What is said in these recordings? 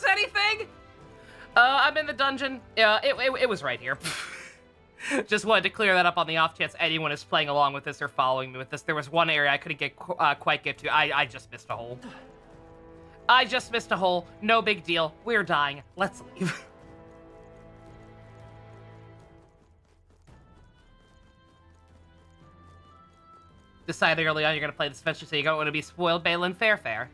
anything? I'm in the dungeon. It was right here. Just wanted to clear that up on the off chance anyone is playing along with this or following me with this. There was one area I couldn't quite get to. I just missed a hole. I just missed a hole. No big deal. We're dying. Let's leave. Decided early on you're going to play this adventure, so you don't want to be spoiled, Balin. Fair.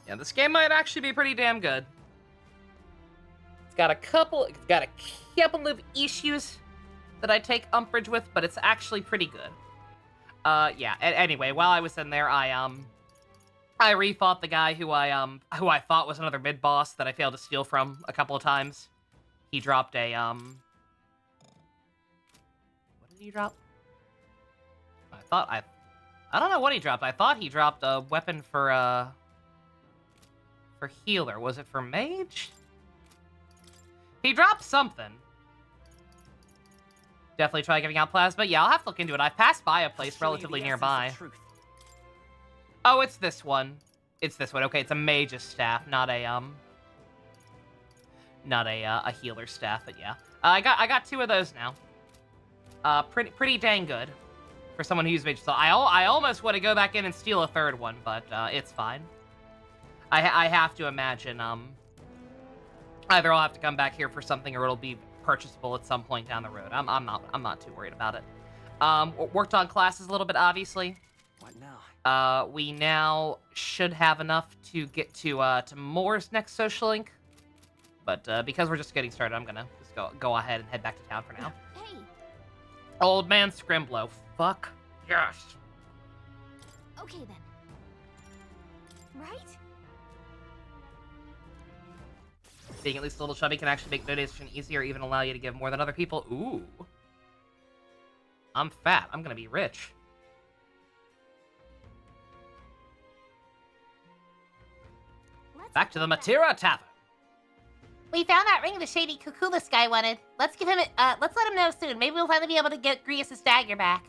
Yeah, this game might actually be pretty damn good. It's got a couple of issues that I take umbrage with, but it's actually pretty good. Yeah. Anyway, while I was in there, I refought the guy who I thought was another mid boss that I failed to steal from a couple of times. He dropped a what did he drop? I don't know what he dropped. I thought he dropped a weapon for healer. Was it for mage? He dropped something. Definitely try giving out plasma. Yeah, I'll have to look into it. I passed by a place relatively nearby. Oh, it's this one. It's this one. Okay, it's a mage's staff, not a healer staff. But yeah, I got 2 of those now. Pretty dang good for someone who uses mage. So I almost want to go back in and steal a 3rd one, but it's fine. I have to imagine either I'll have to come back here for something or it'll be purchasable at some point down the road. I'm not too worried about it. Worked on classes a little bit, obviously. What now? We now should have enough to get to Moore's next social link, but because we're just getting started, I'm gonna just go ahead and head back to town for now. Hey. Old man Scrimblow. Fuck yes. Okay then. Right? Being at least a little chubby can actually make donation easier, even allow you to give more than other people. Ooh. I'm fat. I'm gonna be rich. Back to the Matera Tavern. We found that ring the shady Kukulis guy wanted. Let's let him know soon. Maybe we'll finally be able to get Grius' dagger back.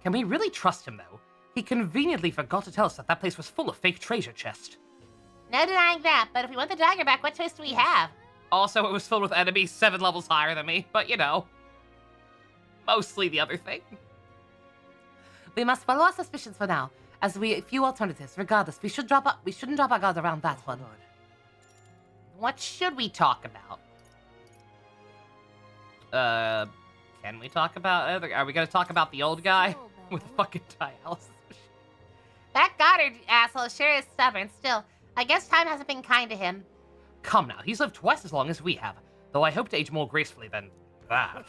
Can we really trust him, though? He conveniently forgot to tell us that place was full of fake treasure chests. No denying that, but if we want the dagger back, what choice do we have? Also, it was filled with enemies 7 levels higher than me, but you know. Mostly the other thing. We must follow our suspicions for now, as we few alternatives. Regardless, we shouldn't drop our guards around that one. What should we talk about? Can we talk about... Are we gonna talk about the old guy with the fucking dialysis machine? That Goddard asshole sure is stubborn. Still, I guess time hasn't been kind to him. Come now, he's lived twice as long as we have, though I hope to age more gracefully than that.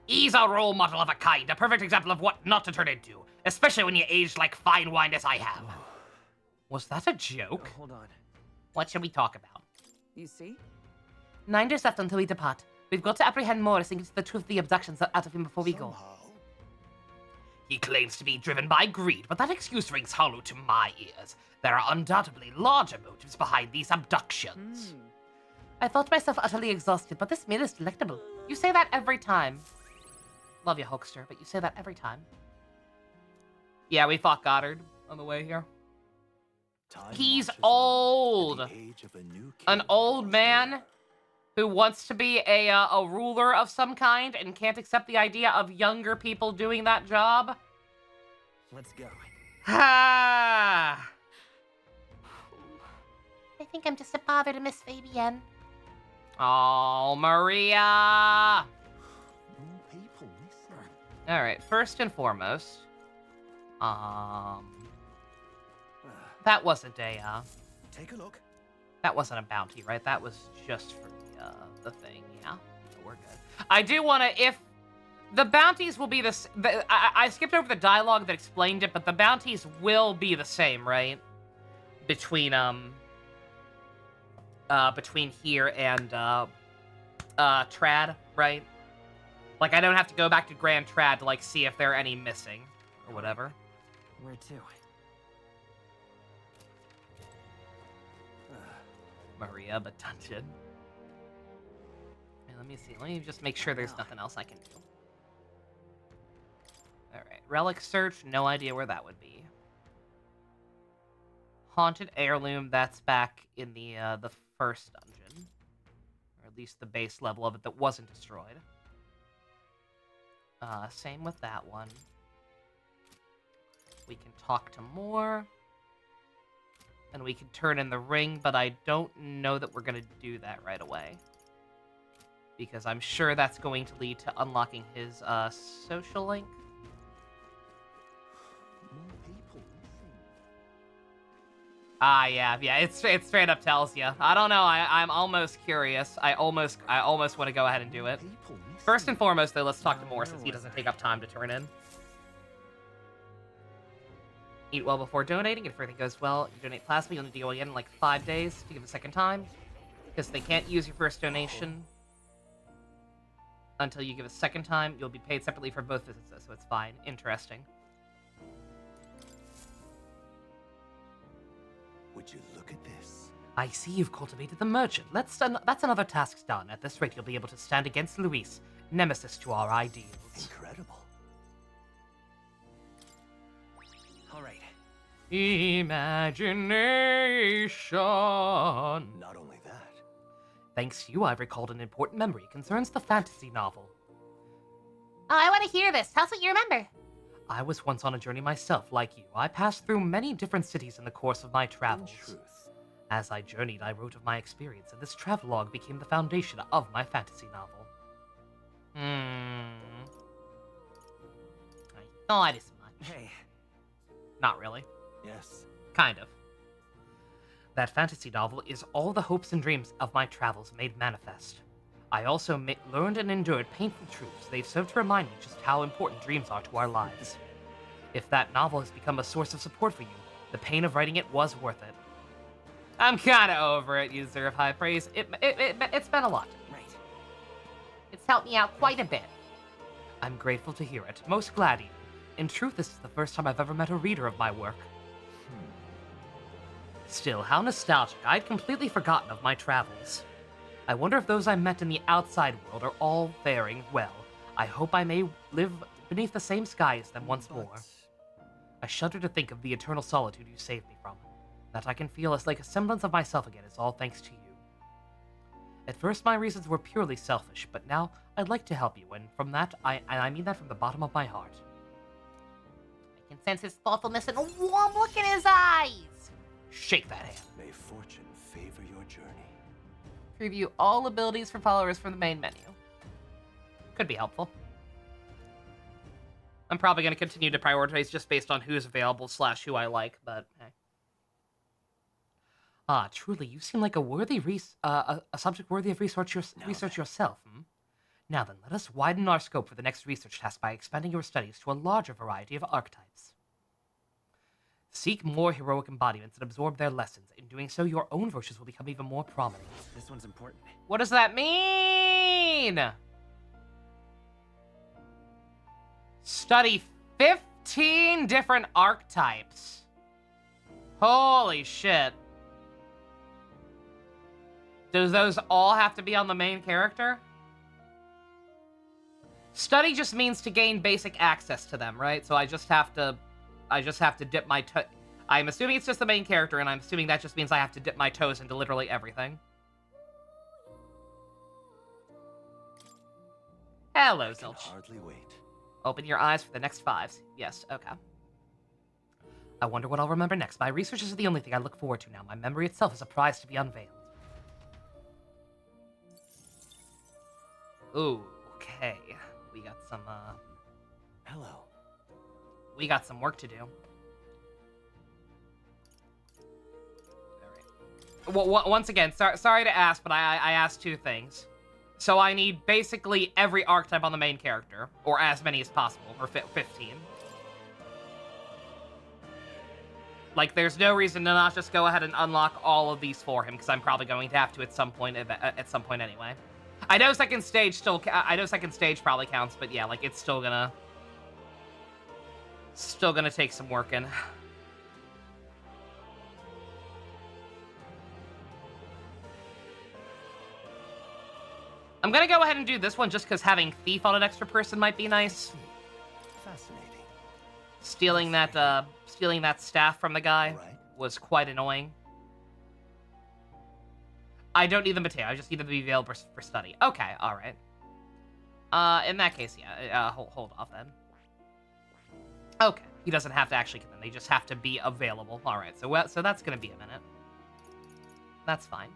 He's a role model of a kind, a perfect example of what not to turn into, especially when you age like fine wine as I have. Was that a joke? Hold on. What should we talk about? You see? 9 days left until we depart. We've got to apprehend Morris and get the truth of the abductions out of him before we go. He claims to be driven by greed, but that excuse rings hollow to my ears. There are undoubtedly larger motives behind these abductions. I thought myself utterly exhausted, but this meal is delectable. You say that every time. Love you, Hulkster, but you say that every time. Yeah, we fought Goddard on the way here. He's old. An old man who wants to be a ruler of some kind and can't accept the idea of younger people doing that job. Let's go. Ha! I think I'm just a bother to Miss Fabienne. Oh, Maria! People, listen. All right, first and foremost, that wasn't a Take a look. that wasn't a bounty, right? That was just for the thing. Yeah, so we're good. I do want to, if the bounties will be this, I skipped over the dialogue that explained it, but the bounties will be the same, right? Between here and Trad, right? Like, I don't have to go back to Grand Trad to, like, see if there are any missing, or whatever. Where to? Maria, but dungeon. Hey, let me see. Let me just make sure there's nothing else I can do. Alright, relic search, no idea where that would be. Haunted heirloom, that's back in the first dungeon. Or at least the base level of it that wasn't destroyed. Same with that one. We can talk to more. And we can turn in the ring, but I don't know that we're going to do that right away. Because I'm sure that's going to lead to unlocking his social link. More people missing. Yeah, it straight up tells you. I don't know, I'm almost curious. I almost want to go ahead and do it. People missing. First and foremost, though, let's talk to Moore since he doesn't take up time to turn in. Eat well before donating. If everything goes well, you donate plasma, you'll need to go again in like 5 days to give a second time. Because they can't use your first donation until you give a second time. You'll be paid separately for both visits, so it's fine. Interesting. Would you look at this? I see you've cultivated the merchant. That's another task done. At this rate, you'll be able to stand against Luis, nemesis to our ideals. Incredible. All right. Imagination. Not only that. Thanks to you, I've recalled an important memory. It concerns the fantasy novel. Oh, I want to hear this. Tell us what you remember. I was once on a journey myself, like you. I passed through many different cities in the course of my travels. In truth. As I journeyed, I wrote of my experience, and this travelogue became the foundation of my fantasy novel. I thought as much. Hey. Not really. Yes. Kind of. That fantasy novel is all the hopes and dreams of my travels made manifest. I also learned and endured painful truths. They've served to remind me just how important dreams are to our lives. If that novel has become a source of support for you, the pain of writing it was worth it. I'm kinda over it. You deserve high praise. It's been a lot. Right. It's helped me out quite a bit. I'm grateful to hear it. Most glad even. In truth, this is the first time I've ever met a reader of my work. Still, how nostalgic. I'd completely forgotten of my travels. I wonder if those I met in the outside world are all faring well. I hope I may live beneath the same sky as them once more. I shudder to think of the eternal solitude you saved me from. That I can feel as like a semblance of myself again is all thanks to you. At first my reasons were purely selfish, but now I'd like to help you, and from that, I mean that from the bottom of my heart. I can sense his thoughtfulness and a warm look in his eyes. Shake that hand. May fortune favor your journey. Preview all abilities for followers from the main menu. Could be helpful. I'm probably going to continue to prioritize just based on who's available / who I like, but hey. Ah, truly, you seem like a subject worthy of research yourself. Now then, let us widen our scope for the next research task by expanding your studies to a larger variety of archetypes. Seek more heroic embodiments and absorb their lessons. In doing so, your own virtues will become even more prominent. This one's important. What does that mean? Study 15 different archetypes. Holy shit. Does those all have to be on the main character? Study just means to gain basic access to them, right? So I just have to dip my toe. I'm assuming it's just the main character, and I'm assuming that just means I have to dip my toes into literally everything. Hello, I can Zilch. hardly wait. Open your eyes for the next 5s. Yes, okay. I wonder what I'll remember next. My research is the only thing I look forward to now. My memory itself is a prize to be unveiled. Ooh, okay. We got some, Hello. we got some work to do. Alright. Well, once again, sorry to ask, but I asked 2 things. So I need basically every archetype on the main character, or as many as possible, or 15. Like, there's no reason to not just go ahead and unlock all of these for him, because I'm probably going to have to at some point anyway. I know second stage probably counts, but yeah, like, it's still gonna take some working. I'm gonna go ahead and do this one just because having Thief on an extra person might be nice. Fascinating. Stealing that staff from the guy All right. was quite annoying. I don't need the material. I just need them to be available for study. Okay, all right. In that case, yeah. Hold off then. Okay, he doesn't have to actually come in. They just have to be available. All right, so that's gonna be a minute. That's fine.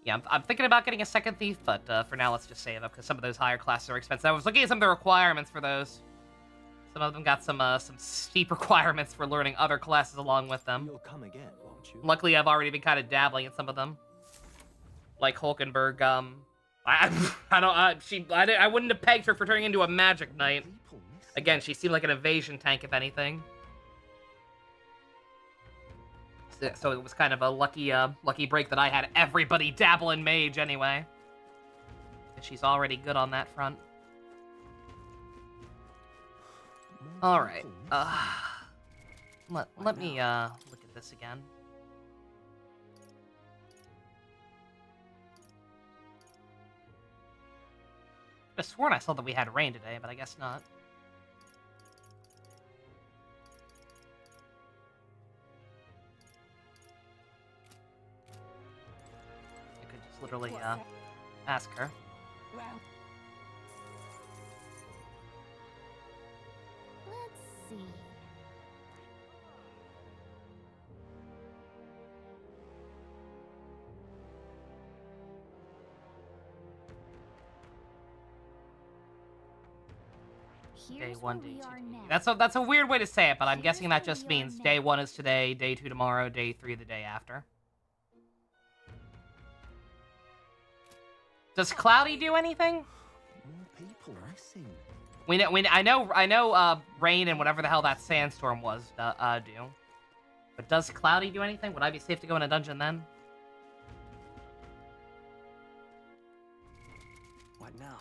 Yeah, I'm thinking about getting a second thief, but for now, let's just save up because some of those higher classes are expensive. I was looking at some of the requirements for those. Some of them got some steep requirements for learning other classes along with them. You'll come again, won't you? Luckily, I've already been kind of dabbling in some of them, like Hulkenberg. I wouldn't have pegged her for turning into a magic knight. People miss Again, she seemed like an evasion tank, if anything. So it was kind of a lucky break that I had everybody dabble in mage anyway. And she's already good on that front. more All right. people Let me look at this again. I sworn I saw that we had rain today, but I guess not. I could just literally ask her. Well. Let's see. Day Here's 1, where day we 2, are day 3. now. That's a weird way to say it, but I'm Here's guessing that where just we are means now. day 1 is today, day 2 tomorrow, day 3 the day after. Does Cloudy do anything? More people missing. I know Rain and whatever the hell that sandstorm was do. But does Cloudy do anything? Would I be safe to go in a dungeon then? What now?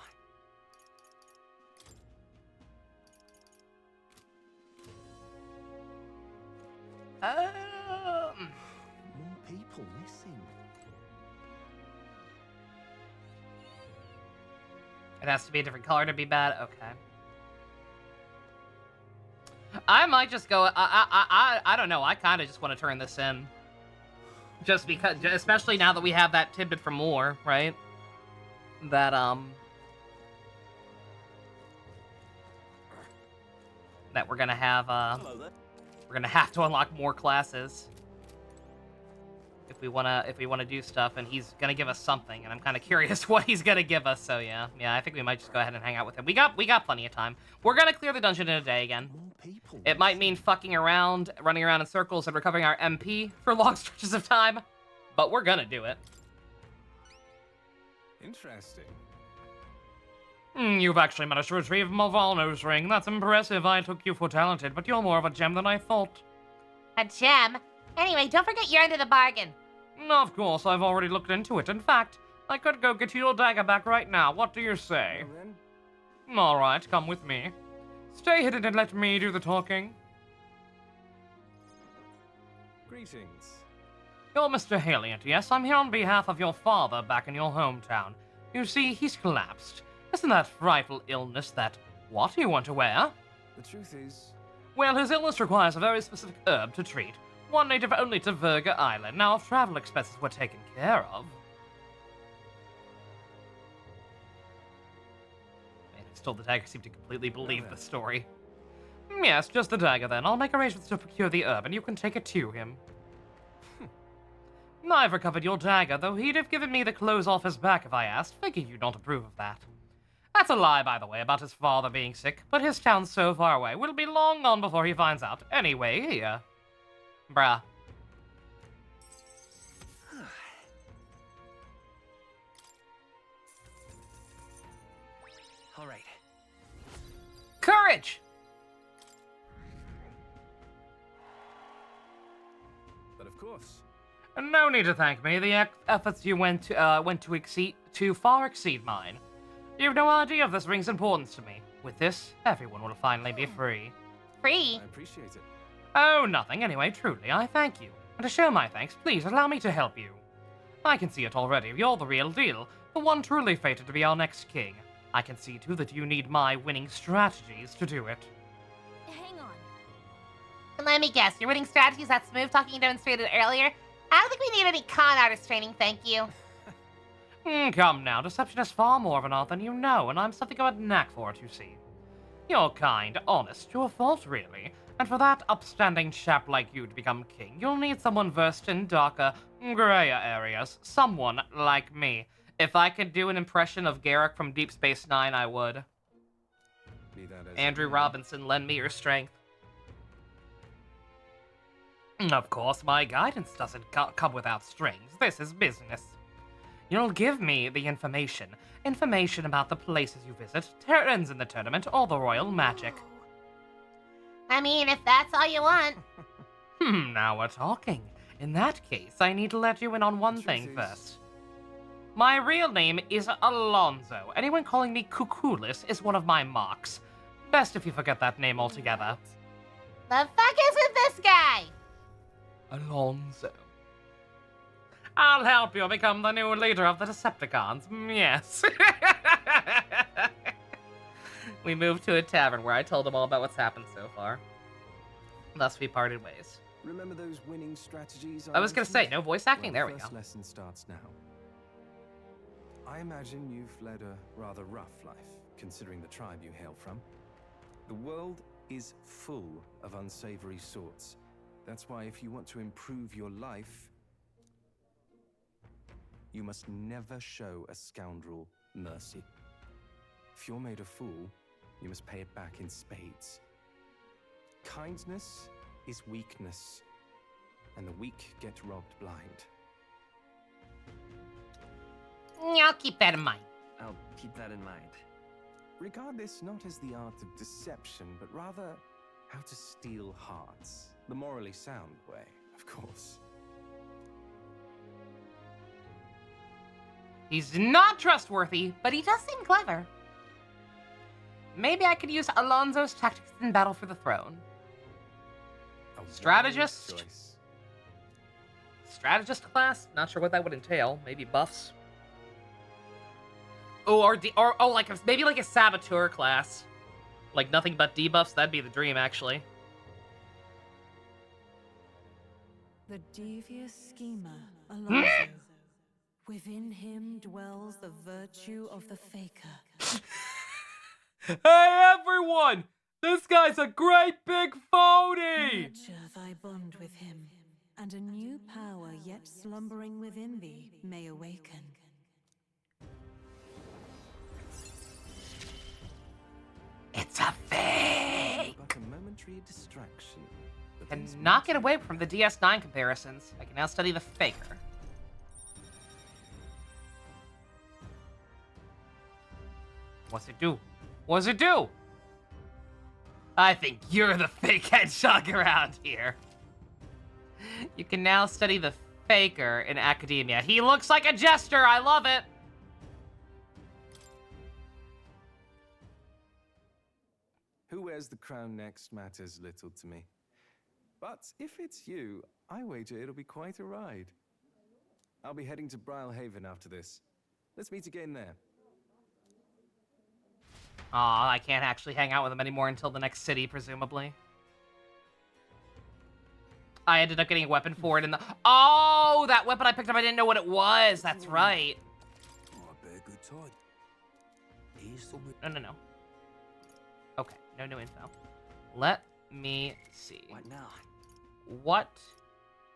Um, More people missing. It has to be a different color to be bad? Okay. I might just go, I don't know, I kind of just want to turn this in. Just because, especially now that we have that tidbit from War, right? That, that we're gonna have, Hello there. we're gonna have to unlock more classes. If we wanna do stuff, and he's gonna give us something, and I'm kind of curious what he's gonna give us. So yeah, I think we might just go ahead and hang out with him. We got plenty of time. We're gonna clear the dungeon in a day again. More people. It might mean fucking around, running around in circles, and recovering our MP for long stretches of time, but we're gonna do it. Interesting. You've actually managed to retrieve Malvalno's ring. That's impressive. I took you for talented, but you're more of a gem than I thought. A gem? Anyway, don't forget you're under the bargain. Of course, I've already looked into it. In fact, I could go get you your dagger back right now. What do you say? Well then, All right, come with me. Stay hidden and let me do the talking. greetings. You're Mr. Haliant, yes? I'm here on behalf of your father back in your hometown. You see, he's collapsed. Isn't that frightful illness that what you want to wear? The truth is, Well, his illness requires a very specific herb to treat, one native only to Virga Island. Now, if travel expenses were taken care of... Man, who stole the dagger seemed to completely believe then. the story. Yes, just the dagger then. I'll make arrangements to procure the herb, and you can take it to him. I've recovered your dagger, though he'd have given me the clothes off his back if I asked. Figure you'd not approve of that. That's a lie, by the way, about his father being sick, but his town's so far away, we'll be long gone before he finds out. Anyway, here. Bruh. all right. Courage! But of course, No need to thank me. The efforts you went to far exceed mine. You've no idea of this ring's importance to me. With this, everyone will finally be free. Free? I appreciate it. Oh, nothing. Anyway, truly, I thank you. And to show my thanks, please allow me to help you. I can see it already. You're the real deal. The one truly fated to be our next king. I can see, too, that you need my winning strategies to do it. hang on. Let me guess, your winning strategy is that smooth talking you demonstrated earlier? I don't think we need any con artist training, thank you. Come now, deception is far more of an art than you know, and I'm something of a knack for it, you see. You're kind, honest, to a fault, really. And for that upstanding chap like you to become king, you'll need someone versed in darker, grayer areas. Someone like me. If I could do an impression of Garrick from Deep Space Nine, I would. Be that as it Andrew may. Robinson, lend me your strength. Of course, my guidance doesn't come without strings. This is business. You'll give me the information. Information about the places you visit, turns in the tournament, or the royal magic. I mean, if that's all you want. Now we're talking. In that case, I need to let you in on one The truth thing is- first. My real name is Alonzo. Anyone calling me Cuculis is one of my marks. Best if you forget that name altogether. The fuck is with this guy? Alonzo. I'll help you become the new leader of the Decepticons. Yes. We moved to a tavern where I told him all about what's happened so far. Thus we parted ways. Remember those winning strategies I was gonna say, mentioned? no voice acting. Well, There the we go. first lesson starts now. I imagine you've led a rather rough life, considering the tribe you hail from. The world is full of unsavory sorts. That's why if you want to improve your life, you must never show a scoundrel mercy. If you're made a fool, you must pay it back in spades. Kindness is weakness, and the weak get robbed blind. I'll keep that in mind. I'll keep that in mind. Regard this not as the art of deception, but rather how to steal hearts. The morally sound way, of course. He's not trustworthy, but he does seem clever. Maybe I could use Alonzo's tactics in battle for the throne. A wise Strategist? choice. Strategist class? Not sure what that would entail. Maybe buffs. Oh, or like maybe like a saboteur class. Like nothing but debuffs. That'd be the dream, actually. The devious schemer, Alonso. Within him dwells the virtue of the faker. Hey everyone! This guy's a great big phony! Nurture thy bond with him, and a new power yet slumbering within thee may awaken. It's a fake! But a momentary distraction. But these Cannot get momentary- away from the DS9 comparisons. I can now study the faker. What's it do? What's it do? I think you're the fake hedgehog around here. You can now study the faker in academia. He looks like a jester. I love it. Who wears the crown next matters little to me. But if it's you, I wager it'll be quite a ride. I'll be heading to Brylehaven after this. Let's meet again there. Aw, I can't actually hang out with him anymore until the next city, presumably. I ended up getting a weapon for it in the... Oh, that weapon I picked up, I didn't know what it was. That's right. No. Okay, no new info. Let me see. What now? What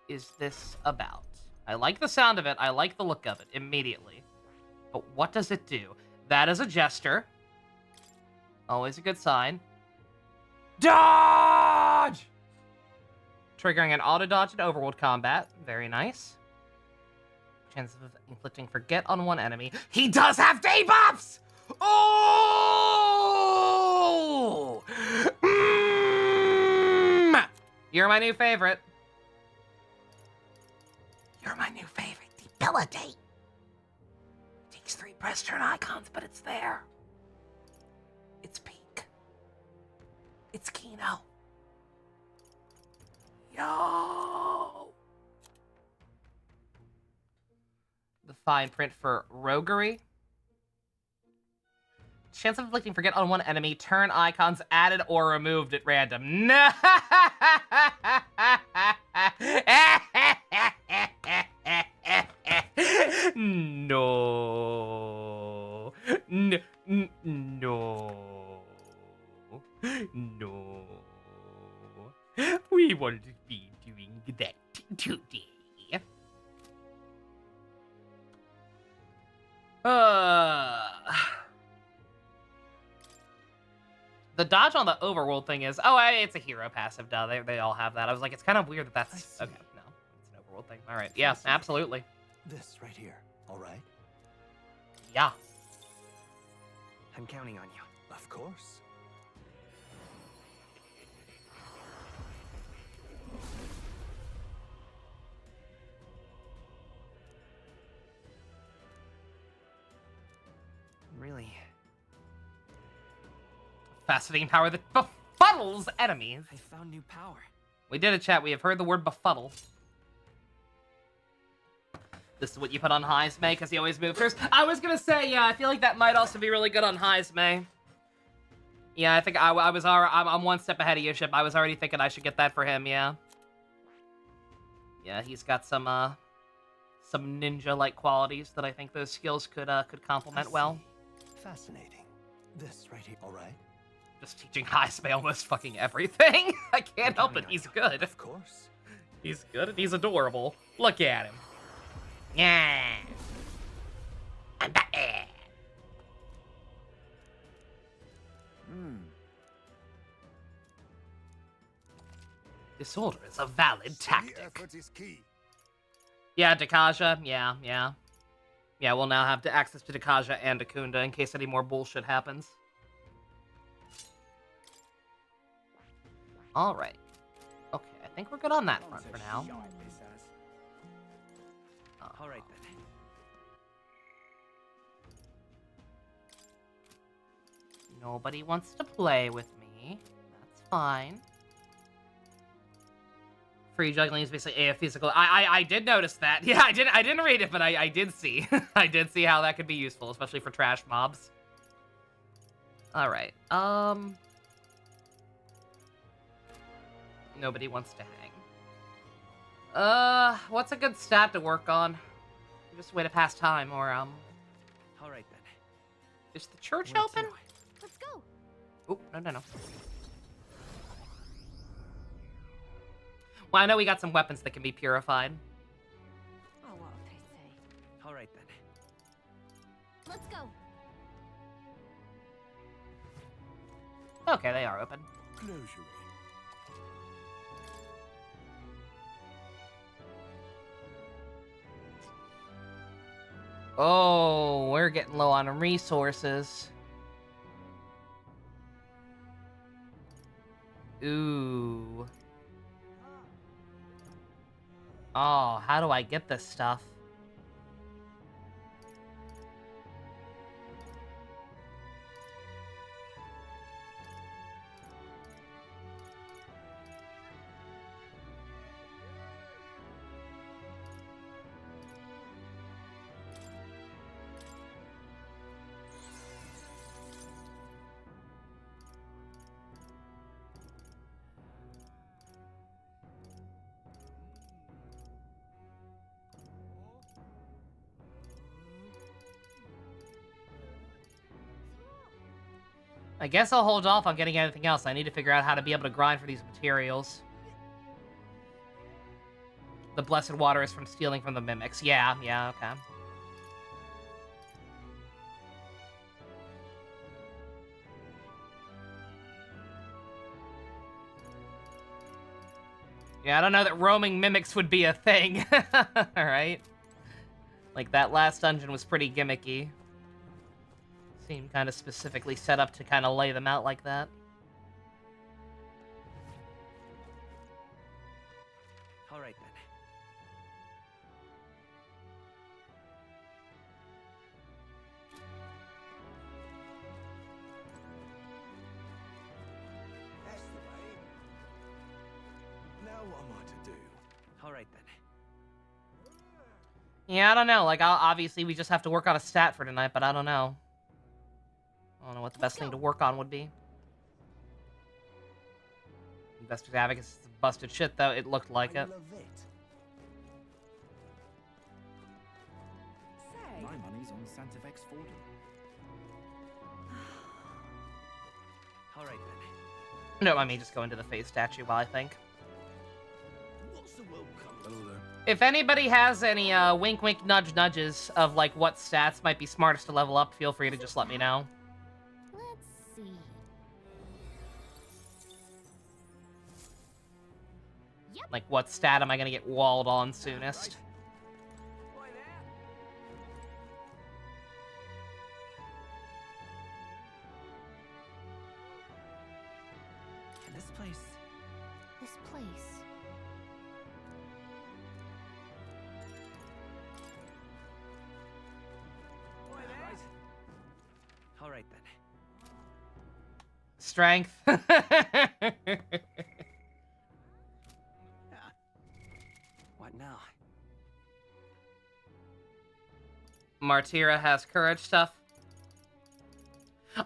is this about? I like the sound of it. I like the look of it immediately. But what does it do? That is a jester. Always a good sign. Dodge! Triggering an auto dodge in overworld combat. Very nice. Chance of inflicting forget on one enemy. He does have debuffs! Oh! You're my new favorite. You're my new favorite. Debilitate. Takes 3 press turn icons, but it's there. It's peak. It's Kino. Yo! The fine print for roguery. Chance of inflicting forget on one enemy. Turn icons added or removed at random. No. No. No. No. We won't be doing that today. The dodge on the overworld thing is... Oh, it's a hero passive, duh. They all have that. I was like, it's kind of weird that that's... Okay, no. It's an overworld thing. All right. Yeah, absolutely. This right here, all right? Yeah. I'm counting on you. Of course. Really, Fascinating power that befuddles enemies. I found new power. We did a chat. We have heard the word befuddle. This is what you put on Heismay because he always moves first. I was gonna say, yeah, I feel like that might also be really good on Heismay. Yeah, I think I'm one step ahead of you, Ship. I was already thinking I should get that for him. Yeah. Yeah, he's got some ninja-like qualities that I think those skills could complement well. Fascinating. This right here, all right? Just teaching Heismay almost fucking everything. I can't help it. He's good. Of course. He's good and he's adorable. Look at him. Yeah. I'm Batman. Disorder is a valid tactic. effort is key. Yeah, Dakaja. Yeah, we'll now have access to Dakaja and Akunda in case any more bullshit happens. Alright. Okay, I think we're good on that front for now. All right then. Nobody wants to play with me. That's fine. Free juggling is basically AF physical. I did notice that. Yeah, I didn't read it, but I did see. I did see how that could be useful, especially for trash mobs. Alright. Nobody wants to hang. What's a good stat to work on? Just a way to pass time, or All right then. is the church Where open? to? Let's go. Oh, no. Well, I know we got some weapons that can be purified. Oh, what they say. All right then. Let's go. Okay, they are open. Closure. Oh, we're getting low on resources. Ooh. Oh, how do I get this stuff? I guess I'll hold off on getting anything else. I need to figure out how to be able to grind for these materials. The blessed water is from stealing from the mimics. Yeah, okay. Yeah, I don't know that roaming mimics would be a thing. Alright. Like, that last dungeon was pretty gimmicky. Seemed kind of specifically set up to kind of lay them out like that. All right then. That's the way. Now what am I to do? All right then. Yeah, I don't know. Like, obviously we just have to work on a stat for tonight, but I don't know. don't know what the best thing to work on would be. Investors Advocates is busted shit, though. It looked like it. Say. My money's on Santa Vex Fordham. All right then. No, I mean, just go into the face statue while I think. What's the world come? Hello there. If anybody has any wink wink nudge nudges of like what stats might be smartest to level up, feel free to just let me know. Let's see. Yep. Like what stat am I gonna get walled on soonest? This place. This place. All right then. Strength. What now? Martira has courage stuff.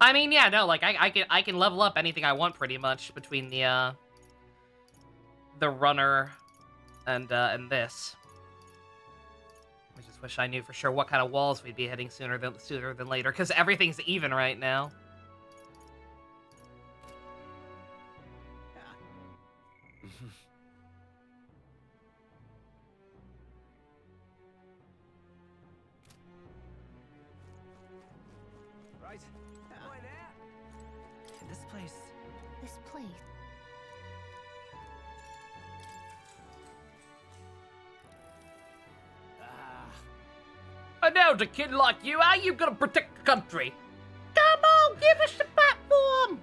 I mean, yeah, no, like I can level up anything I want pretty much between the runner and this. I just wish I knew for sure what kind of walls we'd be hitting sooner than later, because everything's even right now. Right. This place. This place. I know, a kid like you, how you gonna protect the country? Come on, give us the platform!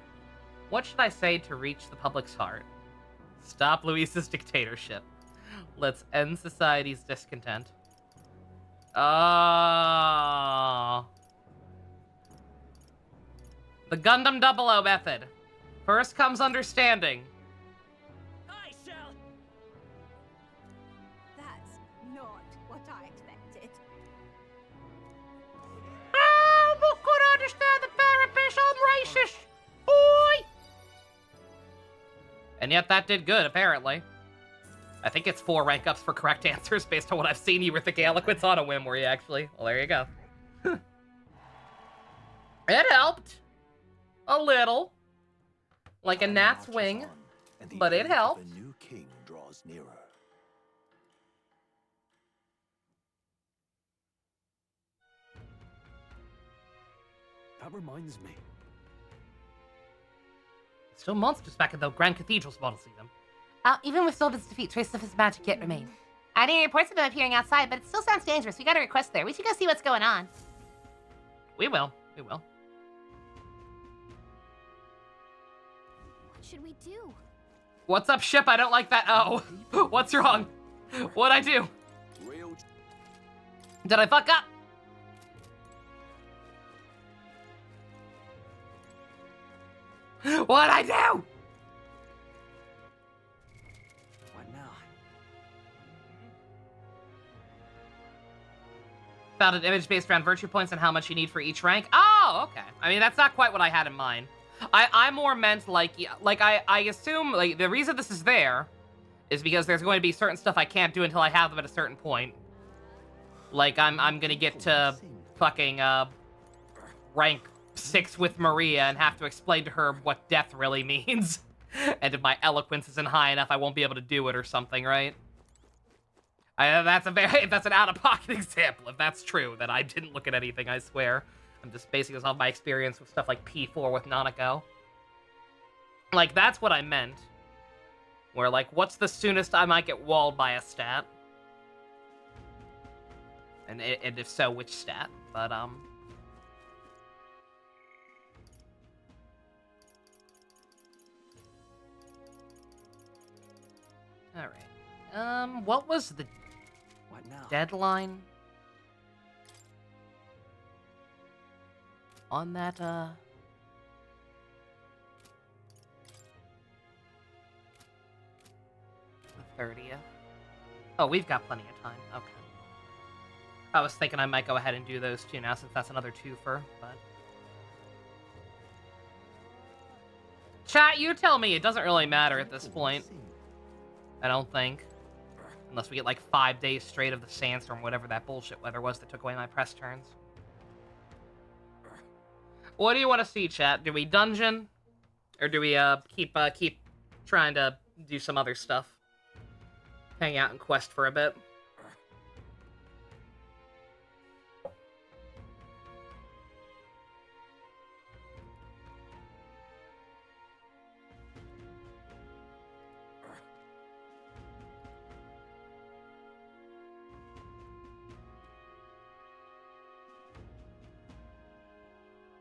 What should I say to reach the public's heart? Stop Luis's dictatorship. Let's end society's discontent. Oh. The Gundam 00 method. First comes understanding. I shall. That's not what I expected. Oh, who could understand the therapist? I'm racist. Boy! And yet that did good, apparently. I think it's 4 rank ups for correct answers based on what I've seen. You were thinking eloquence on a whim, were you actually? Well, there you go. It helped. A little. Like a gnat's wing. But it helped. The new king draws nearer. That reminds me. Still monsters back at the Grand Cathedral's want to see them. Even with Sylvan's defeat, traces of his magic yet remain. I didn't reports of them appearing outside, but it still sounds dangerous. We got a request there. We should go see what's going on. We will. We will. What should we do? What's up, ship? I don't like that. Oh. What's wrong? What'd I do? Real Did I fuck up? What'd I do? What now? Found an image based around virtue points and how much you need for each rank. Oh, okay. I mean, that's not quite what I had in mind. I more meant like I assume like the reason this is there is because there's going to be certain stuff I can't do until I have them at a certain point. Like I'm gonna get to fucking rank 6 with Maria and have to explain to her what death really means. And if my eloquence isn't high enough, I won't be able to do it or something, right? That's an out-of-pocket example. If that's true, then I didn't look at anything, I swear. I'm just basing this off my experience with stuff like P4 with Nanako. Like, that's what I meant. Where, like, what's the soonest I might get walled by a stat? And if so, which stat? But, Alright. What was the What now? deadline on that, the 30th? Oh, we've got plenty of time. Okay. I was thinking I might go ahead and do those two now, since that's another twofer, but... Chat, you tell me. It doesn't really matter at this point. I don't think. Unless we get like 5 days straight of the sandstorm, whatever that bullshit weather was that took away my press turns. What do you want to see, chat? Do we dungeon? Or do we keep trying to do some other stuff? Hang out and quest for a bit.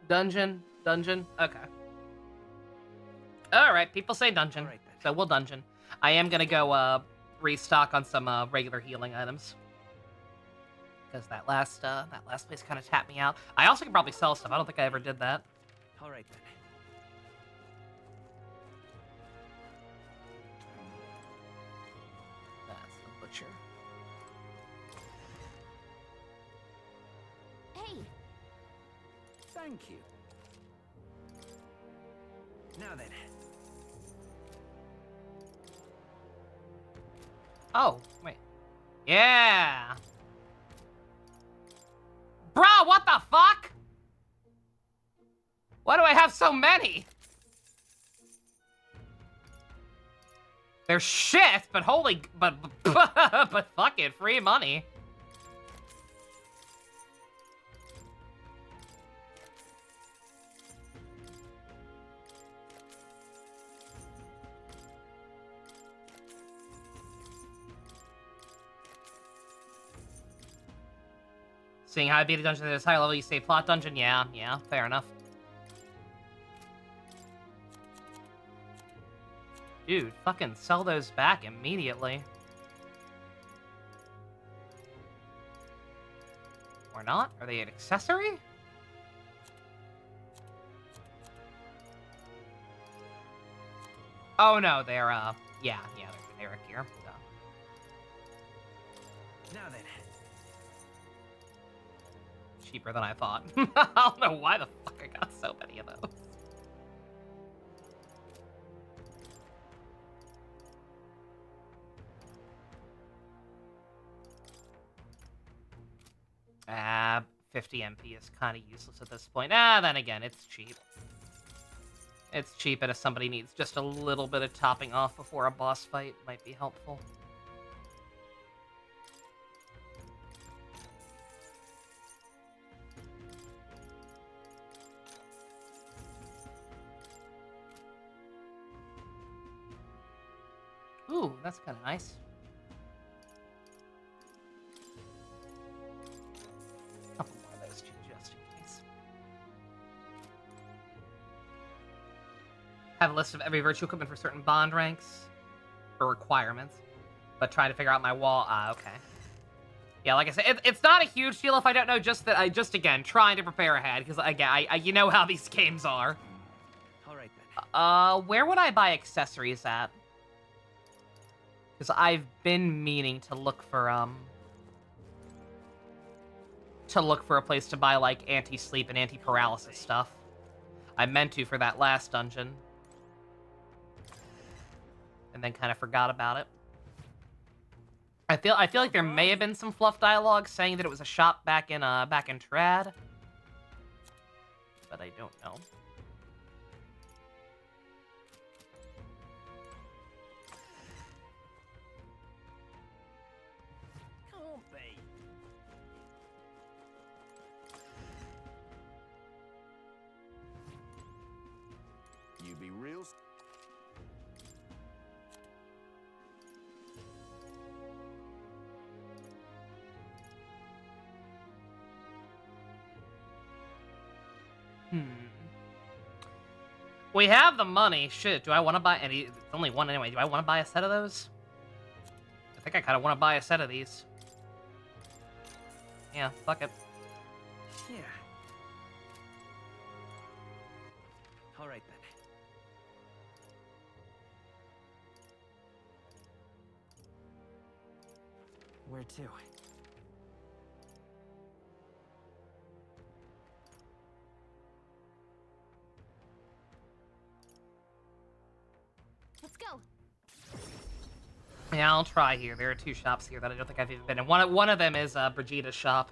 Dungeon? Dungeon? Okay. Alright, people say dungeon. Alright then. So we'll dungeon. I am gonna go restock on some regular healing items. Because that last place kind of tapped me out. I also could probably sell stuff. I don't think I ever did that. Alright then. That's the butcher. Hey, Thank you. Now then. Oh, wait. Yeah! Bro, what the fuck? Why do I have so many? They're shit, but holy, but fuck it, free money. Seeing how I beat a dungeon at this high level, you say plot dungeon? Yeah, fair enough. Dude, fucking sell those back immediately. Or not? Are they an accessory? Oh no, they're, yeah, they're gear. So. Now then. Cheaper than I thought. I don't know why the fuck I got so many of those. Ah, 50 MP is kind of useless at this point. Then again, it's cheap. It's cheap, and if somebody needs just a little bit of topping off before a boss fight, might be helpful. Ooh, that's kind of nice. Couple more of those too, just in case. Have a list of every virtue equipment for certain bond ranks or requirements, but try to figure out my wall. Okay. Yeah, like I said, it's not a huge deal if I don't know. Just that again trying to prepare ahead because again, I you know how these games are. Alright then. Where would I buy accessories at? Because I've been meaning to look for a place to buy, like, anti-sleep and anti-paralysis stuff. I meant to for that last dungeon. And then kind of forgot about it. I feel like there may have been some fluff dialogue saying that it was a shop back in Trad. But I don't know. Can't be. You be real. We have the money. Shit, do I want to buy any? It's only one anyway. Do I want to buy a set of those? I think I kind of want to buy a set of these. Yeah, fuck it. Yeah. Alright then. Where to? Yeah, I'll try here. There are 2 shops here that I don't think I've even been in. One of them is Brigida's shop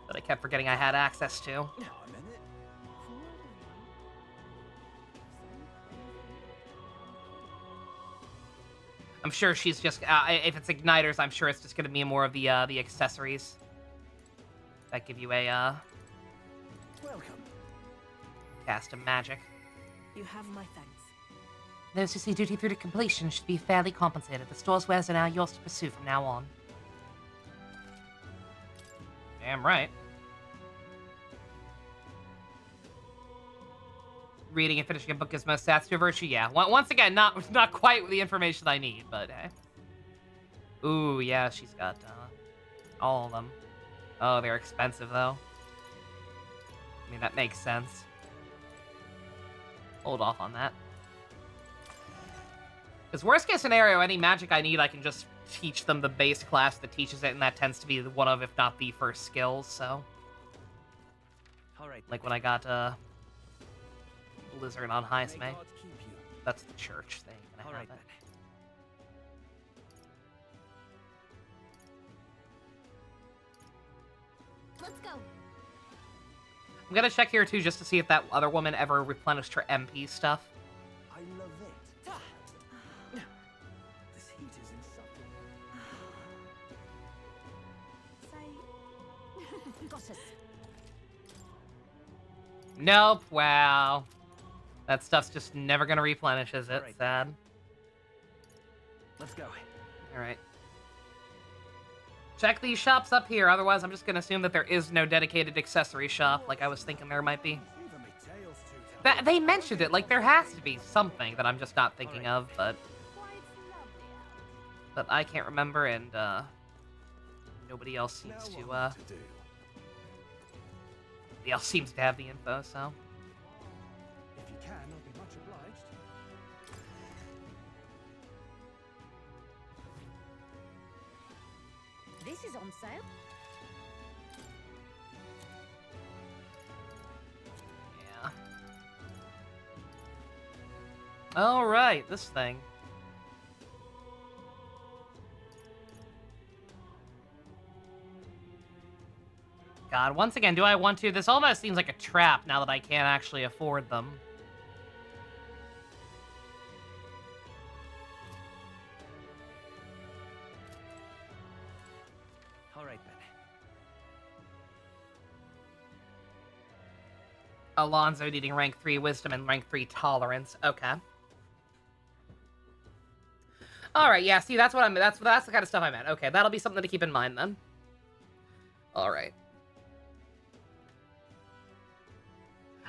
that I kept forgetting I had access to. Now I'm in it. I'm sure she's just if it's igniters, I'm sure it's just gonna be more of the accessories that give you a Welcome. cast of magic. You have my thanks. Those who see duty through to completion should be fairly compensated. The store's wares are now yours to pursue from now on. Damn right. Reading and finishing a book gives most stats to a virtue. Yeah. Once again, not quite the information I need, but hey. Ooh, yeah, she's got all of them. Oh, they're expensive though. I mean, that makes sense. Hold off on that. Because worst case scenario, any magic I need, I can just teach them the base class that teaches it, and that tends to be one of, if not the first skills, so. All right. Like when I got Blizzard on High May May. God keep you. That's the church thing. Can I All have right it? then. Let's go. I'm gonna check here too, just to see if that other woman ever replenished her MP stuff. I love it. This heat is insufferable. Say. Got us. Nope. Wow. That stuff's just never gonna replenish, is it? Alright. Sad. Let's go. All right. Check these shops up here. Otherwise, I'm just gonna assume that there is no dedicated accessory shop, like I was thinking there might be. Even my tail's too tight. They mentioned it. Like there has to be something that I'm just not thinking of, but Why, it's lovely out. but I can't remember, and nobody else Now seems what to to do? nobody else seems to have the info. So If you can, I'll be much obliged. This is on sale. yeah. All right, this thing. God, once again, do I want to? This almost seems like a trap now that I can't actually afford them. All right then. Alonzo needing rank 3 wisdom and rank 3 tolerance. Okay. All right, yeah, see, that's what I'm that's the kind of stuff I meant. Okay, that'll be something to keep in mind then. All right.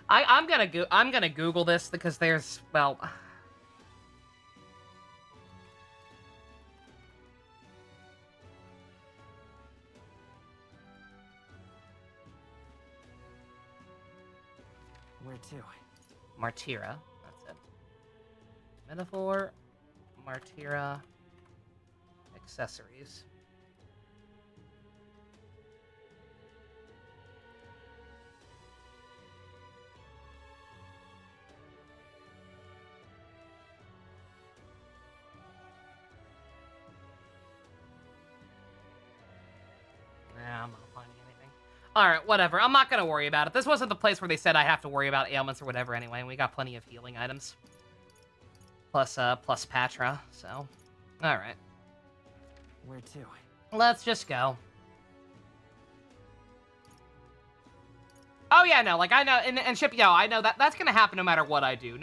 I'm gonna Google this because there's, well, Where to? Martyra. That's it. Metaphor, Martyra, accessories. Nah, I'm not finding anything. Alright, whatever. I'm not gonna worry about it. This wasn't the place where they said I have to worry about ailments or whatever anyway, and we got plenty of healing items. Plus Patra, so. Alright. Where to? Let's just go. Oh yeah, no, like I know, and Chip, yo, I know that's gonna happen no matter what I do.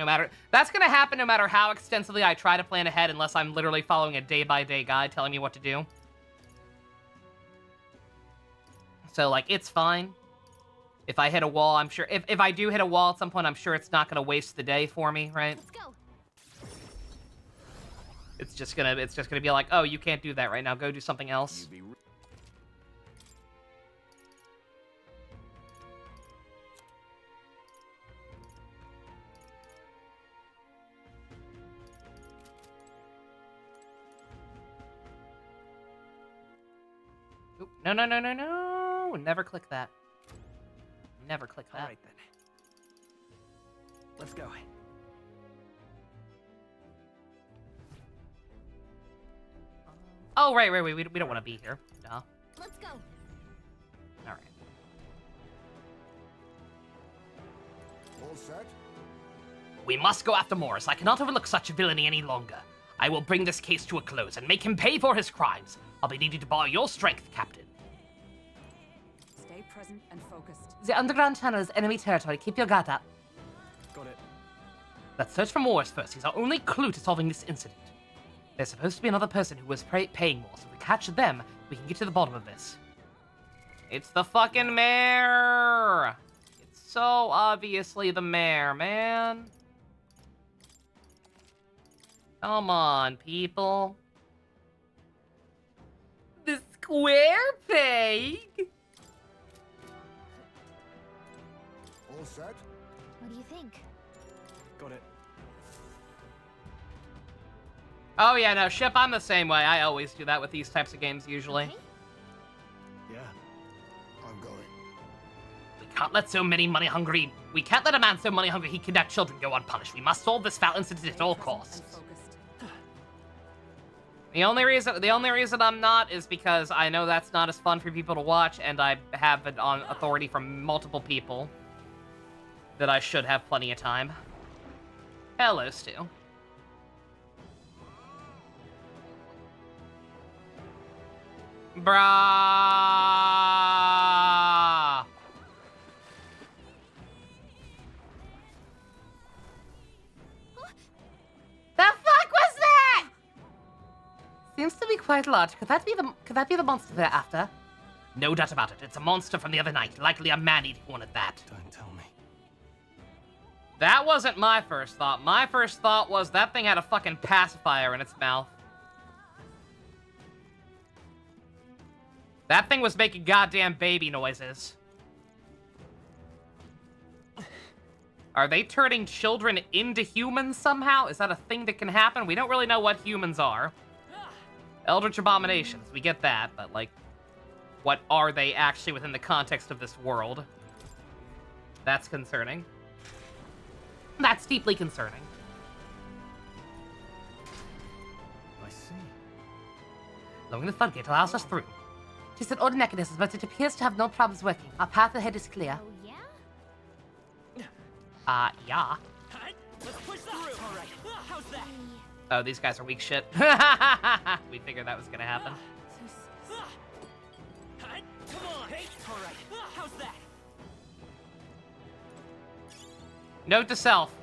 That's gonna happen no matter how extensively I try to plan ahead, unless I'm literally following a day-by-day guide telling me what to do. So, like, it's fine. If I hit a wall, I'm sure, if I do hit a wall at some point, I'm sure it's not gonna waste the day for me, right? Let's go. It's just gonna be like, oh, you can't do that right now, go do something else. You be Oop, no, no, no, no, no! Never click that. Never click that. All right then. Let's go. Oh, right. We don't want to be here. Duh. Let's go. All right. All set? We must go after Morris. I cannot overlook such villainy any longer. I will bring this case to a close and make him pay for his crimes. I'll be needing to borrow your strength, Captain. Stay present and focused. The underground tunnel is enemy territory. Keep your guard up. Got it. Let's search for Morris first. He's our only clue to solving this incident. There's supposed to be another person who was paying more, so if we catch them, we can get to the bottom of this. It's the fucking mayor! It's so obviously the mayor, man. Come on, people. The square peg? All set? What do you think? Got it. Oh yeah, no, Ship, I'm the same way. I always do that with these types of games, usually. Okay. Yeah. I'm going. We can't let We can't let a man so money-hungry he kidnapped children go unpunished. We must solve this foul incident at all costs. The only reason I'm not is because I know that's not as fun for people to watch, and I have it on authority from multiple people that I should have plenty of time. Hello, Stu. Brah! The fuck was that? Seems to be quite large. Could that be the monster they're after? No doubt about it. It's a monster from the other night. Likely a man-eating one at that. Don't tell me. That wasn't my first thought. My first thought was that thing had a fucking pacifier in its mouth. That thing was making goddamn baby noises. Are they turning children into humans somehow? Is that a thing that can happen? We don't really know what humans are. Eldritch abominations, we get that, but like, what are they actually within the context of this world? That's concerning. That's deeply concerning. I see. Lowering the floodgate allows us through. It is an odd mechanism, but it appears to have no problems working. Our path ahead is clear. Oh, yeah? Yeah. Let's push through. All right. How's that? Oh, these guys are weak shit. We figured that was gonna happen. Come on. Hey. All right. How's that? Note to self.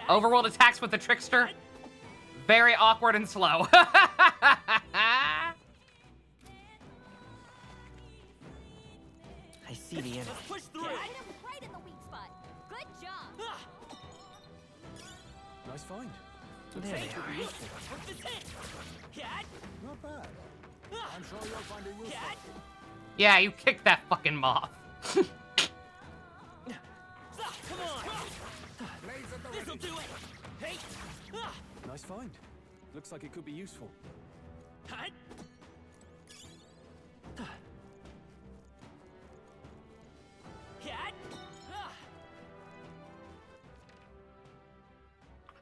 Overworld attacks with the trickster. Very awkward and slow. I see the enemy. Push through. Right in the weak spot. Good job. Nice find. There they are. Not bad. I'm sure you'll find it useful. Yeah, you kicked that fucking moth. Come on. Blades at the This'll ready. do it. Hey. Nice find. Looks like it could be useful.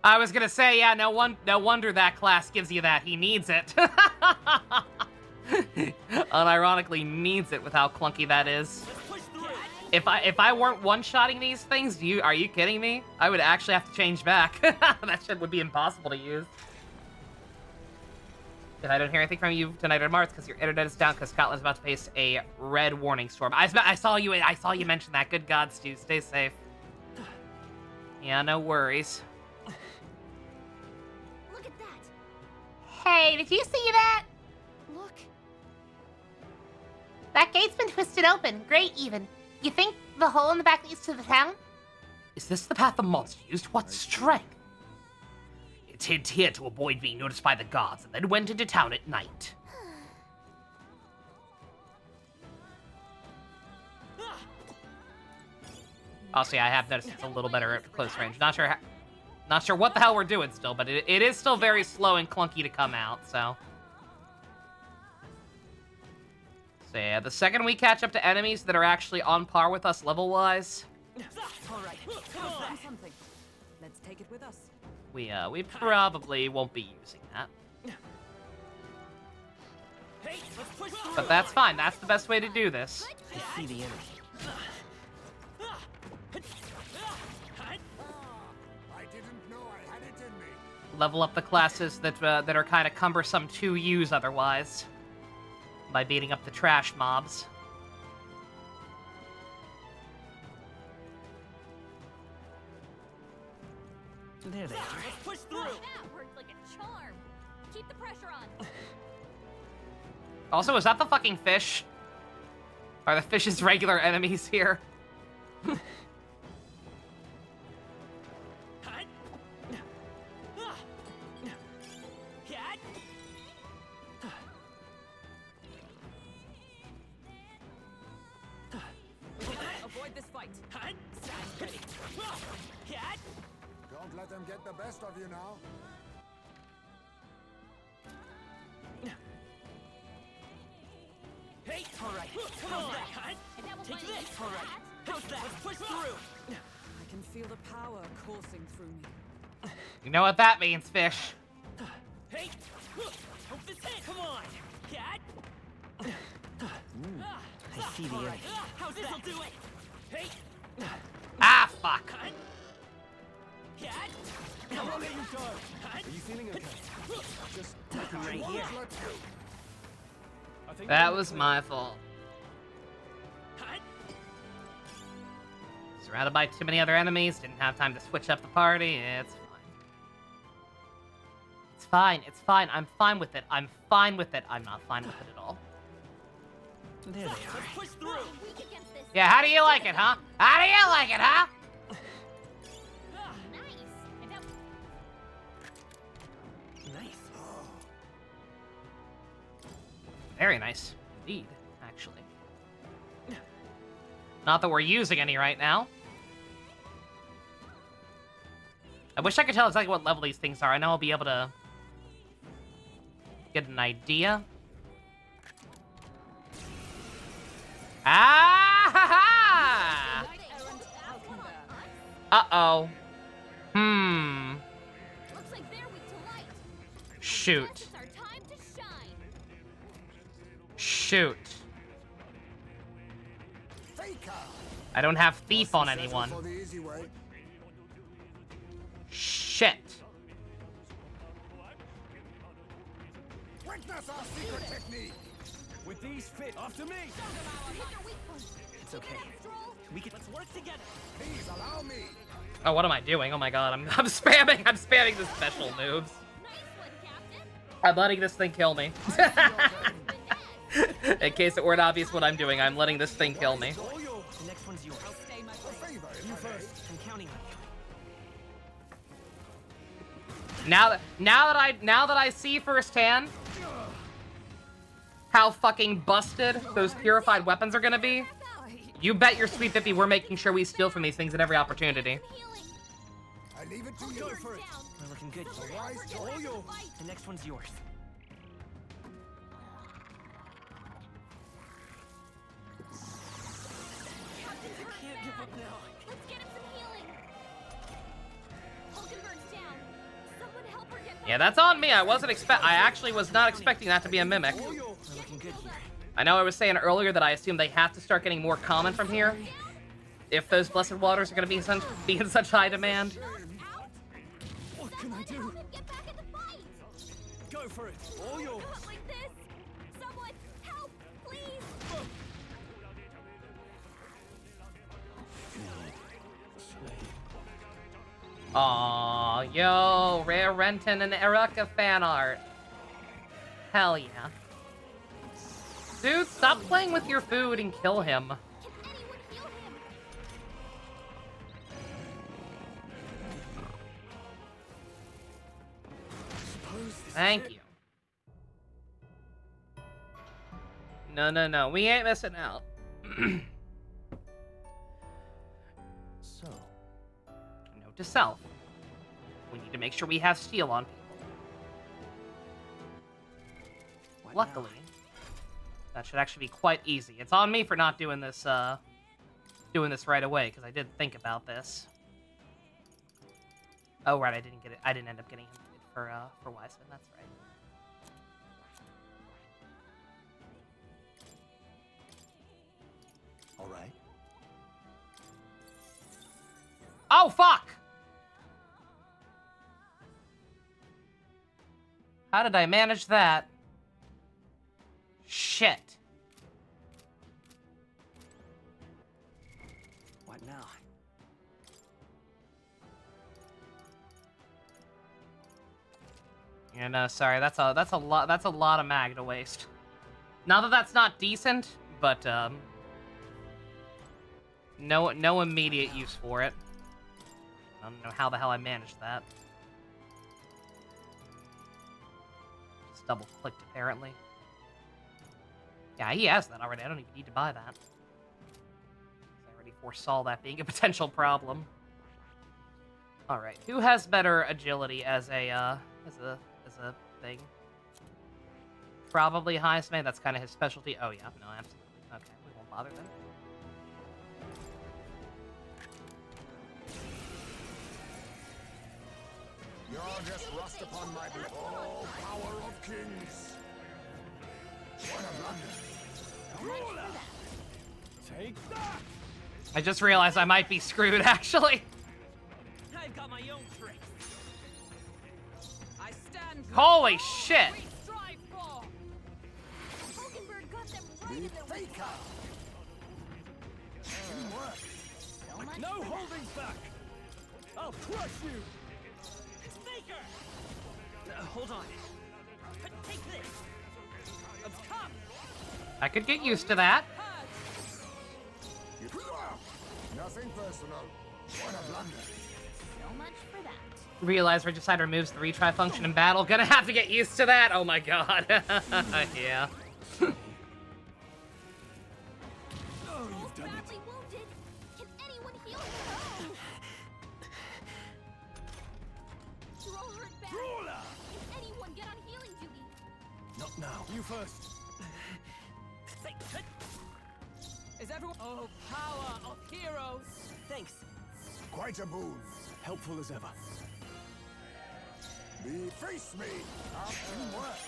I was gonna say, yeah, no wonder that class gives you that. He needs it. Unironically needs it with how clunky that is. If I weren't one-shotting these things, are you kidding me? I would actually have to change back. That shit would be impossible to use. If I don't hear anything from you tonight or tomorrow, it's because your internet is down because Scotland's about to face a red warning storm. I saw you mention that. Good God, Stu, stay safe. Yeah, no worries. Look at that. Hey, did you see that? Look. That gate's been twisted open. Great, even. You think the hole in the back leads to the town? Is this the path the monster used? What strength? It hid here to avoid being noticed by the guards, and then went into town at night. Also, yeah, I have noticed it's a little better at close range. Not sure what the hell we're doing still, but it is still very slow and clunky to come out, so. So yeah, the second we catch up to enemies that are actually on par with us level-wise, All right. Come on. Something. Let's take it with us. we probably won't be using that. Hey, let's push through. But that's fine. That's the best way to do this. I see the enemy. I didn't know I had it in me. Level up the classes that are kind of cumbersome to use otherwise. By beating up the trash mobs. There they are. Let's push through. That worked like a charm. Keep the pressure on. Also, is that the fucking fish? Are the fish's regular enemies here? Avoid this fight. Stand ready. Don't let them get the best of you now. Hey, all right. Come on. And that was Take my this. least All right. bad. How's that? Let's push through. I can feel the power coursing through me. You know what that means, fish. Hey, hope this hit. Come on. Cat. I see the enemy. How's this'll do it? Hey. Ah, fuck. Cat. Come on, you done. Are you feeling okay? Just Right here. won't let you. I think That was my fault. Surrounded by too many other enemies, didn't have time to switch up the party. It's fine. It's fine. It's fine. I'm fine with it. I'm fine with it. I'm not fine with it at all. There they are. Let's push through. Weak against this. Yeah, how do you like it, huh? How do you like it, huh? Nice. And that Nice. Very nice. Indeed, actually. Not that we're using any right now. I wish I could tell exactly what level these things are. I know I'll be able to get an idea. Ah ha ha! Uh-oh. looks like they're weak to light. Shoot. Guess it's our time to shine. Shoot. Faker. I don't have thief on Settle anyone. for the easy way. Shit. Witness our secret technique. With these fit after me. Hit their weak point. It's okay. We can. Let's work together. Please allow me. Oh, what am I doing? Oh my god, I'm spamming the special moves. Nice one, Captain. I'm letting this thing kill me. Finesse. In case it weren't obvious what I'm doing, I'm letting this thing kill me. The next one's yours. Stay my A favor, if you first. I'm counting on you. Now that I see firsthand how fucking busted those purified weapons are gonna be, you bet your sweet 50 we're making sure we steal from these things at every opportunity. Healing. I leave it to Hold you. yours down. We're looking good Someone here. else get back in the fight. The next one's yours. Captain's hurt Can't give up bad. now. Let's get him some healing. Hulkenberg's down. Someone help her get back. Yeah, that's on me. I actually was not expecting that to be a mimic. We're looking good here. I know I was saying earlier that I assume they have to start getting more common from here if those blessed waters are going to be in such high demand. Out. What can I Someone do? help him get back in the fight. Go for it. All yours. Not like this. Someone help, please. Aw, yo, Rare Renton and Erica fan art. Hell yeah. Dude, stop playing with your food and kill him. Can anyone heal him? Thank you. No, we ain't missing out. So, Note to self. We need to make sure we have steel on people. What Luckily, now? that should actually be quite easy. It's on me for not doing this right away, because I did think about this. Oh right, I didn't get it. I didn't end up getting it for Wiseman. That's right. All right. Oh, fuck! How did I manage that? Shit. What now? Yeah, no, sorry. That's a lot of mag to waste. Not that that's not decent, but no immediate use for it. I don't know how the hell I managed that. Just double clicked apparently. Yeah, he has that already. I don't even need to buy that. I already foresaw that being a potential problem. All right, who has better agility as a thing? Probably Heisman. That's kind of his specialty. Oh yeah, no, absolutely. Okay, we won't bother then. You're just rust upon my blade. Oh, power of kings. What a blunder. Ruler! Take that! I just realized I might be screwed, actually. I've got my own tricks. I stand. Holy shit! We strive for. Hulkenberg got them right in the weak Faker. Teamwork. So much No for that. holding back. I'll crush you. It's Faker. Hold on. Take this. Come. I could get used to that. Nothing personal. What a blunder. So much for that. Realize Regicide removes the retry function in battle. Gonna have to get used to that. Oh my god. Yeah. Troll's badly wounded. Can anyone heal him? Troll hurt bad. Ruler. Can anyone get on healing duty? Not now. You first. Is everyone? Oh, power of heroes. Thanks. Quite a boon. Helpful as ever. Face me. Our teamwork.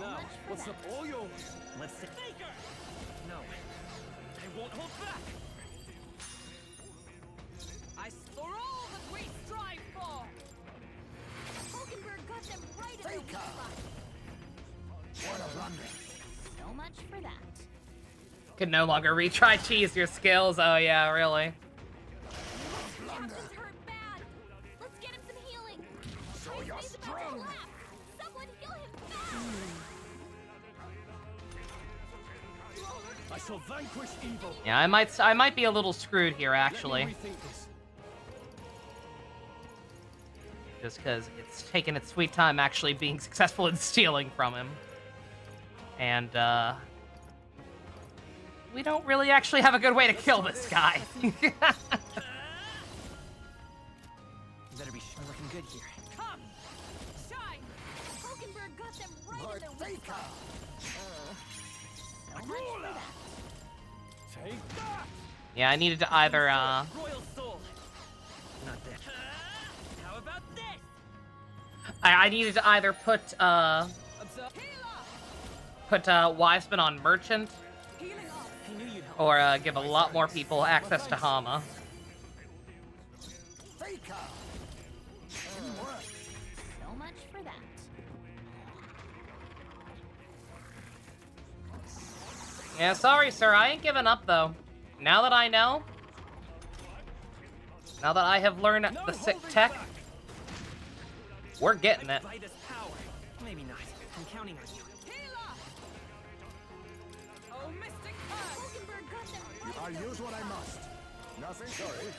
Now, much for what's that. up? All yours. Let's see. Faker. No, I won't hold back. For all that we strive for. Hulkenberg got them right in the weak Faker. spot. What a blunder. So much for that. Can no longer retry cheese your skills. Oh yeah, really. Captain's hurt bad. Let's get him some healing. So Ice you're Bay's about to strong. collapse. Someone heal him fast. Troll hurt I shall vanquish evil. Yeah, I might be a little screwed here actually. Let me rethink this. Just because it's taken its sweet time actually being successful in stealing from him. And, we don't really actually have a good way to kill this guy. You better be sure looking good here. Come, shine. Hulkenberg got them right But in the weak Faker. spot. So much for Ruler. that. Take that. Yeah, I needed to either, Royal soul. Not that. How about this? I needed to either put, Observe. Wiseman on Merchant, Healing off. I knew you'd help. or, give a lot more people access to Hama. Faker. Teamwork. So much for that. Yeah, sorry, sir. I ain't giving up, though. Now that I know, now that I have learned No the sick holding tech, back. we're getting it. By this power. Maybe not. I'm counting on you. Healer. Oh, mystic curse. Hulkenberg got them right I'll in the use what I must. Nothing. Sorry.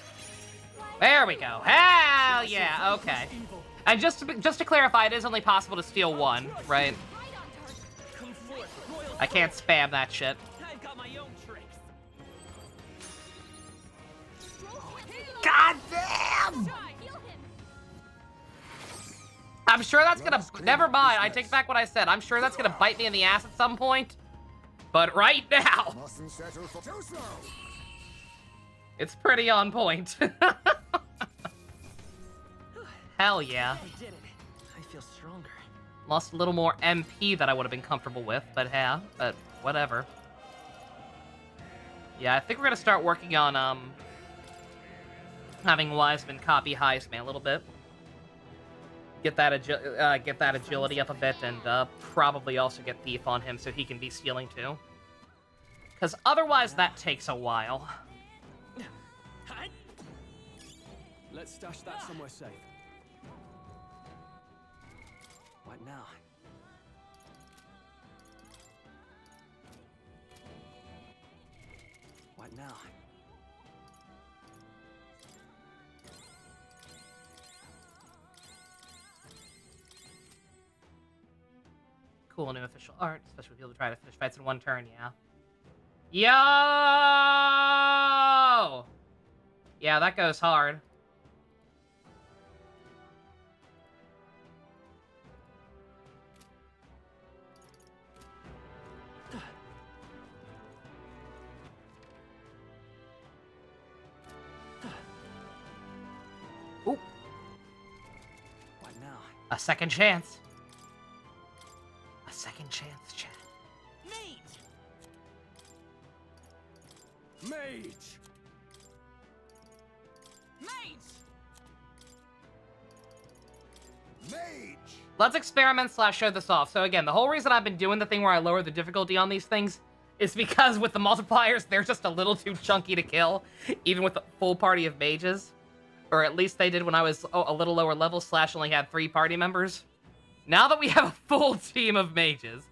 There we go. Hell yeah, I shall okay. vanquish evil. And just to clarify, it is only possible to steal one, right? right on target. Come forth, royal I can't spam that shit. I've got my own tricks. Troll can't God damn! Shine. heal him. I'm sure that's gonna. Let's clean Never up mind. this I mess. take back what I said. I'm sure that's gonna bite me in the ass at some point. But right now, Mustn't settle for too slow. it's pretty on point. Hell yeah. I did it. I feel stronger. Lost a little more MP that I would have been comfortable with, but yeah, but whatever. Yeah, I think we're gonna start working on having Wiseman copy Heisman a little bit. Get that agility up a bit, and probably also get Thief on him so he can be stealing too. Because otherwise, that takes a while. Let's stash that somewhere safe. What now? What now? Cool new official art, especially if you'll try to finish fights in one turn, yeah. Yo! Yeah, that goes hard. Ooh. What now? A second chance. A second chance, chat. Mage! Mage! Let's experiment / show this off. So again, the whole reason I've been doing the thing where I lower the difficulty on these things is because with the multipliers, they're just a little too chunky to kill, even with a full party of mages. Or at least they did when I was a little lower level / only had 3 party members. Now that we have a full team of mages,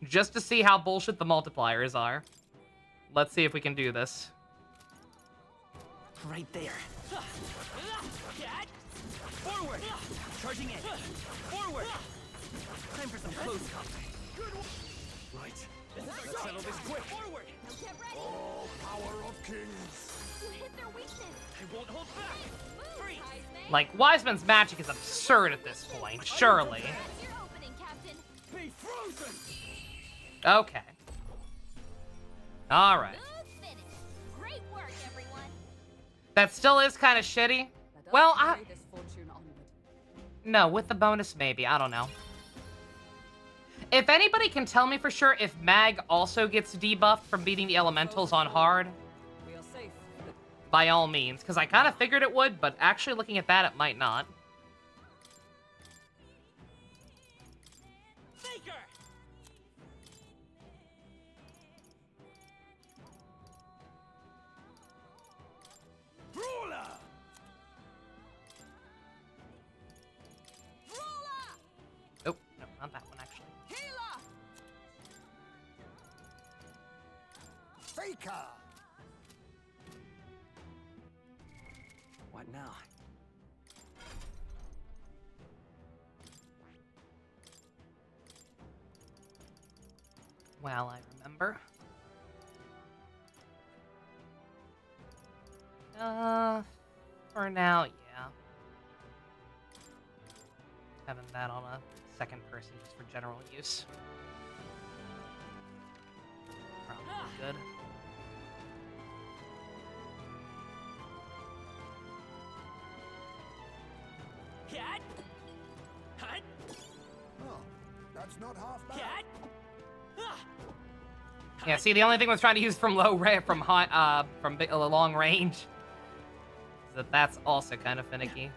just to see how bullshit the multipliers are, let's see if we can do this. Right there. Forward! Charging in. Forward! Time for some close combat. Right. Let's settle this quick. Forward! Now get ready. Oh, power of kings! You hit their weakness. I won't hold back. Move, Freeze. Heisman. Like, Wiseman's magic is absurd at this point, surely. That's your opening, Captain. Be frozen! Okay. Alright. Good finish. Great work, everyone. That still is kind of shitty. Well, This fortune onward. No, with the bonus, maybe. I don't know. If anybody can tell me for sure if Mag also gets debuffed from beating the elementals on hard, We are safe. by all means. Because I kind of figured it would, but actually looking at that, it might not. Faker! Brawler! Oh, no, not that one, actually. Faker! What now? Well, I remember. For now, yeah. Having that on a second person just for general use. Probably good. Cat? Hut? Oh, that's not half bad. Cat? Ah! Yeah, see, the only thing was trying to use from long range is that's also kind of finicky.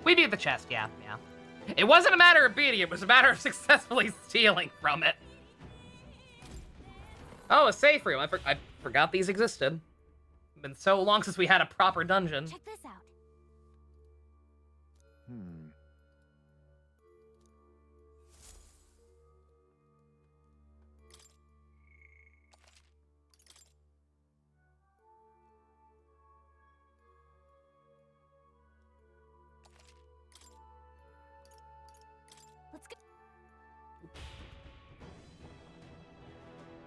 We beat the chest, yeah. It wasn't a matter of beating it, it was a matter of successfully stealing from it. Oh, a safe room. I forgot these existed. It's been so long since we had a proper dungeon. Check this out. Let's go.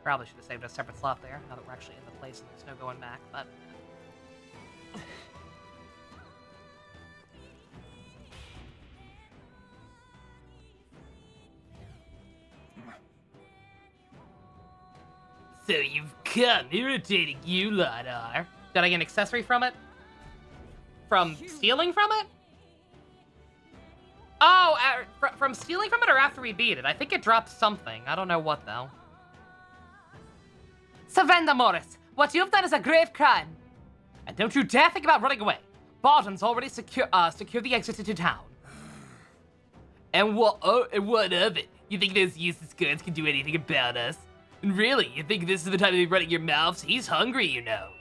Probably should have saved a separate slot there, now that we're actually in the place and there's no going back, but... So you've come, irritating you lot are. Did I get an accessory from it? From stealing from it? Oh, from stealing from it or after we beat it? I think it dropped something. I don't know what, though. Surrender, Morris. What you've done is a grave crime. And don't you dare think about running away. Barton's already secure the exit into town. And what of it? You think those useless guards can do anything about us? And really, you think this is the time to be running your mouths? He's hungry, you know.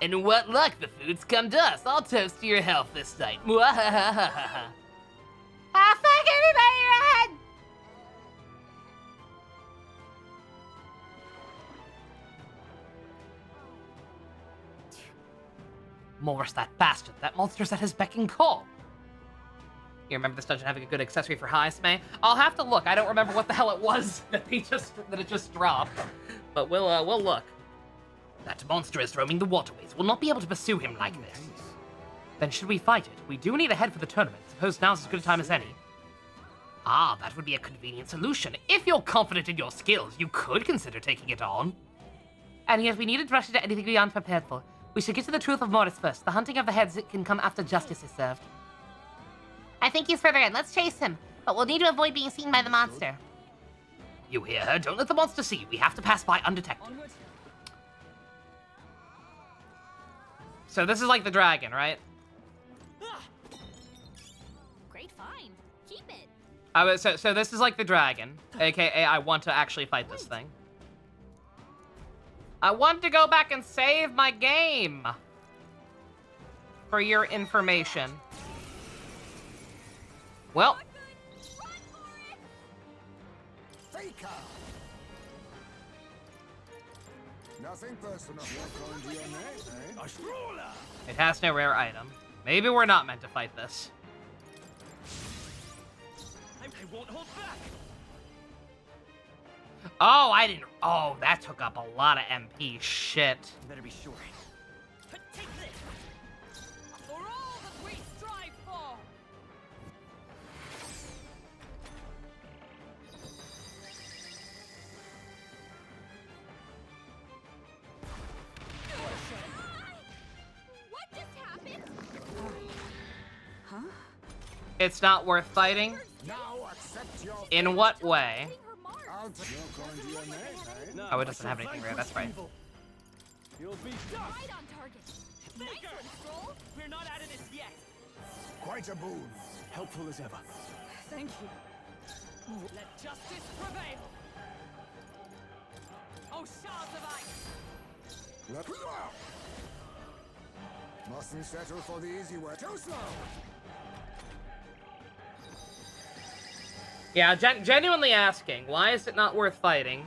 And what luck, the food's come to us. I'll toast to your health this night. Ah, fuck everybody run! Morris, that bastard. That monster's at his beck and call. You remember this dungeon having a good accessory for heist, May? I'll have to look. I don't remember what the hell it was that it just dropped. But we'll look. That monster is roaming the waterways. We'll not be able to pursue him like this. Then should we fight it? We do need a head for the tournament. Suppose now's as good a time as any. Ah, that would be a convenient solution. If you're confident in your skills, you could consider taking it on. And yet we needn't rush into anything we aren't prepared for. We should get to the truth of Morris first. The hunting of the heads can come after justice is served. I think he's further in. Let's chase him. But we'll need to avoid being seen by the monster. You hear her? Don't let the monster see you. We have to pass by undetected. Onward. So this is like the dragon, right? Great find. Keep it. So this is like the dragon, aka I want to actually fight this thing. I want to go back and save my game. For your information. Well. Faker. Nothing personal. You're going to your name, eh? A stroller. It has no rare item. Maybe we're not meant to fight this. I won't hold back. Oh, I didn't. Oh, that took up a lot of MP. Shit. You better be sure. Take this. For all that we strive for. What just happened? Huh? It's not worth fighting? Now accept your. In what way? Hitting her mark. You're going to your name, eh? No, Oh, it I doesn't shall have anything rare, vanquish that's right. evil. You'll be dust. Right on target. Nice Faker. one, Stroll. We're not out of this yet. Quite a boon. Helpful as ever. Thank you. Let justice prevail. Oh, shards of ice. Look. Mustn't settle for the easy way. Too slow. Yeah, genuinely asking, why is it not worth fighting?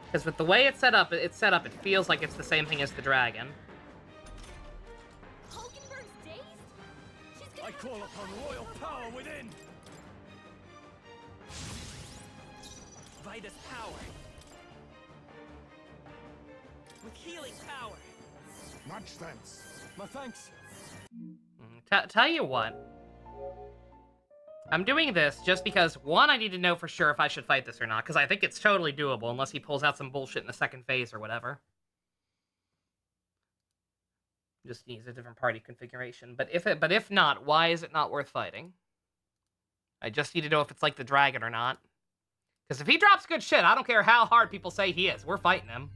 Because with the way it's set up, it feels like it's the same thing as the dragon. Hulkenberg's dazed? She's gonna I call upon royal power within. Vitus power. With healing power. Much thanks. My thanks. Tell you what. I'm doing this just because, one, I need to know for sure if I should fight this or not, because I think it's totally doable, unless he pulls out some bullshit in the second phase or whatever. Just needs a different party configuration. But if not, why is it not worth fighting? I just need to know if it's like the dragon or not. Because if he drops good shit, I don't care how hard people say he is. We're fighting him.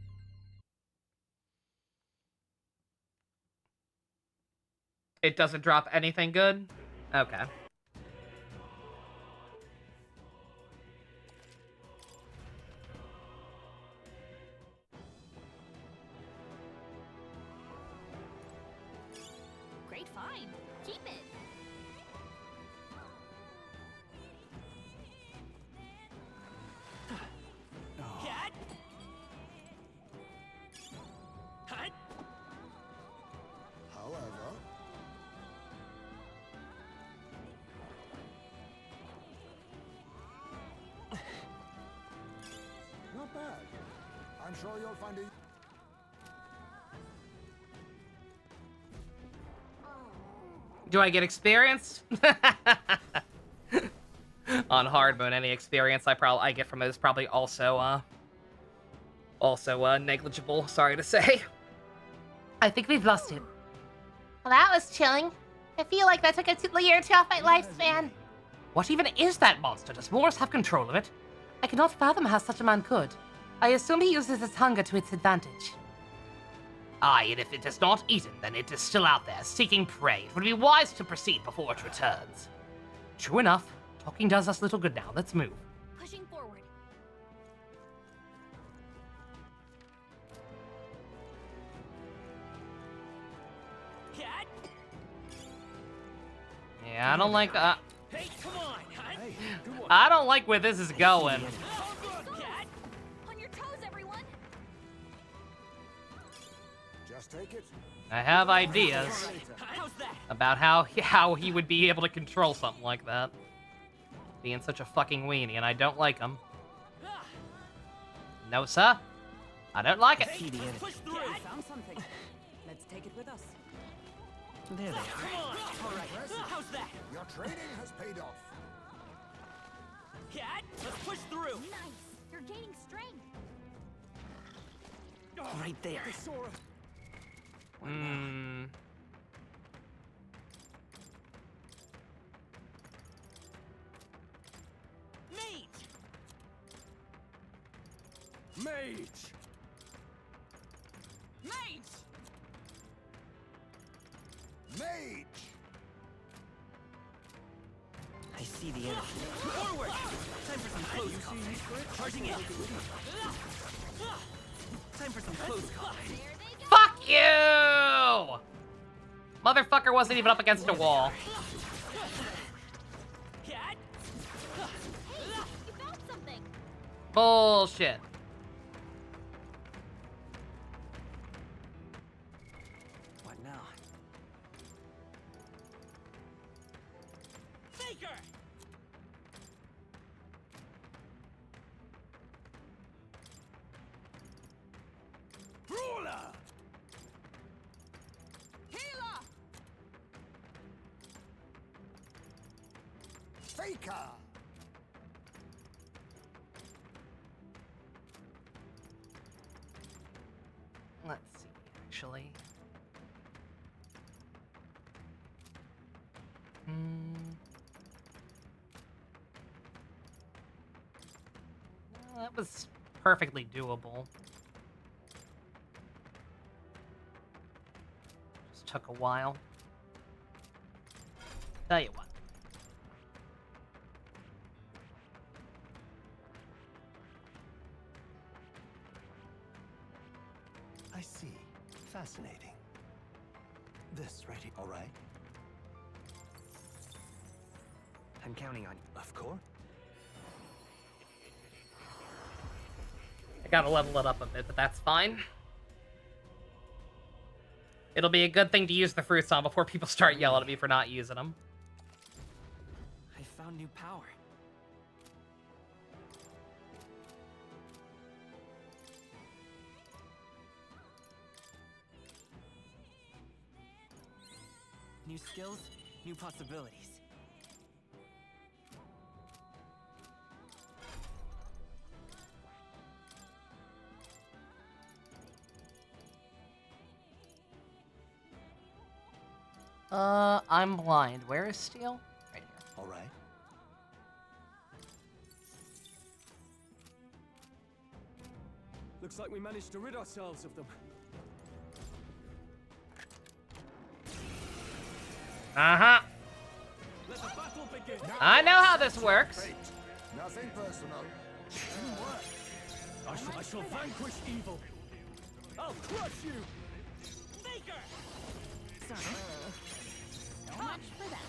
It doesn't drop anything good? Okay. Great find. Keep it. Cat. Hut. However, not bad. I'm sure you'll find a. Do I get experience? On hard mode, any experience I get from it is probably also negligible, sorry to say. I think we've lost him. Well, that was chilling. I feel like that took a year or two off my lifespan. What even is that monster? Does Morris have control of it? I cannot fathom how such a man could. I assume he uses its hunger to its advantage. Aye, and if it is not eaten, then it is still out there, seeking prey. It would be wise to proceed before it returns. True enough. Talking does us little good now. Let's move. Pushing forward. Cat? Yeah, I don't like, Hey, come on, huh? Hey, good one. I don't like where this is going. All good, Cat. On your toes, everyone. Just take it. I have ideas How's that? about how he would be able to control something like that. Being such a fucking weenie, and I don't like him. No, sir. I don't like it. Hey, let's push through. Found something. Let's take it with us. There they are. Come on. All right. How's that? Your training has paid off. Cat, let's push through. Nice. You're gaining strength. Right there. Hmm. Mate. Mage! Mate. Mage! I see the enemy. Forward. Time for some close combat. Charging in. Time for some close combat. Fuck you! Motherfucker wasn't even up against a wall. Cat. You found something. Bullshit. What now? Faker. Brawler! Healer. Faker! Let's see, actually. Well, that was perfectly doable. Just took a while. Tell you what. I see. Fascinating. This right here, all right? I'm counting on you. Of course. I gotta level it up a bit, but that's fine. It'll be a good thing to use the fruits on before people start yelling at me for not using them. I found new power. New skills, new possibilities. I'm blind. Where is Steel? Right here. All right. Looks like we managed to rid ourselves of them. Uh-huh. Let the battle begin! I know how this works. Fate. Nothing personal. I shall vanquish evil! I'll crush you! Faker! So much for that.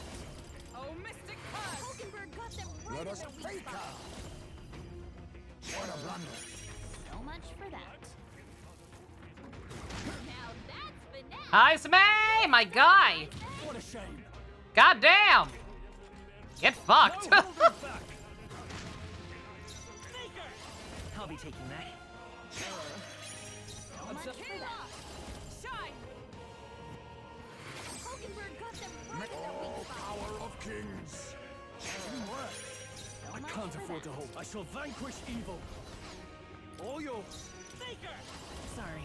Oh, Mystic Hush! Hulkenberg got them right Let in us their weak Faker! spot. What a blunder. So much for that. Now that's finesse. Hi, Smay, my guy. What a shame! God damn. Get fucked. No holding back! Faker! I'll be taking that. So much for that. Shine! Hulkenberg got them right in their weak Oh, spot. power of kings. So I much can't for afford that. to hold. I shall vanquish evil. All yours. Faker! Sorry.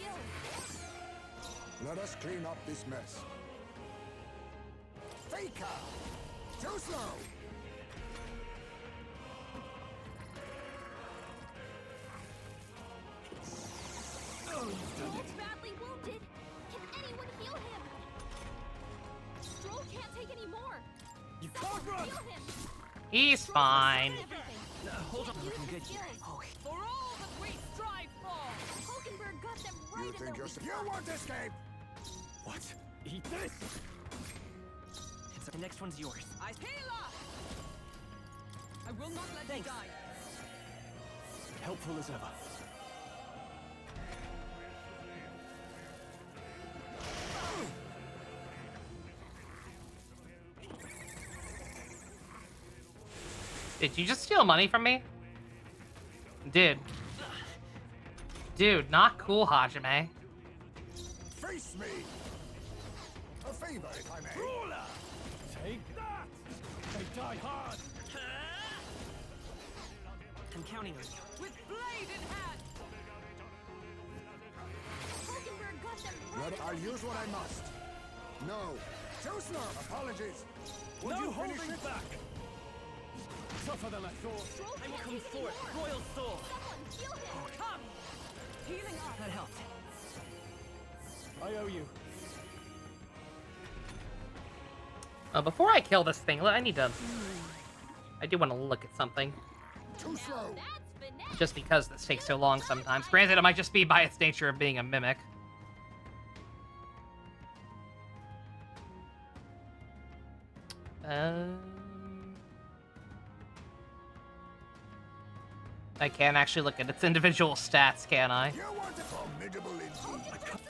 skills. Let us clean up this mess. Faker! Too slow! Stroll's badly wounded. Can anyone heal him? Stroll can't take any more. You Someone can't run! heal him. He's fine. Everything. Hold on, Use looking his good here. skills. Oh, For all that we strive for. Hulkenberg got them right You in think their you're... weak You won't escape! what? Eat this! The next one's yours. I will not let Thanks. you die. Helpful as ever. Did you just steal money from me? Dude. Dude, not cool, Hajime. Face me! A favor, if I may. Brawler! Take that! They die hard! I'm counting on you. With blade in hand. Hulkenberg got them right Let, in I'll their use what I must. No. Too slow. Apologies. Would No you finish holding it? back! Tougher than I thought. Stroll I will can't come take any forth, more. royal soul. Someone heal him. Come. Healing up. That helped. I owe you. Before I kill this thing, I need to... I do want to look at something. Too slow. That's finesse. Just because this takes so long sometimes. Granted, it might just be by its nature of being a mimic. I can't actually look at its individual stats, can I? You want a formidable indeed. Come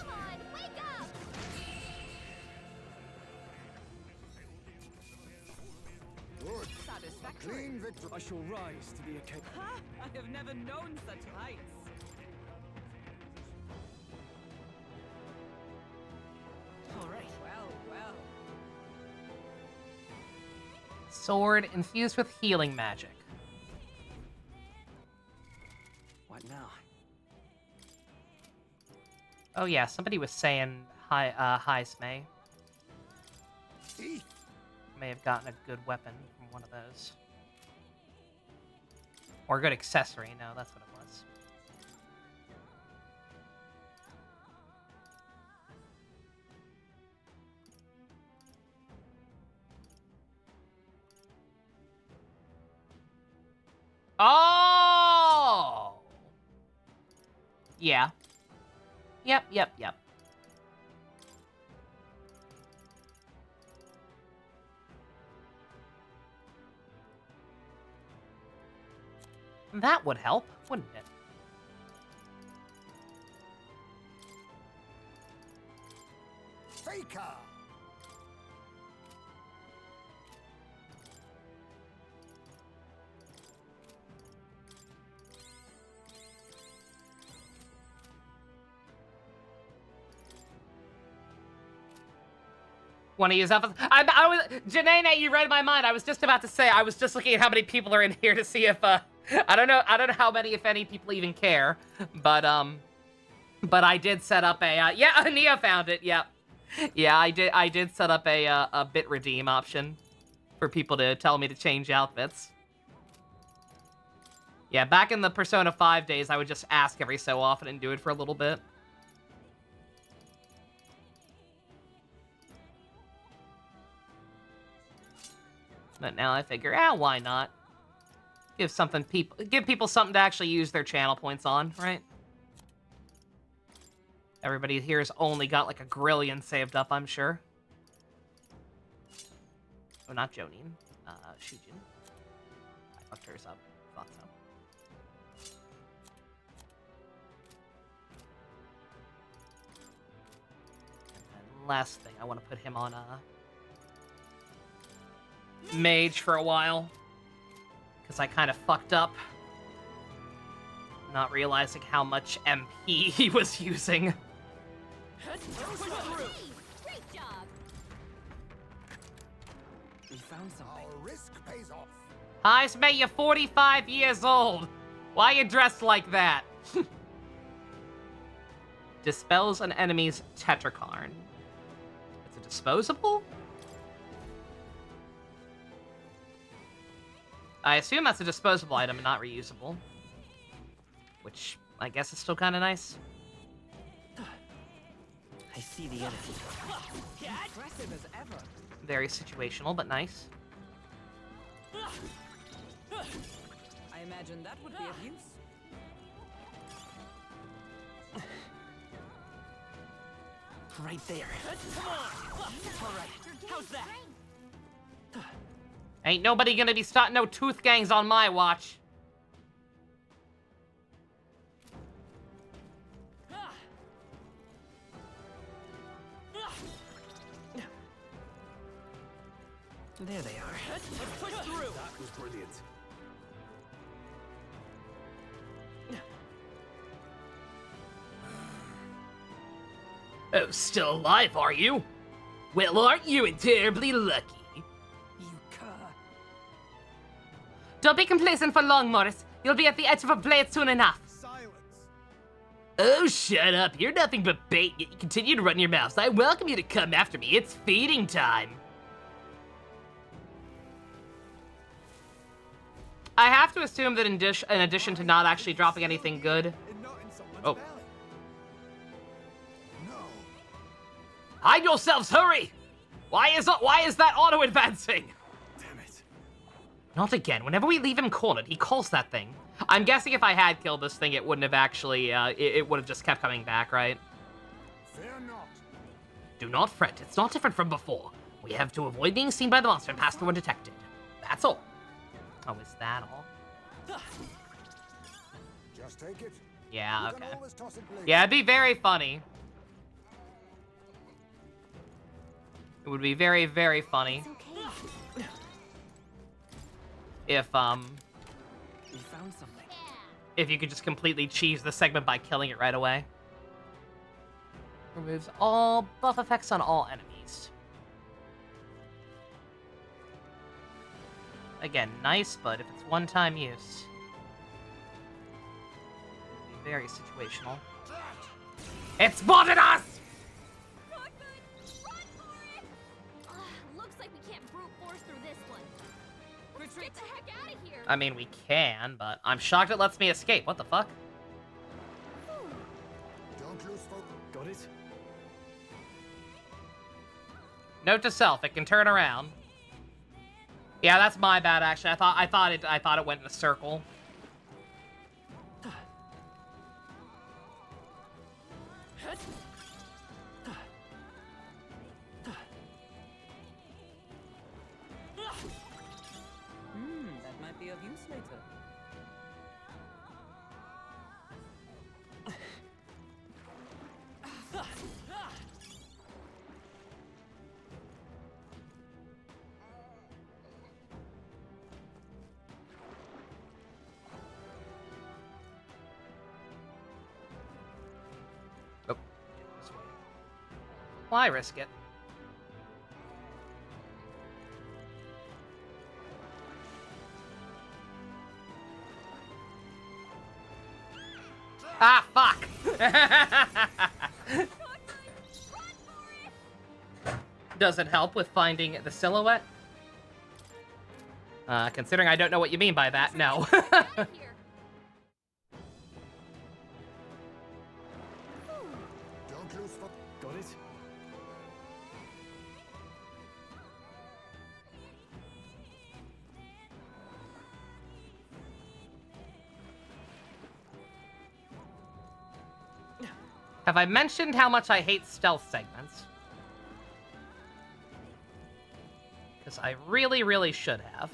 on, wake up. Good. Satisfactory. Clean victory. I shall rise to the occasion. Ha! I have never known such heights. All right. Well, well. Sword infused with healing magic. What now? Oh yeah, somebody was saying hi Smay. Eat. May have gotten a good weapon from one of those. Or a good accessory, no, that's what it was. Oh! Yeah. Yep. That would help, wouldn't it? Faker. Want to use that? I was Janae, you read my mind. I was just about to say I was just looking at how many people are in here to see if I don't know how many, if any, people even care. But I did set up a yeah, Nia found it. Yep. Yeah, I did set up a bit redeem option for people to tell me to change outfits. Yeah, back in the Persona 5 days, I would just ask every so often and do it for a little bit. But now I figure, why not? Give people something to actually use their channel points on, right? Everybody here's only got like a grillion saved up, I'm sure. Oh, not Jonin. Shujin. I fucked hers up. Thought so. And then last thing, I want to put him on mage for a while. Because I kind of fucked up. Not realizing how much MP he was using. Great job. We found something. Our risk pays off. Heis May, you're 45 years old. Why you dressed like that? Dispels an enemy's Tetrakarn. It's a disposable? I assume that's a disposable item and not reusable. Which, I guess is still kind of nice. I see the enemy. Impressive as ever. Very situational, but nice. I imagine that would be of use. Right there. All right. How's that? Ain't nobody gonna be starting no tooth gangs on my watch. There they are. Let's push through. That was brilliant. Oh, still alive, are you? Well, aren't you terribly lucky? You cur. Don't be complacent for long, Morris. You'll be at the edge of a blade soon enough. Silence. Oh, shut up. You're nothing but bait, yet you continue to run your mouths. I welcome you to come after me. It's feeding time. I have to assume that in addition to not actually dropping anything good... And not in someone's Oh. belly. No. Hide yourselves, hurry! Why is that auto-advancing? Damn it. Not again. Whenever we leave him cornered, he calls that thing. I'm guessing if I had killed this thing, it wouldn't have actually, it would have just kept coming back, right? Fear not. Do not fret. It's not different from before. We have to avoid being seen by the monster and pass through undetected. That's all. Oh, is that all? Just take it. Yeah, You can okay. always toss it later. Yeah, it'd be very funny. It would be very, very funny It's okay. if, We found something. if you could just completely cheese the segment by killing it right away. Removes all buff effects on all enemies. Again, nice, but if it's one-time use, it'd be very situational. It spotted us! Not good. Run for it. Looks like we can't brute force through this one. Let's get the heck out of here. I mean, we can, but I'm shocked it lets me escape. What the fuck? Don't lose focus. Got it? Note to self: it can turn around. Yeah, that's my bad. Actually, I thought it went in a circle. That might be of use later. Oh, this way. Why risk it? Ah, fuck! Does it help with finding the silhouette? Considering I don't know what you mean by that, no. Out of here. Don't lose focus. Got it? Have I mentioned how much I hate stealth segments? Because I really, really should have.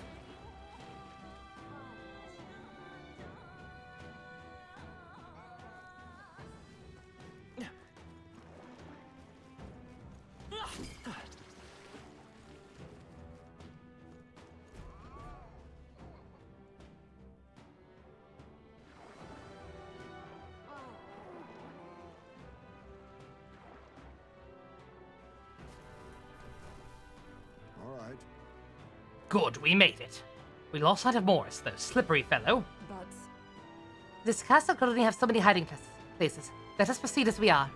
All right. Good, we made it. We lost sight of Morris, though. Slippery fellow. But This castle could only have so many hiding places. Let us proceed as we are.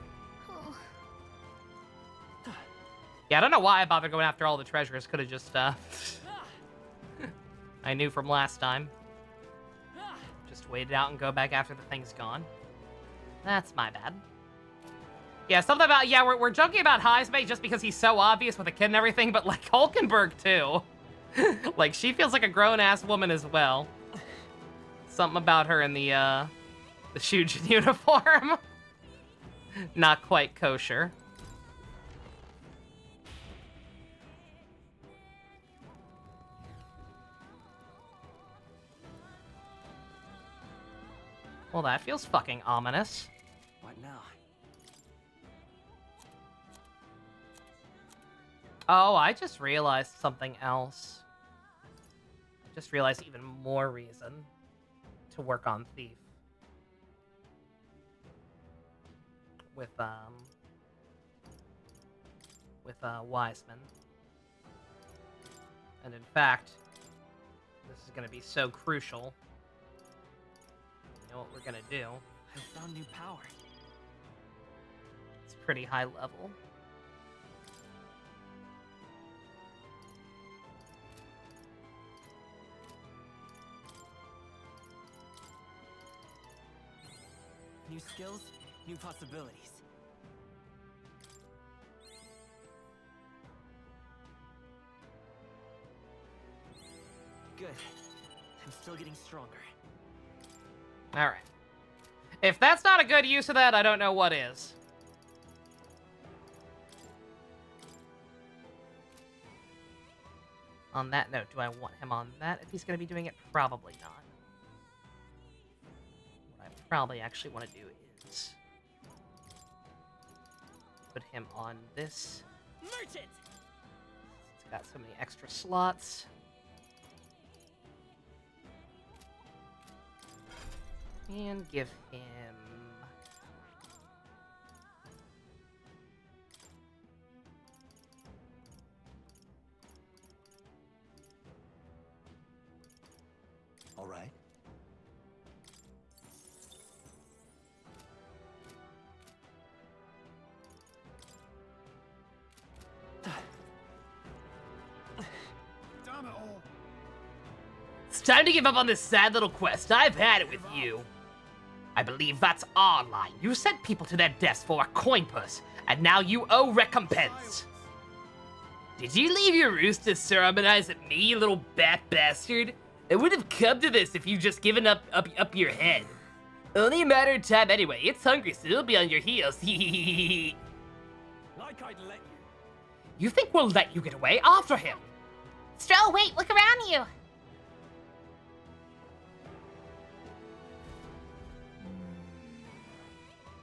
Yeah, I don't know why I bothered going after all the treasures. Could have just, I knew from last time. Just wait it out and go back after the thing's gone. That's my bad. Yeah, something about, yeah, we're joking about Heismate just because he's so obvious with the kid and everything, but, like, Hulkenberg, too. Like, she feels like a grown-ass woman as well. Something about her in the Shujin uniform. Not quite kosher. Well, that feels fucking ominous. What now? Oh, I just realized something else. Just realized even more reason to work on Thief. With Wiseman. And in fact, this is gonna be so crucial. You know what we're gonna do? I found new power. It's pretty high level. New skills, new possibilities. Good. I'm still getting stronger. Alright. If that's not a good use of that, I don't know what is. On that note, do I want him on that? If he's going to be doing it, probably not. What I probably actually want to do is put him on this. Merchant! It's got so many extra slots. And give him... All right. Damn it all. It's time to give up on this sad little quest. I've had it with you. I believe that's our line. You sent people to their deaths for a coin purse, and now you owe recompense. Did you leave your roost to sermonize at me, you little bat bastard? It would have come to this if you just given up your head. Only a matter of time anyway. It's hungry, so it'll be on your heels. Like I'd let you. You think we'll let you get away? After him. Stroll, wait, look around you.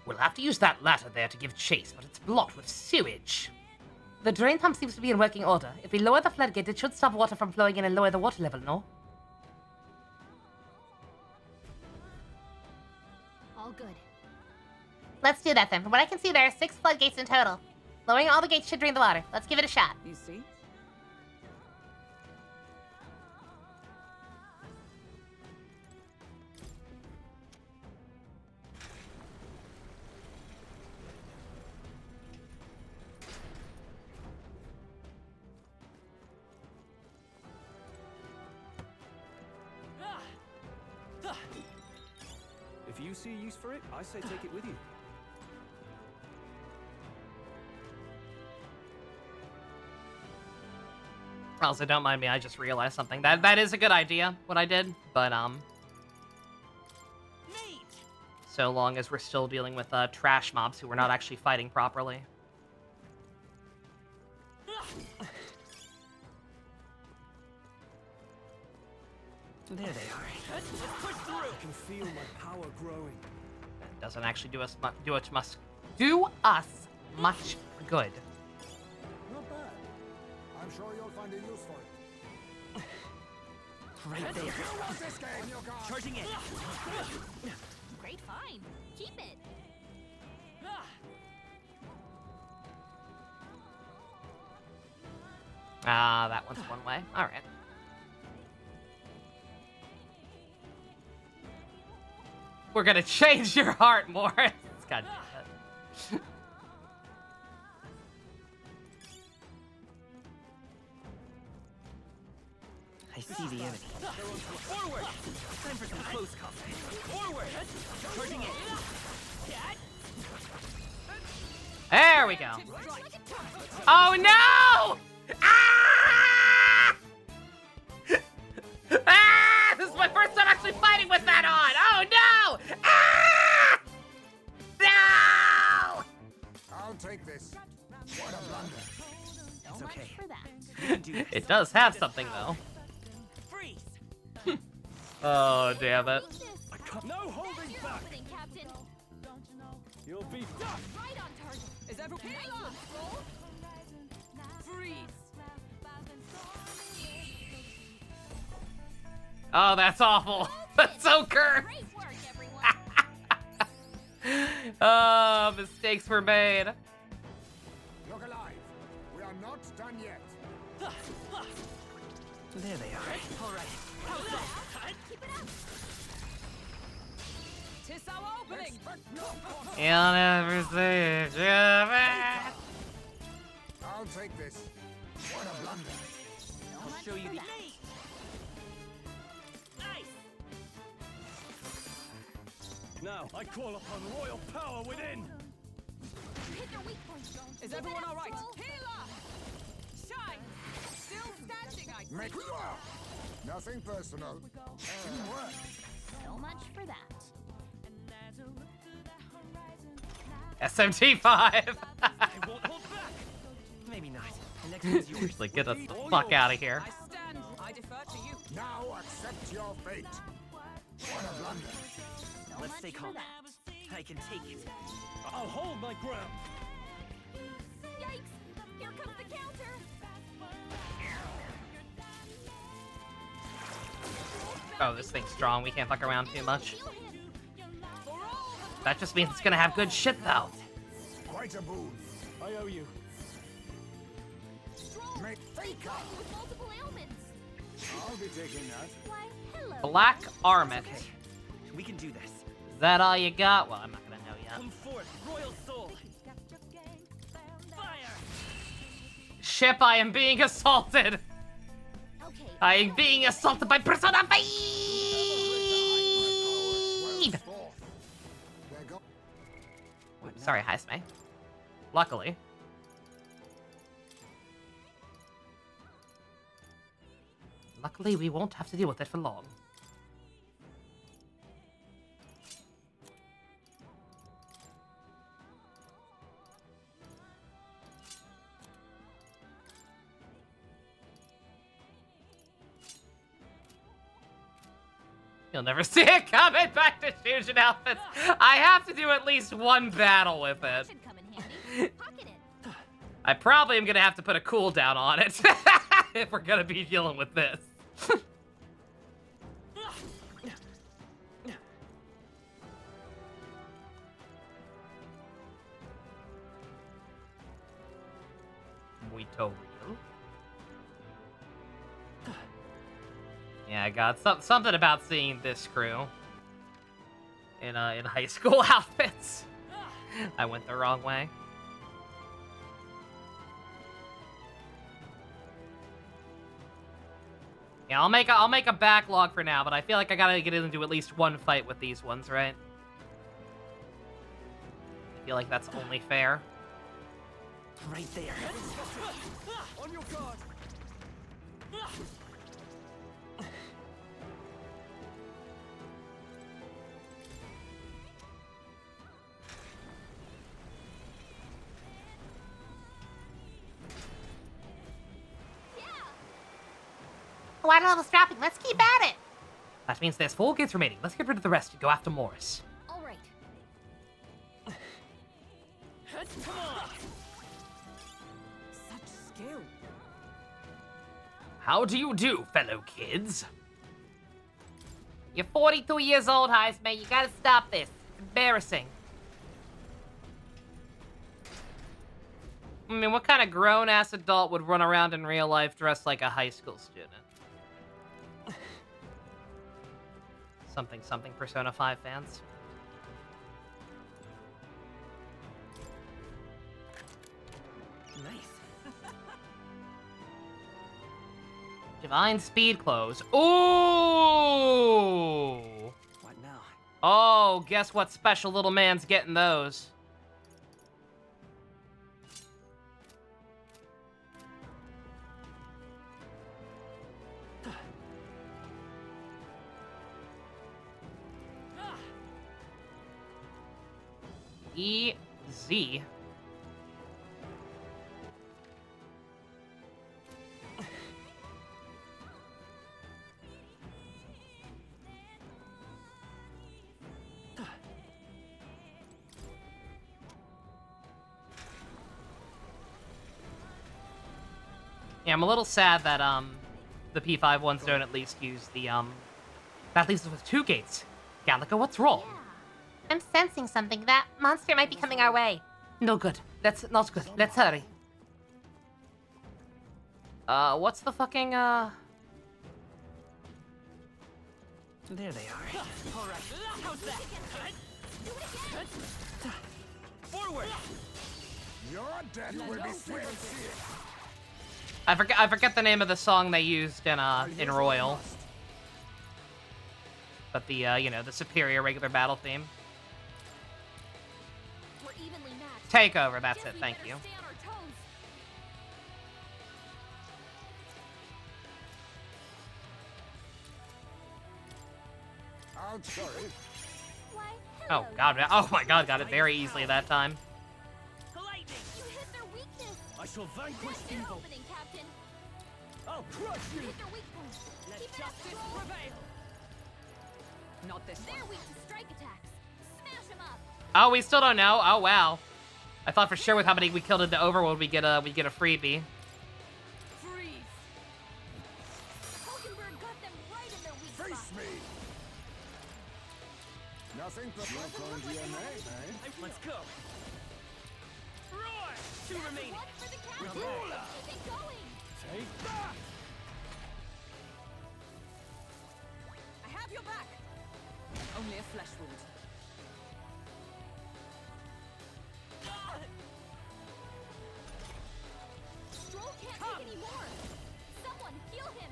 We'll have to use that ladder there to give chase, but it's blocked with sewage. The drain pump seems to be in working order. If we lower the floodgate, it should stop water from flowing in and lower the water level, no? All good. Let's do that then. From what I can see, there are 6 floodgates in total. Lowering all the gates should drain the water. Let's give it a shot. you see? If you see a use for it, I say take it with you. Also, don't mind me, I just realized something. That is a good idea, what I did, but, Mage! so long as we're still dealing with trash mobs who are not actually fighting properly. There they are. Let's push through. I can feel my power growing. That doesn't actually do us much good. Not bad. I'm sure you'll find a use for it. Right there. You want this game? On your guard. Charging in. Great find. Keep it. Ah, that one's one way. All right. We're gonna change your heart, Morris. God damn it. I see the enemy. Forward! Time for some close combat. Forward! Charging in. There we go. Oh no! Ah! Ah! This is my first time actually fighting with that on. Oh no! Ah! No! I'll take this. What a blunder. So It's much okay. for that. We can do this. It does have something though. Freeze! Oh damn it! No holding Your back! opening, Captain. You'll be done! Right on target. Is everyone Roll. freeze? Oh, that's awful. That's so cursed. Great work, everyone. Oh, mistakes were made. Look alive. We are not done yet. There they are. All right. Keep it up. Tis our opening. Expect no cost. You'll never see it. I'll take this. What a blunder. I'll show you the nice. Now I call upon royal power within. Hit your weak point. Is everyone all right? Healer! Shine! Still standing, I Make nothing personal. Teamwork. So much for that. SMT5. I won't hold back. Maybe not. The next one's yours. Like, get us the fuck out of here. I stand. I defer to you. Now accept your fate. What a blunder. So Let's much stay for calm. that. I can take it. I'll hold my ground. Yikes! Here comes the counter. Oh, this thing's strong. We can't fuck around too much. Heal him. That just means it's gonna have good shit, though. Quite a boon. I owe you. Stroll. Make faker. With multiple ailments. I'll be taking that. Why, hello. Black Armit. Okay. We can do this. Is that all you got? Well, I'm not gonna know yet. Come forth, royal soul. Fire! Ship, I am being assaulted. Okay. I am being assaulted by Persona 5! Forth. There go. Sorry, Haisme. Luckily. Luckily, we won't have to deal with it for long. You'll never see it coming back to fusion outfits. I have to do at least one battle with it. Should come in handy. Pocket it. I probably am gonna have to put a cooldown on it if we're gonna be dealing with this. Muito real. Yeah, I got something about seeing this crew in high school outfits. I went the wrong way. Yeah, I'll make a backlog for now, but I feel like I gotta get into at least one fight with these ones, right? I feel like that's only fair. Right there. On your guard. water level's dropping. Let's keep at it. That means there's 4 gates remaining. Let's get rid of the rest and go after Morris. All right. Come on! Such skill. How do you do, fellow kids? You're 42 years old, Heisman. You gotta stop this. It's embarrassing. I mean, what kind of grown-ass adult would run around in real life dressed like a high school student? Something Persona 5 fans. Nice. Divine Speed Clothes. Ooh! What now? Oh, guess what special little man's getting those? EZ. Yeah, I'm a little sad that the P5 ones don't at least use the that leaves us with 2 gates. Gallica, what's wrong? I'm sensing something. That monster might be coming our way. No good. That's not good. Let's hurry. What's the fucking There they are. All right. How's that? Forward. Your death will be swift. I forget the name of the song they used in Royal. But the you know, the superior regular battle theme. We're evenly matched. Takeover, that's Guess it, we thank better you. stay on our toes. I'm sorry. Why, Oh hello, god, there. oh my god, got it very easily that time. Lightning. You hit their weakness. I shall vanquish That's their evil. opening, Captain. I'll crush You you. hit their weak point. Let Keep it up, justice Troll. prevail. Not this They're one. weak to strike attacks. Smash them up. Oh, we still don't know. Oh wow. I thought for sure with how many we killed in the overworld we get a freebie. Freeze. Hulkenberg got them right in their weak Face spot. me. Nothing but no going to your name, eh? Let's go. Roar. 2 remaining. One for the captain. Rebula. Keep it going. Take that. I have your back. Only a flesh wound. Stroll can't take any more. Someone heal him.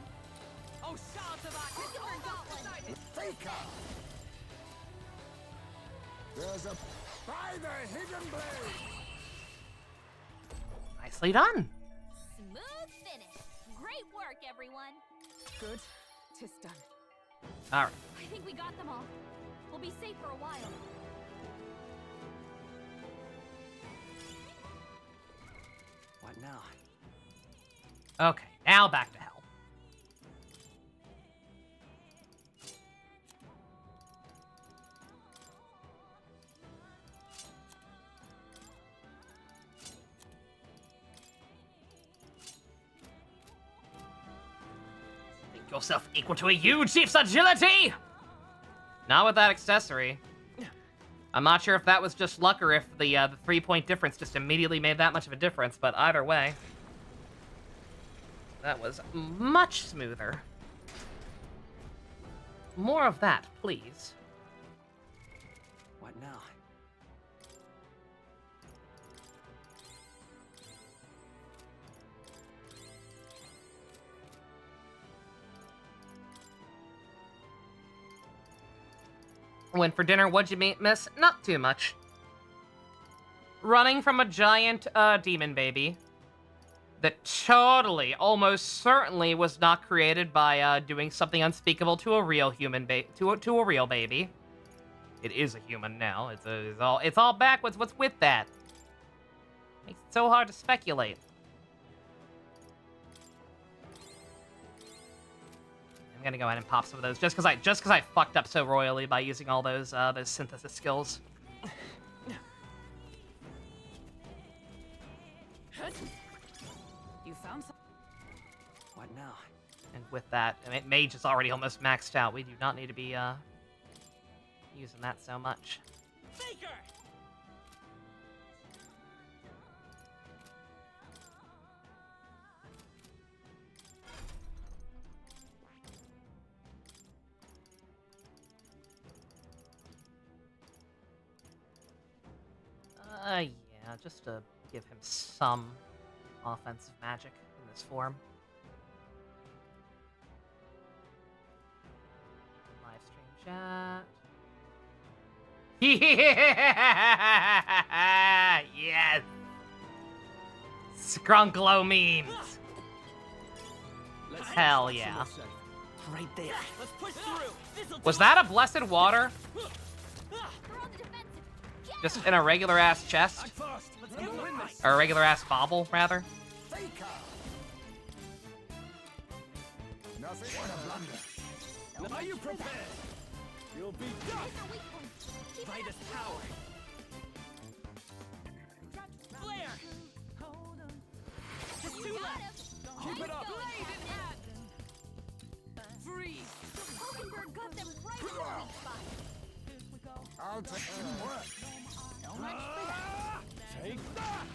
Oh, shout about Hulkenberg got one. Faker. There's a by the hidden blade. Nicely done. Smooth finish. Great work, everyone. Good. 'Tis done. Alright. I think we got them all. We'll be safe for a while. What now? Okay, now back to hell. Think yourself equal to a huge chief's agility? Not with that accessory. I'm not sure if that was just luck or if the 3-point difference just immediately made that much of a difference, but either way. That was much smoother. More of that, please. What now? Went for dinner, what'd you miss? Not too much. Running from a giant demon baby that totally, almost certainly was not created by doing something unspeakable to a real human to a real baby. It is a human now. It's all backwards. What's with that? Makes it so hard to speculate. gonna go ahead and pop some of those just because I fucked up so royally by using all those synthesis skills. You found some. What now? And with that, I mean, mage is already almost maxed out. We do not need to be using that so much. Faker! Yeah, just to give him some offensive magic in this form. Live stream chat. Yeah! Yes! Scrunklo memes! Hell yeah. Right there. Let's push through. This'll Was do that a blessed water? They're on the defensive. Get Just in a regular ass chest? it. First, let's get the win this. Or a regular ass bauble, rather? Faker. Nothing but a blunder. Are you prepared? You'll be done. Hit their weak points. Keep it By up. this power. Flare. Just You two got left. him. Keep it up. Blade in hand. Freeze. Hulkenberg got them right in the weak spot. I'll take work. So much for that. Take that.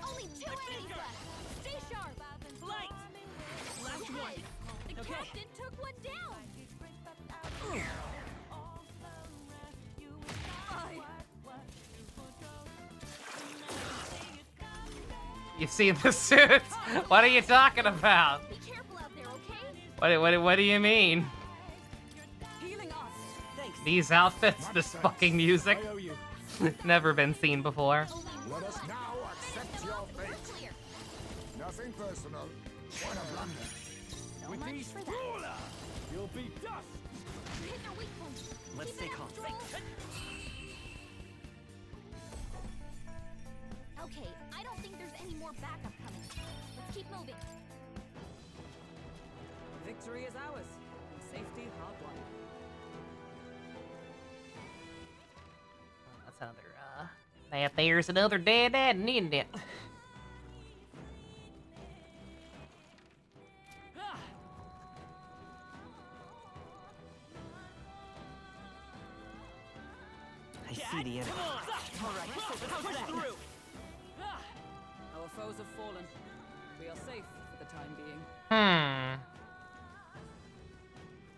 Only 2 enemies left. Stay sharp. Light. Last one. The Okay. captain took one down. You seen the suits? What are you talking about? Be careful out there, okay? What do you mean? Healing us. Thanks. These outfits, this fucking music, I owe you. never been seen before. Only Let one us left. now accept your We're fate. clear. Nothing personal. What a blunder. So With much these for that. Tula, you'll be dust. Hit their weak points. Let's Keep stay it calm. up, Stroll. Okay, I don't think there's any more backup coming. Let's keep moving. Victory is ours. And safety hard won. That's another, there's another dead end, isn't it? I see the enemy. All right, let's push through. Our foes have fallen. We are safe for the time being.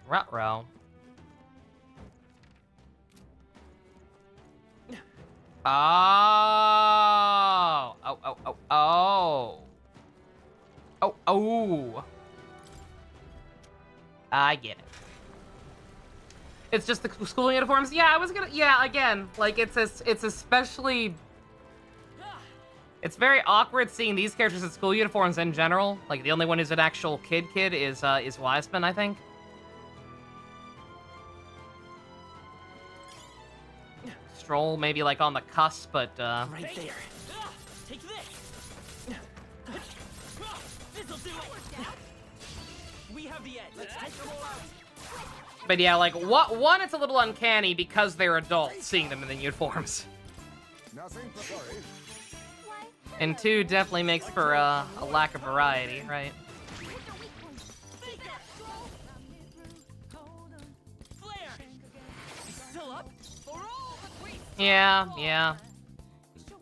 Ruh-roh. Oh. Oh. I get it. It's just the school uniforms. Yeah, I was gonna. Yeah, again, like it's especially. It's very awkward seeing these characters in school uniforms in general. Like the only one who's an actual kid is Wiseman, I think. Stroll maybe like on the cusp, but Right there. Take this. This'll do it. We have the edge. Let's take them all out. but yeah, like one, it's a little uncanny because they're adults seeing them in the uniforms, Nothing sorry. Why? and two definitely makes for a lack of variety, right? Hit their weak points. Keep it up, Stroll. Flare. Still up? For all that we Yeah.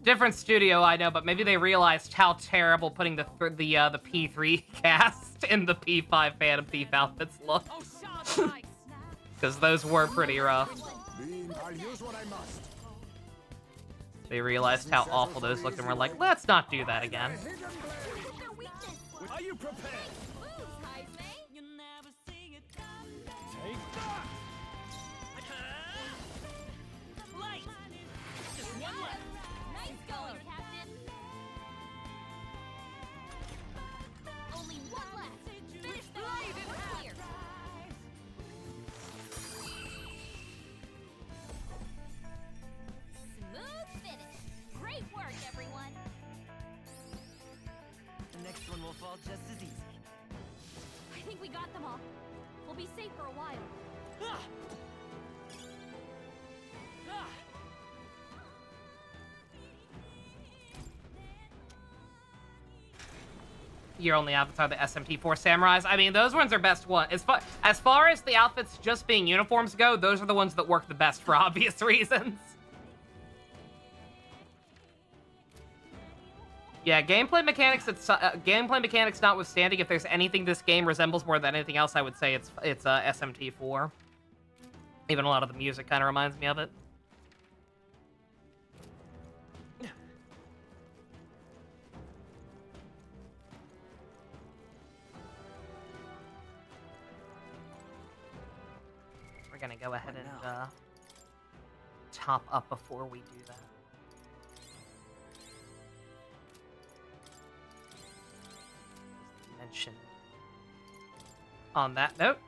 Different studio, I know, but maybe they realized how terrible putting the P3 cast in the P5 Phantom Thief outfits look, Oh, sharp eyes. because those were pretty rough. I'll use what I must. They realized how awful those looked and were like, let's not do that again. Hidden blade. Hit their weakness. Are you prepared? Lose, Heisman. Take that. Light. Just one left. Nice going, Captain. Only one left. Finish the blade in clear. Smooth finish. Great work, everyone. The next one will fall just as easy. I think we got them all. We'll be safe for a while. Your only outfits are the SMT4 Samurais. I mean, those ones are best one. As far as the outfits just being uniforms go, those are the ones that work the best for obvious reasons. Yeah, gameplay mechanics notwithstanding, if there's anything this game resembles more than anything else, I would say it's SMT4. Even a lot of the music kind of reminds me of it. We're gonna go ahead and top up before we do that. Mentioned on that note.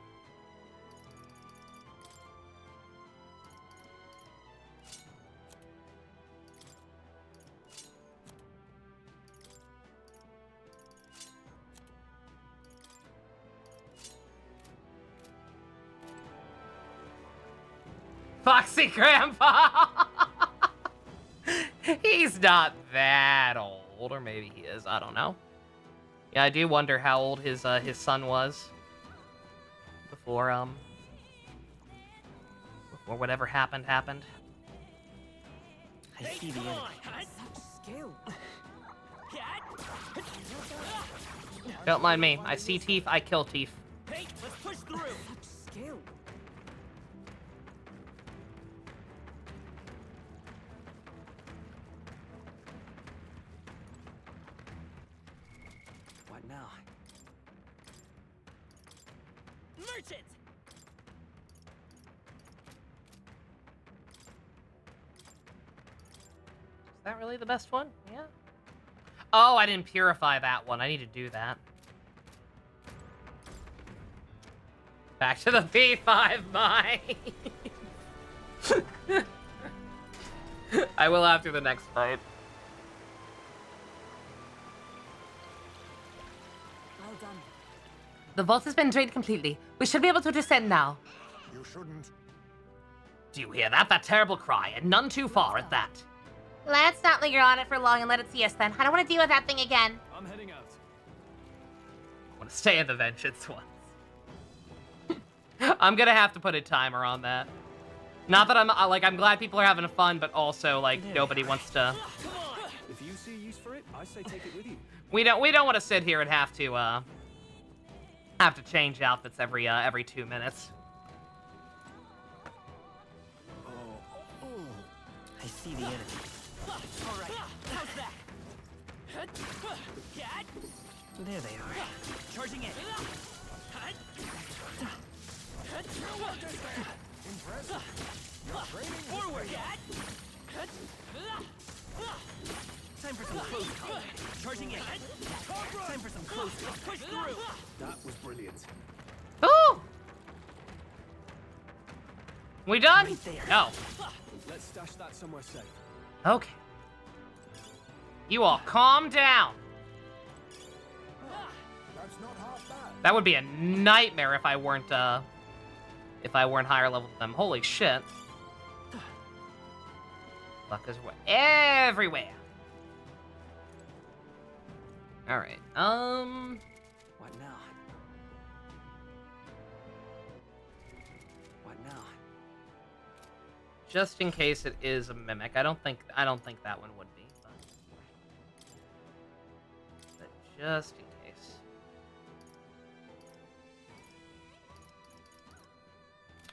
Foxy Grandpa! He's not that old, or maybe he is, I don't know. Yeah, I do wonder how old his son was before whatever happened. I see the enemy. Skill. Don't mind me. I see teeth, I kill teeth. Hey, let's push through. Such skill. What now? Merchant. Is that really the best one? Yeah. Oh, I didn't purify that one. I need to do that. Back to the P5 mine. I will after the next fight. Well done. The vault has been drained completely. We should be able to descend now. You shouldn't. Do you hear that? That terrible cry, and none too far at that. Let's not linger on it for long and let it see us then. I don't want to deal with that thing again. I'm heading out. I want to stay in the vengeance once. I'm gonna have to put a timer on that. Not that I'm glad people are having fun, but also like nobody wants to. If you see use for it, I say take it with you. We don't want to sit here and have to change outfits every 2 minutes. I see the enemy. All right, how's that? There they are. Charging in. Forward. Time for some close combat. Charging in. Time for some close combat. Push through. That was brilliant. Ooh! We done? Right there. No. Let's stash that somewhere safe. Okay. You all calm down. That's not half bad. That would be a nightmare if I weren't higher level than them. Holy shit. Fuckers were everywhere. Alright, What now? What now? just in case it is a mimic. I don't think that one would be, but just in case.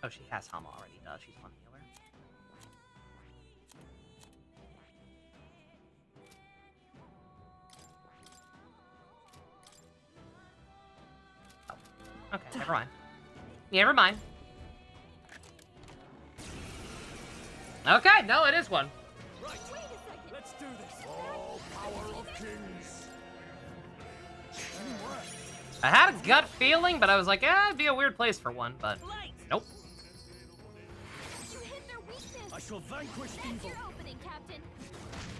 Oh, she has Hama already, does she's one healer. Oh. Okay, never mind. Never mind. Okay, no, it is one. Right. Let's do this. Oh, power of kings. I had a gut feeling, but I was like, it'd be a weird place for one, but nope. You hit their weakness. I shall vanquish That's evil. your opening, Captain.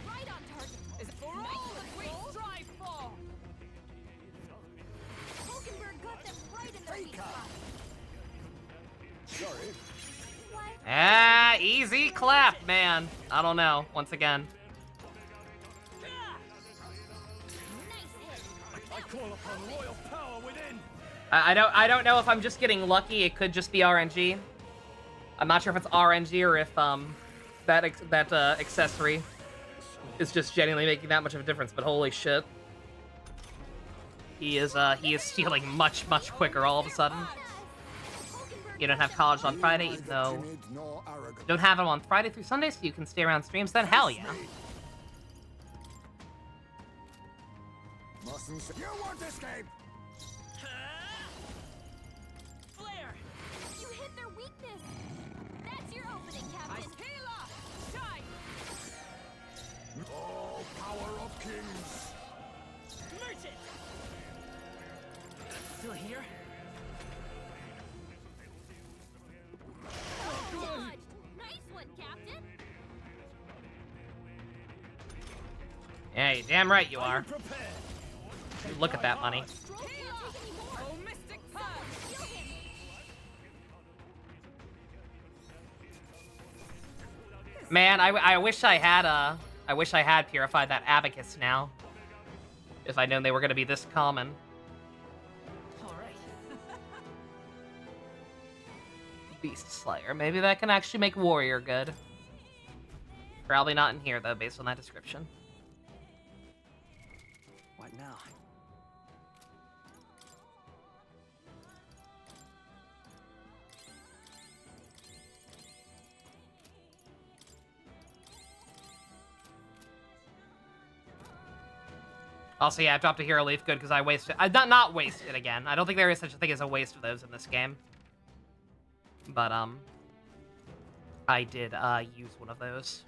Right on target. Is it for all that we strive for? Hulkenberg got them right in their weak spot. clapped, man. I don't know. Once again. I call upon royal power within. I don't know if I'm just getting lucky. It could just be RNG. I'm not sure if it's RNG or if that accessory is just genuinely making that much of a difference. But holy shit, he is stealing much quicker all of a sudden. You don't have college on Friday, even though you don't have them on Friday through Sunday, so you can stay around streams. Then hell yeah. You won't escape. Flare! You hit their weakness! That's your opening, Captain! Shine! Oh, power of kings! Merchant! Still here? Dodged! Nice one, Captain! Hey, damn right you are. Prepared. Look at that money. Oh, Mystic Punch! Man, I wish I had purified that abacus now. If I'd known they were gonna be this common. All right. Beast Slayer. Maybe that can actually make Warrior good. Probably not in here though, based on that description. What now? Also, yeah, I dropped a Hero Leaf. Good, because I wasted... not wasted again. I don't think there is such a thing as a waste of those in this game. But, I did, use one of those.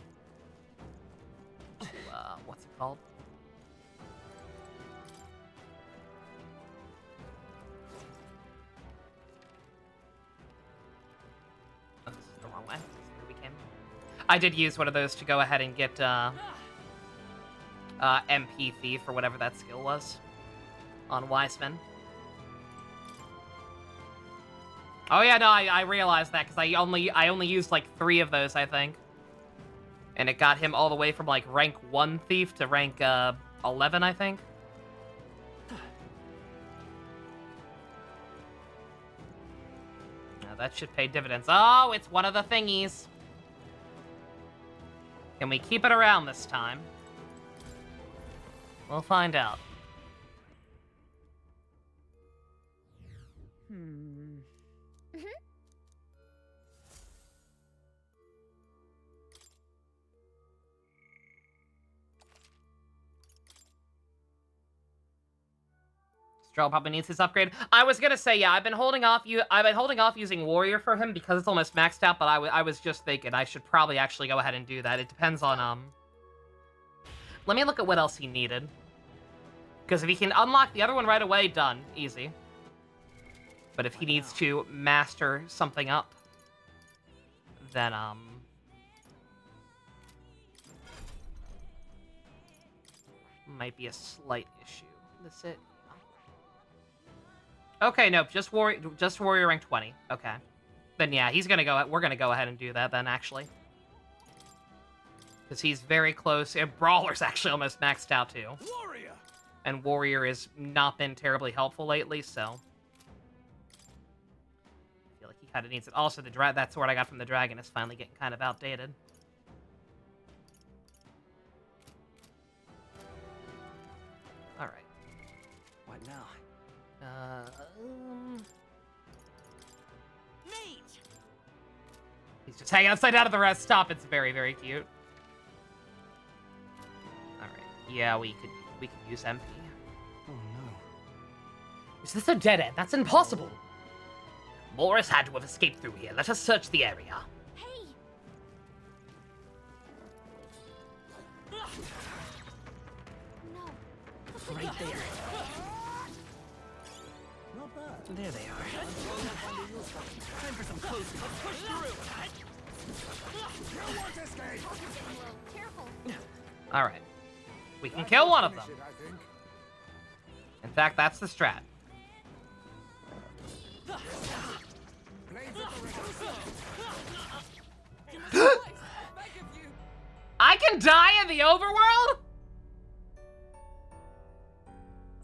To, what's it called? Oh, this is the wrong way. This is where we came. I did use one of those to go ahead and get, MP Thief or whatever that skill was on Wiseman. Oh yeah, no, I realized that because I only used like 3 of those, I think, and it got him all the way from like rank 1 Thief to rank 11, I think. Now that should pay dividends. Oh, it's one of the thingies. Can we keep it around this time? We'll find out. Stroll probably needs his upgrade. I was gonna say, yeah, I've been holding off using Warrior for him because it's almost maxed out, but I was just thinking I should probably actually go ahead and do that. It depends on let me look at what else he needed. Because if he can unlock the other one right away, done. Easy. But if he needs to master something up, then, might be a slight issue. That's it. Okay, nope, just Warrior rank 20. Okay. Then yeah, we're gonna go ahead and do that then, actually. Because he's very close, and Brawler's actually almost maxed out too. Warrior! And Warrior has not been terribly helpful lately, so I feel like he kind of needs it. Also, that sword I got from the dragon is finally getting kind of outdated. All right. What now? Mage! He's just hanging upside down at the rest stop. It's very, very cute. All right. Yeah, we could use MP. Oh no. Is this a dead end? That's impossible. Morris had to have escaped through here. Let us search the area. Hey! No. Right there. Not bad. There they are. Time for some close. Let's push through. You won't escape. Whoa, careful. All right. We can kill one of them. Finish it, I think. In fact, that's the strat. Blades of the river. can die in the overworld?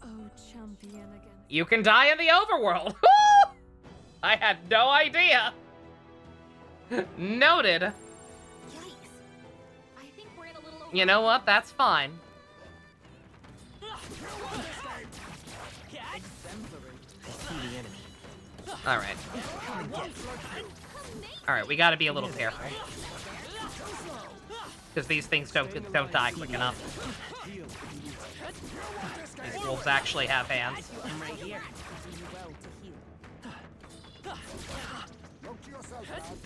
Oh, champion again. You can die in the overworld. I had no idea. Noted. Yikes. I think we're in a little over. You know what? That's fine. All right. All right, we got to be a little careful because these things don't die quick enough. These wolves actually have hands. I'm right here.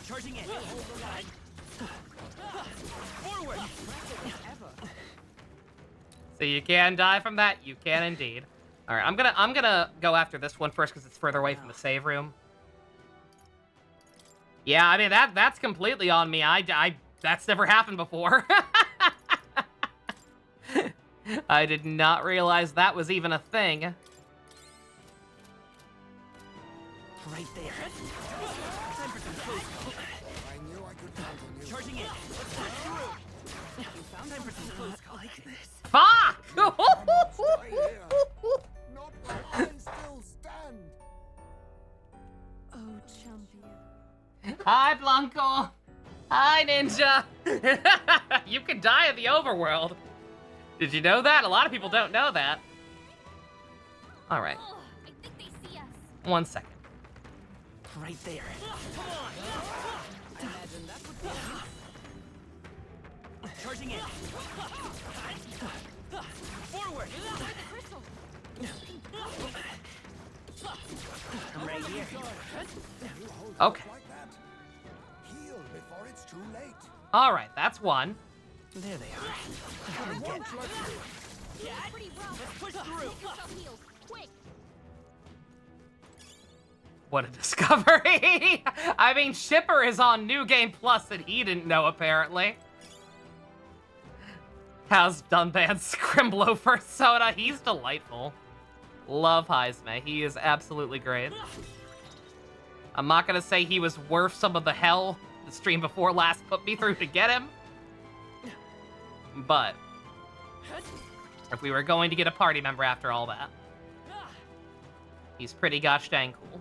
Charging in. Forward. So you can die from that. You can indeed. All right, I'm gonna go after this one first because it's further away from the save room. Yeah, I mean that's completely on me. I that's never happened before. I did not realize that was even a thing. Right there. Time for some close call. I knew I could count on you. Charging in. Let's push through. Time for some close call. Like this. Fuck! Not while I still stand. Oh, champion. Hi, Blanco. Hi, Ninja. You can die in the overworld. Did you know that? A lot of people don't know that. All right. Oh, I think they see us. 1 second. Right there. Imagine that would be charging in. Forward. Crystal. I'm right here. Okay. Like that. Heal before it's too late. All right, that's one. There they are. Come and get. Pretty rough. Let's push through. Get yourself healed. Quick. What a discovery. I mean, Shipper is on New Game Plus and he didn't know, apparently. How's Dunban's Scrimblow persona? He's delightful. Love Heisme. He is absolutely great. I'm not gonna say he was worth some of the hell the stream before last put me through to get him. But if we were going to get a party member after all that, he's pretty gosh dang cool.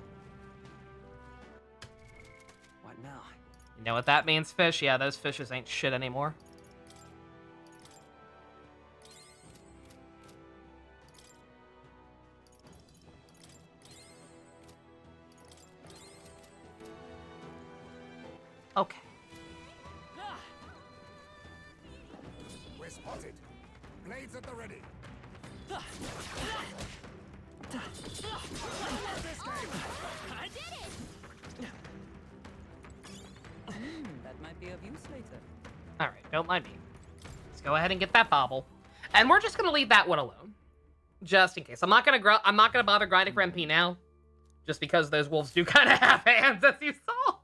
What now? You know what that means, fish? Yeah, those fishes ain't shit anymore. Okay. We're spotted. Blades at the ready. I did it. That might be of use later. All right, don't mind me. Let's go ahead and get that bauble, and we're just gonna leave that one alone, just in case. I'm not gonna bother grinding for MP now, just because those wolves do kind of have hands, as you saw.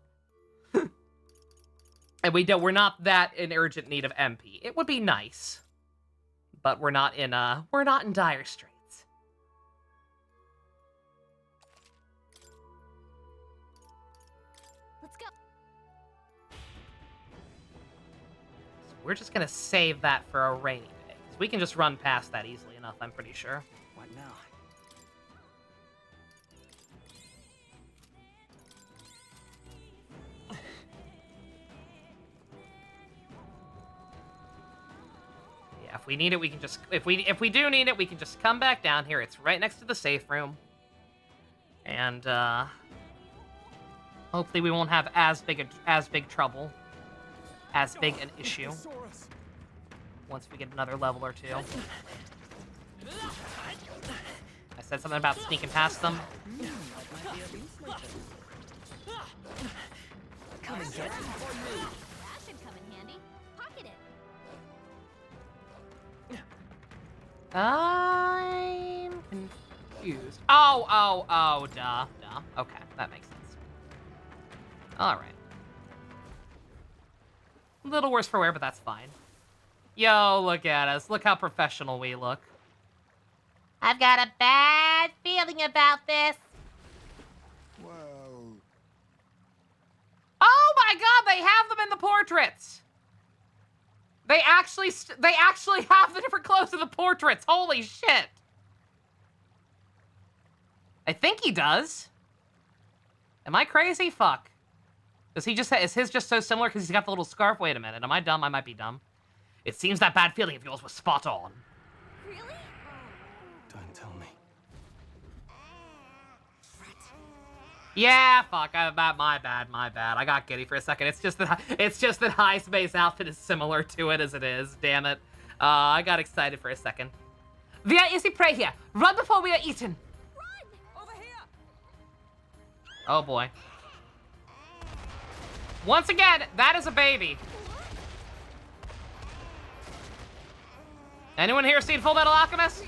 And we're not that in urgent need of MP. It would be nice, but we're not in dire straits. Let's go. So we're just gonna save that for a rainy day, 'cause we can just run past that easily enough, I'm pretty sure. What now? Yeah, if we need it, we can just if we do need it, we can just come back down here. It's right next to the safe room. And hopefully we won't have as big trouble, as big an issue once we get another level or two. I said something about sneaking past them. That might be of use later. Come and get it. That should come in handy. Pocket it. I'm confused. Oh, duh. Okay, that makes sense. All right. A little worse for wear, but that's fine. Yo, look at us. Look how professional we look. I've got a bad feeling about this. Well, Oh my god, they have them in the portraits! They actually have the different clothes in the portraits. Holy shit. I think he does. Am I crazy? Fuck. Is his just so similar because he's got the little scarf? Wait a minute. Am I dumb? I might be dumb. It seems that bad feeling of yours was spot on. Really? Don't tell me. Yeah, fuck. My bad. I got giddy for a second. It's just that High Space outfit is similar to it as it is. Damn it. I got excited for a second. Via easy prey here. Run before we are eaten. Over here. Oh boy. Once again, that is a baby. Anyone here seen Full Metal Alchemist?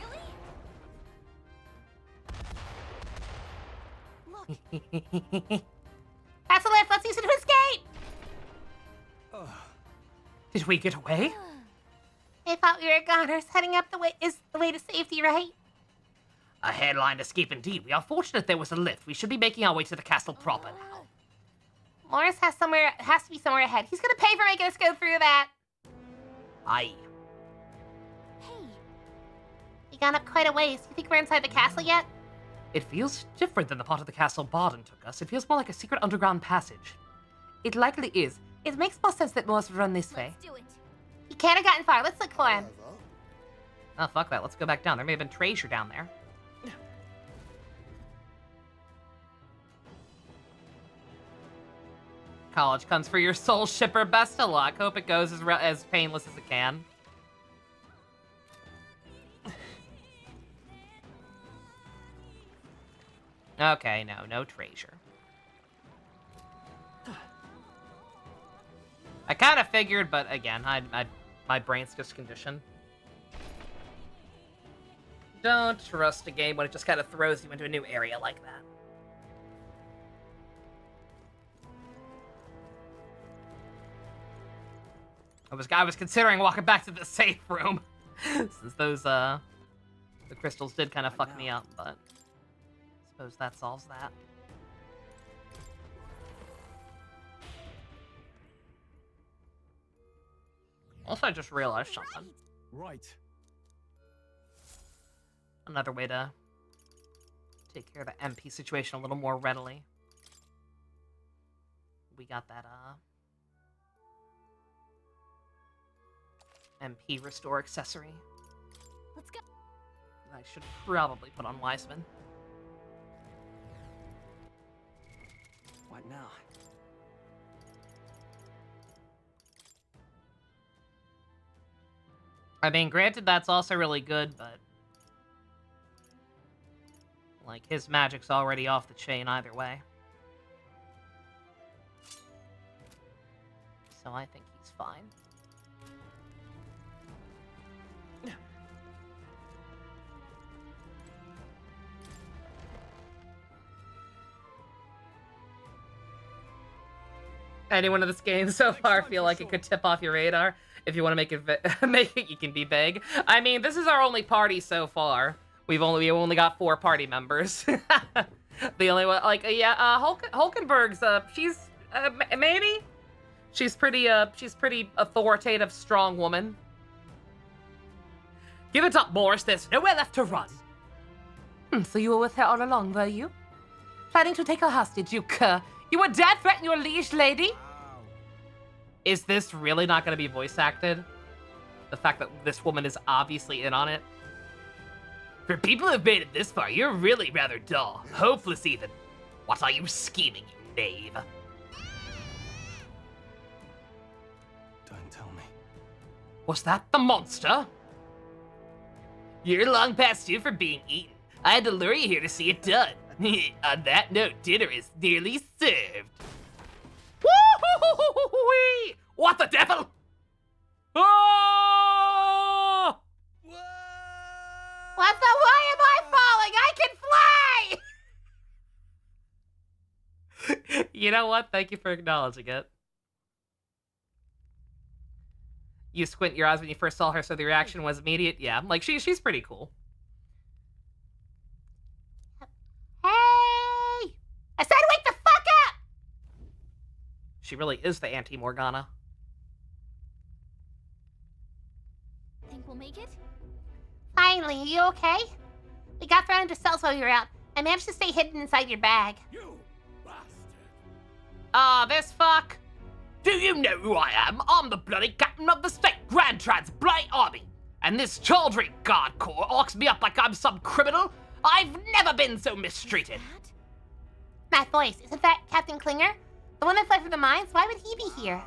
Pass the lift. Let's use it to escape. Did we get away? I thought we were goners. Heading up is the way to safety, right? A headline escape indeed. We are fortunate there was a lift. We should be making our way to the castle proper now. Morris has to be somewhere ahead. He's gonna pay for making us go through that. Aye. Hey, We gone up quite a ways. You think we're inside the castle yet? It feels different than the part of the castle Barden took us. It feels more like a secret underground passage. It likely is. It makes more sense that Morris would run this way. let's do it. He can't have gotten far. Let's look for him. Oh, fuck that. Let's go back down. There may have been treasure down there. College comes for your soul shipper. Best of luck. Hope it goes as painless as it can. Okay, no treasure. I kind of figured, but again, my brain's just conditioned. Don't trust a game when it just kind of throws you into a new area like that. I was considering walking back to the safe room, since those the crystals did kind of fuck me up, but I suppose that solves that. Also, I just realized something. Right. Another way to take care of the MP situation a little more readily. We got that, MP restore accessory. Let's go. I should probably put on Wiseman. What now? I mean, granted, that's also really good, but like, his magic's already off the chain either way. So I think he's fine. Anyone in this game so far feel like it could tip off your radar? If you want to make it, you can be vague. I mean, this is our only party so far. We've only got 4 party members. The only one, like, yeah, Hulkenberg's, she's, maybe? She's pretty authoritative, strong woman. Give it up, Morris. There's nowhere left to run. So you were with her all along, were you? Planning to take her hostage, you cur. You would dare threaten your liege lady? Is this really not going to be voice acted? The fact that this woman is obviously in on it? For people who've made it this far, you're really rather dull. Hopeless, even. What are you scheming, you knave? Don't tell me. Was that the monster? You're long past due for being eaten. I had to lure you here to see it done. On that note, dinner is nearly served. Woo-hoo-hoo-hoo-hoo-hoo-hoo! What the devil? Oh! What the? Why am I falling? I can fly! You know what? Thank you for acknowledging it. You squint your eyes when you first saw her, so the reaction was immediate. Yeah, like she's pretty cool. Hey! I said wake the fuck up! She really is the anti-Morgana. we'll make it? Finally, are you okay? We got thrown into cells while you were out. I managed to stay hidden inside your bag. You bastard! This fuck. Do you know who I am? I'm the bloody captain of the state Grand Trans Blight Army. And this Chaldry Guard Corps locks me up like I'm some criminal. I've never been so mistreated. That voice, isn't that Captain Klinger? The one that fled from the mines? Why would he be here?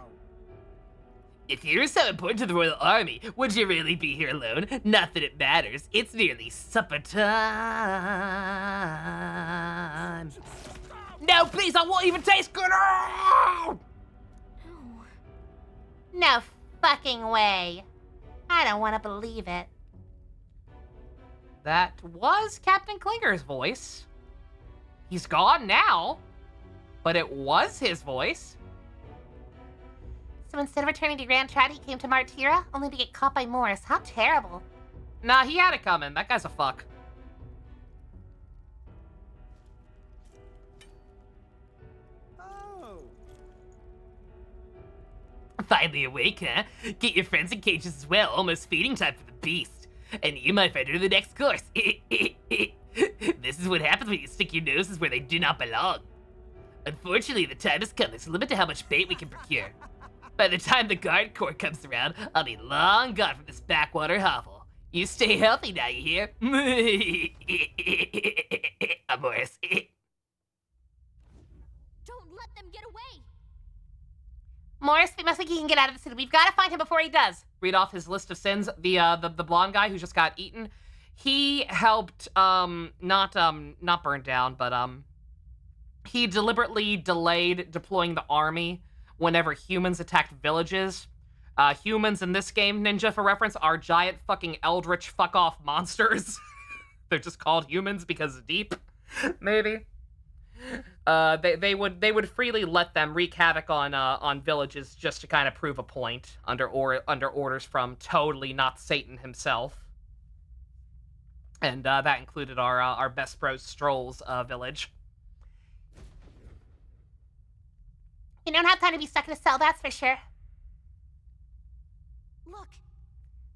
If you're so important to the Royal Army, would you really be here alone? Not that it matters. It's nearly supper time. No, please, I won't even taste good. Oh! No fucking way. I don't want to believe it. That was Captain Klinger's voice. He's gone now, but it was his voice. So instead of returning to Grand Trad, he came to Martira, only to get caught by Morris. How terrible. Nah, he had it coming. That guy's a fuck. Oh. Finally awake, huh? Get your friends in cages as well. Almost feeding time for the beast. And you, my friend, are the next course. This is what happens when you stick your noses where they do not belong. Unfortunately, the time has come. There's a limit to how much bait we can procure. By the time the guard corps comes around, I'll be long gone from this backwater hovel. You stay healthy now, you hear? Morris. Don't let them get away! Morris, we must think he can get out of the city. We've got to find him before he does. Read off his list of sins. The blonde guy who just got eaten. He helped not burn down, but he deliberately delayed deploying the army whenever humans attacked villages. Humans in this game, Ninja, for reference, are giant fucking eldritch fuck-off monsters. They're just called humans because deep, maybe. They would freely let them wreak havoc on villages just to kind of prove a point under orders from totally not Satan himself. And that included our best bros Stroll's village. You don't have time to be stuck in a cell, that's for sure. Look,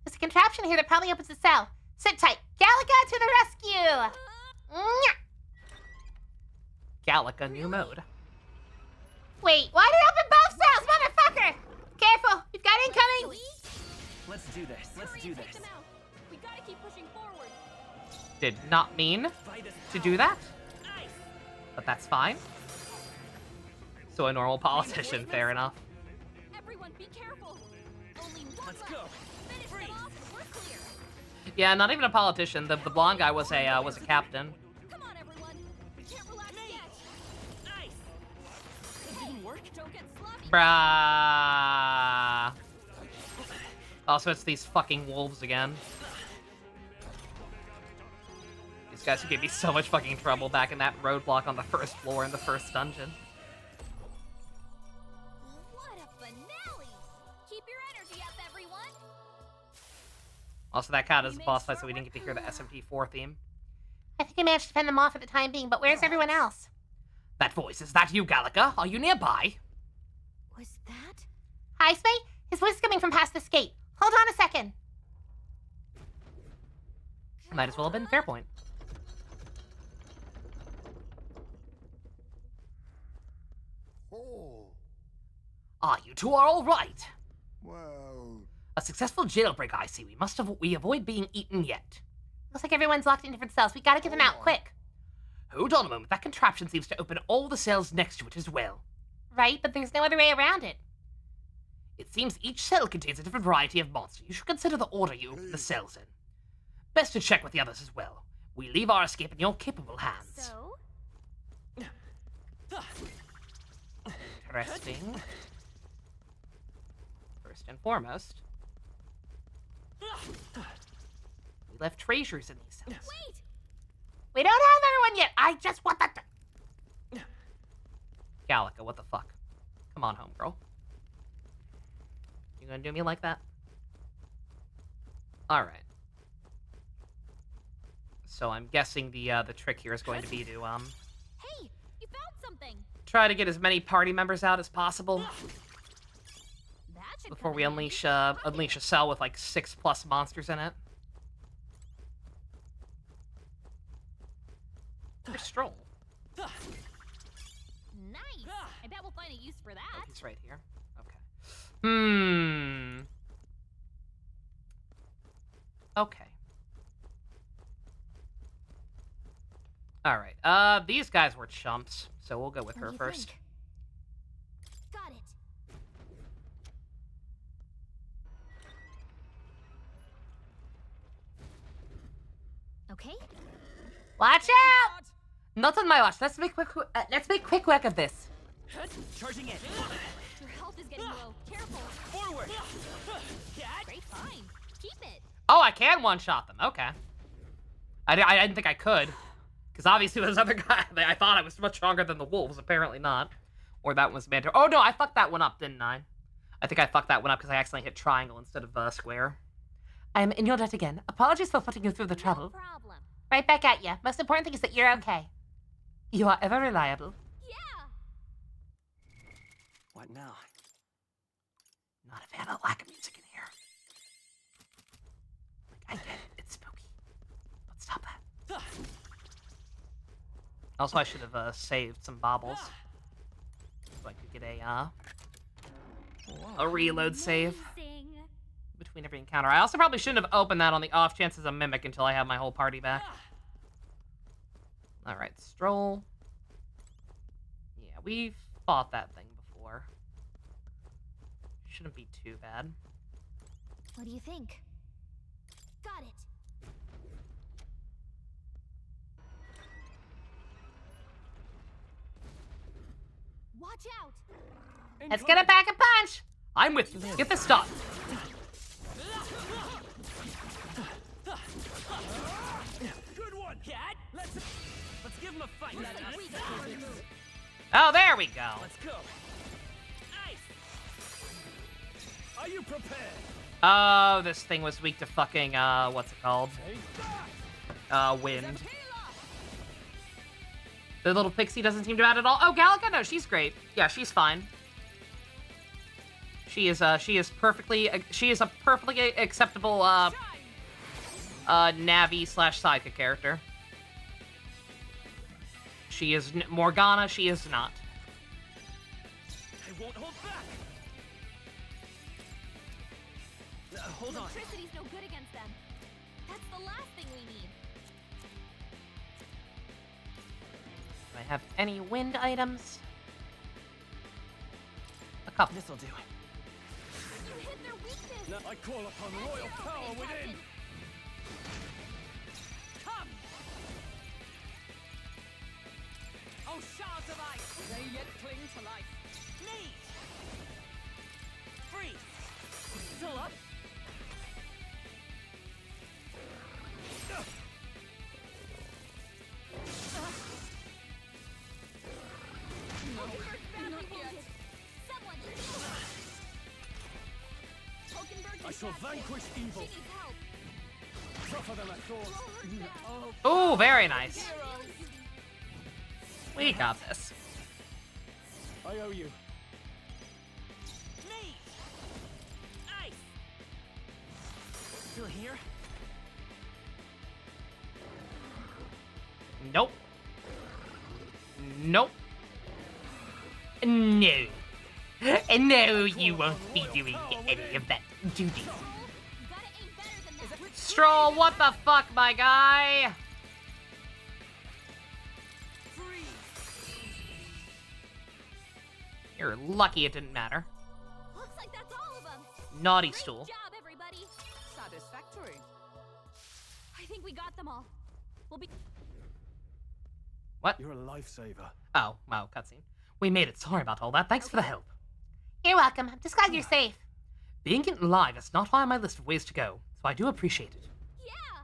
There's a contraption here that probably opens the cell. Sit tight. Galaga to the rescue! Nyah! Galaga new mode. Wait, why did it open both cells, motherfucker? Careful, we've got incoming! Let's do this. Let's hurry do and take this. them out. We gotta keep pushing forward. Did not mean to do that, Nice. but that's fine. So a normal politician, fair enough. Everyone, be careful. Only one Let's left. go. Finish Freeze. them off and we're clear. Yeah, not even a politician. The blonde guy was a captain. Come on, everyone. We can't relax yet. Nice. It didn't work. Don't get sloppy. Brah. Also, it's these fucking wolves again. These guys who gave me so much fucking trouble back in that roadblock on the first floor in the first dungeon. What a finale! Keep your energy up, everyone. Also, that counted as a boss fight, so we didn't get to hear the SMT4 theme. I think I managed to fend them off for the time being, but where's everyone else? That voice, is that you, Galaga? Are you nearby? Was that? Hi, Spay? His voice is coming from past this gate. Hold on a second. Might as well have been Fairpoint. Oh, Ah, you two are all right. well, A successful jailbreak, I see. We avoid being eaten yet. Looks like everyone's locked in different cells. We gotta get them out, quick. Hold on a moment. That contraption seems to open all the cells next to it as well. Right, but there's no other way around it. It seems each cell contains a different variety of monster. You should consider the order you open the cells in. Best to check with the others as well. We leave our escape in your capable hands. So? Interesting. First and foremost, we left treasures in these cells. Wait! We don't have everyone yet. I just want that. Galaga, what the fuck? Come on home, girl. You gonna do me like that? Alright. So I'm guessing the trick here is going to be to, Hey, you found something. try to get as many party members out as possible. That before we unleash a cell with like 6+ monsters in it. There's Stroll. Nice. I bet we'll find a use for Oh, that. he's right here. Okay. Okay. All right. These guys were chumps, so we'll go with What her do you first. think? Got it. Okay. Watch out! God. Not on my watch. Let's make quick work of this. Charging in. Your health is getting low. Careful. Forward. Great find. Keep it. Oh, I can one-shot them. Okay. I didn't think I could. Because obviously those other guys, I thought I was much stronger than the wolves. Apparently not. Or that was Mantor. Oh, no, I fucked that one up, didn't I? I think I fucked that one up because I accidentally hit triangle instead of square. I am in your debt again. Apologies for putting you through the No trouble. problem. Right back at you. Most important thing is that you're okay. You are ever reliable. Yeah. What now? Not a fan of lack of music in here. Like, I get it. It's spooky. But stop that. Also, I should have saved some baubles. So I could get a reload save Amazing. between every encounter. I also probably shouldn't have opened that on the off chance as a mimic until I have my whole party back. Alright, Stroll. Yeah, we've fought that thing before. Shouldn't be too bad. What do you think? Got it. Watch out. Let's get a pack a punch! I'm with you. Get this done. Good one. Cat. Let's give him a fight. Looks like we got one move. Oh, there we go. Let's go. Ice. Are you prepared? Oh, this thing was weak to fucking, what's it called? Wind. The little pixie doesn't seem to bad at all. Oh, Galaga? No, she's great. Yeah, she's fine. She is a perfectly acceptable, Navi/Psychic character. She is Morgana, she is not. I won't hold back. Hold on. Electricity's no good against them. That's the last thing we need. Do I have any wind items? A couple. This'll do. You hit their weakness. No, I call upon royal power within. Come. Oh, shards of ice. They yet cling to life. Knees. Freeze. Still up. I shall vanquish evil. She needs help. Tougher than I thought. Oh, very nice. We got this. I owe you. Knees. Ice. Still here? Nope. Nope. No. No, you won't be doing any of that duty. You gotta aim better than that. Stroll, what the fuck, my guy? You're lucky it didn't matter. Looks like that's all of them. Naughty Great stool. job, everybody. Satisfactory. I think we got them all. We'll be. What? You're a lifesaver. Oh, wow, cutscene. We made it. Sorry about all that. Thanks for the help. You're welcome. I'm just glad you're safe. Being eaten alive is not high on my list of ways to go, so I do appreciate it. Yeah.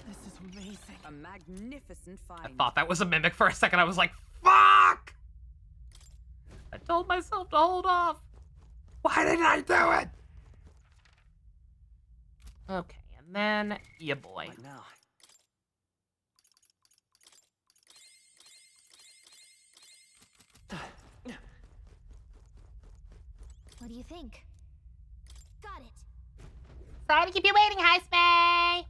This is amazing. A magnificent I find. thought that was a mimic for a second. I was like, fuck! I told myself to hold off. Why didn't I do it? Okay, and then, ya boy. What now? do you think? Got it. Sorry to keep you waiting, High Spay.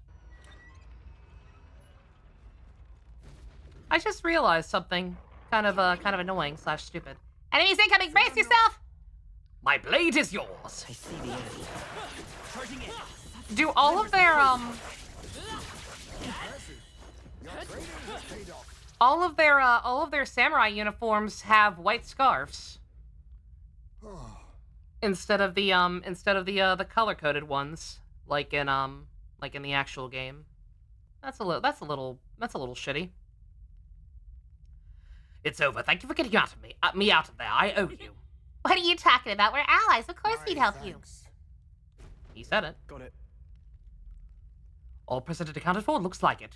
I just realized something kind of annoying / stupid. Enemies incoming. Brace yourself. My blade is yours. I see the end. Charging in. Do all of their all of their samurai uniforms have white scarves instead of the color-coded ones like in the actual game? That's a little shitty. It's over. Thank you for getting me out of there. I owe you. What are you talking about? We're allies. Of course we'd help you. He said it. Got it. All present accounted for? Looks like it.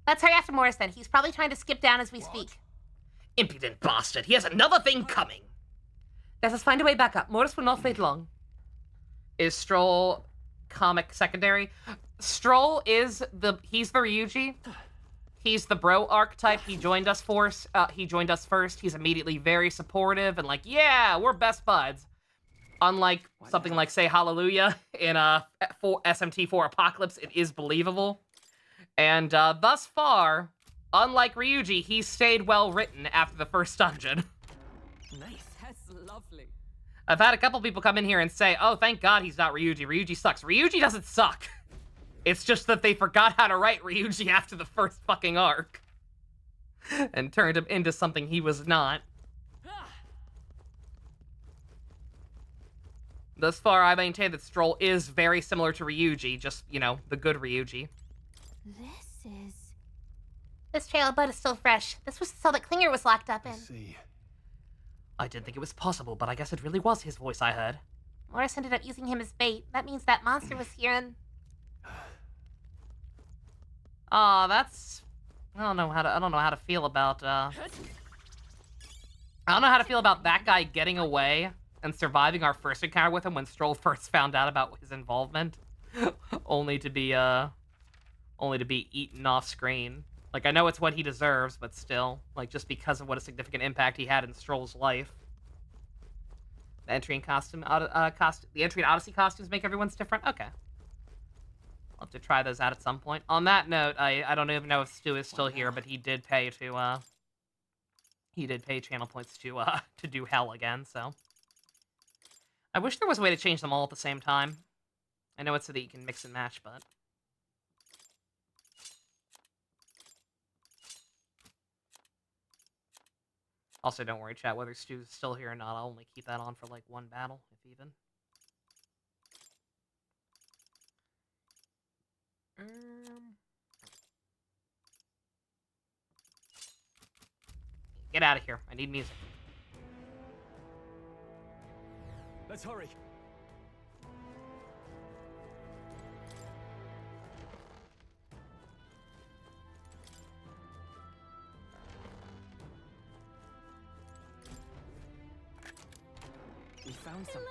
Let's hurry after Morris then. He's probably trying to skip down as we speak. Impudent bastard. He has another thing coming. Let us find a way back up. Morris will not wait long. Is Stroll comic secondary? Stroll is he's the Ryuji. He's the bro archetype. He joined us first. He's immediately very supportive and like, yeah, we're best buds. Unlike something like, say, Hallelujah in SMT4 Apocalypse, it is believable. And thus far, unlike Ryuji, he stayed well written after the first dungeon. Nice. That's lovely. I've had a couple people come in here and say, oh, thank God he's not Ryuji. Ryuji sucks. Ryuji doesn't suck. It's just that they forgot how to write Ryuji after the first fucking arc. And turned him into something he was not. Thus far, I maintain that Stroll is very similar to Ryuji, just, you know, the good Ryuji. This trail of blood is still fresh. This was the cell that Klinger was locked up in. See. I didn't think it was possible, but I guess it really was his voice I heard. Morris ended up using him as bait. That means that monster was here and... that's... I don't know how to feel about, I don't know how to feel about that guy getting away and surviving our first encounter with him when Stroll first found out about his involvement. only to be eaten off screen. Like, I know it's what he deserves, but still, like, just because of what a significant impact he had in Stroll's life. The entry and the entry and Odyssey costumes make everyone's different? Okay. I'll have to try those out at some point. On that note, I don't even know if Stu is still here, but he did pay channel points to do Hell again, so. I wish there was a way to change them all at the same time. I know it's so that you can mix and match, but... Also, don't worry, chat, whether Stu's still here or not, I'll only keep that on for, like, one battle, if even. Get out of here. I need music. Let's hurry. We found something.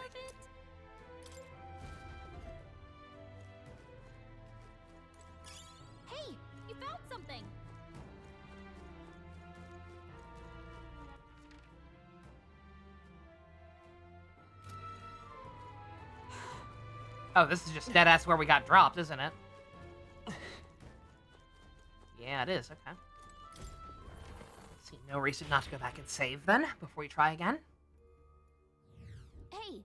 Hey, you found something. Oh, this is just deadass where we got dropped, isn't it? Yeah, it is. Okay. See, no reason not to go back and save, then, before you try again. Hey.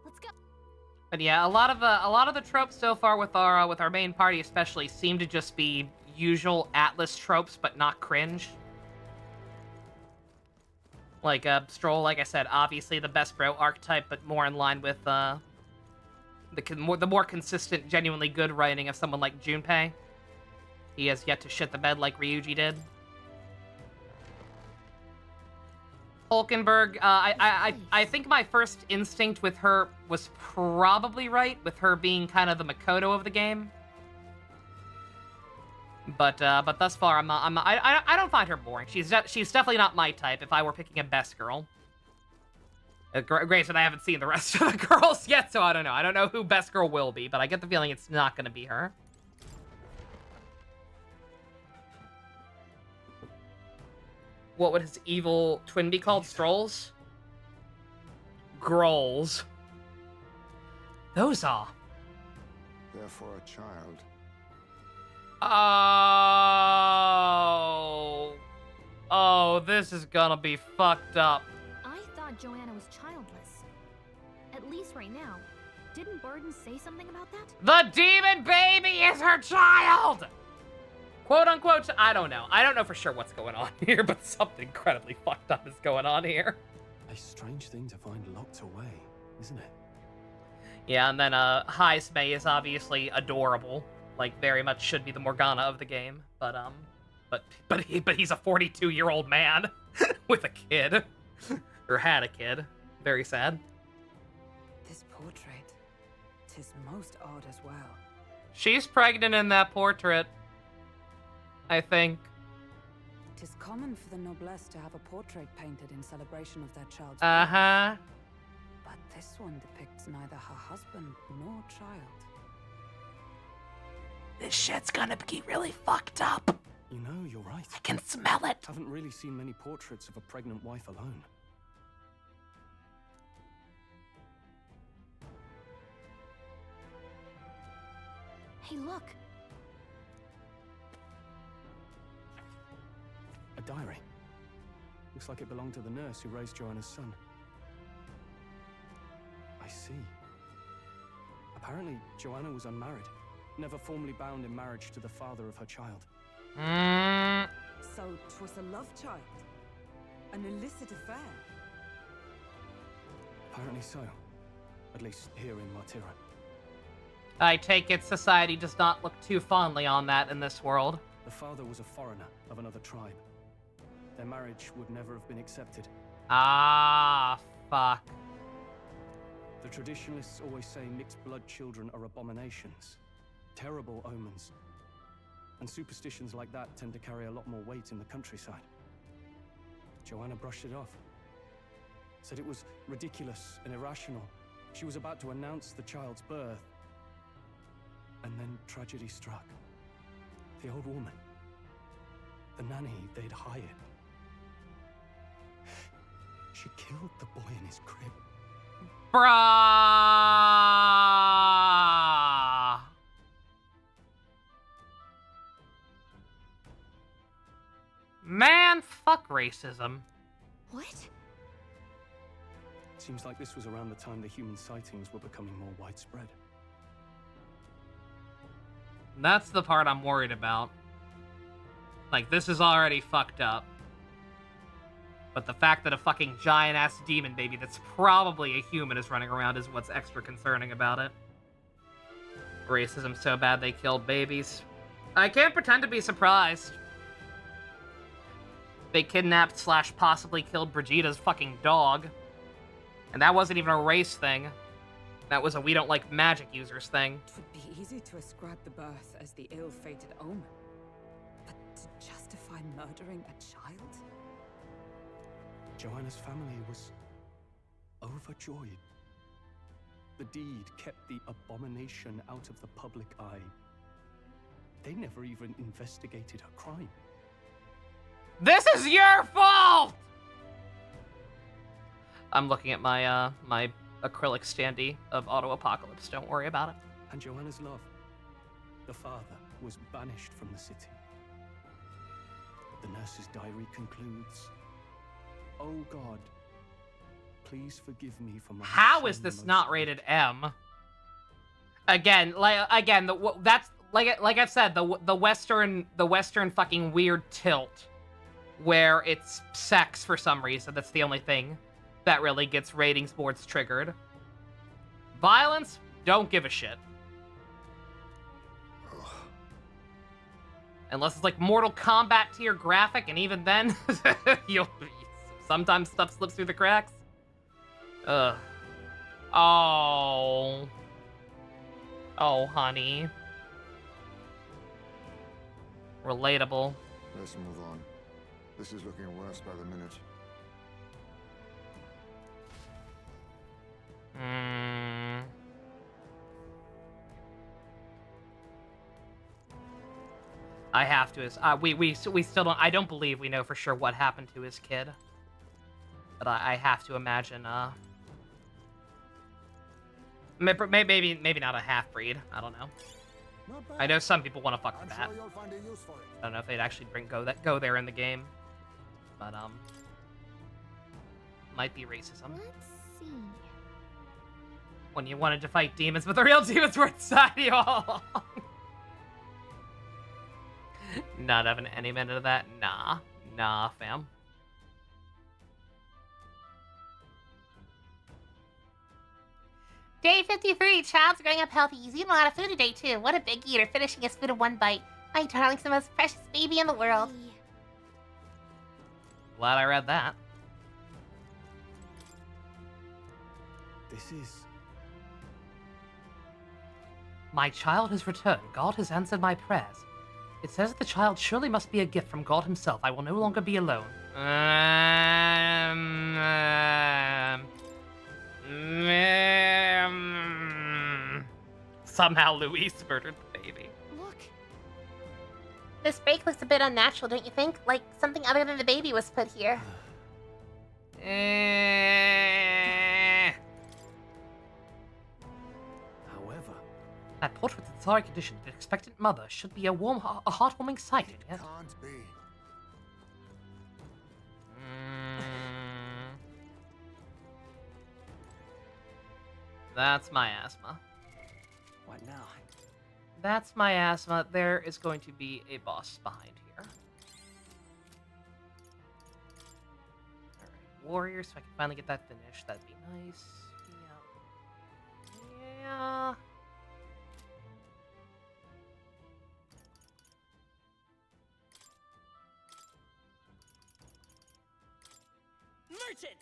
Let's go. But yeah, a lot of the tropes so far with our main party especially seem to just be usual Atlas tropes, but not cringe. Like Stroll, like I said, obviously the best bro archetype, but more in line with the more consistent, genuinely good writing of someone like Junpei. He has yet to shit the bed like Ryuji did. Hulkenberg, I think my first instinct with her was probably right, with her being kind of the Makoto of the game. But thus far, I don't find her boring. She's definitely not my type if I were picking a best girl. Granted, I haven't seen the rest of the girls yet, so I don't know. I don't know who best girl will be, but I get the feeling it's not going to be her. What would his evil twin be called? Strolls? Grolls. Those are. Therefore, a child. Oh. Oh, this is gonna be fucked up. I thought Joanna was childless. At least right now. Didn't Burden say something about that? The demon baby is her child! Quote unquote, I don't know. I don't know for sure what's going on here, but something incredibly fucked up is going on here. A strange thing to find locked away, isn't it? Yeah, and then Heismay is obviously adorable. Like, very much should be the Morgana of the game. But he's a 42-year-old man with a kid. Or had a kid. Very sad. This portrait, 'tis most odd as well. She's pregnant in that portrait, I think. 'Tis common for the noblesse to have a portrait painted in celebration of their child's Uh-huh. birth. But this one depicts neither her husband nor child. This shit's gonna get really fucked up. You know, you're right. I can smell it. Haven't really seen many portraits of a pregnant wife alone. Hey, look. A diary. Looks like it belonged to the nurse who raised Joanna's son. I see. Apparently, Joanna was unmarried, never formally bound in marriage to the father of her child. So 'twas a love child? An illicit affair? Apparently so. At least here in Martira. I take it society does not look too fondly on that in this world. The father was a foreigner of another tribe. Their marriage would never have been accepted. Ah, fuck. The traditionalists always say mixed blood children are abominations. Terrible omens. And superstitions like that tend to carry a lot more weight in the countryside. Joanna brushed it off. Said it was ridiculous and irrational. She was about to announce the child's birth. And then tragedy struck. The old woman. The nanny they'd hired. She killed the boy in his crib. Bruh. Man, fuck racism. What? Seems like this was around the time the human sightings were becoming more widespread. That's the part I'm worried about. Like, this is already fucked up. But the fact that a fucking giant-ass demon baby that's probably a human is running around is what's extra concerning about it. Racism so bad they killed babies. I can't pretend to be surprised. They kidnapped / possibly killed Brigida's fucking dog. And that wasn't even a race thing. That was a we don't like magic users thing. It would be easy to ascribe the birth as the ill-fated omen. But to justify murdering a child? Joanna's family was overjoyed. The deed kept the abomination out of the public eye. They never even investigated her crime. This is your fault! I'm looking at my my acrylic standee of Auto Apocalypse. Don't worry about it. And Joanna's love. The father was banished from the city. The nurse's diary concludes, "Oh God, please forgive me for my How is sin this most not rated M? Again, that's like I've said, the Western fucking weird tilt where it's sex for some reason. That's the only thing that really gets ratings boards triggered. Violence, don't give a shit. Unless it's like Mortal Kombat tier graphic, and even then, sometimes stuff slips through the cracks. Ugh. Oh. Oh, honey. Relatable. Let's move on. This is looking worse by the minute. I have to. We still don't. I don't believe we know for sure what happened to his kid. But I have to imagine. Maybe not a half breed. I don't know. Not bad. I know some people want to fuck I'm with sure that. you'll find a use for it. I don't know if they'd actually go there in the game. But might be racism. Let's see. When you wanted to fight demons, but the real demons were inside you all along. Not having any minute of that? Nah, fam. Day 53. Child's growing up healthy. He's eating a lot of food today, too. What a big eater, finishing his food in one bite. My darling's the most precious baby in the world. Hey. Glad I read that. This is... My child has returned. God has answered my prayers. It says that the child surely must be a gift from God himself. I will no longer be alone. Somehow Louise murdered the baby. Look. This break looks a bit unnatural, don't you think? Like something other than the baby was put here. However... That portrait in sorry condition, the expectant mother, should be a heartwarming sight. It Yes? can't be. That's my asthma. What now? That's my asthma. There is going to be a boss behind here. Alright, warrior, so I can finally get that finished. That'd be nice. Yeah. Merchant!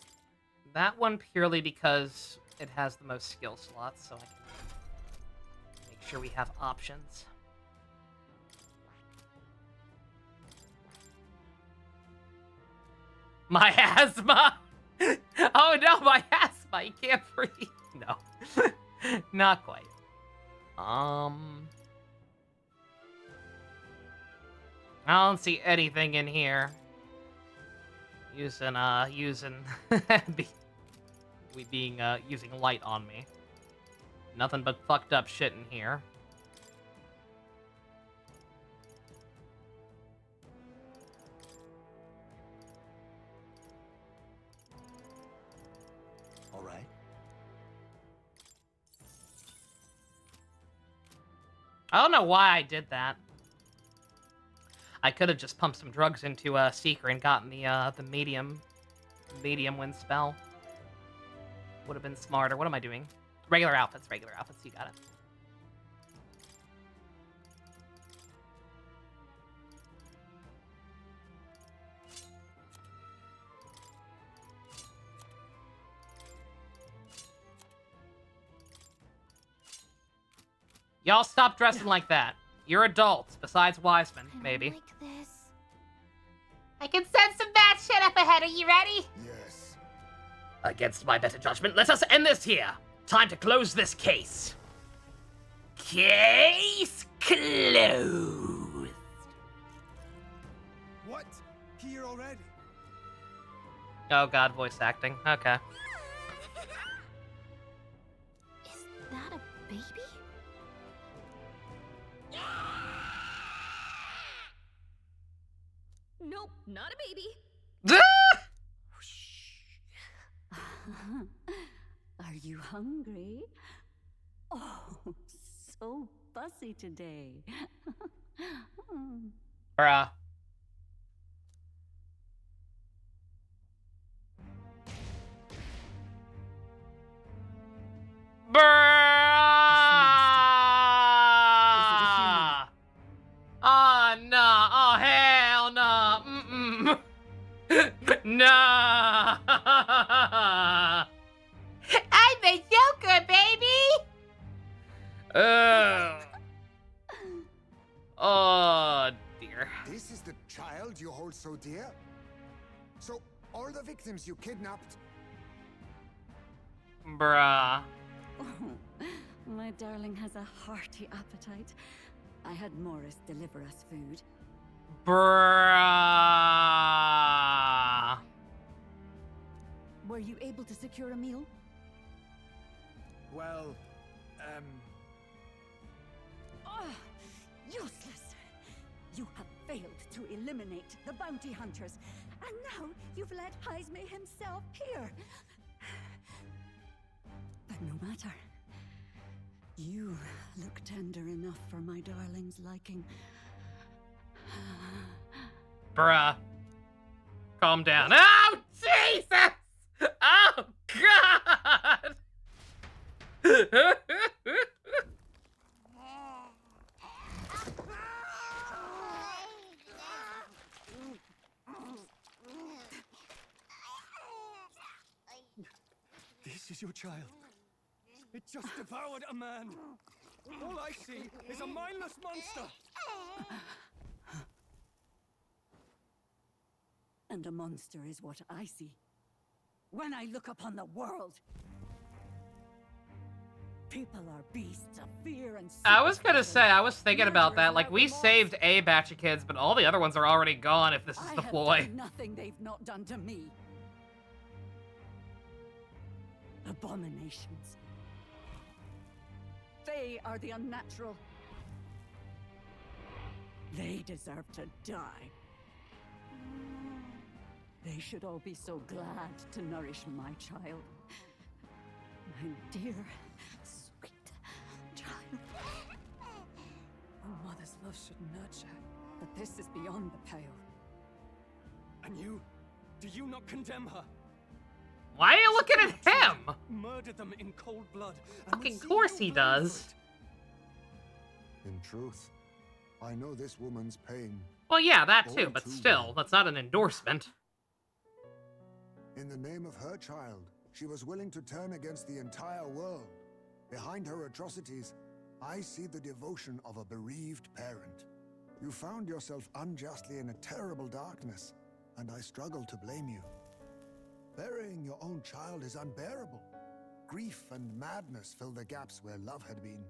That one purely because it has the most skill slots, so I can make sure we have options. My asthma! Oh no, my asthma! You can't breathe. No. Not quite. I don't see anything in here. Using using light on me. Nothing but fucked up shit in here. All right. I don't know why I did that. I could have just pumped some drugs into Seeker and gotten the medium wind spell. Would have been smarter. What am I doing? Regular outfits, you got it. Y'all stop dressing like that. You're adults, besides Wiseman, I don't maybe. like this. I can send some bad shit up ahead. Are you ready? Yes. Against my better judgment, let us end this here. Time to close this case. Case closed. What? Here already? Oh god, voice acting. Okay. Is that a baby? Nope, not a baby. Are you hungry? Oh, so fussy today. Bruh. Bruh! Oh, no. Oh, hell no. Mm-mm. No. I'm the Joker, baby! Ugh. Oh, dear. This is the child you hold so dear? So, all the victims you kidnapped? Bruh. Oh, my darling has a hearty appetite. I had Morris deliver us food. Bruh. Were you able to secure a meal? Well, Useless! You have failed to eliminate the bounty hunters, and now you've let Heisme himself here. But no matter. You look tender enough for my darling's liking. Bruh. Calm down. Oh, Jesus! Oh, God! this is your child. It just devoured a man. All I see is a mindless monster. And a monster is what I see when I look upon the world. People are beasts of fear and I was gonna say, I was thinking about that. murderers Like, we without saved a batch of kids, but all the other ones are already gone if this is the I have ploy. done nothing they've not done to me. Abominations. They are the unnatural. They deserve to die. They should all be so glad to nourish my child. My dear, sweet child. A mother's love should nurture, but this is beyond the pale. And you? Do you not condemn her? Why are you looking at him? Murdered them in cold blood. and Fucking would see course you he burn for does. it. In truth, I know this woman's pain. Well, yeah, that too, All but too still, well. that's not an endorsement. In the name of her child, she was willing to turn against the entire world. Behind her atrocities, I see the devotion of a bereaved parent. You found yourself unjustly in a terrible darkness, and I struggle to blame you. Burying your own child is unbearable. Grief and madness fill the gaps where love had been.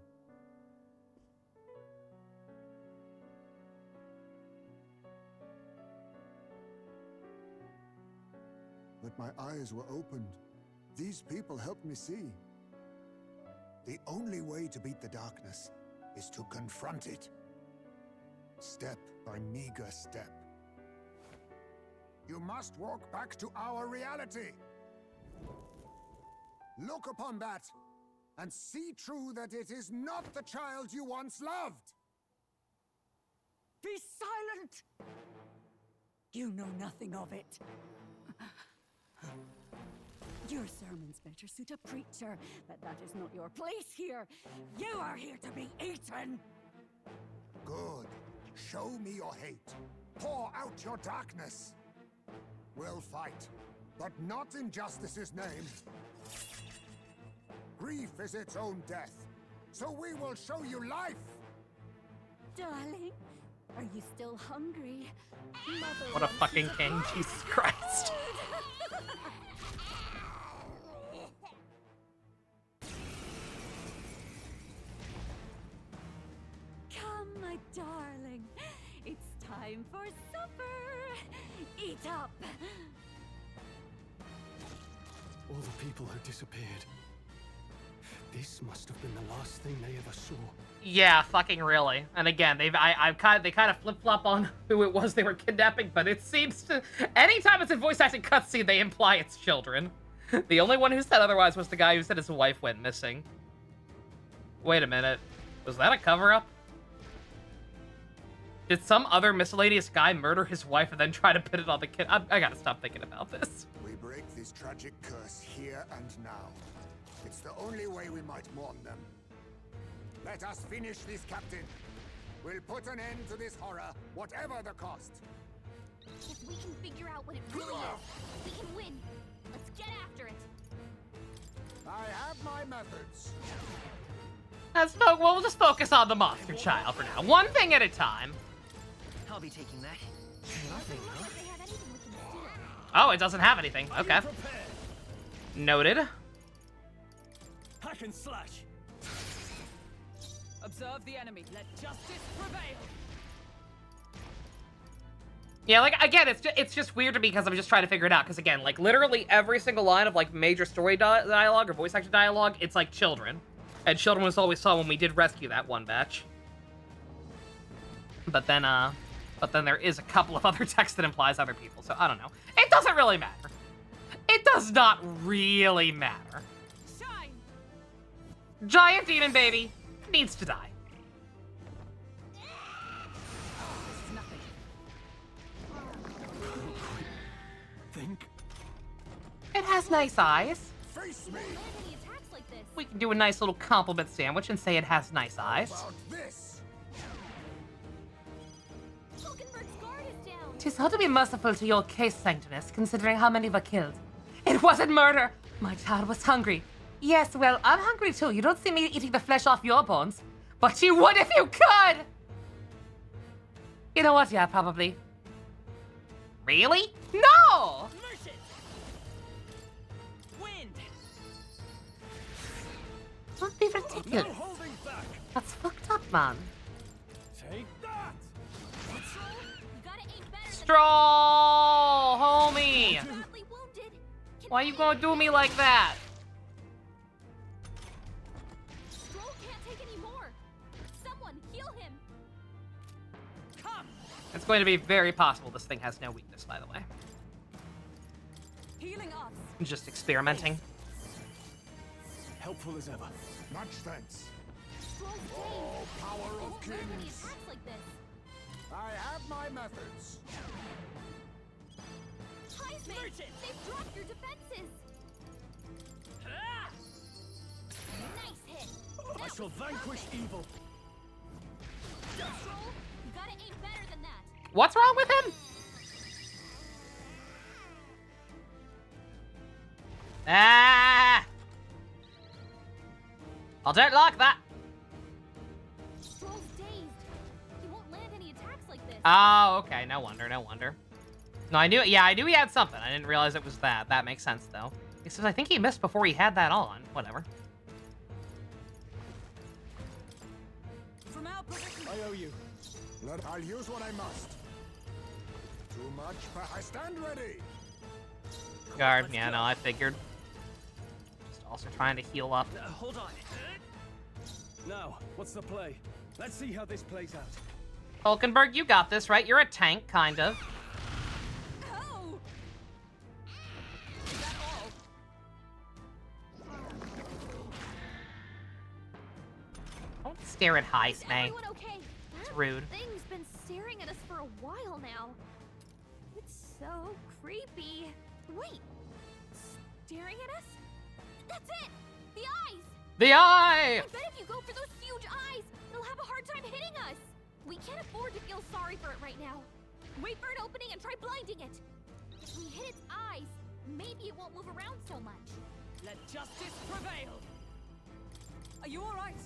But my eyes were opened. These people helped me see. The only way to beat the darkness is to confront it. Step by meager step. You must walk back to our reality. Look upon that and see true that it is not the child you once loved. Be silent! You know nothing of it. Your sermons better suit a preacher, but that is not your place here. You are here to be eaten! Good. Show me your hate. Pour out your darkness. We'll fight, but not in justice's name. Grief is its own death, so we will show you life. Darling, are you still hungry? Mother What a wants you fucking to king, provide Jesus Christ. Come, my darling. It's time for supper. Eat up. All the people who disappeared. This must have been the last thing they ever saw. Yeah, fucking really. And again, they kind of flip-flop on who it was they were kidnapping, but it seems to... Anytime it's a voice acting cutscene, they imply it's children. The only one who said otherwise was the guy who said his wife went missing. Wait a minute. Was that a cover-up? Did some other miscellaneous guy murder his wife and then try to pin it on the kid? I gotta stop thinking about this. We break this tragic curse here and now. It's the only way we might mourn them. Let us finish this, Captain. We'll put an end to this horror, whatever the cost. If we can figure out what it really is, we can win. Let's get after it. I have my methods. We'll just focus on the monster child for now. One thing at a time. I'll be taking that. Nothing, huh? If they have anything we can steal. Oh, it doesn't have anything. Okay. Noted. Hack and slash. Observe the enemy. Let justice prevail. Yeah, like, again, it's just weird to me because I'm just trying to figure it out. Because, again, like, literally every single line of, like, major story dialogue or voice actor dialogue, it's, like, children. And children was always saw when we did rescue that one batch. But then there is a couple of other text that implies other people, so I don't know. It doesn't really matter. It does not really matter. Shine. Giant demon baby needs to die. Think. It has nice eyes. Face me! Any attacks like this? We can do a nice little compliment sandwich and say it has nice eyes. About this! Falkenberg's guard is down. 'Tis hard to be merciful to your case, Sanctinus, considering how many were killed. It wasn't murder. My child was hungry. Yes, well, I'm hungry too. You don't see me eating the flesh off your bones. But you would if you could! You know what? Yeah, probably. Really? No! Merchant. Wind. Don't be ridiculous. No holding back. That's fucked up, man. Take that. Stroll, you gotta aim better Stroll, homie! than badly wounded. Why you gonna do me like that? Stroll can't take any more. Someone heal him. Come. It's going to be very possible this thing has no weakness, by the way. Healing off. I'm just experimenting. Helpful as ever. Much thanks. Stroll's Oh, dazed. power He of won't land any kings! attacks like this. I have my methods. Heisman, Merchant. they've dropped your defenses. Ah! Nice hit. I That shall was vanquish perfect. evil. Stroll, you gotta aim better than that. What's wrong with him? Ah! I don't like that. Stroll's dazed. He won't land any attacks like this. Oh, okay. No wonder, no wonder. No, I knew it. Yeah, I knew he had something. I didn't realize it was that. That makes sense, though. He says, I think he missed before he had that on. Whatever. From our position. I owe you. I'll use what I must. Too much, I stand ready. Guard. Yeah, no, I figured. Just also trying to heal up. Hold on. Now, what's the play? Let's see how this plays out. Hulkenberg, you got this, right? You're a tank, kind of. Oh. Is that all? Don't stare at high, Is Smay. everyone okay? It's That rude. thing's been staring at us for a while now. It's so creepy. Wait, staring at us? That's it! The eyes! The eye! I bet if you go for those huge eyes, they'll have a hard time hitting us. We can't afford to feel sorry for it right now. Wait for an opening and try blinding it. If we hit its eyes, maybe it won't move around so much. Let justice prevail. Are you all right?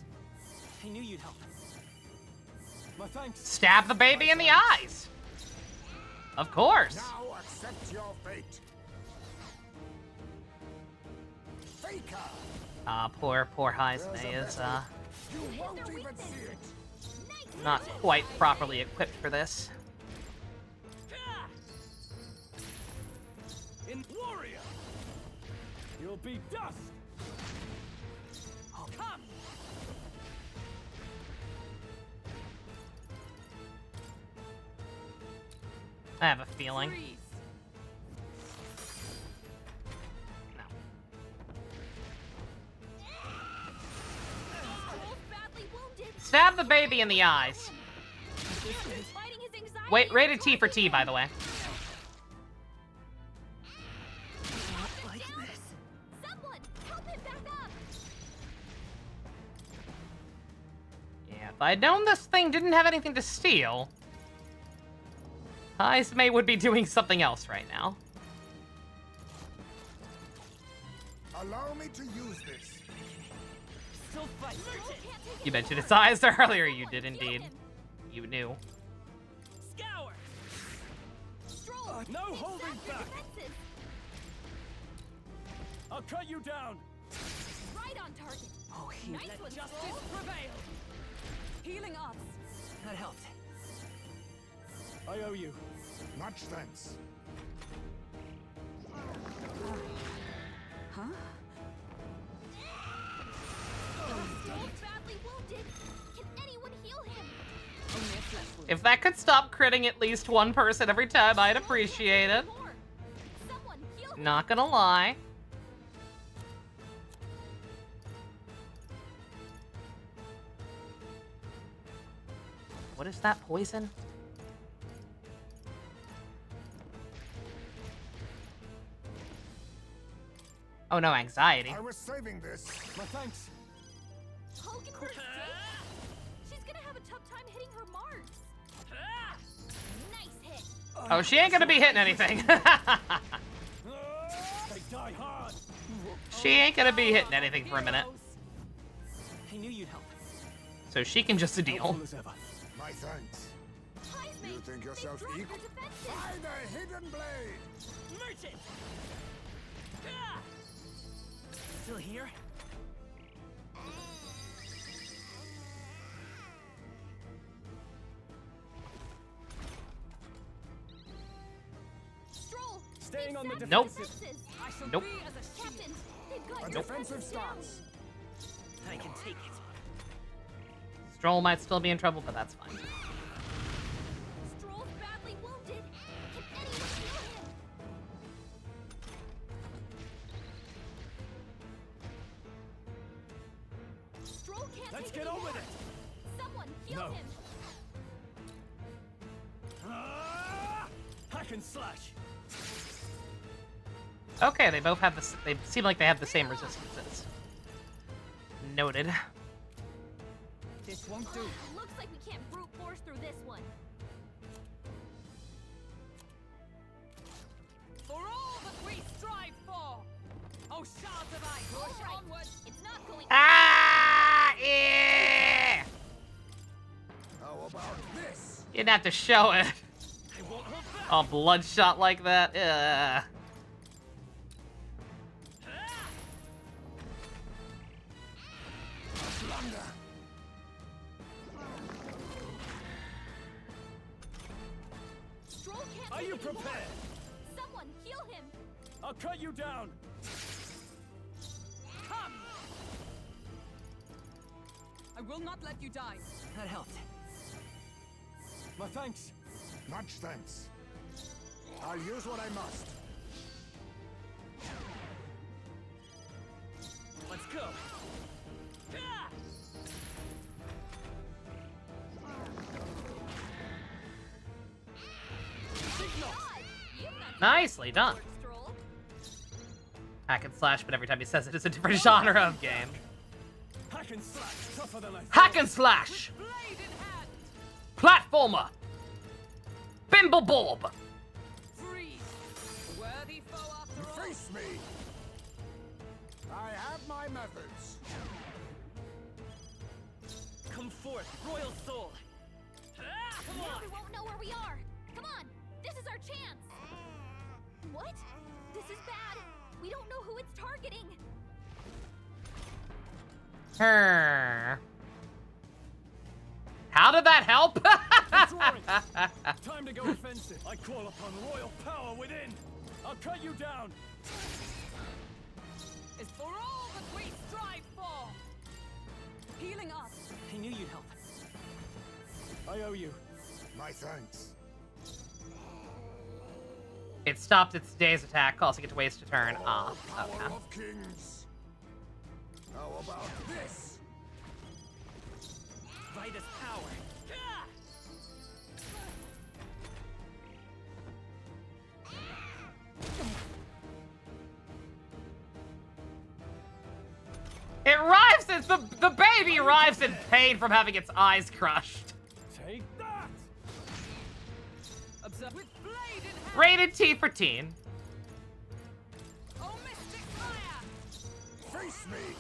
I knew you'd help. My thanks. Stab the baby in the eyes. Of course. Now accept your fate. Faker! Poor Heisme is, You won't even see it. not quite properly equipped for this. Ah! In warrior. You'll be dust. Oh, come. I have a feeling. Freeze. No. Stroll's badly wounded. Stab the baby in the eyes. He's fighting his anxiety. Wait, rated T for T, by the way. Like this. Someone, help him back up. Yeah, if I'd known this thing didn't have anything to steal, Heisme would be doing something else right now. Allow me to use this. Still fight. Stroll can't take You it mentioned its anymore. eyes earlier. You Someone did heal indeed. him. You knew. Scour. Stroll, No they've holding sapped your back. defenses. I'll cut you down. Right on target. Oh, Nice let one, justice Stroll. prevail. Healing ops. That helped. I owe you. Much thanks. Huh? Stroll's badly wounded. Can anyone heal him? Only a flesh wound. If that could stop critting at least one person every time, I'd appreciate it. Someone heal him. Not gonna lie. What is that poison? Oh no, anxiety. I was saving this. My thanks. Hogan first aid? She's gonna have a tough time hitting her marks. Nice hit. Oh, she ain't gonna be hitting anything. They die hard. She ain't gonna be hitting anything for a minute. I knew you'd help. So she can just deal. Helpful as ever. My thanks. Highs, You mate. think yourself They dropped equal? their defenses. By the hidden blade! Merchant! Still here? Stroll. Staying on the they've Nope. sapped their defenses. I shall Nope. be as a shield. Captain, they've got A your defensive defenses down. stance. I can take it. Stroll might still be in trouble, but that's fine. Stroll's badly wounded. Can anyone heal him? Stroll can't Let's take get on anymore. with it. Someone heal No. him. Hack and slash. Okay, they both have the. They seem like they have the same resistances. Noted. This won't do. Looks like we can't brute force through this one. For all that we strive for! Oh, shards of ice, All push right. onward! It's not going. Ah! Yeah! How about this? You didn't have to show it. I won't hold back. Oh, bloodshot like that. Ugh. Blunder. Stroll can't Are take you anymore. prepared? Someone heal him. I'll cut you down. Come! I will not let you die. That helped. My thanks. Much thanks. I'll use what I must. Let's go. God, you've not Nicely done. work, Stroll. Hack and slash, but every time he says it, it's a different genre of game. Hack and slash. Tougher than I thought. Hack and slash. Blade in hand! Platformer. Bimble Bob. Freeze! Worthy foe after all! Face me! I have my methods. Come forth, royal soul. Come Now on. we won't know where we are. Come on, this is our chance. What? This is bad. We don't know who it's targeting. Her. How did that help? That's right. Time to go offensive. I call upon royal power within. I'll cut you down. Is for all that we strive for! Healing us! I knew you'd help. I owe you. My thanks. It stopped its day's attack, causing it to waste a turn. Ah, Power okay. of kings. How about this? Vitus power. It arrives as the baby arrives in pain from having its eyes crushed. Take that. Observe with blade in hand! Rated T for teen. Oh, mystic fire! Face me!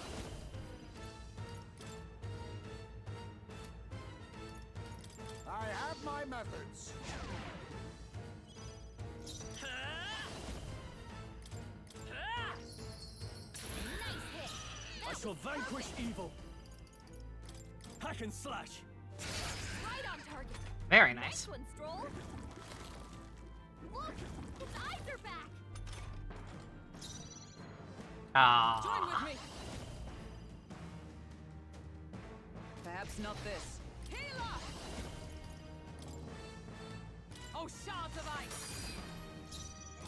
I have my methods. I shall vanquish evil. Hack and slash. Right on target. Very nice. Nice one, Stroll. Look! Its eyes are back! Join with me! Perhaps not this. Healer! Oh, shards of ice!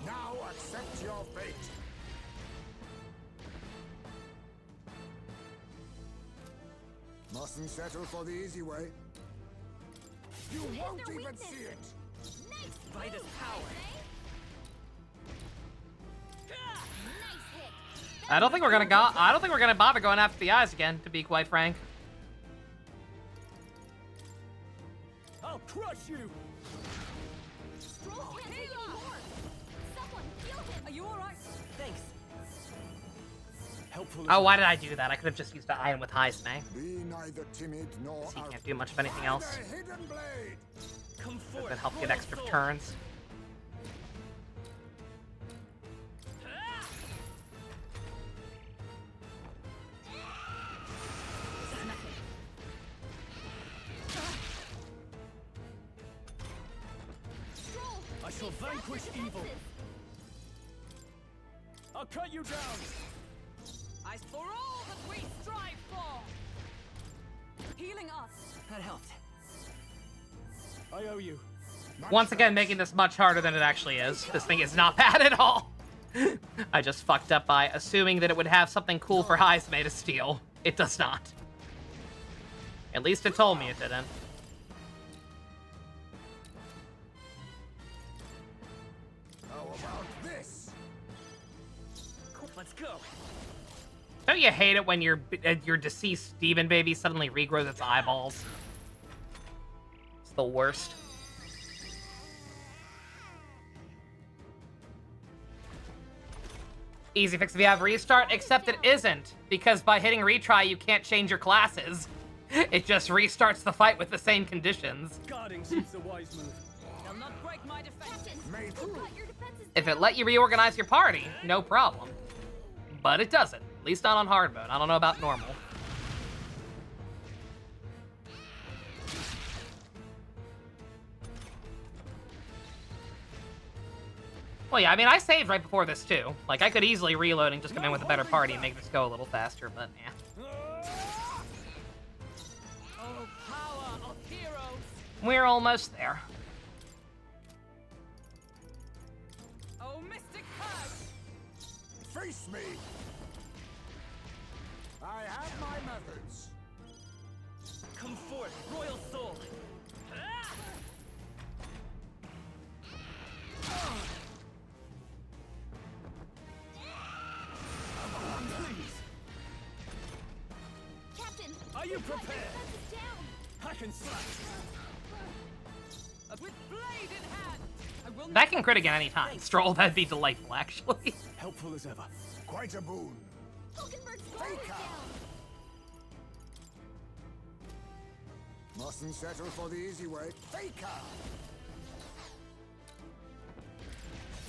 Now accept your fate. Mustn't settle for the easy way. You Hit won't their even weakness. see it. Nice By this move, power. Nice hit. I don't think we're gonna go. I don't think we're gonna bother going after the eyes again, to be quite frank. I'll crush you! Stroll can't take any more. Someone heal him. Are you alright? Thanks. Helpful. Oh, why did I do that? I could have just used the iron with Heisme. Be neither timid nor He arrogant. can't do much of anything else. The hidden blade. Come forth. That help get royal extra sword. turns. Stroll. I shall take back vanquish your evil. defenses. I'll cut you down. Ice for all that we strive for! Healing us. That helped. I owe you. Once again, making this much harder than it actually is. This thing is not bad at all. I just fucked up by assuming that it would have something cool for Heisme to steal. It does not. At least it told me it didn't. How about this? Let's go. Don't you hate it when your deceased demon baby suddenly regrows its eyeballs? It's the worst. Easy fix if you have restart, except it isn't, because by hitting retry you can't change your classes. It just restarts the fight with the same conditions. Guarding seems a wise move. They'll not break my defenses. Made You got your defenses If it down. let you reorganize your party, no problem. But it doesn't, at least not on hard mode. I don't know about normal. Well, yeah, I mean, I saved right before this, too. Like, I could easily reload and just come in with a better party and make this go a little faster, but yeah. Oh, power of heroes! We're almost there. Oh, mystic curse! Face me. I have my methods. Come forth, royal soul. Please, Captain, are you you got your prepared? defenses down. I can slash. With blade in hand! I will That can crit again anytime. Stroll, that'd be delightful, actually. Helpful as ever. Quite a boon. Hulkenberg's guard is Faker. down. Mustn't settle for the easy way. Faker.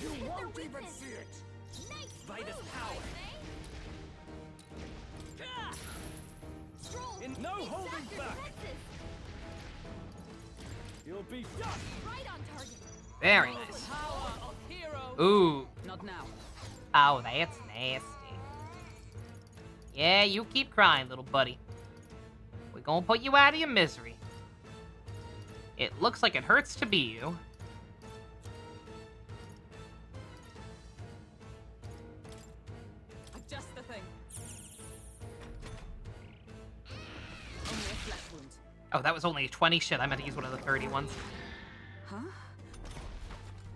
You Hit their won't even weakness. see it. Nice By this move, power. Heisme. Stroll, In no take holding back your back. defenses. You'll be done. Right on target. Very nice. Power of heroes! Ooh. Not now. Oh, that's nasty. Yeah, you keep crying, little buddy. We're gonna put you out of your misery. It looks like it hurts to be you. Adjust the thing. Only a flesh wound. Oh, that was only 20? Shit, I meant to use one of the 30 ones. Huh?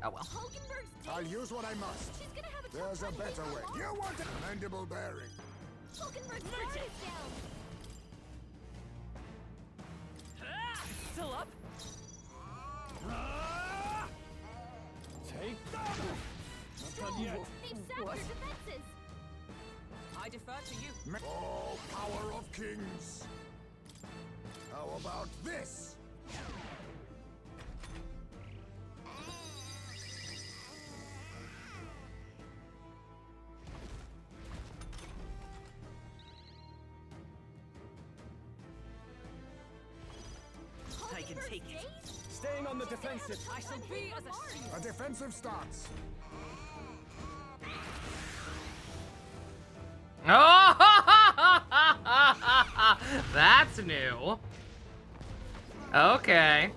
Oh well. Hulkenberg's dead. I'll use what I must. She's gonna have a tough There's a time better hitting way. that You wall. want a commendable bearing. Hulkenberg's guard is down. Still up? Take that. Not done yet. They've sapped What? your defenses. I defer to you. Oh, power of kings. How about this? I can Hulkenberg's take it. days? Staying on the defensive. I shall be as a shield. A defensive stance. Oh, that's new. Okay.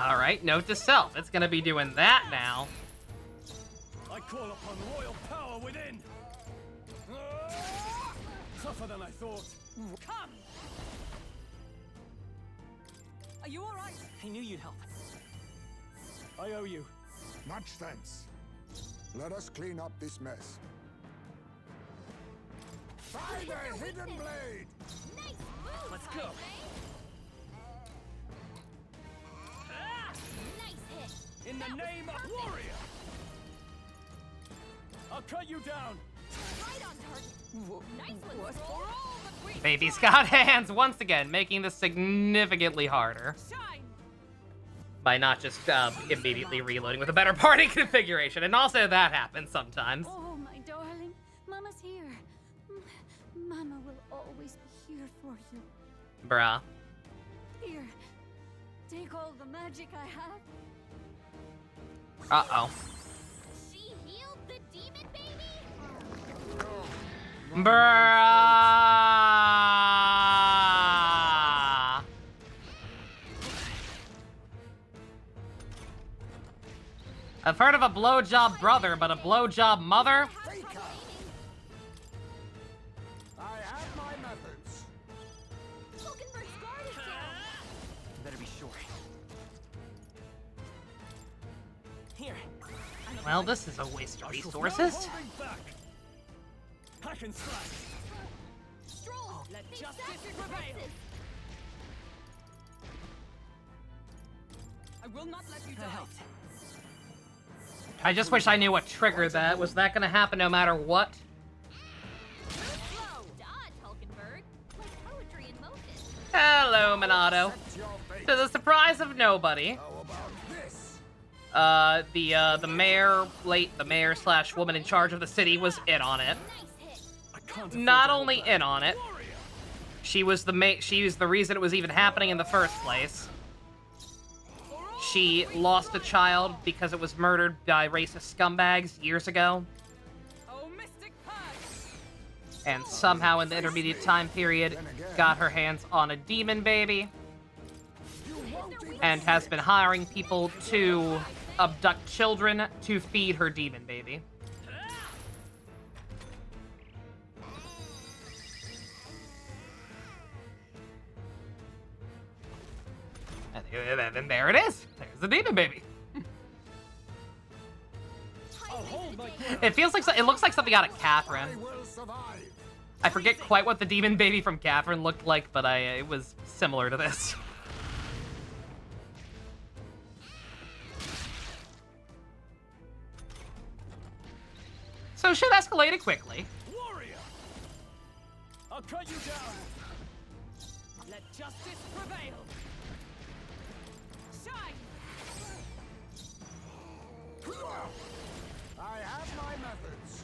All right, note to self. It's gonna be doing that now. I call upon royal power within. Tougher than I thought. Come! Are you alright? I knew you'd help. I owe you. Much thanks. Let us clean up this mess. By the hidden blade! Nice move, Let's go. Nice hit. In the name of warrior! I'll cut you down! Right on target. Nice one, For Stroll. all that we Baby's got hands once again, making this significantly harder shine! by not just immediately reloading with a better party configuration. And also that happens sometimes. Oh, my darling. Mama's here. Mama will always be here for you. Bruh. Here. Take all the magic I have. Uh-oh. She healed the demon baby. Bruh. I've heard of a blowjob brother, but a blowjob mother? I have my methods. Hulkenberg's guard is down. Better be sure. Here. Well, this is a waste of I shall resources. no holding back. Hack and slash. Stroll. Let they justice sacked your prevail. defenses. I will not let you die. I just wish I knew what triggered that. Was that gonna happen no matter what? Slow. Dodge, Hulkenberg. Like poetry in motion. Hello, Minato. Set your fate. To the surprise of nobody, How about this? the mayor slash woman in charge of the city was in on it. Nice hit. I can't Not afford to only hold in back. on it, Warrior. she was the reason it was even happening in the first place. She lost a child because it was murdered by racist scumbags years ago, Oh, Mystic Purge! and somehow in the intermediate time period got her hands on a demon baby, You won't even and has been hiring people to abduct children to feed her demon baby. And there it is. There's the demon baby. I'll hold my ground. It feels like it looks like something out of Catherine. I will survive. I forget quite what the demon baby from Catherine looked like, but it was similar to this. So shit escalated quickly. Warrior. I'll cut you down. Let justice prevail! Shine! I have my methods.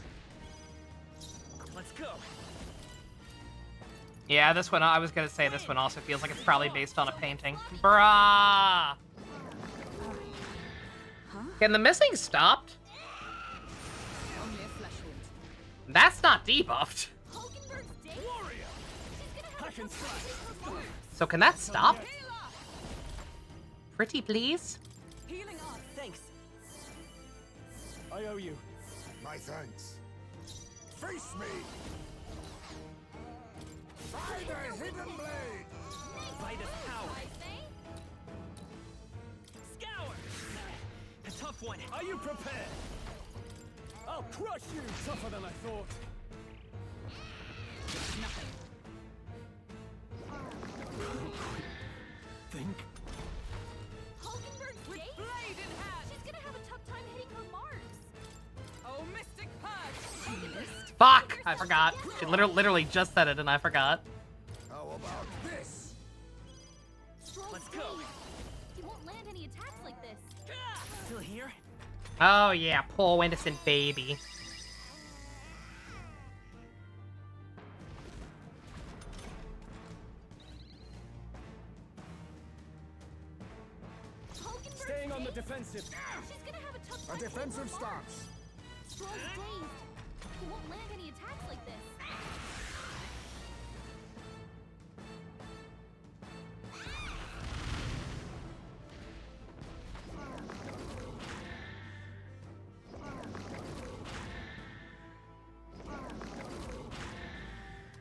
Let's go. Yeah, this one, I was gonna say this one also feels like it's probably based on a painting. Bruh! Can the missing stopped? Only a flesh wound. That's not debuffed. Hulkenberg's day. Warrior. She's gonna have Hack and slash. So can that stop? Healer! Pretty please? Healing up! Thanks. I owe you. My thanks. Face me. By the hidden blade. By the power. I say. Scour. A tough one. Are you prepared? I'll crush you. Tougher than I thought. Nothing. Think. Hulkenberg's With day. blade in hand! She's gonna have a tough time hitting her marks. Oh, Mystic Purge! Fuck! I forgot. She literally just said it and I forgot. How about this? Stroll's Let's day. go. He won't land any attacks like this. Still here? Oh yeah, poor innocent baby. Staying on the defensive. She's gonna have a tough time. A defensive stance. Stroll's dazed. He won't land any attacks like this.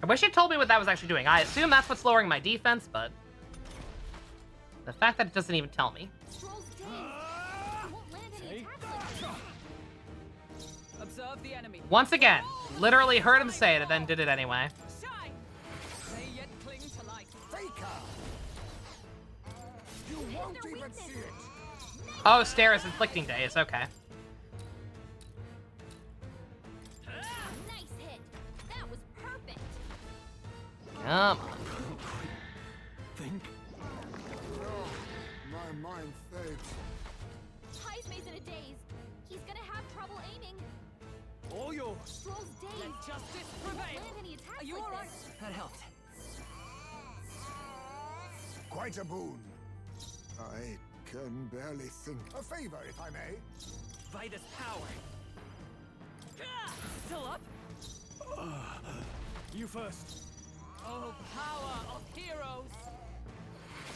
I wish you told me what that was actually doing. I assume that's what's lowering my defense, but the fact that it doesn't even tell me. Stroll's dazed. He won't land any attacks like this. Observe the enemy. Once again, literally heard him say it and then did it anyway. Shine! They yet cling to life. Faker! You won't even see it! Oh, Stare is inflicting days. Okay. Nice hit. That was perfect. Come on. Think. No, my mind fades. Heismay's in a daze. He's gonna have trouble aiming. All yours. Stroll's dazed. Let justice He won't prevail. land any attacks Are you like alright? this. That helped. Quite a boon. I can barely think. A favor, if I may. Vitus power. Still up? You first. Oh, power of heroes.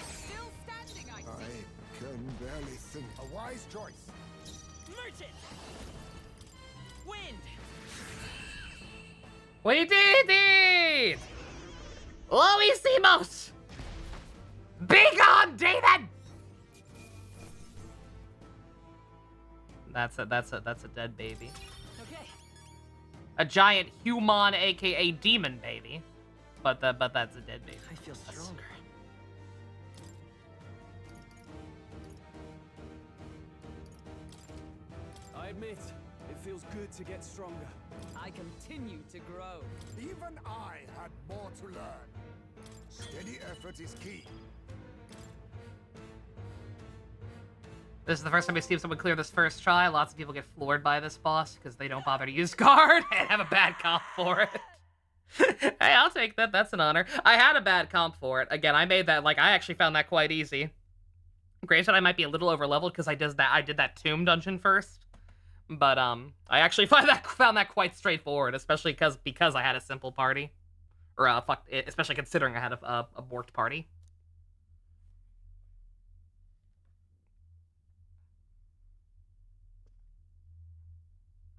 Still standing, I I see. can barely think. A wise choice. Merchant! Wind! We did it! Loisimos! Be gone, David! That's a dead baby. Okay. A giant human, aka demon baby. But that's a dead baby. I feel stronger. I admit, it feels good to get stronger. I continue to grow. Even I had more to learn. Steady effort is key. This is the first time we've seen someone clear this first try. Lots of people get floored by this boss because they don't bother to use guard and have a bad comp for it. Hey, I'll take that. That's an honor. I had a bad comp for it. Again, I made that, like, I actually found that quite easy. Granted, I might be a little over-leveled because I did that tomb dungeon first. But, I actually found that quite straightforward, especially because I had a simple party. Or, especially considering I had a borked party.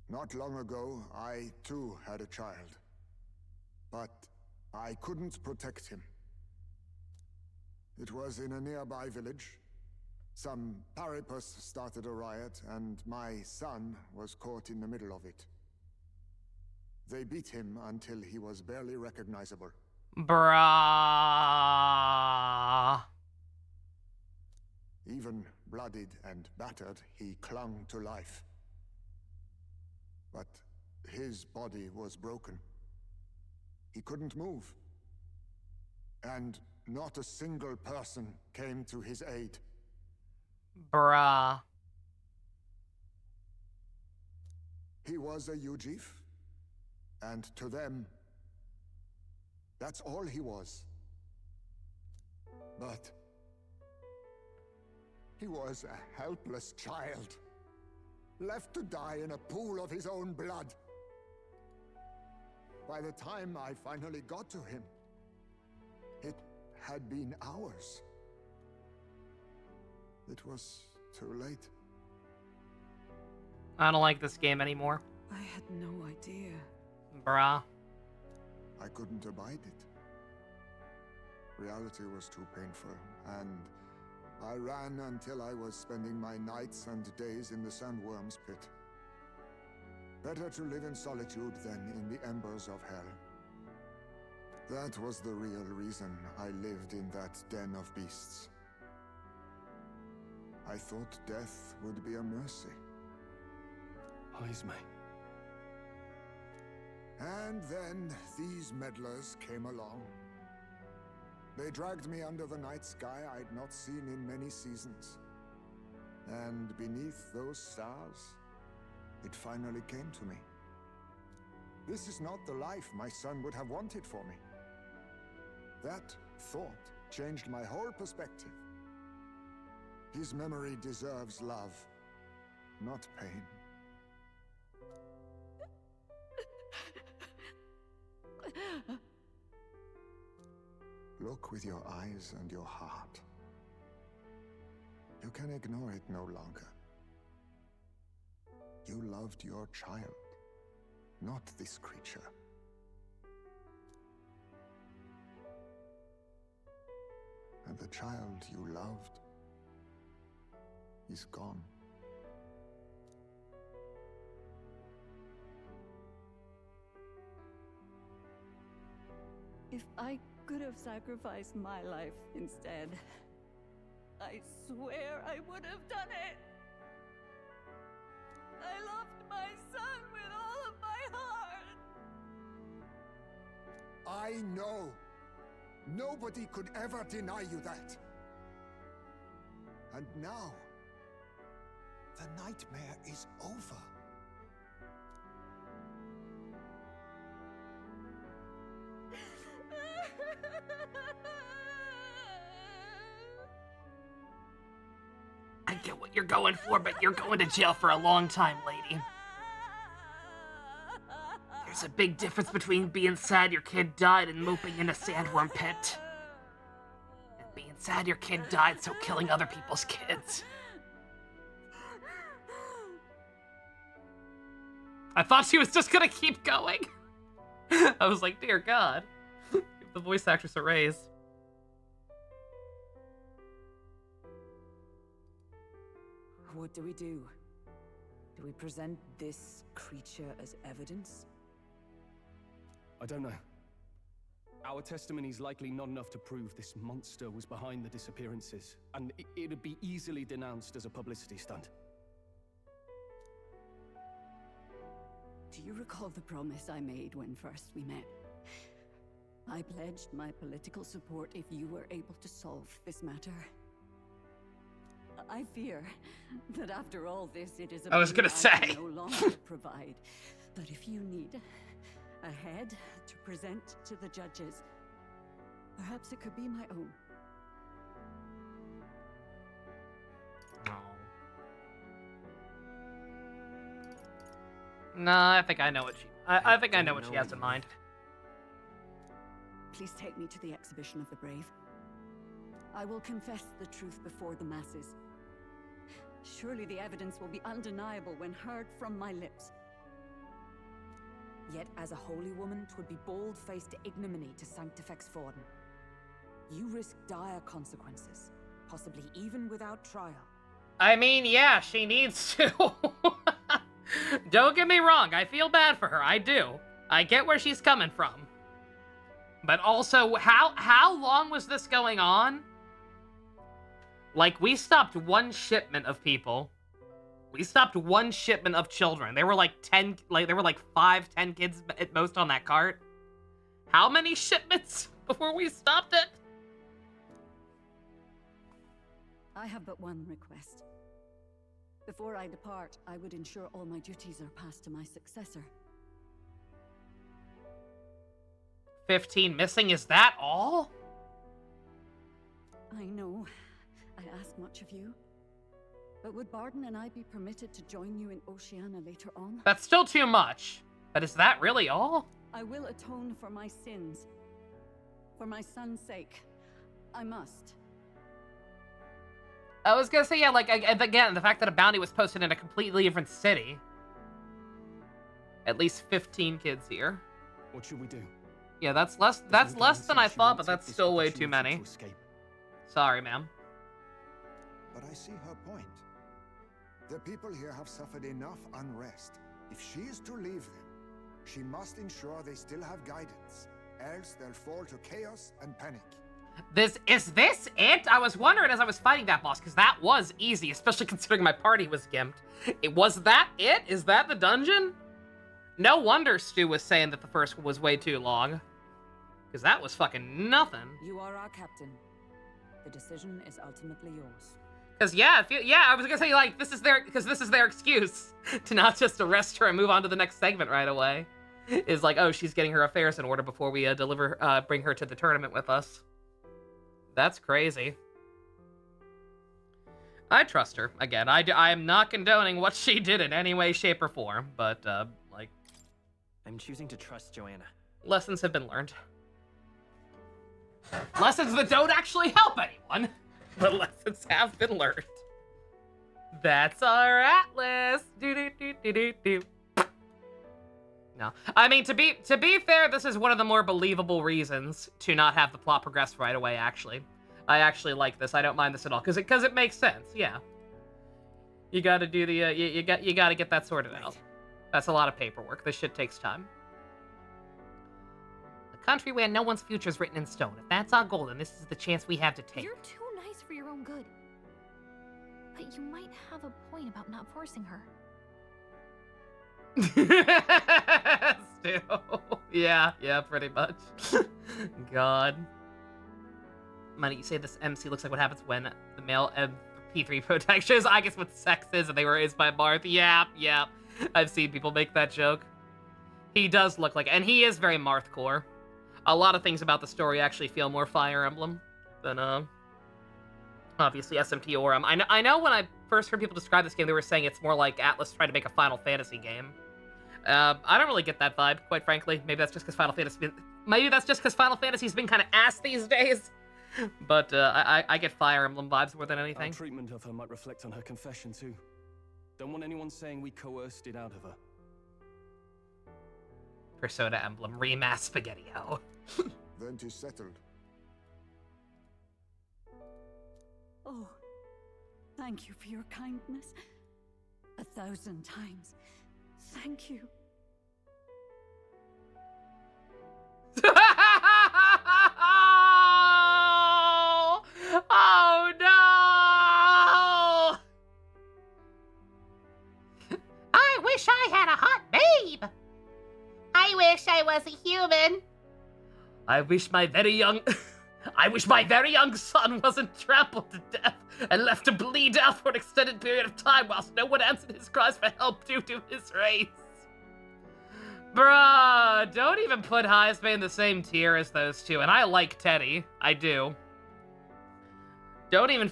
Not long ago, I too had a child. But I couldn't protect him. It was in a nearby village. Some paripus started a riot, and my son was caught in the middle of it. They beat him until he was barely recognizable. Bruh. Even bloodied and battered, he clung to life. But his body was broken. He couldn't move. And not a single person came to his aid. Bruh. He was a Ujif, and to them, that's all he was. But he was a helpless child, left to die in a pool of his own blood. By the time I finally got to him, it had been hours. It was too late. I don't like this game anymore. I had no idea. Bruh. I couldn't abide it. Reality was too painful, and I ran until I was spending my nights and days in the sandworm's pit. Better to live in solitude than in the embers of hell. That was the real reason I lived in that den of beasts. I thought death would be a mercy. Heismay. And then these meddlers came along. They dragged me under the night sky I'd not seen in many seasons. And beneath those stars, it finally came to me. This is not the life my son would have wanted for me. That thought changed my whole perspective. His memory deserves love, not pain. Look with your eyes and your heart. You can ignore it no longer. You loved your child, not this creature. And the child you loved is gone. If I could have sacrificed my life instead, I swear I would have done it. I loved my son with all of my heart. I know. Nobody could ever deny you that. And now, the nightmare is over. I get what you're going for, but you're going to jail for a long time, lady. There's a big difference between being sad your kid died and moping in a sandworm pit. And being sad your kid died, so killing other people's kids. I thought she was just gonna keep going. I was like, dear God. Give the voice actress a raise. What do we do? Do we present this creature as evidence? I don't know. Our testimony is likely not enough to prove this monster was behind the disappearances, and it'd be easily denounced as a publicity stunt. Do you recall the promise I made when first we met? I pledged my political support if you were able to solve this matter. I fear that after all this, it is a I was gonna boon say. I can no longer provide. But if you need a head to present to the judges, perhaps it could be my own. No, I think I know what she. I think I know what she has in mind. Please take me to the exhibition of the brave. I will confess the truth before the masses. Surely the evidence will be undeniable when heard from my lips. Yet, as a holy woman, 'twould be bold-faced ignominy to sanctifex Forden. You risk dire consequences, possibly even without trial. I mean, yeah, she needs to. Don't get me wrong, I feel bad for her, I do. I get where she's coming from. But also, how long was this going on? Like, we stopped one shipment of people. We stopped one shipment of children. There were like 10, there were like 5-10 kids at most on that cart. How many shipments before we stopped it? I have but one request. Before I depart, I would ensure all my duties are passed to my successor. 15 missing, is that all? I know. I ask much of you. But would Barden and I be permitted to join you in Oceania later on? That's still too much. But is that really all? I will atone for my sins. For my son's sake. I must. I was gonna say, yeah, like, again, the fact that a bounty was posted in a completely different city. At least 15 kids here. What should we do? Yeah, that's less than I thought, but that's still way too many. Sorry, ma'am. But I see her point. The people here have suffered enough unrest. If she is to leave them, she must ensure they still have guidance. Else they'll fall to chaos and panic. Is this it? I was wondering as I was fighting that boss, because that was easy, especially considering my party was gimped. Was that it? Is that the dungeon? No wonder Stu was saying that the first one was way too long. Because that was fucking nothing. You are our captain. The decision is ultimately yours. Because yeah, I was gonna say like this is their excuse to not just arrest her and move on to the next segment right away. Is like, oh, she's getting her affairs in order before we bring her to the tournament with us. That's crazy. I trust her. Again, I am not condoning what she did in any way, shape, or form, but like, I'm choosing to trust Joanna. Lessons have been learned. Lessons that don't actually help anyone, but lessons have been learned. That's our Atlas. Do. No, I mean to be fair, this is one of the more believable reasons to not have the plot progress right away. Actually, I actually like this. I don't mind this at all because it makes sense. Yeah, you got to do the you got to get that sorted out. That's a lot of paperwork. This shit takes time. A country where no one's future is written in stone. If that's our goal, then this is the chance we have to take. You're too nice for your own good. But you might have a point about not forcing her. Still. Yeah, pretty much. God. Money, you say this MC looks like what happens when the male P3 protagonist shows, I guess, what sex is, and they were raised by Marth. Yeah. I've seen people make that joke. He does look like, and he is very Marth-core. A lot of things about the story actually feel more Fire Emblem than, obviously SMT Aurum. I know when I first heard people describe this game, they were saying it's more like Atlas trying to make a Final Fantasy game. I don't really get that vibe, quite frankly. Maybe that's just because Final Fantasy's been kind of ass these days. But I get Fire Emblem vibes more than anything. Our treatment of her might reflect on her confession too. Don't want anyone saying we coerced it out of her. Persona Emblem Remass Spaghetti-O. Then 'tis settled. Oh, thank you for your kindness. 1,000 times. Thank you. Oh no! I wish I had a hot babe. I wish I was a human. I wish my very young son wasn't trampled to death and left to bleed out for an extended period of time whilst no one answered his cries for help due to his race. Bruh, don't even put Heisman in the same tier as those two, and I like Teddy. I do. Don't even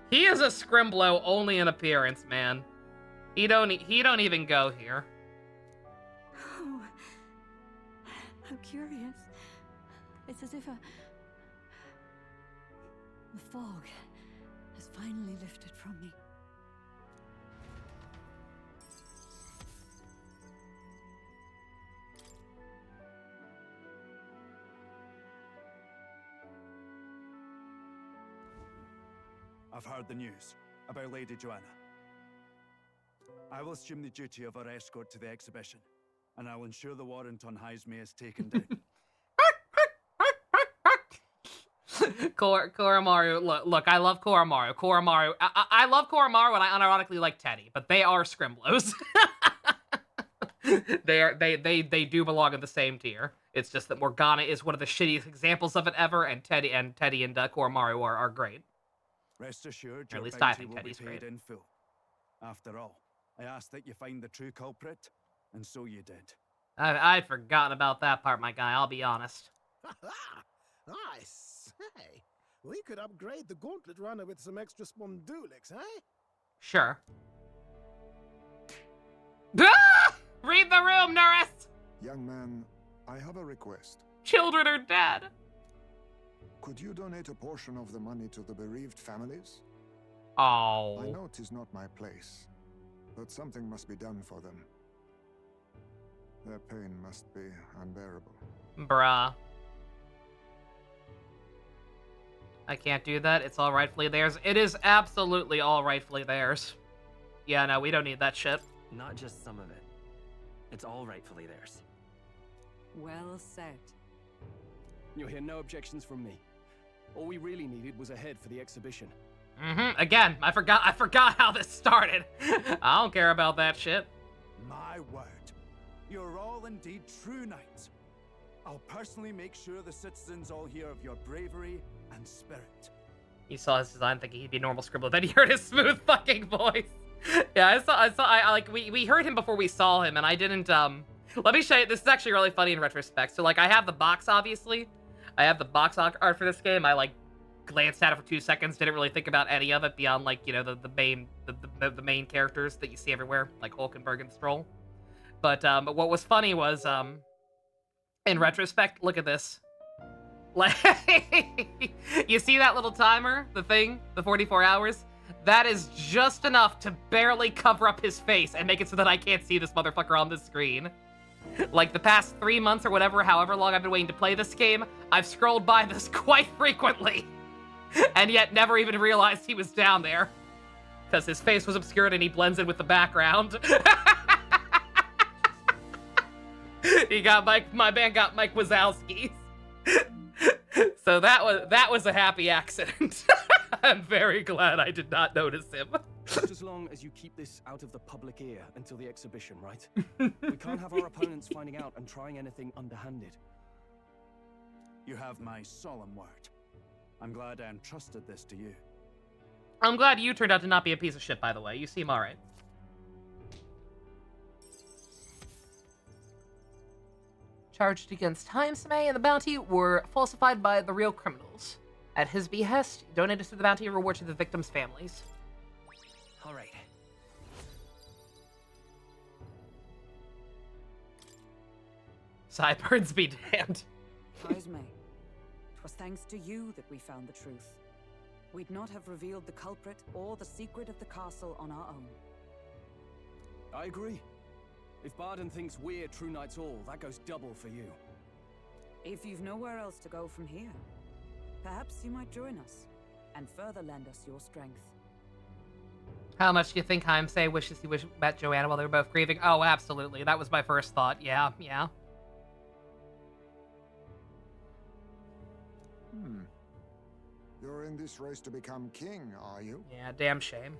he is a Scrimblow only in appearance, man. He don't even go here. Oh, how curious. It's as if the fog has finally lifted from me. I've heard the news about Lady Joanna. I will assume the duty of our escort to the exhibition, and I'll ensure the warrant on Heisme is taken down. Koromaru, look, I love Koromaru. I love Koromaru and I unironically like Teddy, but they are Scrimblows. They do belong in the same tier. It's just that Morgana is one of the shittiest examples of it ever, and Teddy and Koromaru are great. Rest assured, Or at your least I bounty think will Teddy's be paid great. in full. After all, I asked that you find the true culprit, and so you did. I'd forgotten about that part, my guy, I'll be honest. I say, we could upgrade the gauntlet runner with some extra Spondulix, eh? Sure. Ah! Read the room, Norris! Young man, I have a request. Children are dead. Could you donate a portion of the money to the bereaved families? Oh. I know 'tis not my place, but something must be done for them. Their pain must be unbearable. Bruh. I can't do that. It's all rightfully theirs. It is absolutely all rightfully theirs. Yeah, no, we don't need that shit. Not just some of it. It's all rightfully theirs. Well said. You'll hear no objections from me. All we really needed was a head for the exhibition. Again, I forgot how this started. I don't care about that shit. My word. You're all indeed true knights. I'll personally make sure the citizens all hear of your bravery and spirit. He saw his design thinking he'd be a normal scribbler, then he heard his smooth fucking voice. Yeah, we heard him before we saw him, and I didn't, let me show you, this is actually really funny in retrospect. So, like, I have the box, obviously. I have the box art for this game. I, like, glanced at it for 2 seconds, didn't really think about any of it beyond, like, you know, the main characters that you see everywhere, like Hulkenberg and Stroll. But what was funny was, in retrospect, look at this. Like, you see that little timer, the thing, the 44 hours? That is just enough to barely cover up his face and make it so that I can't see this motherfucker on the screen. Like, the past 3 months or whatever, however long I've been waiting to play this game, I've scrolled by this quite frequently. And yet never even realized he was down there. Because his face was obscured and he blends in with the background. My man got Mike Wazowski. So that was a happy accident. I'm very glad I did not notice him. Just as long as you keep this out of the public ear until the exhibition, right? We can't have our opponents finding out and trying anything underhanded. You have my solemn word. I'm glad I entrusted this to you. I'm glad you turned out to not be a piece of shit, by the way. You seem alright. Charged against Hymesme and the bounty were falsified by the real criminals. At his behest, donated to the bounty reward to the victims' families. All right. Sideburns be damned. Hymesme, 'twas thanks to you that we found the truth. We'd not have revealed the culprit or the secret of the castle on our own. I agree. If Barden thinks we're True Knights all, that goes double for you. If you've nowhere else to go from here, perhaps you might join us and further lend us your strength. How much do you think Hymesme wishes he met Joanna while they were both grieving? Oh, absolutely. That was my first thought. Yeah. You're in this race to become king, are you? Yeah, damn shame.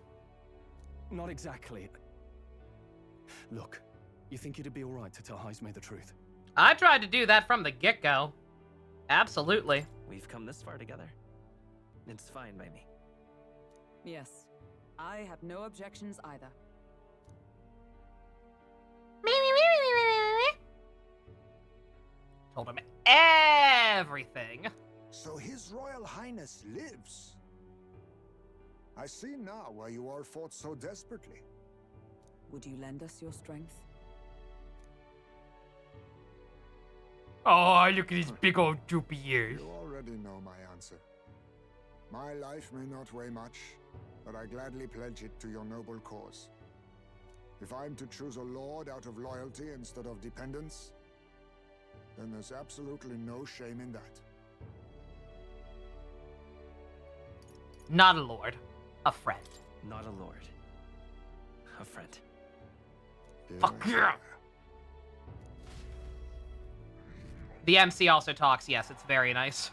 Not exactly. Look, you think it'd be alright to tell Hymesme the truth? I tried to do that from the get-go. Absolutely. We've come this far together. It's fine by me. Yes, I have no objections either. Told him everything. So His Royal Highness lives. I see now why you all fought so desperately. Would you lend us your strength? Oh, look at his big old droopy ears. You already know my answer. My life may not weigh much, but I gladly pledge it to your noble cause. If I'm to choose a lord out of loyalty instead of dependence, then there's absolutely no shame in that. Not a lord. A friend. Not a lord. A friend. Fuck yeah! The MC also talks. Yes, it's very nice.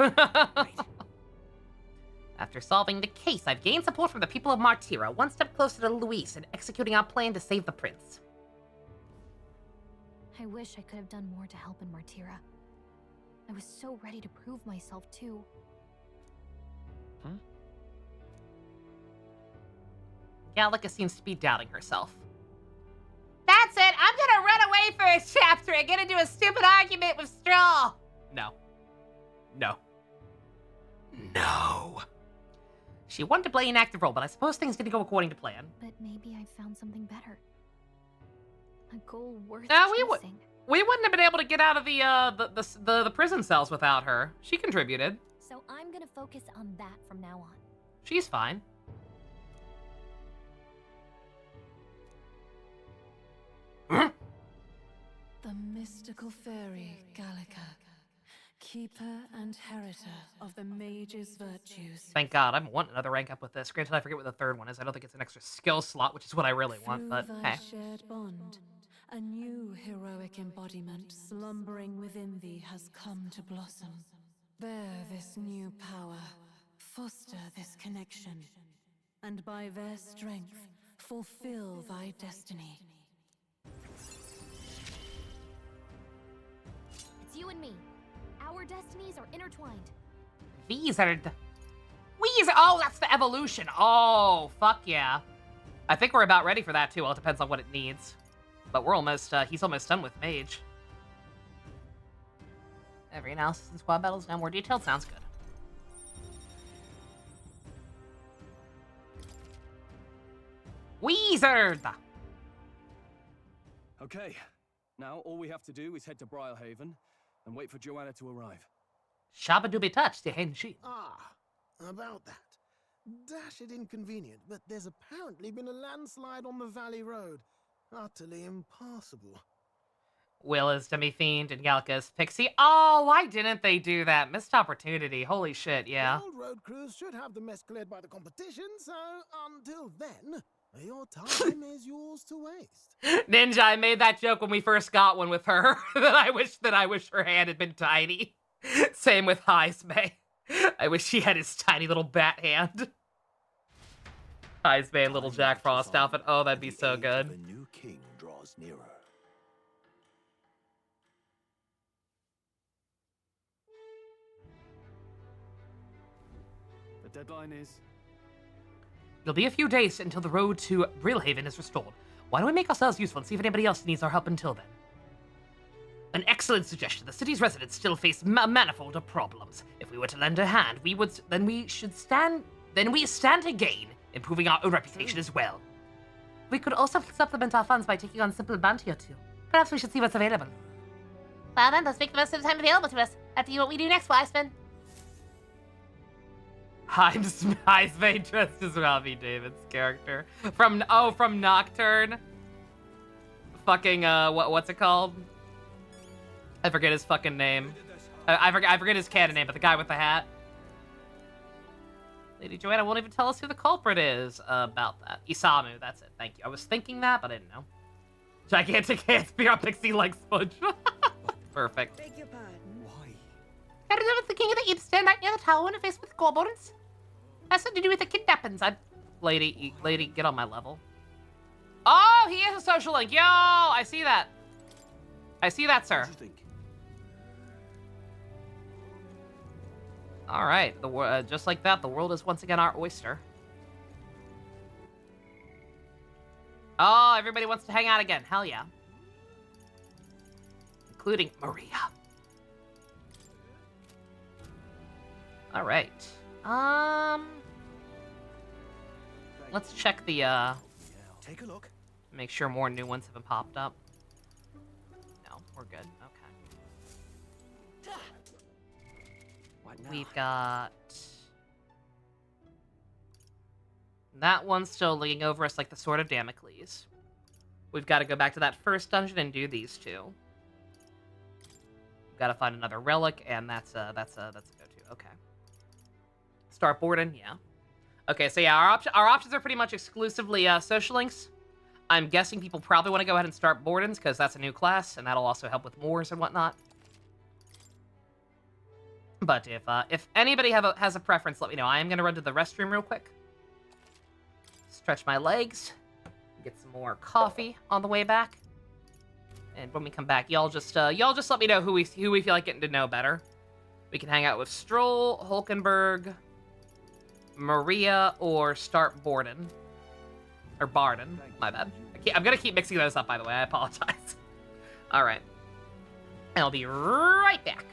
After solving the case, I've gained support from the people of Martira, one step closer to Luis and executing our plan to save the prince. I wish I could have done more to help in Martira. I was so ready to prove myself, too. Gallica seems to be doubting herself. That's it! I'm gonna run away for a chapter and get into a stupid argument with Stroll! No. She wanted to play an active role, but I suppose things didn't go according to plan. But maybe I found something better. A goal worth chasing. We wouldn't have been able to get out of the prison cells without her. She contributed. So I'm gonna focus on that from now on. She's fine. The mystical fairy Gallica, keeper and heritor of the mage's virtues. Thank God, I want another rank up with this. Granted, I forget what the third one is. I don't think it's an extra skill slot, which is what I really want, but Through thy hey. shared bond, a new heroic embodiment slumbering within thee has come to blossom. Bear this new power, foster this connection, and by their strength, fulfill thy destiny. It's you and me. Our destinies are intertwined. These are Weezer! Oh, that's the evolution. Oh, fuck yeah. I think we're about ready for that, too. Well, it depends on what it needs. But we're almost, he's almost done with Mage. Every analysis in squad battles now more detailed. Sounds good. Wizard! Okay, now all we have to do is head to Briarhaven and wait for Joanna to arrive. Shabba-dooby touch, the henshi. Ah, about that. Dashed inconvenient, but there's apparently been a landslide on the Valley Road. Utterly impassable. Will is Demi-Fiend and Galka is Pixie. Oh, why didn't they do that? Missed opportunity. Holy shit, yeah. The old road crews should have the mess cleared by the competition, so until then, your time is yours to waste. Ninja, I made that joke when we first got one with her. that I wish her hand had been tiny. Same with Heismay. I wish she had his tiny little bat hand. Heismay and little Jack Frost outfit. Oh, that'd be so good. The new king draws nearer. The deadline is... It'll be a few days until the road to Brilhaven is restored. Why don't we make ourselves useful and see if anybody else needs our help until then? An excellent suggestion. The city's residents still face manifold of problems. If we were to lend a hand, we stand to gain, improving our own reputation as well. We could also supplement our funds by taking on simple bounty or two. Perhaps we should see what's available. Well then, let's make the most of the time available to us. After you, what we do next, Wiseman. Heismay dressed as Robbie David's character from Nocturne. Fucking what's it called? I forget his fucking name. I forget his canon name, but the guy with the hat. Lady Joanna won't even tell us who the culprit is about that. Isamu, that's it. Thank you. I was thinking that, but I didn't know. Gigantic hands beyond pixie like sponge. Perfect. Beg your pardon. Why? Got to do with the king of the East stand right near the tower and face with goblins. Has something to do with the kidnappings. Lady, get on my level. Oh, he is a social link. Yo, I see that. I see that, sir. What do you think? All right, just like that, the world is once again our oyster. Oh, everybody wants to hang out again. Hell yeah. Including Maria. All right. Let's check the, Take a look. make sure more new ones haven't popped up. No, we're good. Okay. What now? We've got... that one's still leaning over us like the Sword of Damocles. We've got to go back to that first dungeon and do these two. We've got to find another relic, and that's a go-to. Okay. Start boarding, yeah. Okay, so yeah, our options are pretty much exclusively social links. I'm guessing people probably want to go ahead and start Bordens, because that's a new class, and that'll also help with Moors and whatnot. But if anybody has a preference, let me know. I am going to run to the restroom real quick. Stretch my legs. Get some more coffee on the way back. And when we come back, y'all just let me know who we feel like getting to know better. We can hang out with Stroll, Hulkenberg, Maria, or start Borden. Or Barden. My bad. I'm going to keep mixing those up, by the way. I apologize. All right. I'll be right back.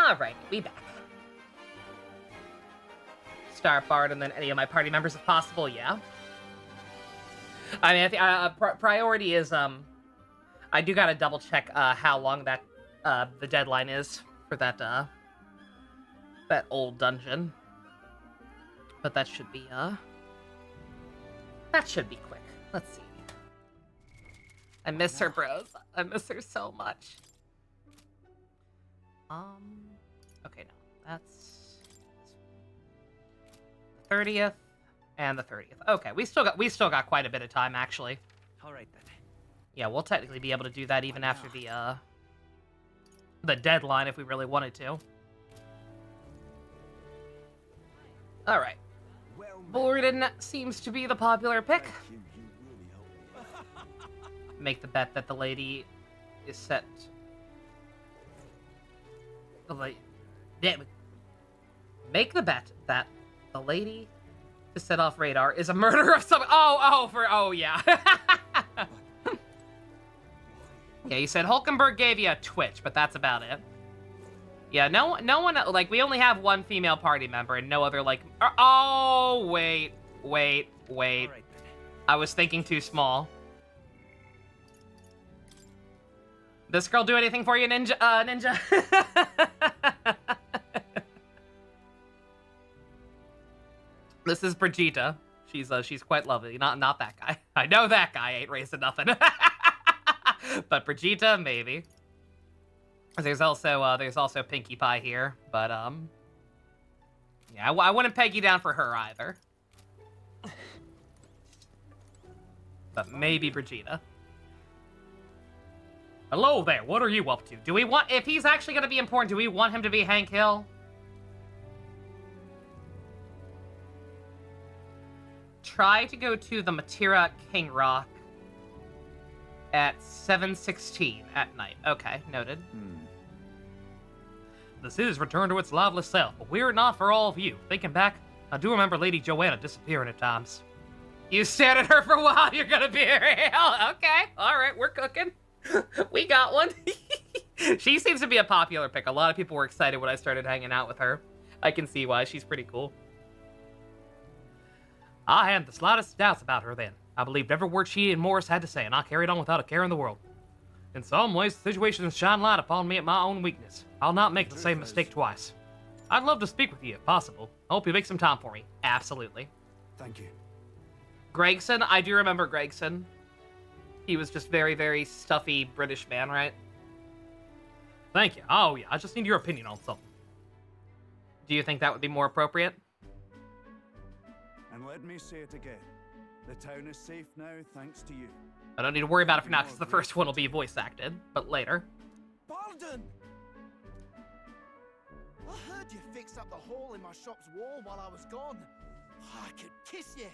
Alright, we back. Start Bard and then any of my party members if possible, yeah. I mean, I think priority is, I do gotta double check, how long that, the deadline is for that, that old dungeon. But that should be quick. Let's see. I miss her, bros. I miss her so much. Okay, no. That's 30th and the 30th. Okay, we still got quite a bit of time, actually. All right then. Yeah, we'll technically be able to do that even after the deadline if we really wanted to. All right. Borden seems to be the popular pick. Make the bet that the lady is set. Make the bet that the lady to set off radar is a murderer of some. Oh yeah. Yeah, you said Hulkenberg gave you a twitch, but that's about it. Yeah, no one, like, we only have one female party member and no other, like, oh, wait. Right. I was thinking too small. This girl do anything for you, Ninja? This is Brigitte. She's quite lovely. Not that guy. I know that guy ain't raising nothing. But Brigitte, maybe. There's also Pinkie Pie here, but yeah, I wouldn't peg you down for her either. But maybe Brigitte. Hello there, what are you up to? Do we want, if he's actually gonna be important, do we want him to be Hank Hill? Try to go to the Matira King Rock at 7:16 at night. Okay, noted. The city's returned to its lively self, but we're not for all of you. Thinking back, I do remember Lady Joanna disappearing at times. You stared at her for a while, you're gonna be real. Okay, alright, we're cooking. We got one. She seems to be a popular pick. A lot of people were excited when I started hanging out with her. I can see why, she's pretty cool. I hadn't the slightest doubts about her then. I believed every word she and Morris had to say, and I carried on without a care in the world. In some ways, the situation has shined light upon me at my own weakness. I'll not make the same mistake twice. I'd love to speak with you, if possible. I hope you make some time for me. Absolutely. Thank you. Gregson, I do remember Gregson. He was just very, very stuffy British man, right? Thank you. Oh, yeah, I just need your opinion on something. Do you think that would be more appropriate? And let me say it again. The town is safe now, thanks to you. I don't need to worry about it for now, because the first one will be voice acted, but later. Borden! I heard you fixed up the hole in my shop's wall while I was gone. I could kiss you.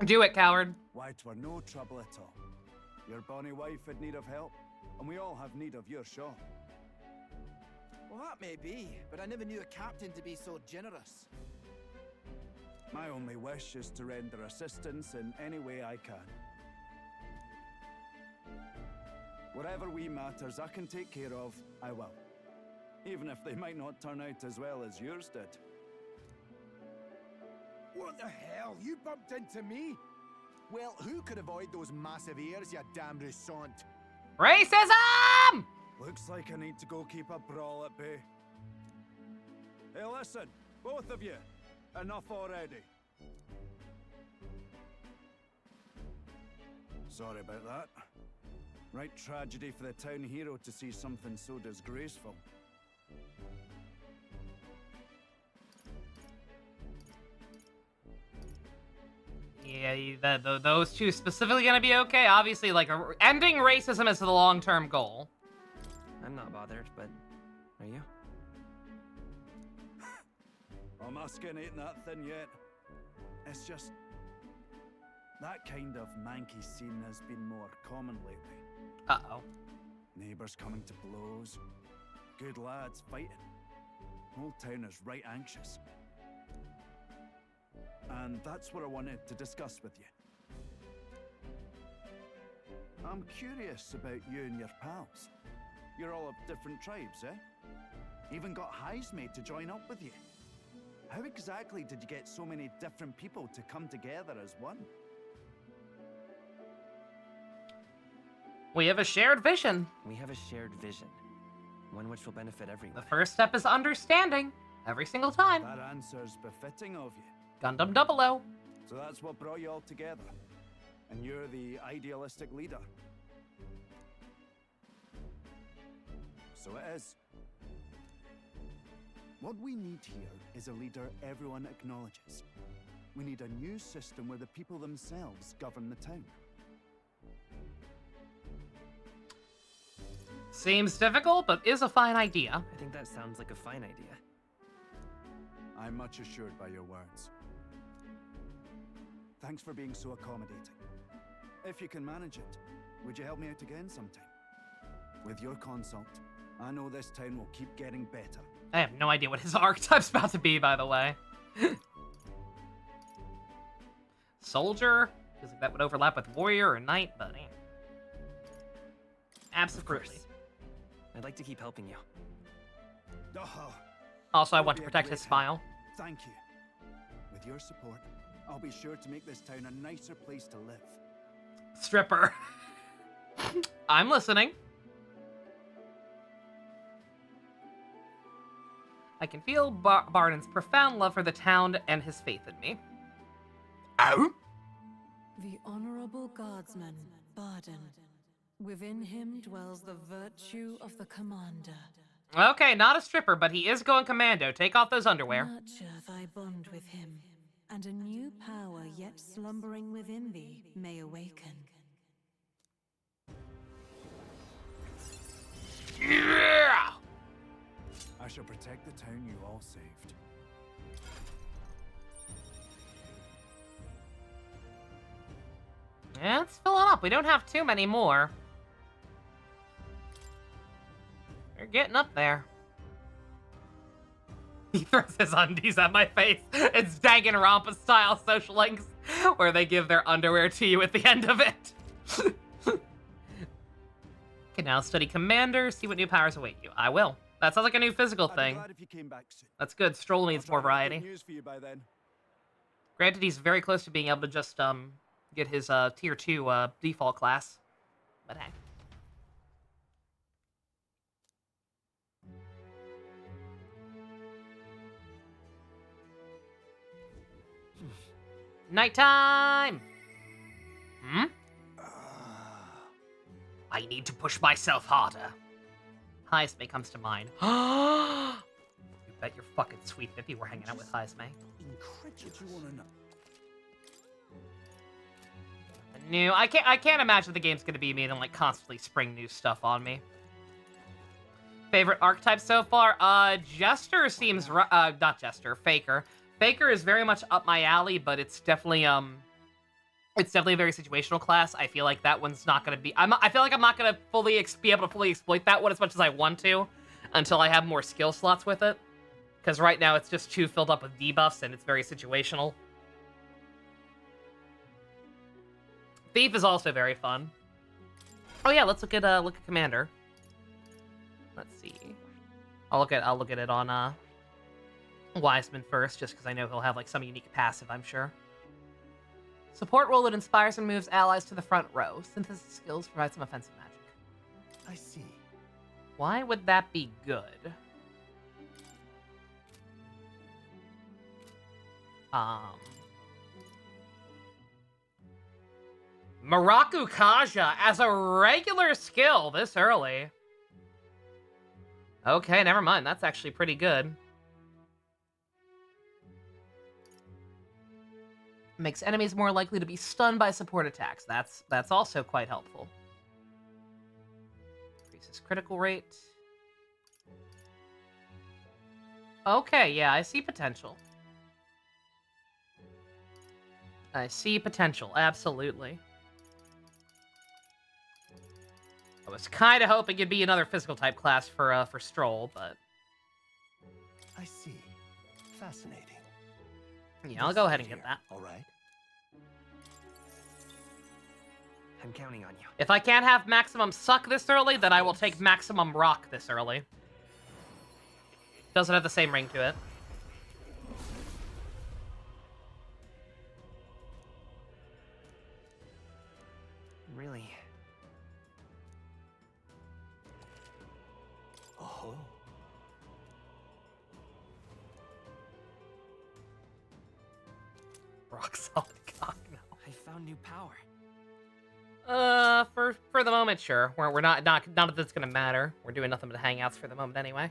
Do it, coward. Why, 'twere no trouble at all. Your bonny wife had need of help, and we all have need of your shop. Well, that may be, but I never knew a captain to be so generous. My only wish is to render assistance in any way I can. Whatever wee matters I can take care of, I will. Even if they might not turn out as well as yours did. What the hell? You bumped into me? Well, who could avoid those massive ears, you damn russant? Racism! Looks like I need to go keep a brawl at bay. Hey, listen, both of you. Enough already. Sorry about that. Right tragedy for the town hero to see something so disgraceful. Yeah, those two specifically gonna be okay. Obviously, like, ending racism is the long-term goal. I'm not bothered, but are you? My skin ain't that thin yet. It's just... that kind of manky scene has been more common lately. Uh-oh. Neighbours coming to blows. Good lads fighting. Whole town is right anxious. And that's what I wanted to discuss with you. I'm curious about you and your pals. You're all of different tribes, eh? Even got Heisme to join up with you. How exactly did you get so many different people to come together as one? We have a shared vision. We have a shared vision. One which will benefit everyone. The first step is understanding. Every single time. That answer's befitting of you. Gundam 00. So that's what brought you all together. And you're the idealistic leader. So it is. What we need here is a leader everyone acknowledges. We need a new system where the people themselves govern the town. Seems difficult, but is a fine idea. I think that sounds like a fine idea. I'm much assured by your words. Thanks for being so accommodating. If you can manage it, would you help me out again sometime? With your consult, I know this town will keep getting better. I have no idea what his archetype's about to be, by the way. Soldier? Feels like that would overlap with warrior or knight, but absolutely. I'd like to keep helping you. Oh, Also, I you'll want to be a protect great his smile. Thank you. With your support, I'll be sure to make this town a nicer place to live. Stripper. I'm listening. I can feel Barden's profound love for the town and his faith in me. Ow! The Honorable Guardsman, Barden. Within him dwells the virtue of the commander. Okay, not a stripper, but he is going commando. Take off those underwear. Nurture thy bond with him, and a new power yet slumbering within thee may awaken. Yeah! I shall protect the town you all saved. Yeah, it's filling up. We don't have too many more. We're getting up there. He throws his undies at my face. It's Danganronpa style social links where they give their underwear to you at the end of it. Can now study Commander, see what new powers await you. I will. That sounds like a new physical thing. Glad if you came back soon. That's good. Stroll needs more I'll try to have variety. good news for you by then. Granted, he's very close to being able to just get his tier 2 default class. But hey. Nighttime! Hmm? I need to push myself harder. Heisme comes to mind. You bet your fucking sweet Bippy we're hanging out with Heisme. Incredulous. You want to know? New. I can't imagine the game's gonna be me and like constantly spring new stuff on me. Favorite archetype so far? Jester seems not Jester, Faker. Faker is very much up my alley, but it's definitely a very situational class. I feel like that one's not gonna be. I feel like I'm not gonna be able to fully exploit that one as much as I want to, until I have more skill slots with it. Because right now it's just too filled up with debuffs and it's very situational. Thief is also very fun. Oh yeah, let's look at Commander. Let's see. I'll look at it on Wiseman first, just because I know he'll have like some unique passive, I'm sure. Support role that inspires and moves allies to the front row. Synthesis skills provide some offensive magic. I see. Why would that be good? Maraku Kaja as a regular skill this early. Okay, never mind. That's actually pretty good. Makes enemies more likely to be stunned by support attacks. That's also quite helpful. Increases critical rate. Okay, yeah, I see potential. I see potential, absolutely. I was kind of hoping it'd be another physical type class for Stroll, but I see. Fascinating. yeah, I'll go ahead and get that. All right. I'm counting on you. If I can't have maximum suck this early, then I will take maximum rock this early. Doesn't have the same ring to it. Really? Oh. Rock solid cock. No. I found new power. For the moment, sure. We're not that that's gonna matter. We're doing nothing but hangouts for the moment anyway.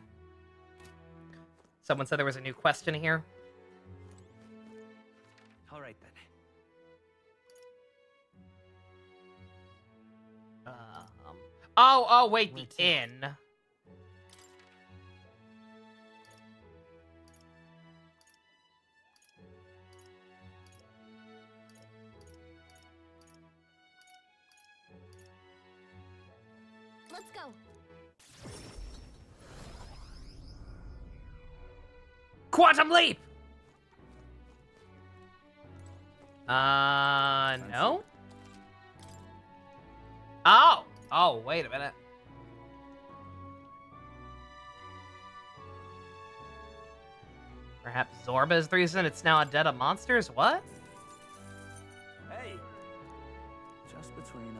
Someone said there was a new quest in here. All right then. Oh, wait, the inn. Let's go. Quantum leap! No? Oh, wait a minute. Perhaps Zorba is the reason it's now a den of monsters? What? Hey! Just between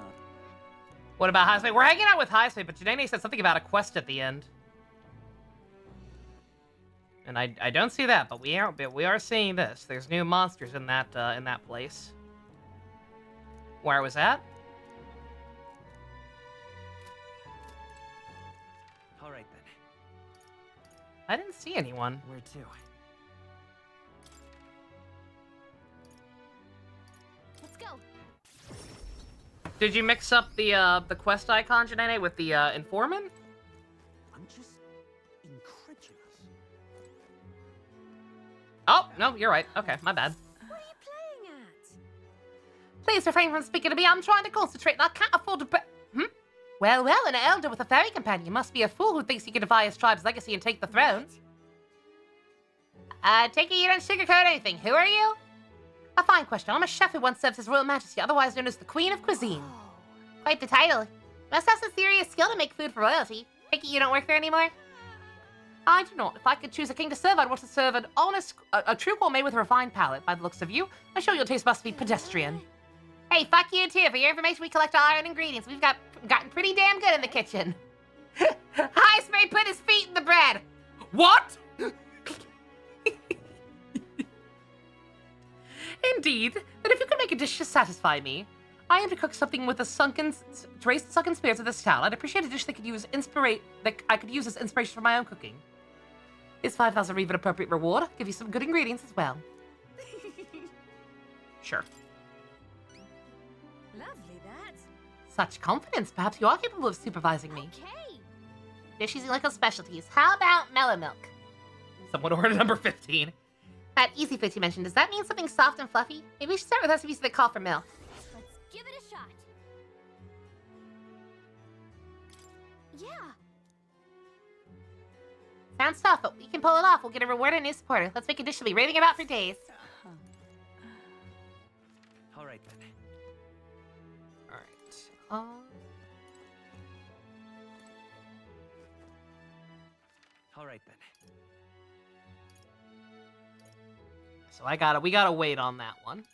What about Highsmith? We're hanging out with Highsmith, but Janae said something about a quest at the end. And I don't see that, but we are seeing this. There's new monsters in that place. Where was that? All right then. I didn't see anyone. Where to? Let's go. Did you mix up the quest icon, Janae, with the informant? I'm just incredulous. Oh, no, you're right. Okay, my bad. What are you playing at? Please refrain from speaking to me. I'm trying to concentrate and I can't afford to... Well, an elder with a fairy companion must be a fool who thinks he can defy his tribe's legacy and take the throne. Take it you don't sugarcoat anything. Who are you? A fine question. I'm a chef who once served His Royal Majesty, otherwise known as the Queen of Cuisine. Quite the title. Must have some serious skill to make food for royalty. Take it you don't work there anymore? I do not. If I could choose a king to serve, I'd want to serve an honest, a true gourmet with a refined palate. By the looks of you, I'm sure your taste must be pedestrian. Hey, fuck you too. For your information, we collect our own ingredients. We've gotten pretty damn good in the kitchen. Highsmith put his feet in the bread. What? Indeed. Then if you could make a dish to satisfy me, I am to cook something with to raise the sunken spirits of this town. I'd appreciate a dish that I could use as inspiration for my own cooking. Is 5,000 even appropriate reward? Give you some good ingredients as well. Sure. Lovely, that. Such confidence. Perhaps you are capable of supervising me. Okay. Dishes and local specialties. How about mellow milk? Someone ordered number 15. That easy fix you mentioned, does that mean something soft and fluffy? Maybe we should start with recipes that call for milk. Let's give it a shot. Yeah. Sounds tough, but we can pull it off. We'll get a reward and a new supporter. Let's make a dish to be raving about for days. All right then. Alright. All right then. So we gotta wait on that one.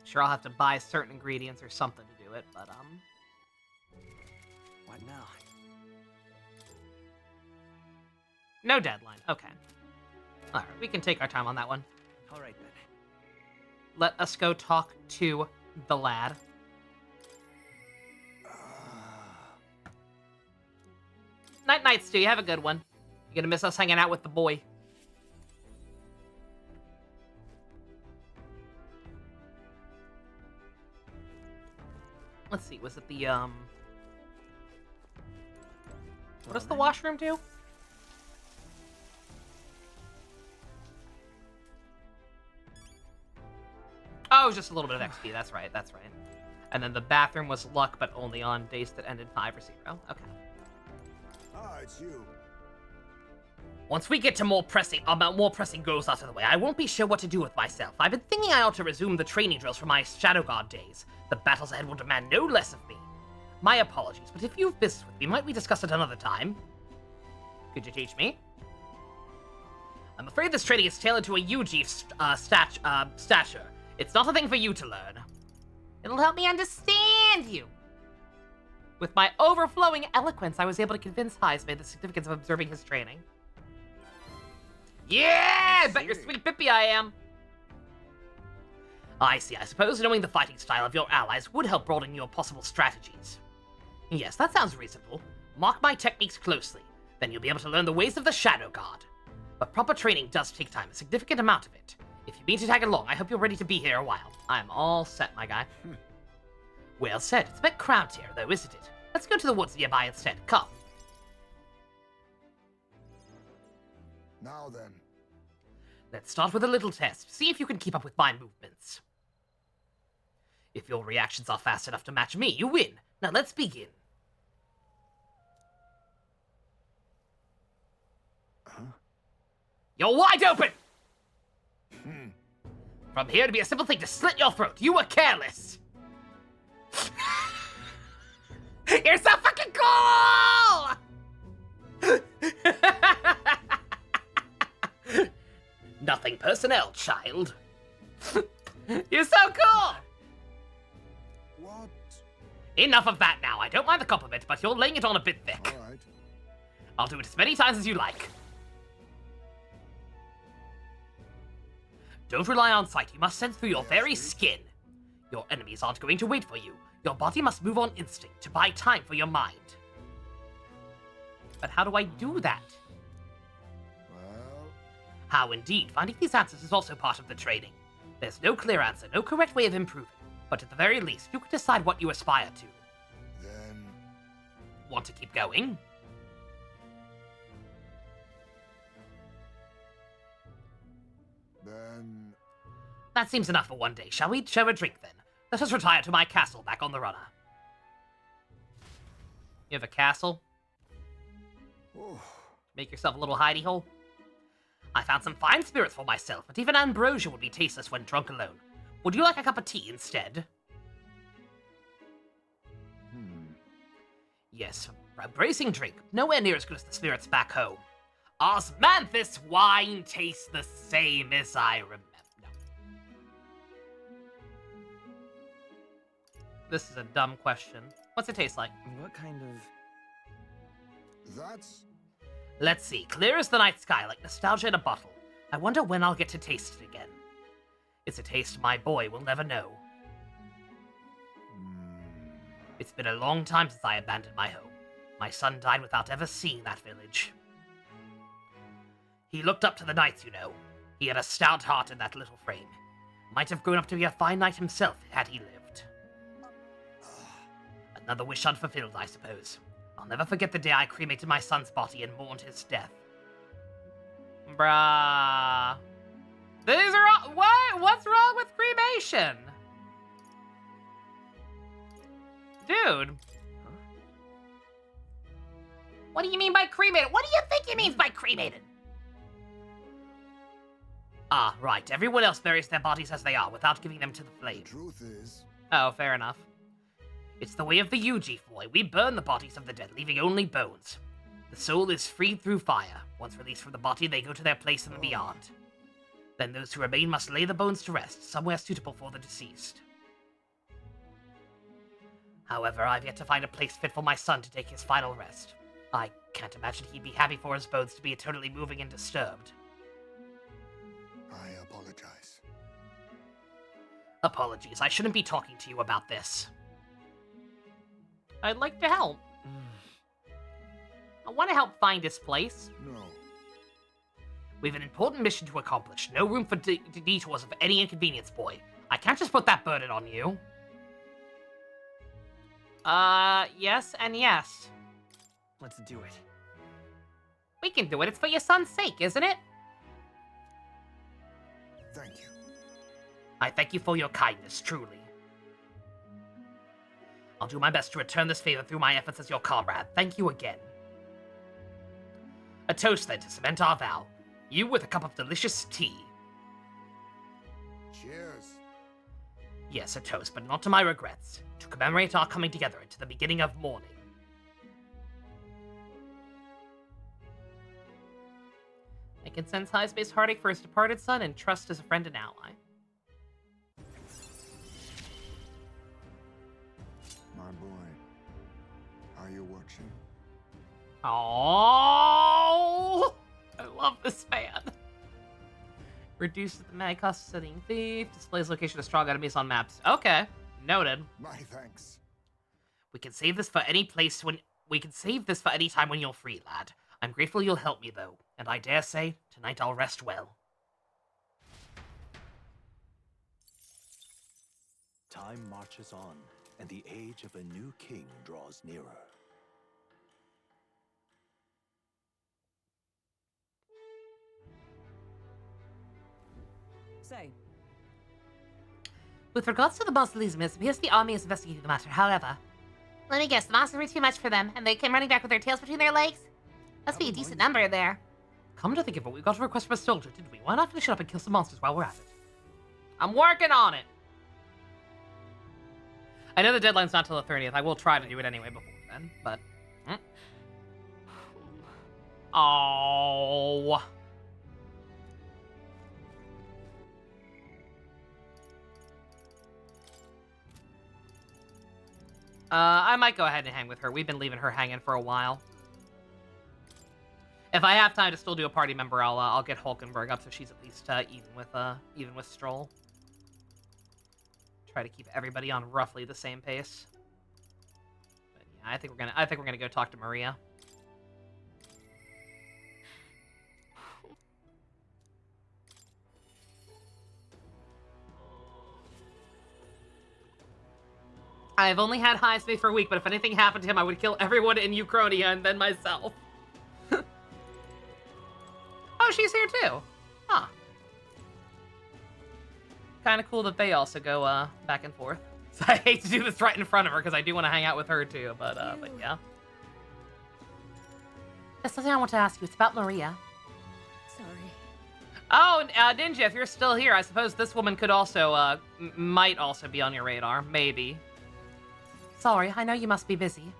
Sure, I'll have to buy certain ingredients or something to do it, but What now? no deadline. Okay. Alright, we can take our time on that one. All right then. Let us go talk to the lad. Night, Stu. You have a good one. You gonna miss us hanging out with the boy. Let's see, was it the, what does the washroom do? Oh, it was just a little bit of XP, that's right. And then the bathroom was luck, but only on days that ended 5 or 0. Okay. Ah, it's you. Once we get to more pressing goals out of the way, I won't be sure what to do with myself. I've been thinking I ought to resume the training drills from my Shadow Guard days. The battles ahead will demand no less of me. My apologies, but if you've business with me, might we discuss it another time? Could you teach me? I'm afraid this training is tailored to a UG stature. It's not a thing for you to learn. It'll help me understand you. With my overflowing eloquence, I was able to convince Heisman the significance of observing his training. Yeah! Bet you're sweet Bippy I am! I see. I suppose knowing the fighting style of your allies would help broaden your possible strategies. Yes, that sounds reasonable. Mark my techniques closely. Then you'll be able to learn the ways of the Shadow God. But proper training does take time, a significant amount of it. If you mean to tag along, I hope you're ready to be here a while. I'm all set, my guy. Well said. It's a bit cramped here, though, isn't it? Let's go to the woods nearby instead. Come. Now then. Let's start with a little test. See if you can keep up with my movements. If your reactions are fast enough to match me, you win. Now let's begin. Huh? You're wide open! From here, it'd be a simple thing to slit your throat. You were careless. You're so fucking cool! Nothing personnel, child. You're so cool! What? Enough of that now. I don't mind the compliment, but you're laying it on a bit thick. All right. I'll do it as many times as you like. Don't rely on sight. You must sense through your very skin. Your enemies aren't going to wait for you. Your body must move on instinct to buy time for your mind. But how do I do that? Well... How indeed. Finding these answers is also part of the training. There's no clear answer, no correct way of improving. But at the very least, you can decide what you aspire to. Then... Want to keep going? Then... That seems enough for one day. Shall we share a drink then? Let us retire to my castle back on the runner. You have a castle? Oh. Make yourself a little hidey hole? I found some fine spirits for myself, but even ambrosia would be tasteless when drunk alone. Would you like a cup of tea instead? Yes, a bracing drink. Nowhere near as good as the spirits back home. Osmanthus wine tastes the same as I remember. No. This is a dumb question. What's it taste like? What kind of... That's... Let's see. Clear as the night sky, like nostalgia in a bottle. I wonder when I'll get to taste it again. It's a taste my boy will never know. It's been a long time since I abandoned my home. My son died without ever seeing that village. He looked up to the knights, you know. He had a stout heart in that little frame. Might have grown up to be a fine knight himself had he lived. Another wish unfulfilled, I suppose. I'll never forget the day I cremated my son's body and mourned his death. Bruh. These are all... What? What's wrong with cremation? Dude. What do you mean by cremated? What do you think he means by cremated? Ah, right. Everyone else buries their bodies as they are, without giving them to the The flames. truth is... Oh, fair enough. It's the way of the Yuji, boy. We burn the bodies of the dead, leaving only bones. The soul is freed through fire. Once released from the body, they go to their place in the beyond. Then those who remain must lay the bones to rest, somewhere suitable for the deceased. However, I've yet to find a place fit for my son to take his final rest. I can't imagine he'd be happy for his bones to be eternally moving and disturbed. I apologize. Apologies, I shouldn't be talking to you about this. I'd like to help. I want to help find his place. No. We have an important mission to accomplish. No room for detours of any inconvenience, boy. I can't just put that burden on you. Yes and yes. Let's do it. We can do it. It's for your son's sake, isn't it? Thank you. I thank you for your kindness, truly. I'll do my best to return this favor through my efforts as your comrade. Thank you again. A toast, then, to cement our vow. You with a cup of delicious tea. Cheers. Yes, a toast, but not to my regrets. To commemorate our coming together into the beginning of mourning. can sense high space heartache for his departed son and trust as a friend and ally. My boy, are you watching? Oh, I love this fan. Reduces the mag cost of studying thief. Displays location of strong enemies on maps. Okay, noted. My thanks. We can save this for any place when we can save this for any time when you're free, lad. I'm grateful you'll help me though, and I dare say tonight I'll rest well. Time marches on, and the age of a new king draws nearer. Say, With regards to the mausoleum, it appears the army is investigating the matter. However, let me guess, the monsters were too much for them, and they came running back with their tails between their legs? Must be a decent number there. Come to think of it, we got a request from a soldier, didn't we? Why not finish it up and kill some monsters while we're at it? I'm working on it! I know the deadline's not till the 30th. I will try to do it anyway before then, but... Oh. I might go ahead and hang with her. We've been leaving her hanging for a while. If I have time to still do a party member, I'll get Hulkenberg up so she's at least even with Stroll. Try to keep everybody on roughly the same pace. But yeah, I think we're gonna go talk to Maria. I've only had high space for a week, but if anything happened to him, I would kill everyone in Uchronia and then myself. Oh, she's here too. Huh. Kind of cool that they also go back and forth. So I hate to do this right in front of her because I do want to hang out with her too, but yeah. There's something I want to ask you. It's about Maria. Sorry. Oh, Ninja, if you're still here, I suppose this woman could also, might also be on your radar. Maybe. Sorry, I know you must be busy.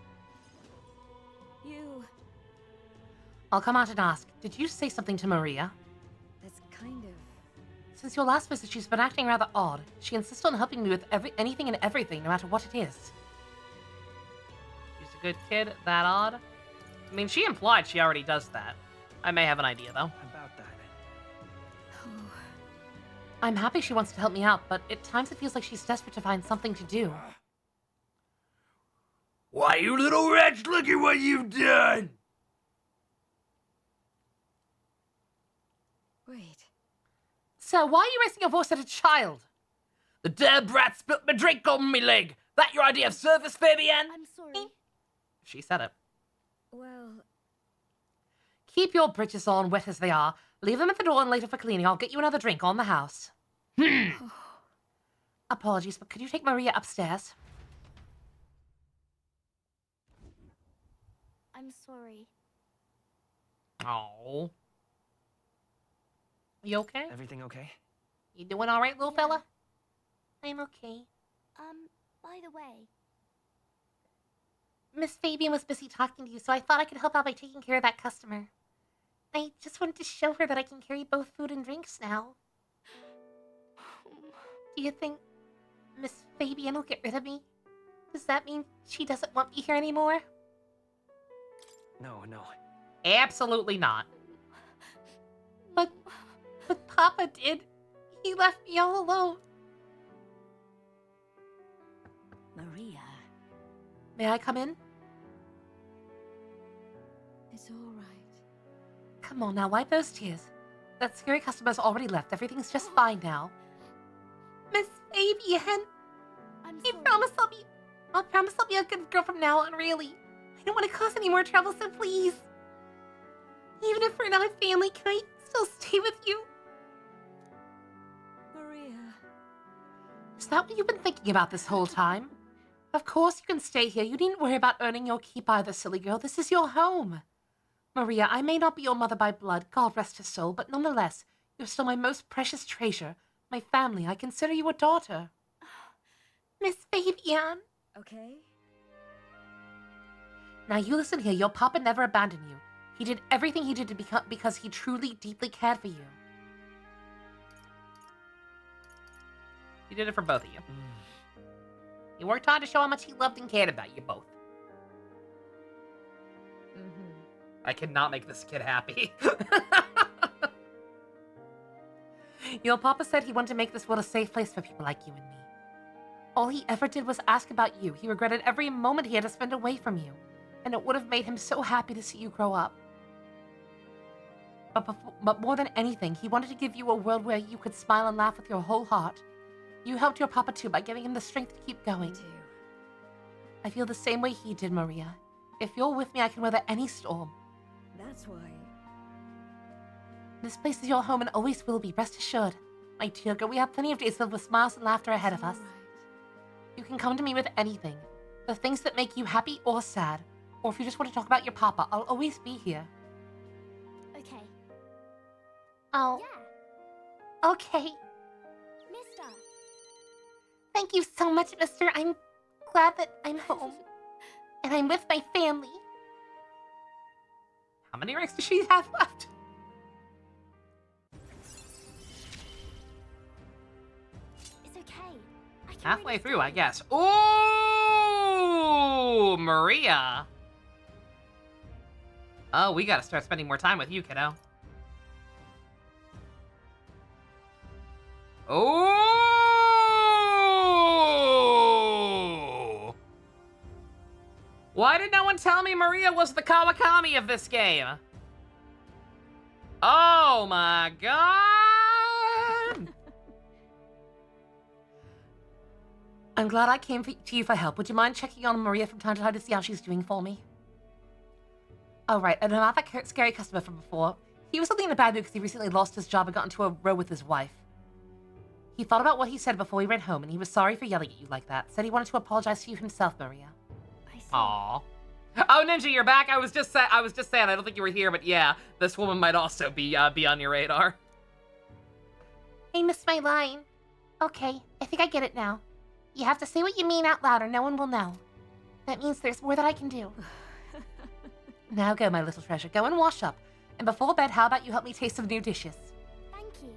I'll come out and ask. Did you say something to Maria? That's kind of... Since your last visit, she's been acting rather odd. She insists on helping me with anything and everything, no matter what it is. She's a good kid? That odd? I mean, she implied she already does that. I may have an idea, though. About that. I'm happy she wants to help me out, but at times it feels like she's desperate to find something to do. Why, you little wretch, look at what you've done! Wait. Sir, why are you raising your voice at a child? The damn brat spilt my drink on me leg! That your idea of service, Fabienne? I'm sorry. She said it. Well... Keep your britches on, wet as they are. Leave them at the door and later for cleaning. I'll get you another drink on the house. Apologies, but could you take Maria upstairs? I'm sorry. Oh. You okay? Everything okay? You doing all right, little fella? I'm okay. By the way, Miss Fabian was busy talking to you, so I thought I could help out by taking care of that customer. I just wanted to show her that I can carry both food and drinks now. Do you think Miss Fabian will get rid of me? Does that mean she doesn't want me here anymore? No. Absolutely not. But Papa did. He left me all alone. Maria. May I come in? It's all right. Come on now, wipe those tears. That scary customer's already left. Everything's just fine now. Miss Fabian! I'm I sorry. promise I'll be a good girl from now on, really. I don't want to cause any more trouble, so please. Even if we're not family, can I still stay with you? Maria. Is that what you've been thinking about this whole time? Of course you can stay here. You needn't worry about earning your keep either, silly girl. This is your home. Maria, I may not be your mother by blood, God rest her soul, but nonetheless, you're still my most precious treasure. My family, I consider you a daughter. Miss Fabian. Okay. Now you listen here, your papa never abandoned you. He did everything he did because he truly, deeply cared for you. He did it for both of you. He worked hard to show how much he loved and cared about you both. I cannot make this kid happy. Your papa said he wanted to make this world a safe place for people like you and me. All he ever did was ask about you. He regretted every moment he had to spend away from you, and it would have made him so happy to see you grow up. But more than anything, he wanted to give you a world where you could smile and laugh with your whole heart. You helped your papa too by giving him the strength to keep going. Me too. I feel the same way he did, Maria. If you're with me, I can weather any storm. That's why. This place is your home and always will be, rest assured. My dear girl, we have plenty of days filled with smiles and laughter ahead of us. You can come to me with anything. The things that make you happy or sad. Or if you just want to talk about your papa, I'll always be here. Okay. Oh. Yeah. Okay. Mister. Thank you so much, mister. I'm glad that I'm home. And I'm with my family. How many ranks does she have left? It's okay. I can Halfway already through, I see. guess. Ooh, Maria. Oh, we gotta start spending more time with you, kiddo. Oh! Why did no one tell me Maria was the Kawakami of this game? Oh my god! I'm glad I came to you for help. Would you mind checking on Maria from time to time to see how she's doing for me? Oh, right. And about that scary customer from before, he was only in a bad mood because he recently lost his job and got into a row with his wife. He thought about what he said before he ran home, and he was sorry for yelling at you like that. Said he wanted to apologize to you himself, Maria. I see. Aww. Oh, Ninja, you're back. I was just saying. I don't think you were here, but yeah, this woman might also be on your radar. I missed my line. Okay, I think I get it now. You have to say what you mean out loud or no one will know. That means there's more that I can do. Now go, my little treasure. Go and wash up. And before bed, how about you help me taste some new dishes? Thank you.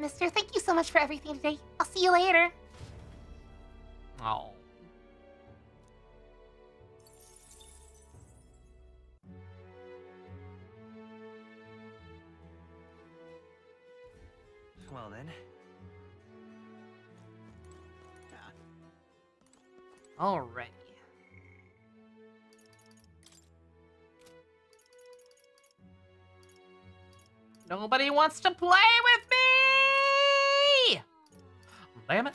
Mister, thank you so much for everything today. I'll see you later. Oh. Well then. Alrighty. Nobody wants to play with me! Damn it.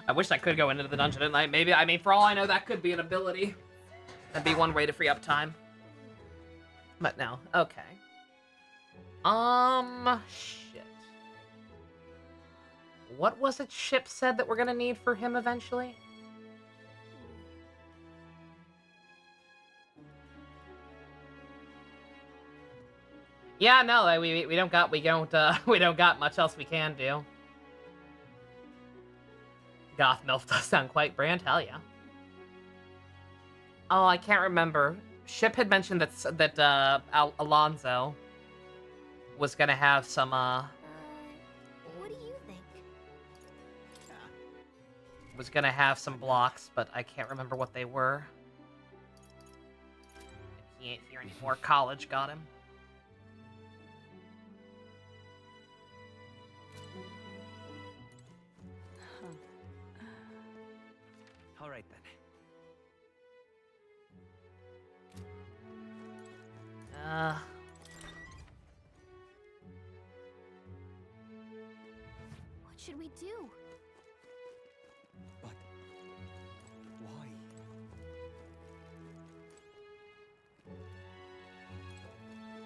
I wish I could go into the dungeon at night. Maybe, I mean, for all I know, that could be an ability. That'd be one way to free up time. But no. Okay. Shit. What was it Ship said that we're gonna need for him eventually? Yeah, no, we don't got we don't got much else we can do. Goth MILF does sound quite brand, hell yeah. Oh, I can't remember. Ship had mentioned that Alonzo was gonna have some What do you think? was gonna have some blocks, but I can't remember what they were. He ain't here anymore. College got him. All right then. What should we do? But why?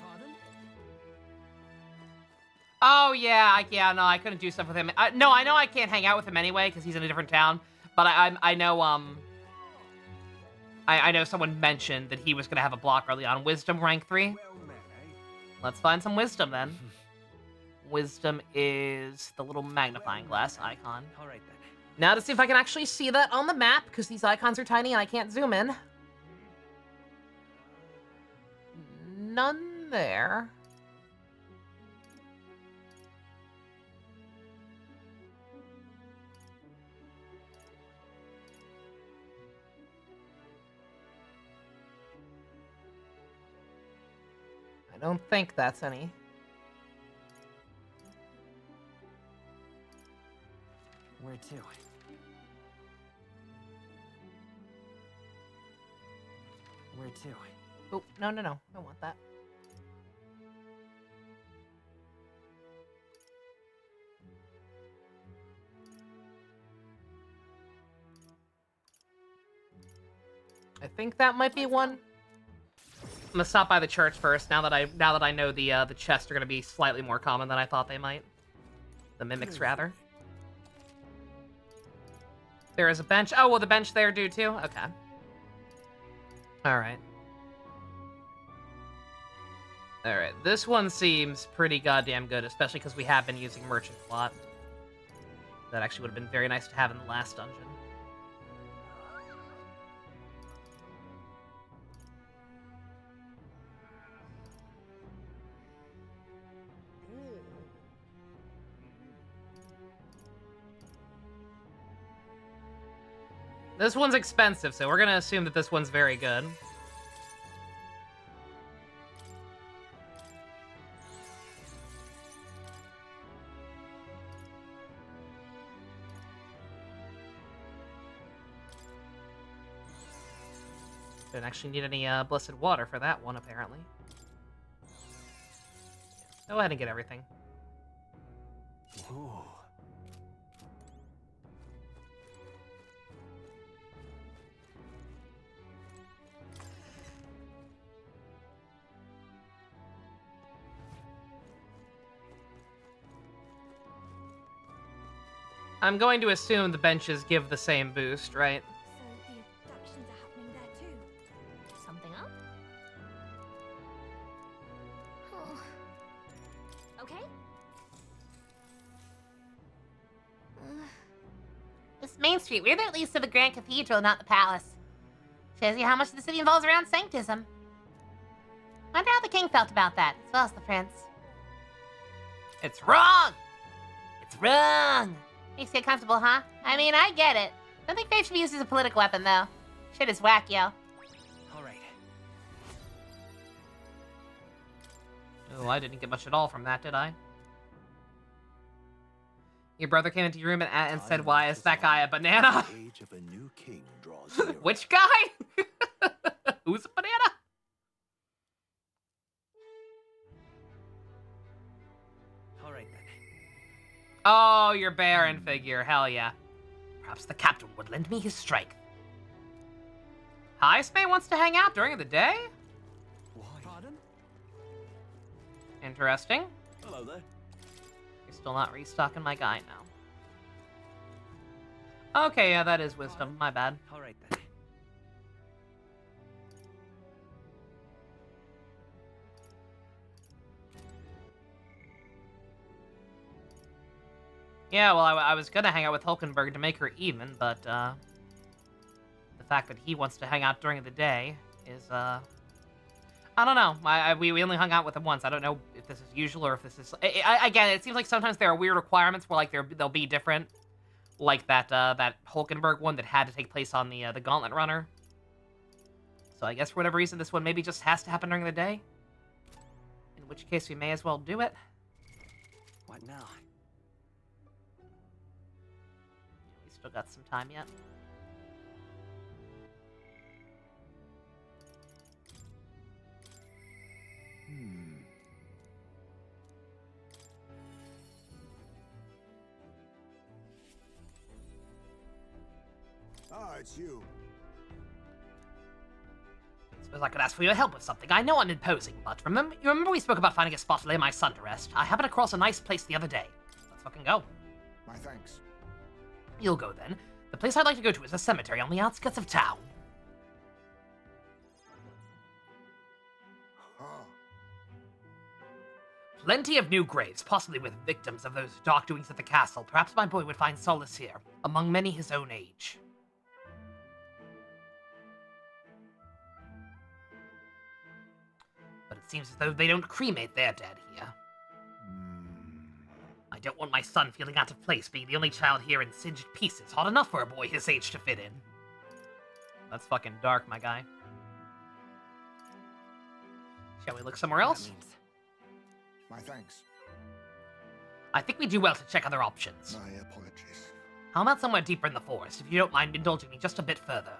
Pardon? Oh yeah, no, I couldn't do stuff with him. No, I know I can't hang out with him anyway because he's in a different town. But I know I know someone mentioned that he was gonna have a block early on. Wisdom rank 3. Well then, eh? Let's find some wisdom then. Wisdom is the little magnifying glass icon. All right then. Now to see if I can actually see that on the map because these icons are tiny and I can't zoom in. none there. I don't think that's any. Where to? Where to? Oh, no, no, no. I don't want that. I think that might be one. I'm gonna stop by the church first. Now that I know the chests are gonna be slightly more common than I thought they might. The mimics, rather. There is a bench. Oh, will the bench there do too? Okay. Alright. Alright, this one seems pretty goddamn good, especially because we have been using merchant a lot. That actually would have been very nice to have in the last dungeon. This one's expensive, so we're gonna assume that this one's very good. Didn't actually need any blessed water for that one, apparently. Go ahead and get everything. Ooh. I'm going to assume the benches give the same boost, right? So the abductions are happening there too. Something up? Oh. Okay. This Main Street, we're at least to the Grand Cathedral, not the palace. Shows you how much the city involves around sanctism. Wonder how the king felt about that, as well as the prince. It's wrong! It's wrong! Makes you comfortable, huh? I mean, I get it. Don't think faith should be used as a political weapon, though. Shit is whack, yo. Alright. Oh, I didn't get much at all from that, did I? Your brother came into your room and said, "Why is that guy a banana?" The age of a new king draws nearer. Which guy? Who's a banana? Alright then. Oh, your Baron figure. Hell yeah. Perhaps the captain would lend me his strength. Highspay wants to hang out during the day? Why? Pardon? Interesting. Hello there. You're still not restocking my guy now. Okay, yeah, that is wisdom. My bad. Alright then. Yeah, well, I was gonna hang out with Hulkenberg to make her even, but, the fact that he wants to hang out during the day is, I don't know. We only hung out with him once. I don't know if this is usual or if this is... again, it seems like sometimes there are weird requirements where, like, they'll be different. Like that Hulkenberg one that had to take place on the Gauntlet Runner. So I guess for whatever reason, this one maybe just has to happen during the day. In which case, we may as well do it. What now? We still got some time yet. Ah, it's you. Suppose I could ask for your help with something. I know I'm imposing, but you remember we spoke about finding a spot to lay my son to rest? I happened across a nice place the other day. Let's fucking go. My thanks. You'll go then. The place I'd like to go to is a cemetery on the outskirts of town. Huh. Plenty of new graves, possibly with victims of those dark doings at the castle. Perhaps my boy would find solace here, among many his own age. But seems as though they don't cremate their dead here. I don't want my son feeling out of place, being the only child here in singed pieces. Hard enough for a boy his age to fit in. That's fucking dark, my guy. Shall we look somewhere else? My thanks. I think we do well to check other options. My apologies. How about somewhere deeper in the forest, if you don't mind indulging me just a bit further?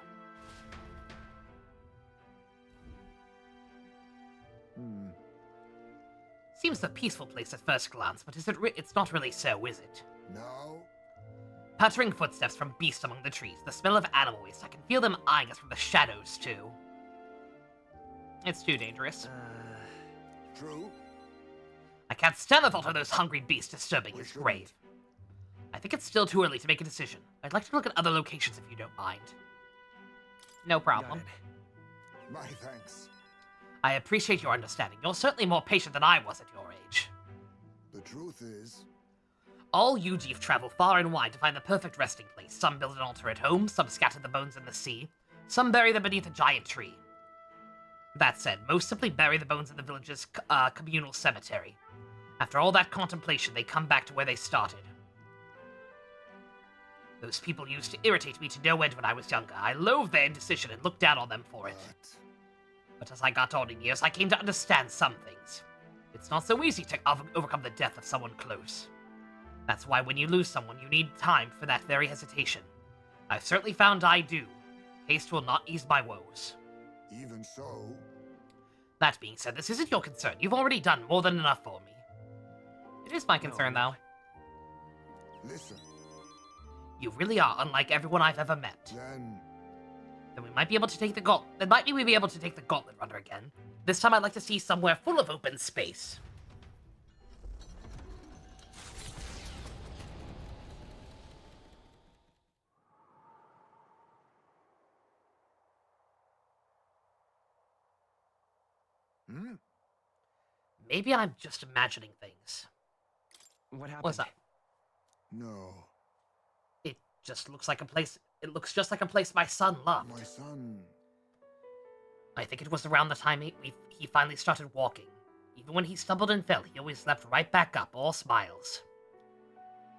Seems a peaceful place at first glance, but it's not really so, is it? No. Pattering footsteps from beasts among the trees, the smell of animal waste. I can feel them eyeing us from the shadows, too. It's too dangerous. True. I can't stand the thought of those hungry beasts disturbing his grave. I think it's still too early to make a decision. I'd like to look at other locations if you don't mind. No problem. My thanks. I appreciate your understanding. You're certainly more patient than I was at your age. The truth is... All Yuji travel far and wide to find the perfect resting place. Some build an altar at home, some scatter the bones in the sea, some bury them beneath a giant tree. That said, most simply bury the bones in the village's communal cemetery. After all that contemplation, they come back to where they started. Those people used to irritate me to no end when I was younger. I loathed their indecision and looked down on them for it. But as I got on in years, I came to understand some things. It's not so easy to overcome the death of someone close. That's why when you lose someone, you need time for that very hesitation. I've certainly found I do. Haste will not ease my woes. Even so... That being said, this isn't your concern. You've already done more than enough for me. It is my concern, though. Listen. You really are unlike everyone I've ever met. Then we might be able to take the gauntlet runner again. This time I'd like to see somewhere full of open space. Maybe I'm just imagining things. What happened? What's that? No. It just looks like a place... It looks just like a place my son loved. My son... I think it was around the time he finally started walking. Even when he stumbled and fell, he always leapt right back up, all smiles.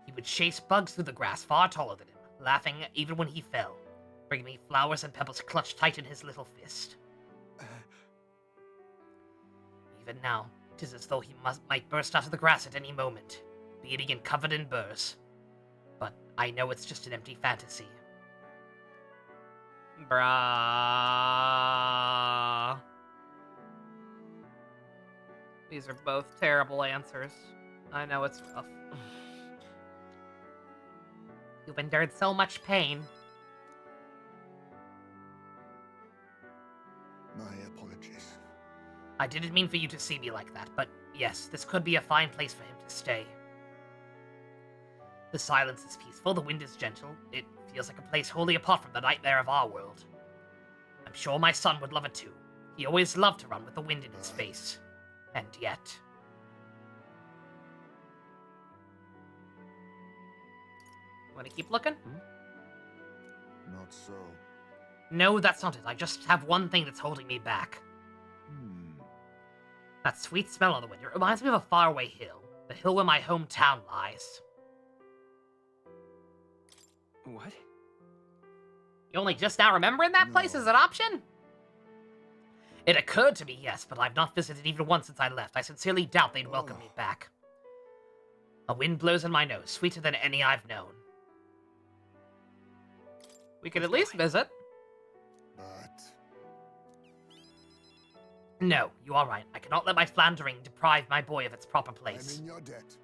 He would chase bugs through the grass far taller than him, laughing even when he fell, bringing me flowers and pebbles clutched tight in his little fist. Even now, 'tis as though he might burst out of the grass at any moment, bleeding and covered in burrs. But I know it's just an empty fantasy. Bruh. These are both terrible answers. I know it's rough. You've endured so much pain. My apologies. I didn't mean for you to see me like that, but yes, this could be a fine place for him to stay. The silence is peaceful, the wind is gentle. It feels like a place wholly apart from the nightmare of our world. I'm sure my son would love it too. He always loved to run with the wind in his face. And yet... Want to keep looking? Not so. No, that's not it. I just have one thing that's holding me back. That sweet smell on the wind. It reminds me of a faraway hill. The hill where my hometown lies. What? You only just now remembering that place as an option? It occurred to me, yes, but I've not visited even once since I left. I sincerely doubt they'd welcome me back. A wind blows in my nose, sweeter than any I've known. We could at least visit. But... No, you are right. I cannot let my floundering deprive my boy of its proper place. I'm in your debt.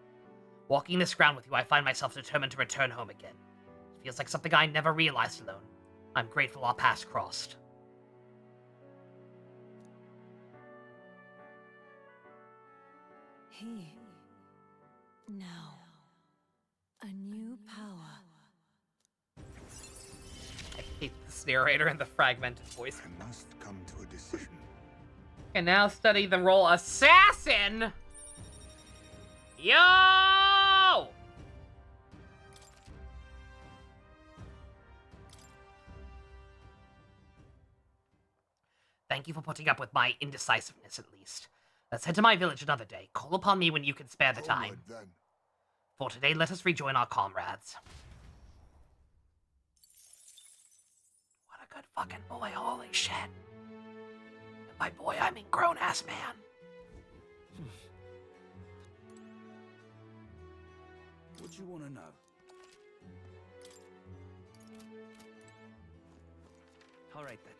Walking this ground with you, I find myself determined to return home again. It feels like something I never realized alone. I'm grateful our paths crossed. He... Now... A new power. I hate this narrator and the fragmented voice. I must come to a decision. Can now study the role assassin. Yo! Thank you for putting up with my indecisiveness, at least. Let's head to my village another day. Call upon me when you can spare the time. Onward, then. For today, let us rejoin our comrades. What a good fucking boy, holy shit. And by boy, I mean grown-ass man. What do you want to know? All right then.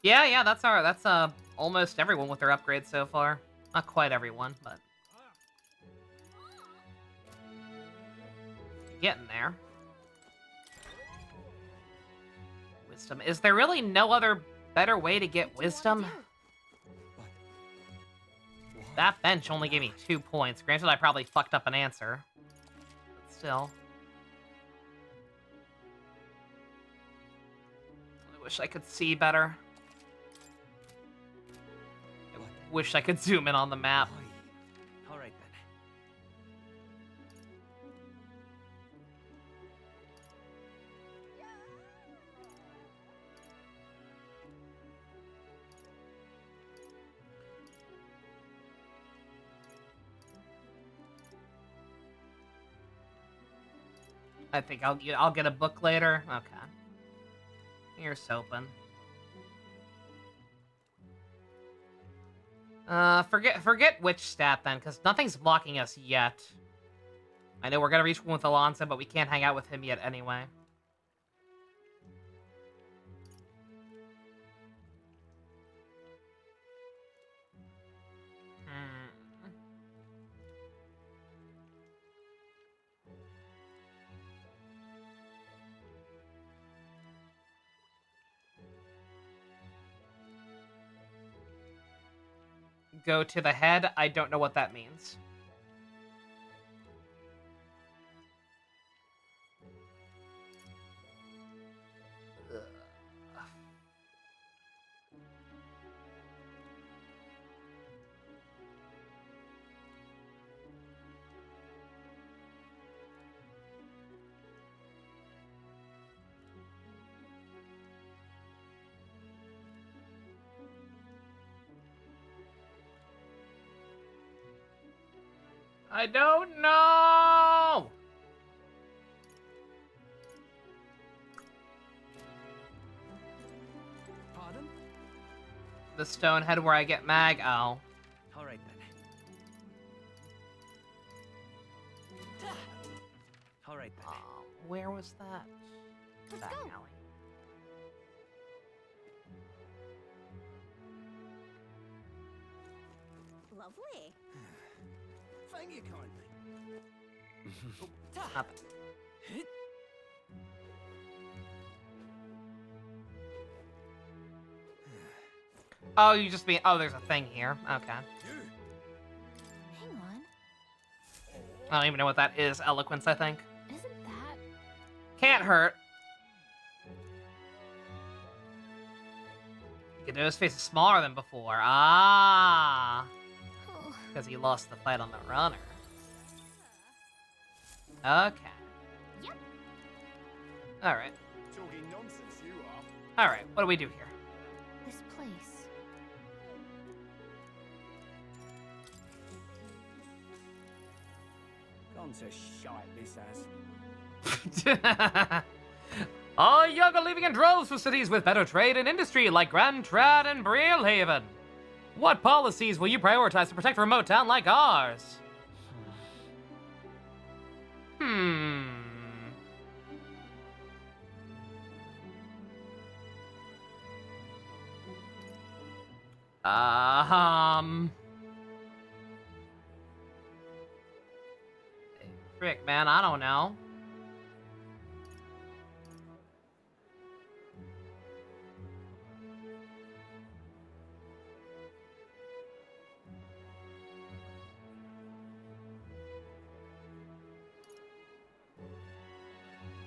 Yeah, that's almost everyone with their upgrades so far. Not quite everyone, but getting there. Wisdom. Is there really no other better way to get wisdom? That bench only gave me 2 points. Granted, I probably fucked up an answer. But still. I wish I could see better. I wish I could zoom in on the map. All right then. I think I'll get a book later. Okay. Here's open. Forget which stat then, because nothing's blocking us yet. I know we're gonna reach one with Alonso, but we can't hang out with him yet anyway. Go to the head. I don't know what that means. I don't know! Pardon? The stone head where I get mag. Oh. All right then. All right then. Where was that? Let's Back go. alley. Lovely. Thank you kindly. Up. Oh, you just mean... Oh, there's a thing here. Okay. Hang on. I don't even know what that is. Eloquence, I think. Isn't that... Can't hurt. Godot's face is smaller than before. Ah. Oh. Because he lost the fight on the runner. Okay. Yep. Alright. Talking nonsense, you are. Alright, what do we do here? This place. Gone to shite, this has. All young are leaving in droves for cities with better trade and industry like Grand Trad and Breelhaven. What policies will you prioritize to protect a remote town like ours? Frick, man, I don't know.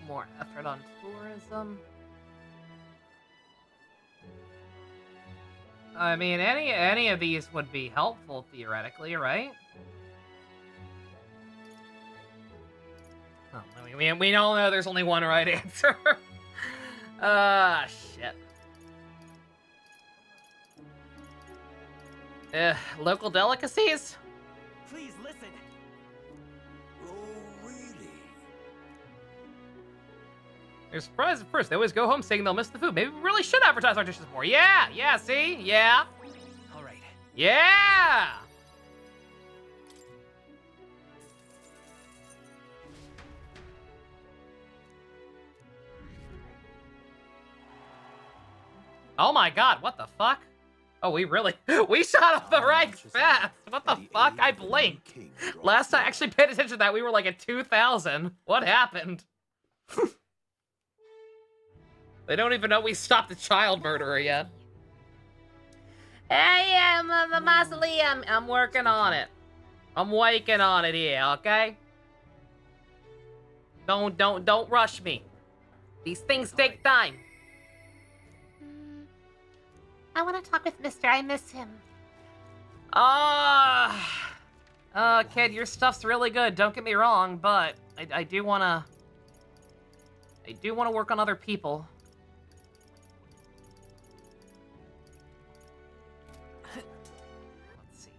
More effort on tourism. I mean, any of these would be helpful theoretically, right? Oh, we all know there's only one right answer. Shit. Local delicacies? Please listen. Oh, really? They're surprised at first. They always go home saying they'll miss the food. Maybe we really should advertise our dishes more. Yeah, see? Yeah. All right. Yeah! Oh my god, what the fuck? Oh, we shot up the ranks fast. What the fuck? I blinked. Last time I actually paid attention to that, we were like at 2,000. What happened? They don't even know we stopped the child murderer yet. Hey, Mausoleum, I'm working on it. I'm working on it here, okay? Don't rush me. These things take time. I want to talk with Mister. I miss him. Kid, your stuff's really good. Don't get me wrong, but I do wanna work on other people. Let's see.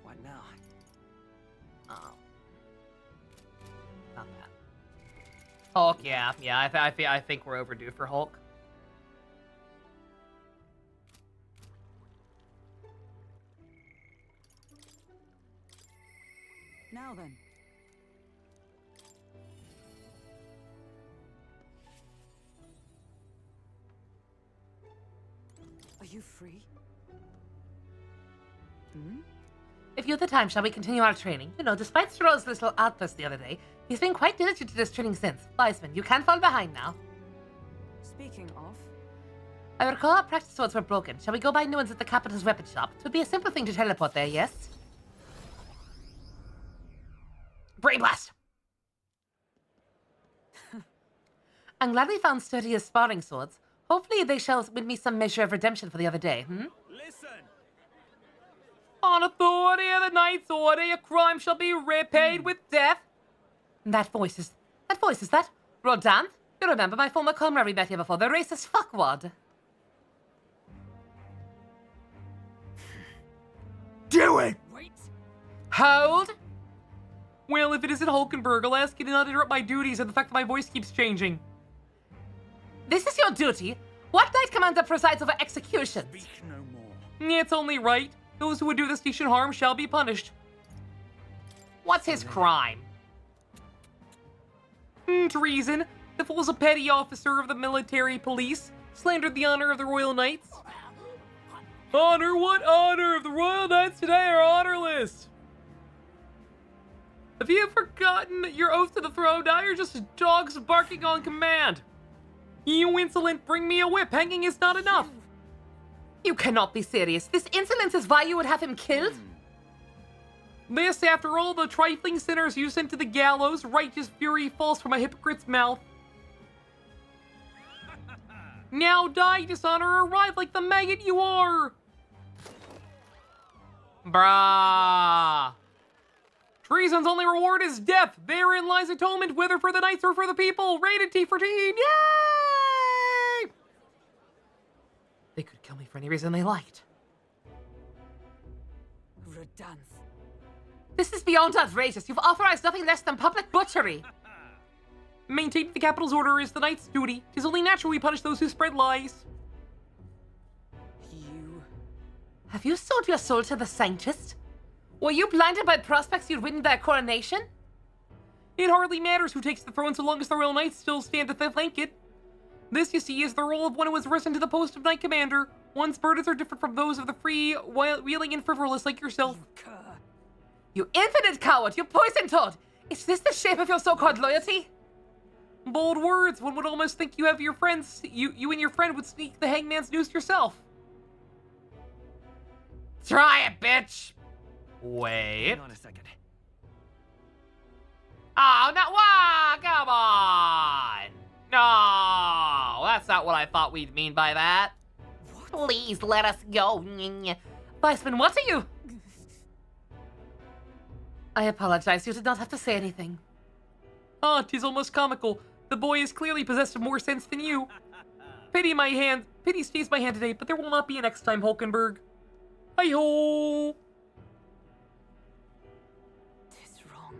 What now? Oh, not that. Hulk, yeah. I think we're overdue for Hulk. Now then. Are you free? If you have the time, shall we continue our training? You know, despite Stroll's little outburst the other day, he's been quite diligent to this training since. Weisman, you can't fall behind now. Speaking of, I recall our practice swords were broken. Shall we go buy new ones at the capital's weapon shop? It would be a simple thing to teleport there, yes? Brain blast! I'm glad we found sturdier sparring swords. Hopefully they shall win me some measure of redemption for the other day, Listen! On authority of the Knight's Order, your crime shall be repaid with death. That voice is that? Rodan? You remember my former comrade we met here before, the racist fuckwad. Do it! Wait! Hold! Well, if it isn't Hulkenberg, I'll ask you to not interrupt my duties and the fact that my voice keeps changing. This is your duty? What Knight Commander presides over executions? Speak no more. It's only right. Those who would do this decent harm shall be punished. What's his crime? Treason. The fool's a petty officer of the military police. Slandered the honor of the Royal Knights. Honor? What honor? Of the Royal Knights today are honorless. Have you forgotten your oath to the throne? Now you're just dogs barking on command. You insolent, bring me a whip. Hanging is not enough. You cannot be serious. This insolence is why you would have him killed? This, after all the trifling sinners you sent to the gallows, righteous fury falls from a hypocrite's mouth. Now die, dishonor, arrive like the maggot you are. Brah. Treason's only reward is death. Therein lies atonement, whether for the knights or for the people. Rated T for teen. Yay! They could kill me for any reason they liked. Redanth. This is beyond outrageous. You've authorized nothing less than public butchery. Maintaining the capital's order is the knight's duty. 'Tis only natural we punish those who spread lies. You... Have you sold your soul to the Sanctist? Were you blinded by prospects you'd win their coronation? It hardly matters who takes the throne so long as the Royal Knights still stand to flank it. This, you see, is the role of one who has risen to the post of Knight Commander. One's burdens are different from those of the free, wheeling and frivolous like yourself. You cur. You infinite coward! You poison toad! Is this the shape of your so-called loyalty? Bold words. One would almost think you have your friends. You and your friend would sneak the hangman's noose yourself. Try it, bitch! Wait. Hang on a second. Oh, no, wow, come on! No, that's not what I thought we'd mean by that. Please let us go. Weisman, what are you? I apologize. You did not have to say anything. Oh, 'tis almost comical. The boy is clearly possessed of more sense than you. Pity my hand. Pity stays my hand today, but there will not be a next time, Hulkenberg. Hi-ho! Tis wrong.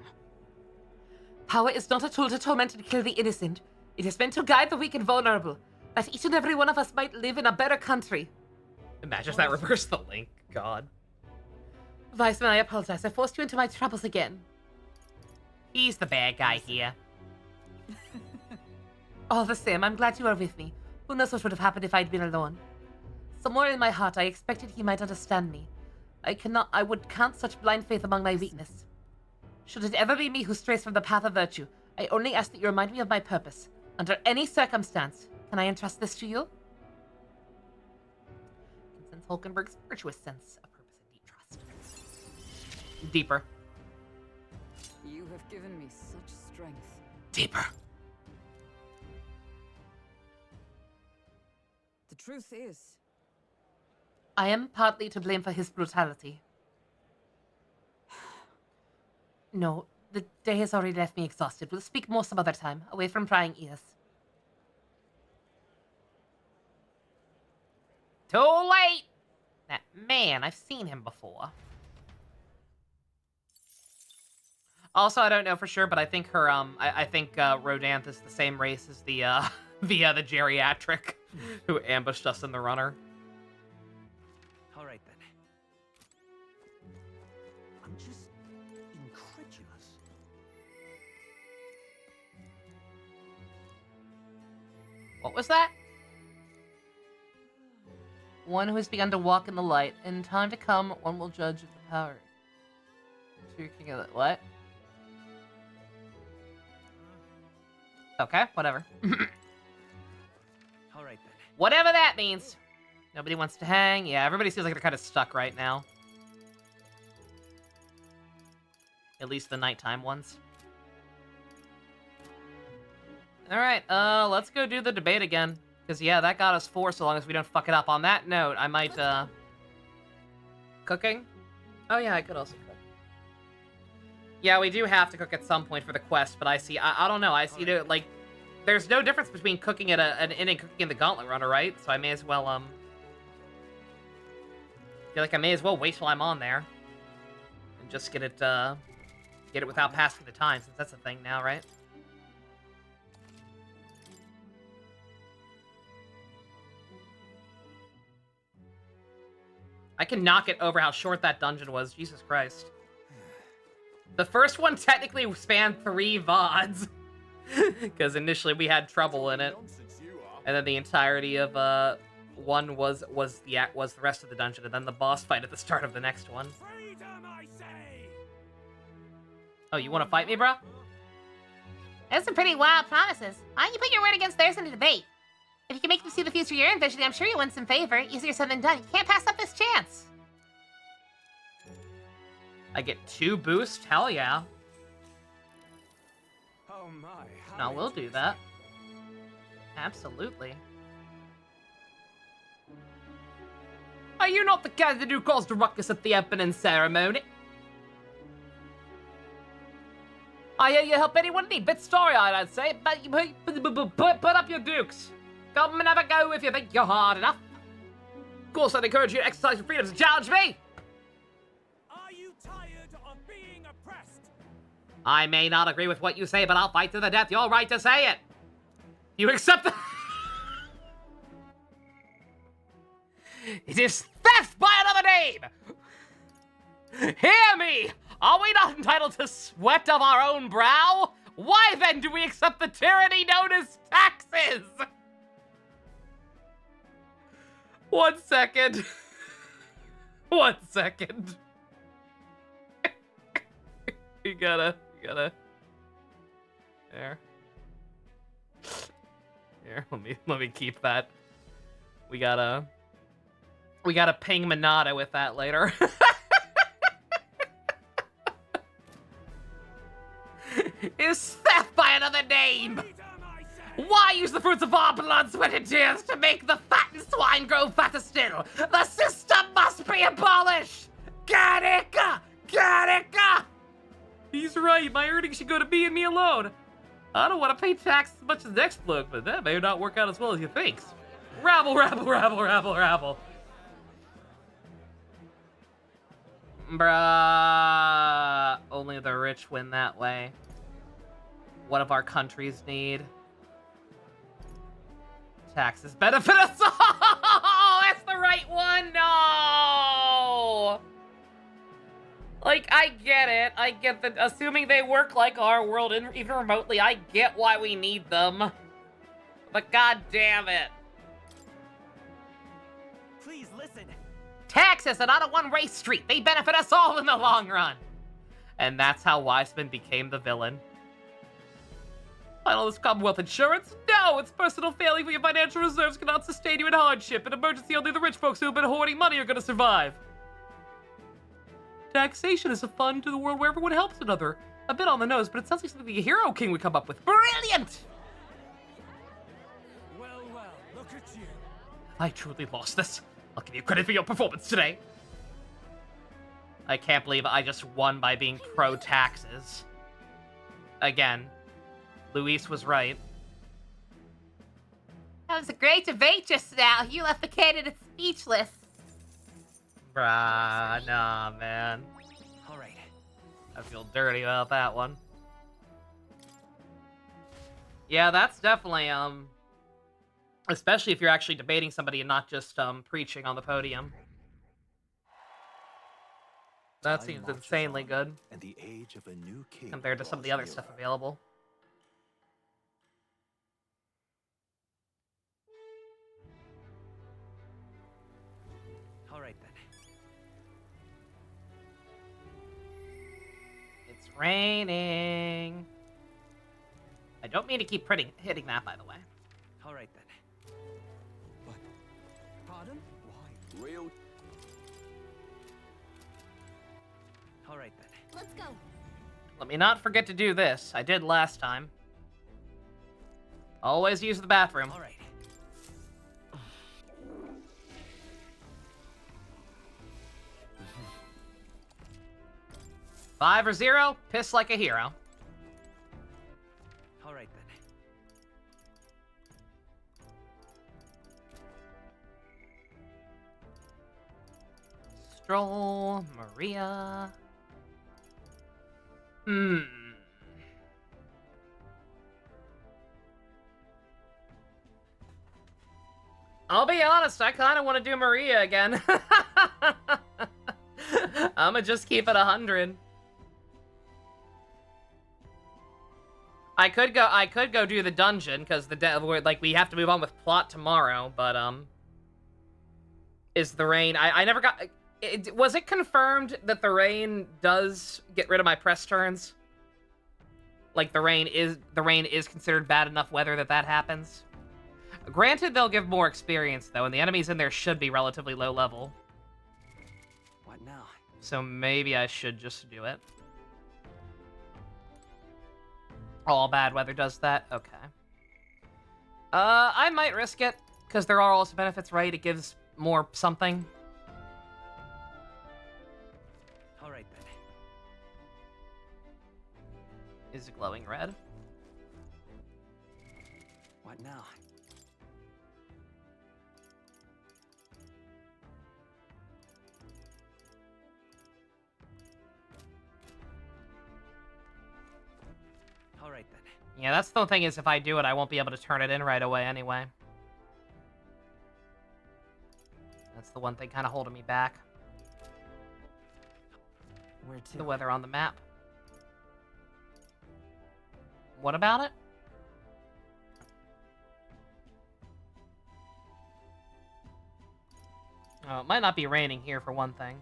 Power is not a tool to torment and kill the innocent. It is meant to guide the weak and vulnerable, that each and every one of us might live in a better country. Imagine if that reversed the link. God. Weissman, I apologize. I forced you into my troubles again. He's the bad guy here. All the same, I'm glad you are with me. Who knows what would have happened if I'd been alone? Somewhere in my heart, I expected he might understand me. I would count such blind faith among my weakness. Should it ever be me who strays from the path of virtue, I only ask that you remind me of my purpose. Under any circumstance, can I entrust this to you? Can sense Hulkenberg's virtuous sense of purpose and deep trust. Deeper. You have given me such strength. Deeper. The truth is, I am partly to blame for his brutality. No, the day has already left me exhausted. We'll speak more some other time, away from prying ears. Too late! That man, I've seen him before. Also, I don't know for sure, but I think her, I think, Rodanth is the same race as the geriatric who ambushed us in the runner. All right, then. I'm just incredulous. What was that? One who has begun to walk in the light. In time to come, one will judge of the power. Speaking of what? Okay, whatever. All right, then. Whatever that means. Nobody wants to hang. Yeah, everybody seems like they're kind of stuck right now. At least the nighttime ones. Alright, let's go do the debate again. Because, yeah, that got us 4 so long as we don't fuck it up. On that note, I might, Cooking? Oh, yeah, I could also cook. Yeah, we do have to cook at some point for the quest, but I don't know. I see, like, there's no difference between cooking at an inn and cooking in the Gauntlet Runner, right? So I may as well, feel like I may as well wait till I'm on there. And just get it without passing the time, since that's a thing now, right? I can knock it over how short that dungeon was. Jesus Christ. The first one technically spanned 3 VODs. Because initially we had trouble in it. And then the entirety of one was the rest of the dungeon, and then the boss fight at the start of the next one. Freedom, I say! Oh, you want to fight me, bro? That's some pretty wild promises. Why don't you put your word against theirs in the debate? If you can make them see the future you're envisioning, I'm sure you'll win some favor. Easier said than done. You can't pass up this chance. I get 2 boosts? Hell yeah. Oh my. No, we'll do that. Absolutely. Are you not the candidate who caused a ruckus at the opening ceremony? I hear you help anyone need. Bit story-eyed, I'd say. But put up your dukes. Come and have a go if you think you're hard enough. Of course, I'd encourage you to exercise your freedom to challenge me. Are you tired of being oppressed? I may not agree with what you say, but I'll fight to the death. You're right to say it. You accept the... It is theft by another name! Hear me! Are we not entitled to sweat of our own brow? Why then do we accept the tyranny known as taxes? 1 second. 1 second. You gotta. There. Here, let me keep that. We gotta ping Monada with that later. Is theft by another name? Why use the fruits of our blood, sweat, and tears to make the fattened swine grow fatter still? The system must be abolished! Gattaca! Gattaca! He's right, my earnings should go to me and me alone. I don't want to pay taxes as much as the next bloke, but that may not work out as well as you think. Rabble, rabble, rabble, rabble, rabble. Bruh. Only the rich win that way. What of our countries need? Taxes benefit us all! That's the right one! No! Like, I get it. I get that. Assuming they work like our world, even remotely, I get why we need them. But god damn it. Please listen. Taxes are not a one-way street. They benefit us all in the long run. And that's how Wiseman became the villain. Final is Commonwealth insurance? No! It's personal failing where your financial reserves cannot sustain you in hardship. In emergency, only the rich folks who have been hoarding money are gonna survive. Taxation is a fund to the world where everyone helps another. A bit on the nose, but it sounds like something the Hero King would come up with. Brilliant! Well, look at you. I truly lost this. I'll give you credit for your performance today. I can't believe I just won by being pro-taxes. Again, Luis was right. That was a great debate just now. You left the candidate speechless. Bruh, nah, man. Alright. I feel dirty about that one. Yeah, that's definitely, especially if you're actually debating somebody and not just, preaching on the podium. That seems insanely good. And the age of a new king compared to some of the other stuff available. Alright then. It's raining. I don't mean to keep hitting that, by the way. Alright then. But, Pardon? why? Real? Alright then. Let's go. Let me not forget to do this. I did last time. Always use the bathroom. Alright. 5 or 0, piss like a hero. Alright then. Stroll, Maria. I'll be honest, I kind of want to do Maria again. I'ma just keep it 100. I could go do the dungeon because we have to move on with plot tomorrow. But is the rain? I never got. Was it confirmed that the rain does get rid of my press turns? Like the rain is considered bad enough weather that happens. Granted, they'll give more experience though, and the enemies in there should be relatively low level. What now? So maybe I should just do it. All bad weather does that? Okay. I might risk it, because there are also benefits, right? It gives more something. Alright then. Is it glowing red? What now? Alright then. Yeah, that's the thing is if I do it, I won't be able to turn it in right away anyway. That's the one thing kind of holding me back. Where to? The weather on the map. What about it? Oh, it might not be raining here for one thing.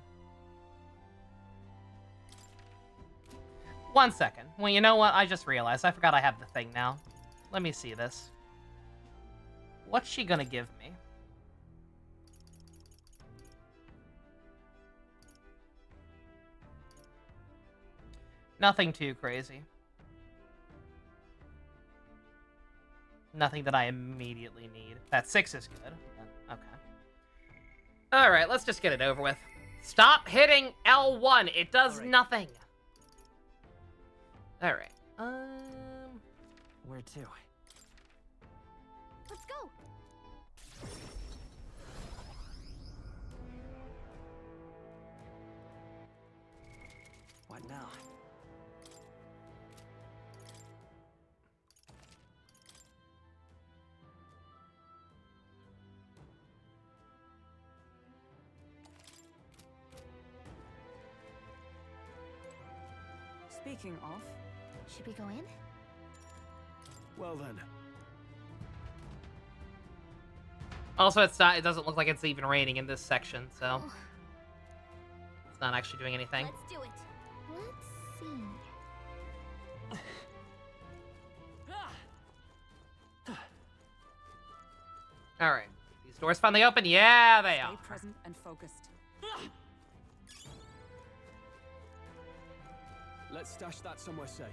1 second. Well, you know what? I just realized. I forgot I have the thing now. Let me see this. What's she gonna give me? Nothing too crazy. Nothing that I immediately need. That 6 is good. Okay. Alright, let's just get it over with. Stop hitting L1. It does nothing. Alright. Where to? Let's go. What now? Speaking of, Should we go in? Well then. Also, it's not. It doesn't look like it's even raining in this section, so Oh, it's not actually doing anything. let's do it. Let's see. All right, these doors finally open. Yeah, they stay are. present and focused. Let's stash that somewhere safe.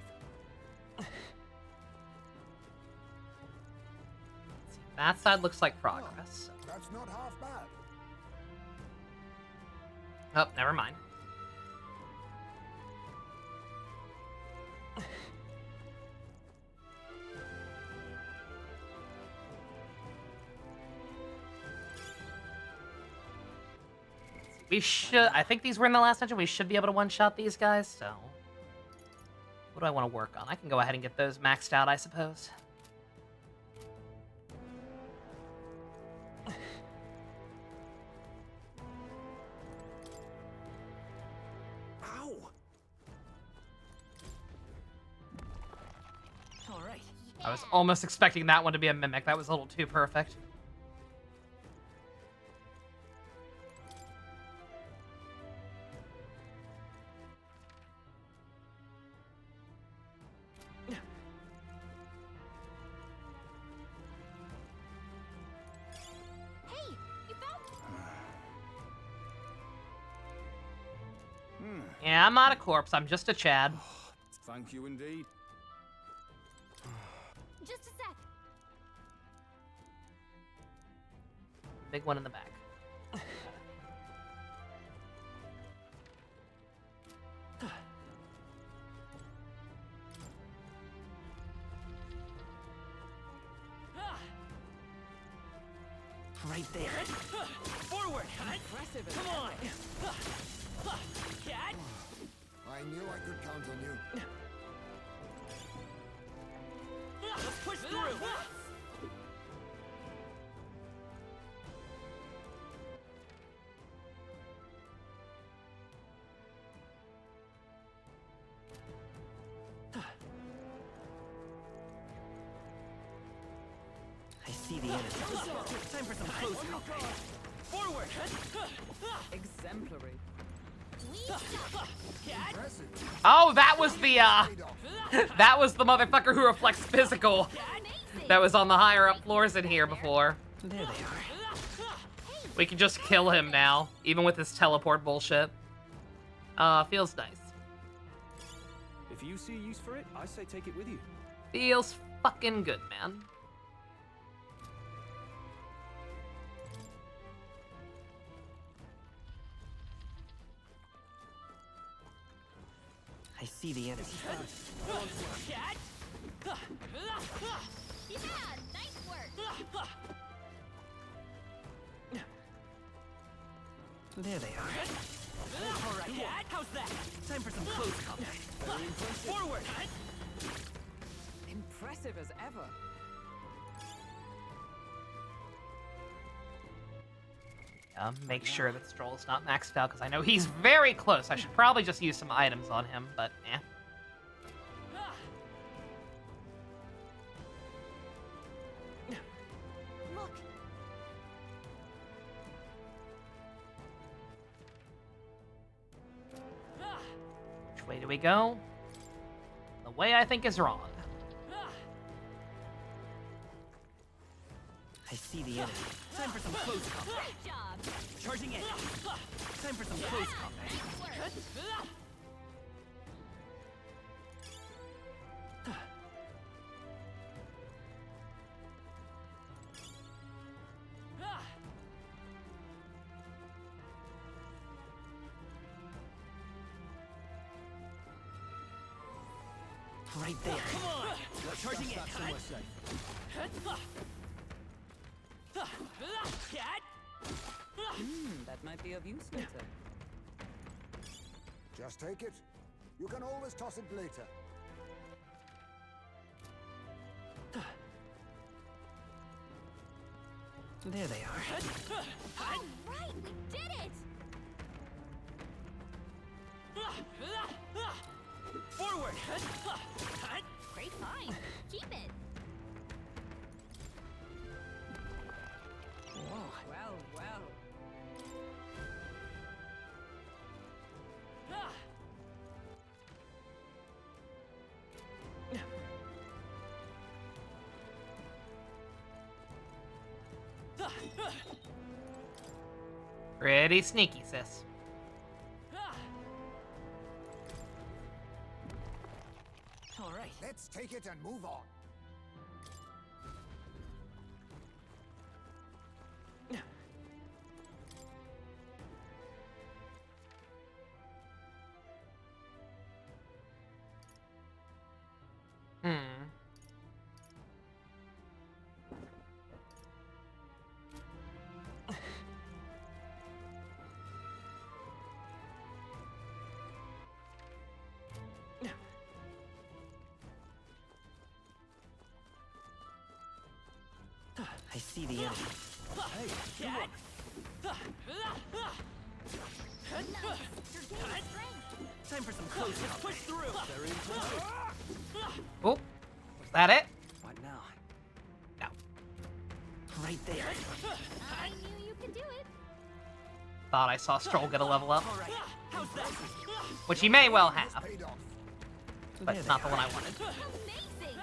That side looks like progress. That's not half bad. Oh, never mind. We should. I think these were in the last dungeon. We should be able to one-shot these guys, so. What do I want to work on? I can go ahead and get those maxed out, I suppose. Ow! All right. I was almost expecting that one to be a mimic. That was a little too perfect. Hey, you found. Yeah, I'm not a corpse. I'm just a Chad. Thank you indeed. Just a sec. Big one in the back. Right there. Forward! Impressive. Come on! Cat! I knew I could count on you. Let's push through! I see the enemy. Time for some close combat. Forward! Exemplary. Oh, that was the that was the motherfucker who reflects physical that was on the higher up floors in here before. There they are. We can just kill him now, even with his teleport bullshit. Feels nice. If you see use for it, I say take it with you. Feels fucking good, man. I see the enemy. Yeah, nice work. There they are. All right, how's that? Time for some close combat. Forward! Impressive as ever. Make sure that Stroll's not maxed out, because I know he's very close. I should probably just use some items on him, but eh. Look, Which way do we go? The way I think is wrong. I see the enemy. Time for some close combat. great job. Charging in. Time for some close combat. Nice work. Right there. Come on! Charging in. Somewhere safe. Cat! That might be of use later. Just take it. You can always toss it later. There they are. All right, we did it! Forward! Great find. Keep it. Whoa. Well, well. Pretty sneaky, sis. All right. Let's take it and move on. Hmm. I see the enemy. Hey, Cat. Time for some close combat. Push through. very impressive. Oh, was that it? What now? No. Right there. I knew you could do it. Thought I saw Stroll get a level up, All right. How's that? which he may well have, Paid off. but it's not the one I wanted. Amazing.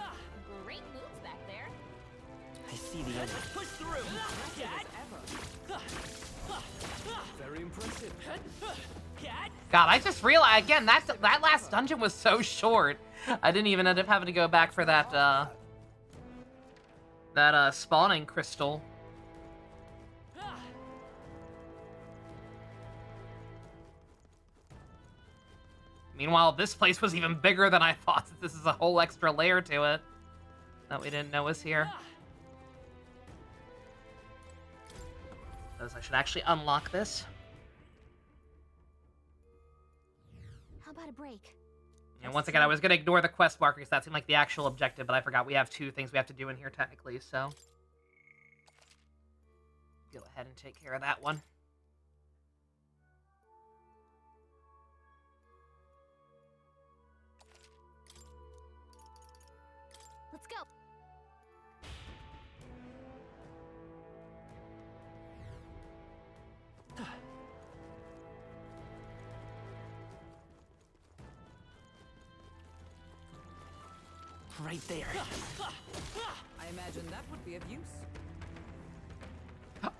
Great moves back there. I see the enemy. Push through. Cat. Very impressive. Cat. God, I just realized again that last dungeon was so short. I didn't even end up having to go back for that spawning crystal. Meanwhile, this place was even bigger than I thought. This is a whole extra layer to it that we didn't know was here. Suppose I should actually unlock this. How about a break? And once again, I was going to ignore the quest marker because that seemed like the actual objective, but I forgot we have 2 things we have to do in here technically, so... go ahead and take care of that one. Let's go. Right there. I imagine that would be of use.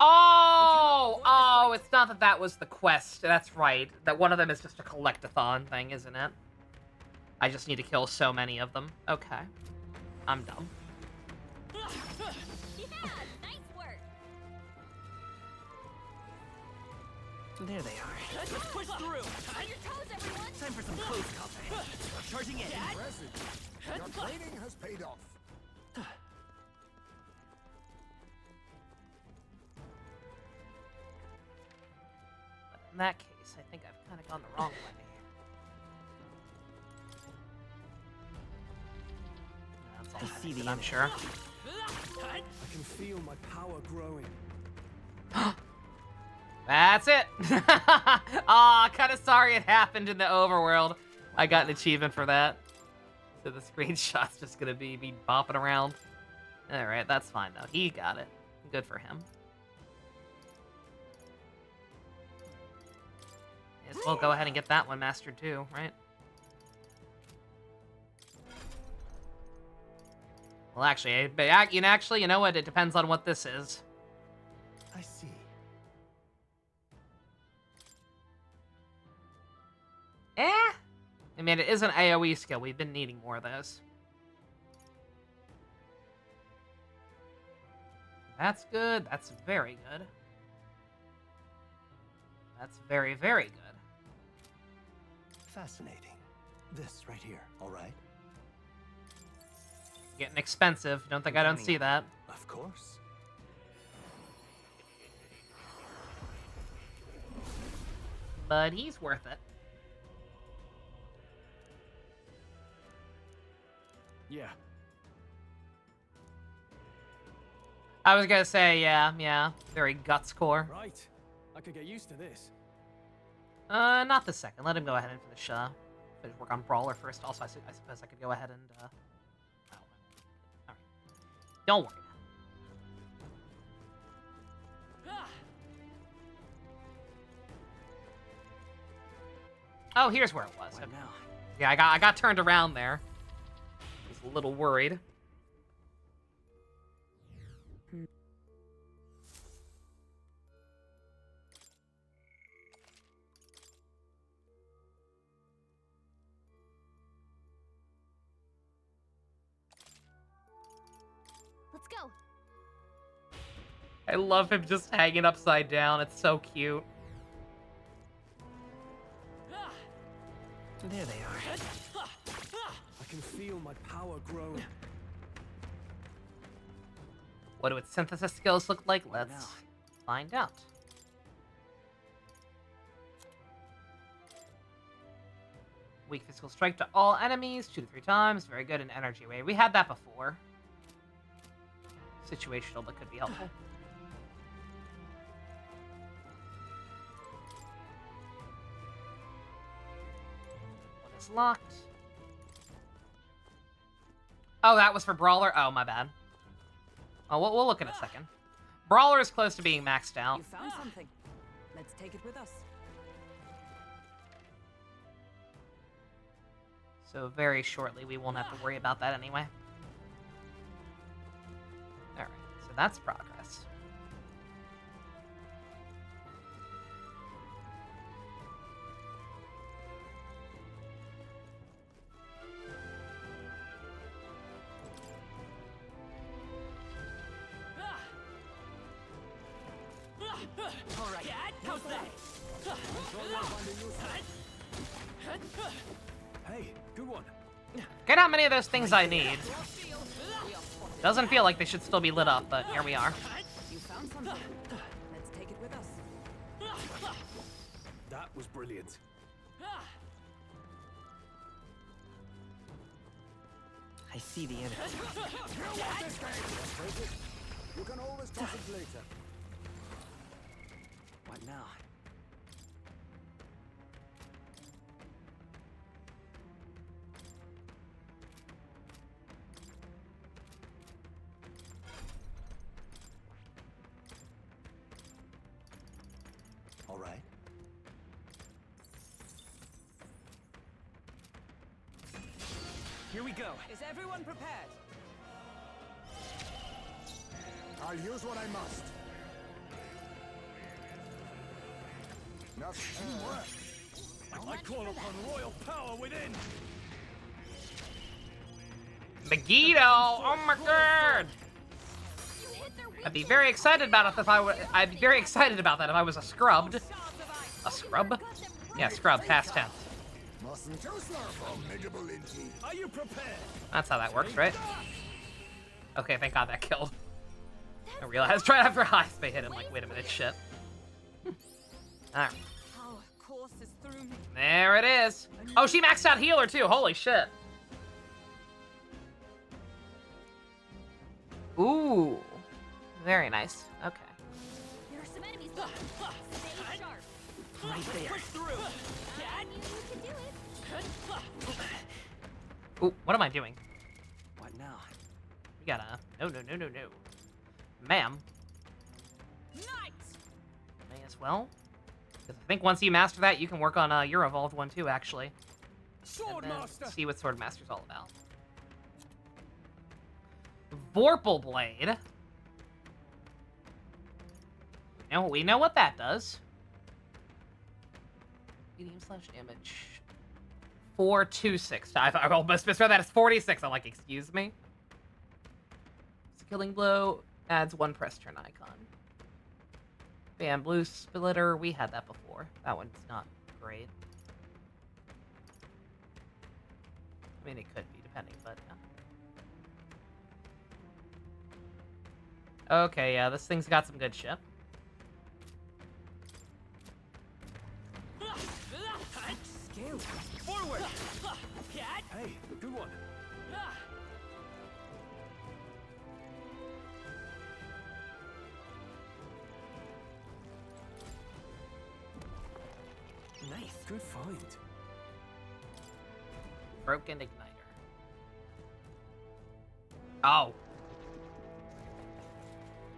Oh, it's not that that was the quest. That's right. That one of them is just a collect-a-thon thing, isn't it? I just need to kill so many of them. Okay. I'm dumb. Yeah, nice work. There they are. Let's push through. On your toes, everyone. Time for some close combat. Charging in. Impressive. Your training has paid off. But in that case, I think I've kind of gone the wrong way. That's all I see the I'm enemy. sure. I can feel my power growing. That's it. Aw, kind of sorry it happened in the overworld. I got an achievement for that. So the screenshot's just gonna be me bopping around. Alright, that's fine though. He got it. Good for him. Yes, we'll go ahead and get that one mastered too, right? Well, actually, you know what? It depends on what this is. I see. I mean, it is an AoE skill. We've been needing more of those. That's good. That's very good. That's very, very good. Fascinating. This right here, all right? Getting expensive. Don't think I don't see that. Of course. But he's worth it. Yeah. I was gonna say, yeah. Very guts core. Right. I could get used to this. Not the second. Let him go ahead and finish work on Brawler first. Also, I suppose I could go ahead and, oh. Alright. Don't worry. Oh, here's where it was. What now? Yeah, I got turned around there. I was a little worried. Let's go. I love him just hanging upside down. It's so cute. There they are. I can feel my power grow. What do its synthesis skills look like? Let's now? find out. Weak physical strike to all enemies, 2 to 3 times. Very good in energy wave. We had that before. Situational, but could be helpful. One is locked. Oh, that was for Brawler? Oh, my bad. Oh, we'll look in a second. Brawler is close to being maxed out. You found something. Let's take it with us. So very shortly, we won't have to worry about that anyway. Alright, so that's progress. All right. How's that? Hey, good one. Get how many of those things I need. Doesn't feel like they should still be lit up, but here we are. You found something. Let's take it with us. That was brilliant. I see the enemy. You can always toss it later. What now? All right. Here we go. Is everyone prepared? I'll use what I must. Now teamwork. I call upon royal power within. Megiddo! Oh my god! I'd be very excited about it if I were. I'd be very excited about that if I was a scrubbed. A scrub? Yeah, scrub, past tense. Mustn't you slurp formidable indeed. Are you prepared? That's how that works, right? Okay, thank god that killed. I realized right after Heist they hit him, like, wait a minute, shit. Alright. Power courses through me. There it is. Oh, she maxed out healer too. Holy shit. Ooh. Very nice. Okay. There are some enemies. Stay sharp. Right there. Push through. You can do it. Ooh, what am I doing? What now? We gotta. No. Ma'am. Nice. May as well. Because I think once you master that, you can work on your evolved one too, actually. Sword And then master. see what Sword Master's all about. Vorpal Blade. We know what that does. Medium slash damage. 426. I almost misread that as 46. I'm like, excuse me? It's a killing blow. Adds 1 press turn icon. Bamboo Splitter. We had that before. That one's not great. I mean, it could be, depending, but yeah. Okay, yeah, this thing's got some good shit. Skill. Forward. Hey, good one. Good find. Broken igniter. Oh.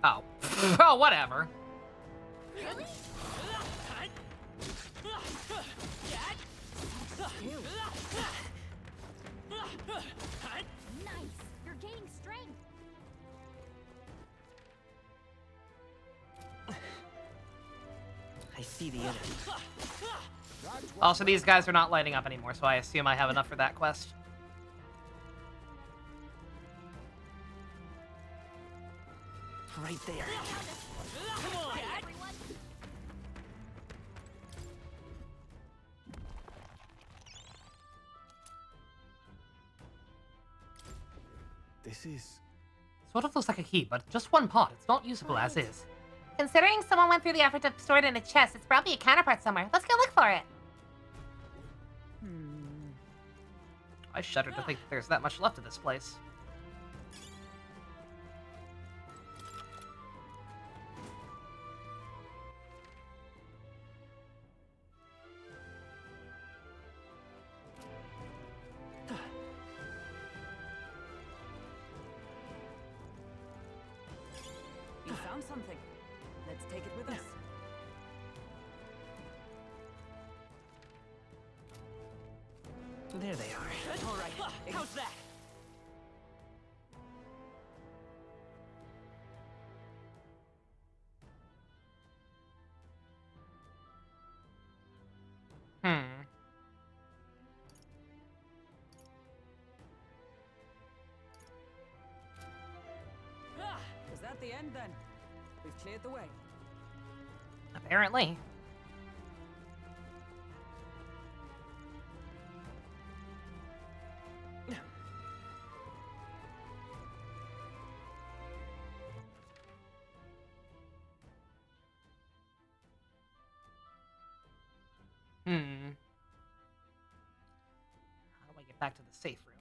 Oh. Oh, whatever. Really? Nice. You're gaining strength. I see the enemy. Also, these guys are not lighting up anymore, so I assume I have enough for that quest. Right there. Come on, everyone. This is... Sort of looks like a key, but just one part. It's not usable as is. Considering someone went through the effort to store it in a chest, it's probably a counterpart somewhere. Let's go look for it. I shudder to think that there's that much left of this place. You found something. Let's take it with us. There they are. All right. How's that? Was that the end then? We've cleared the way. Apparently. How do I get back to the safe room?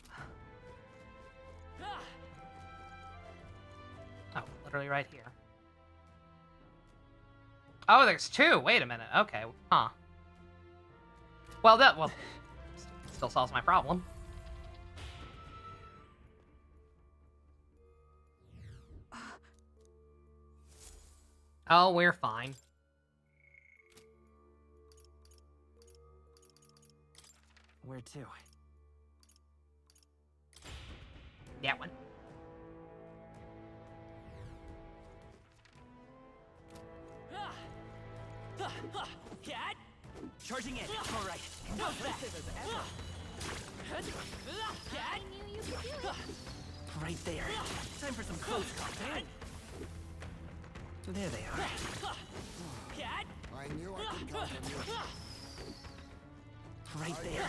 Oh, literally right here. Oh, there's two. Wait a minute. Okay. Huh. Well, still solves my problem. Oh, we're fine. Where to? That one. Cat! Charging in. All right. How's that? I knew you could do it. Right there. Time for some close contact. There they are. I knew I could count on you. Right there.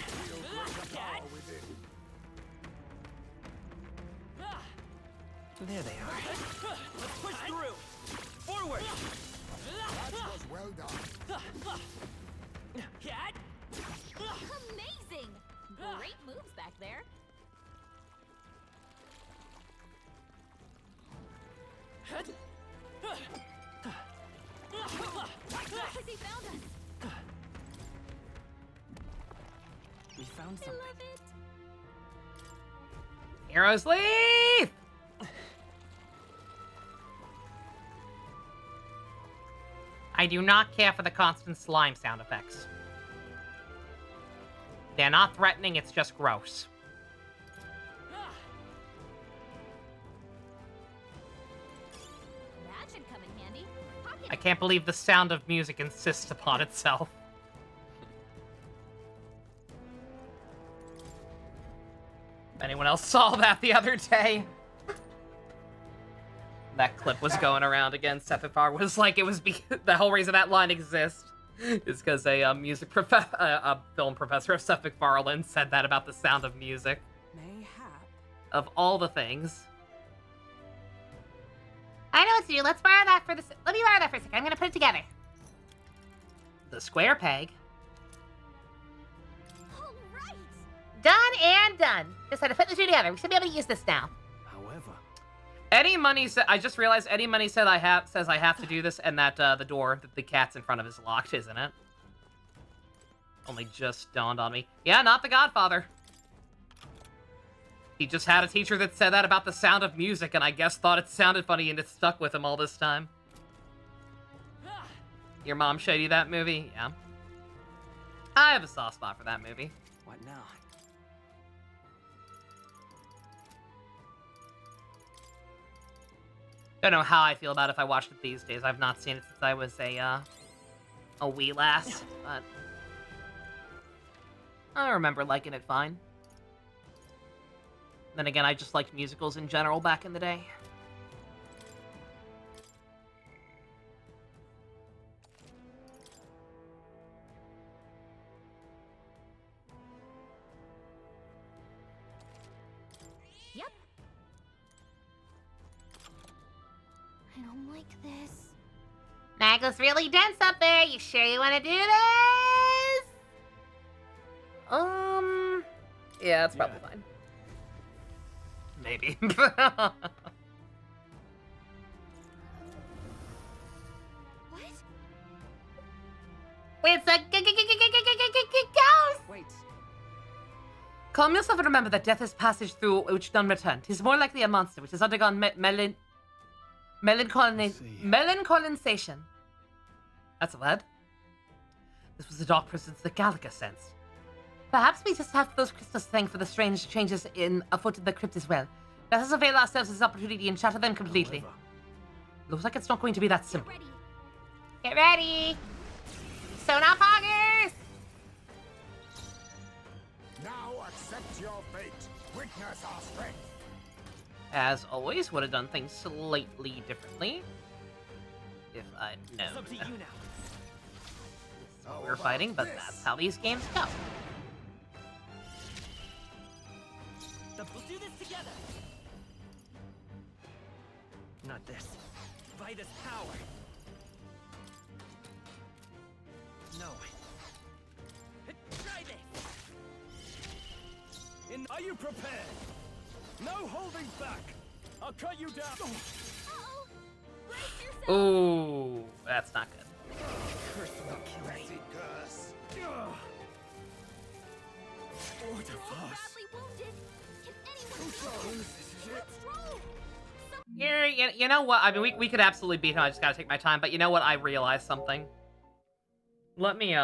There they are. Let's push through. Forward. That was well done. Cat! Amazing! Great moves back there. Looks like they found us. We found I something. love it. Heroes leave! I do not care for the constant slime sound effects. They're not threatening, it's just gross. That should come in handy. Pocket I can't believe the sound of music insists upon itself. If anyone else saw that the other day. That clip was going around again. Sephiroth was like, it was the whole reason that line exists is because a film professor of Seth MacFarlane said that about the sound of music. Mayhap. Of all the things. I know what to do. Let's borrow that for let me borrow that for a second. I'm gonna put it together. The square peg. All right. Done and done. Just had to put the two together. We should be able to use this now. However, Eddie Money said. I just realized Eddie Money said says I have to do this, and that the door that the cat's in front of is locked, isn't it? Only just dawned on me. Yeah, not The Godfather. He just had a teacher that said that about The Sound of Music, and I guess thought it sounded funny, and it stuck with him all this time. Your mom showed you that movie? Yeah. I have a soft spot for that movie. What now? Don't know how I feel about it if I watched it these days. I've not seen it since I was a wee lass, but I remember liking it fine. Then again, I just liked musicals in general back in the day. Yep. I don't like this. Naggle's really dense up there. You sure you want to do this? Yeah, it's probably fine. Maybe. What? It's a ghost. Wait. Calm yourself and remember that death is passage through which none return. 'Tis more likely a monster which has undergone melancholisation. That's a word. This was the dark presence that Gallica sensed. Perhaps we just have those crystals to thank for the strange changes afoot in the crypt as well. Let us avail ourselves of this opportunity and shatter them completely. Looks like it's not going to be that simple. Get ready. Get ready! Sonar poggers! Now accept your fate. Witness our strength. As always, would have done things slightly differently. If I'd known. It's up to you now. This is what we're fighting, but that's how these games go. We'll do this together. Not this. By this power. No. Try this. Are you prepared? No holding back. I'll cut you down. Uh-oh. Brace yourself. Ooh, that's not good. Curse will kill me. Curse. What a We're all fuss. badly wounded. Can anyone Let's roll. You know what? I mean, we could absolutely beat him. I just gotta take my time. But you know what? I realized something. Let me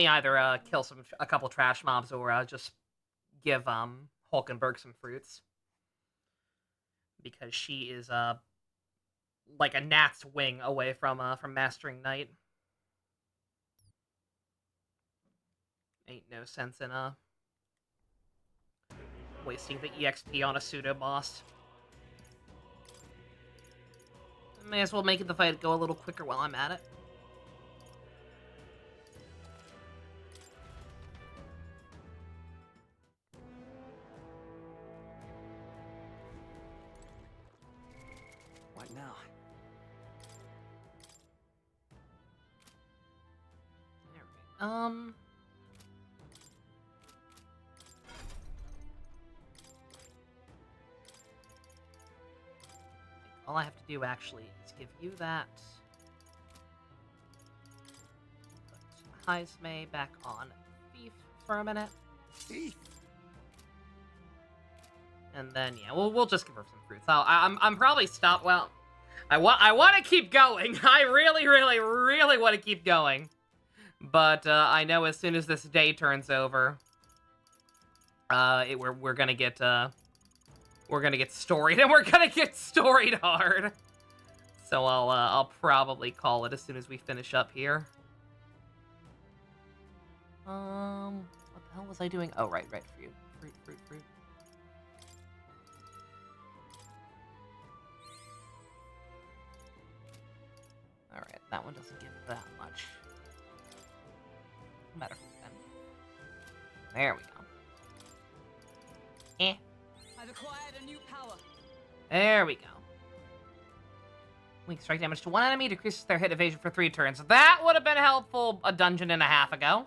either kill a couple trash mobs or just give Hulkenberg some fruits, because she is like a gnat's wing away from mastering Knight. Ain't no sense in wasting the EXP on a pseudo boss. May as well make the fight go a little quicker while I'm at it. What now? There we go. All I have to do actually is give you that. Put Heismay back on Thief for a minute. Thief. And then yeah, we'll just give her some fruits. I'm probably stop. Well, I want to keep going. I really want to keep going. But I know as soon as this day turns over, we're gonna get storied, and we're gonna get storied hard. So I'll probably call it as soon as we finish up here. What the hell was I doing? Oh, right, fruit. All right, that one doesn't give that much. Better then. There we go. I've acquired a new power. There we go. Weak strike damage to one enemy, decreases their hit evasion for 3 turns. That would have been helpful a dungeon and a half ago.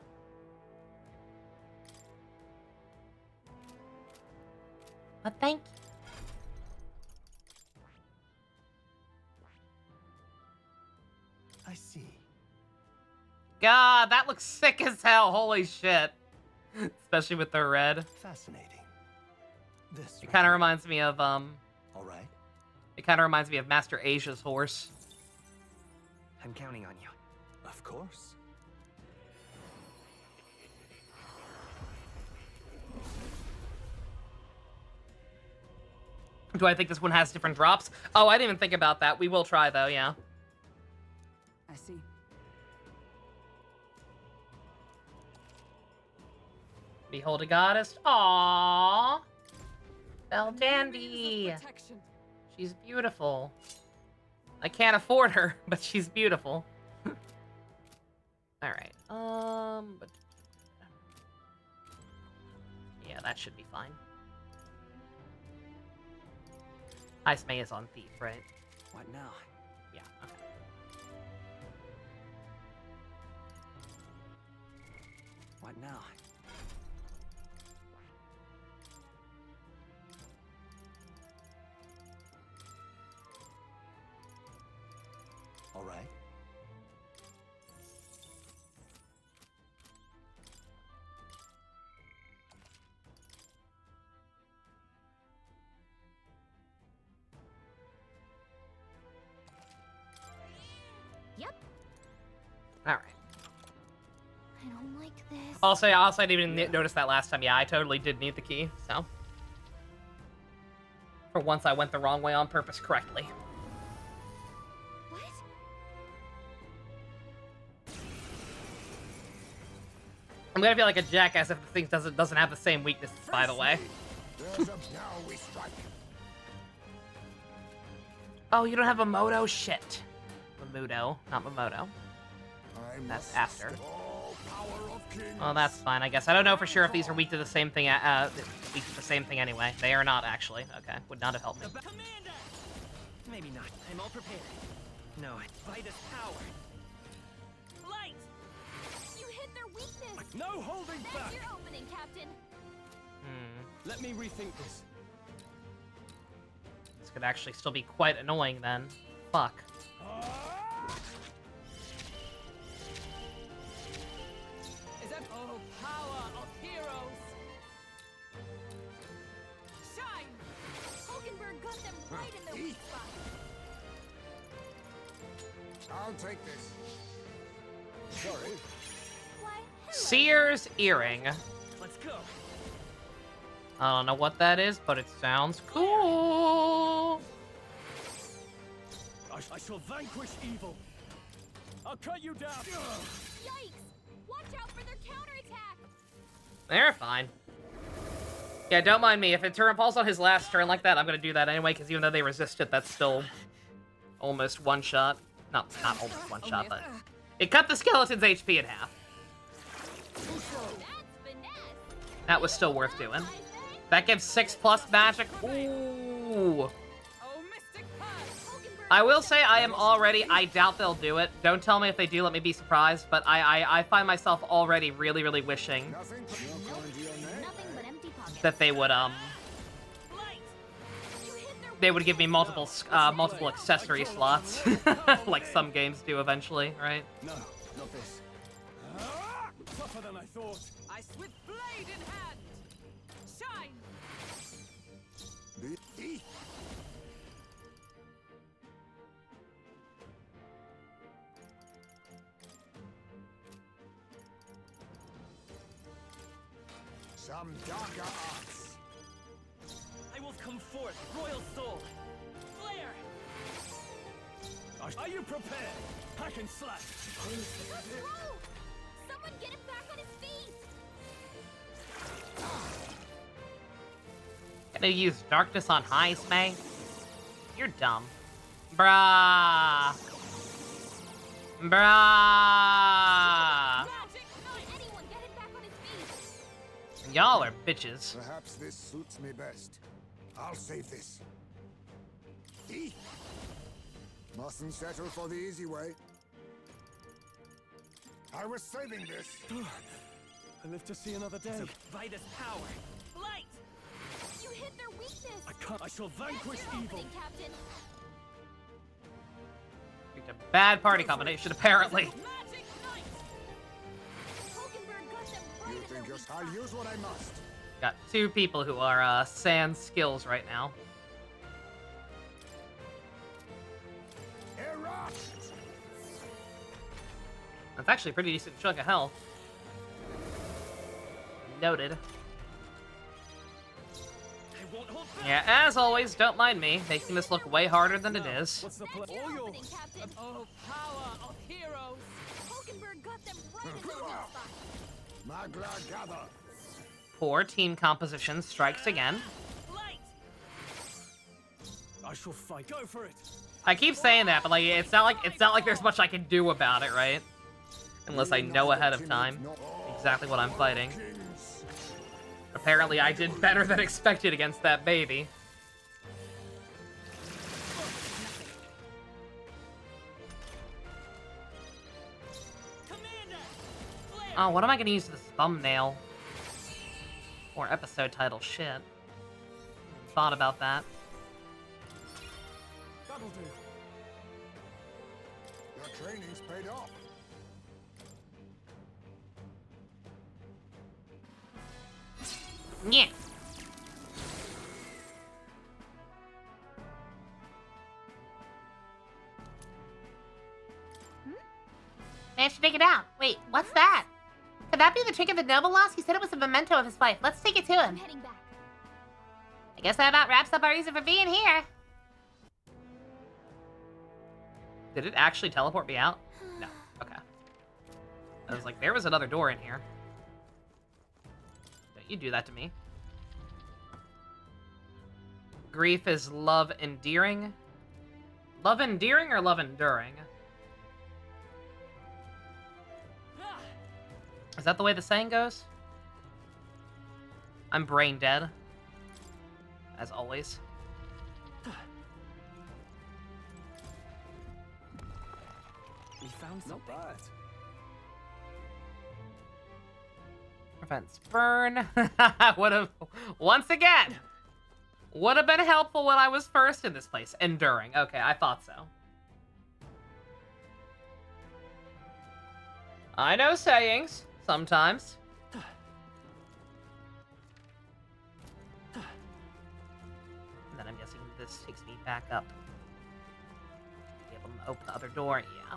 But thank you. I see. God, that looks sick as hell. Holy shit. Especially with the red. Fascinating. This It kind of reminds me of, All right. It kind of reminds me of Master Asia's horse. I'm counting on you. Of course. Do I think this one has different drops? Oh, I didn't even think about that. We will try, though, yeah. I see. Behold a goddess. Aww. Belle Dandy. She's beautiful. I can't afford her, but she's beautiful. Alright, but... yeah, that should be fine. Ice May is on Thief, right? What now? Yeah, okay. What now? All right. Yep. Alright. I don't like this. Also, I didn't even notice that last time. Yeah, I totally did need the key, so. For once, I went the wrong way on purpose correctly. What? I'm gonna feel like a jackass if the thing doesn't have the same weaknesses, by the way. Now we strike. Oh, you don't have a Moto? Shit. Mamudo, not Mamoto. That's after. Well, that's fine, I guess. I don't know for sure if these are weak to the same thing. Weak to the same thing anyway. They are not actually. Okay, would not have helped me. Commander! Maybe not. I'm all prepared. No, Vitus power. Light! You hit their weakness. No holding That's back. your opening, Captain. Let me rethink this. This could actually still be quite annoying then. Fuck. Is that power of heroes? Shine! Hulkenberg got them right in their weak spot. I'll take this. Sorry. Why, hello. Seer's Earring. Let's go. I don't know what that is, but it sounds cool. I shall vanquish evil. I'll cut you down. Yikes! Watch out for their counterattack. They're fine. Yeah, don't mind me. If it falls on his last turn like that, I'm gonna do that anyway, because even though they resist it, that's still almost one shot. Not almost one shot, but it cut the skeleton's HP in half. That was still worth doing. That gives 6+ magic. Ooh. I will say I am already, I doubt they'll do it. Don't tell me if they do, let me be surprised. But I find myself already really, really wishing that they would give me multiple accessory slots, like some games do eventually, right? No, not this. Tougher than I thought. Ice with blade in hand. Shine! Some darker arts. I will come forth, royal soul. Flare! Are you prepared? Hack and slash. Let's roll! Someone get him back on his feet. Gonna use darkness on Ice May? You're dumb. Bruh. Bruh. Anyone get him back on his feet. Y'all are bitches. Perhaps this suits me best. I'll save this. Mustn't settle for the easy way. I was saving this. I live to see another day. Vitus power. Light! You hit their weakness. I shall vanquish That's your evil. opening, Captain. Picked a bad party combination, apparently. Magic Knight! just I'll use what I must. Got two people who are sans skills right now. Erupt! That's actually a pretty decent chunk of health. Noted. Yeah, as always, don't mind me, making this look way harder than it is. What's the plan? All yours. Captain. Oh, power of heroes! Hulkenberg got them right in their weak spot. Magla gather. Poor team composition strikes again. Light! I shall fight. Go for it. I keep saying that, but like it's not like there's much I can do about it, right? Unless I know ahead of time exactly what I'm fighting. Apparently, I did better than expected against that baby. Oh, what am I gonna use this thumbnail? Or episode title, shit. Thought about that. That'll do. Your training's paid off. Yeah. Managed to dig it out. Wait, what's that? Could that be the trick of the noble lost? He said it was a memento of his wife. Let's take it to I'm him. heading back. I guess that about wraps up our reason for being here. Did it actually teleport me out? No. Okay. I was like, there was another door in here. Don't you do that to me. Grief is love endearing? Love endearing or love enduring? Is that the way the saying goes? I'm brain dead. As always. We found something. Not bad. Prevents burn. Would have, once again, would have been helpful when I was first in this place. Enduring. Okay, I thought so. I know sayings, sometimes. And then I'm guessing this takes me back up. Be able to open the other door, yeah.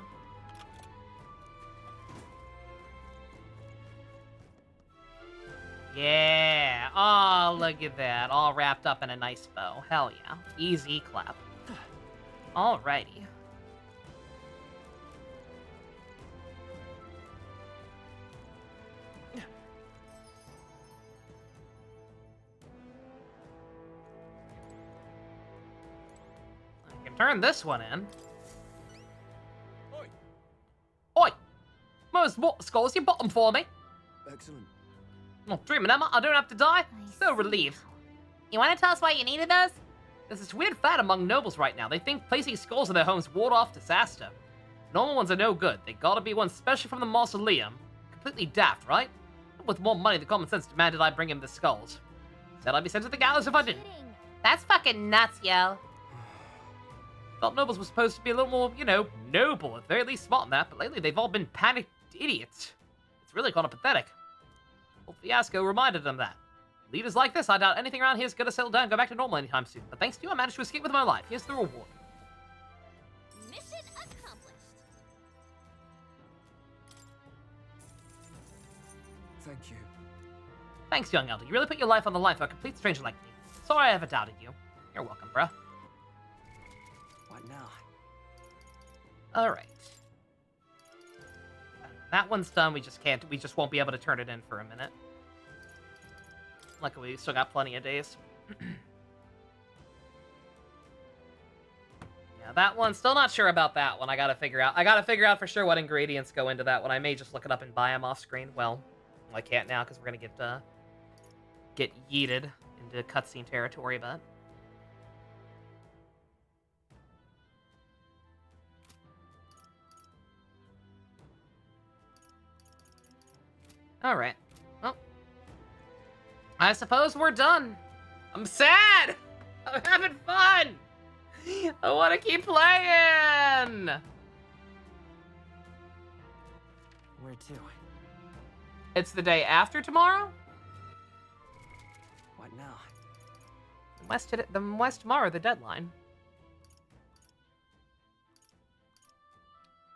Yeah. Oh, look at that. All wrapped up in a nice bow. Hell yeah. Easy clap. Alrighty. I can turn this one in. Oi! Oi! Most skulls, you bottom for me. Excellent. Not dreaming, Emma. I don't have to die. So relieved. You want to tell us why you needed those? There's this weird fad among nobles right now. They think placing skulls in their homes ward off disaster. Normal ones are no good. They gotta be one special from the mausoleum. Completely daft, right? With more money than common sense demanded I bring him the skulls. Said I'd be sent to the gallows if I didn't. That's fucking nuts, yo. Thought nobles were supposed to be a little more, you know, noble, at the very least smart in that, but lately they've all been panicked idiots. It's really kind of pathetic. Well, Fiasco reminded them that. Leaders like this, I doubt anything around here is gonna settle down and go back to normal anytime soon. But thanks to you, I managed to escape with my life. Here's the reward. Mission accomplished. Thank you. Thanks, young elder. You really put your life on the line for a complete stranger like me. Sorry I ever doubted you. You're welcome, bruh. What now? Alright. That one's done. We just won't be able to turn it in for a minute. Luckily, we still got plenty of days. Yeah, that one, still not sure about that one. I gotta figure out for sure what ingredients go into that one. I may just look it up and buy them off screen. Well, I can't now because we're gonna get yeeted into cutscene territory, but... Alright. Well, I suppose we're done. I'm sad! I'm having fun! I want to keep playing! Where to? It's the day after tomorrow? What now? West tomorrow, the deadline.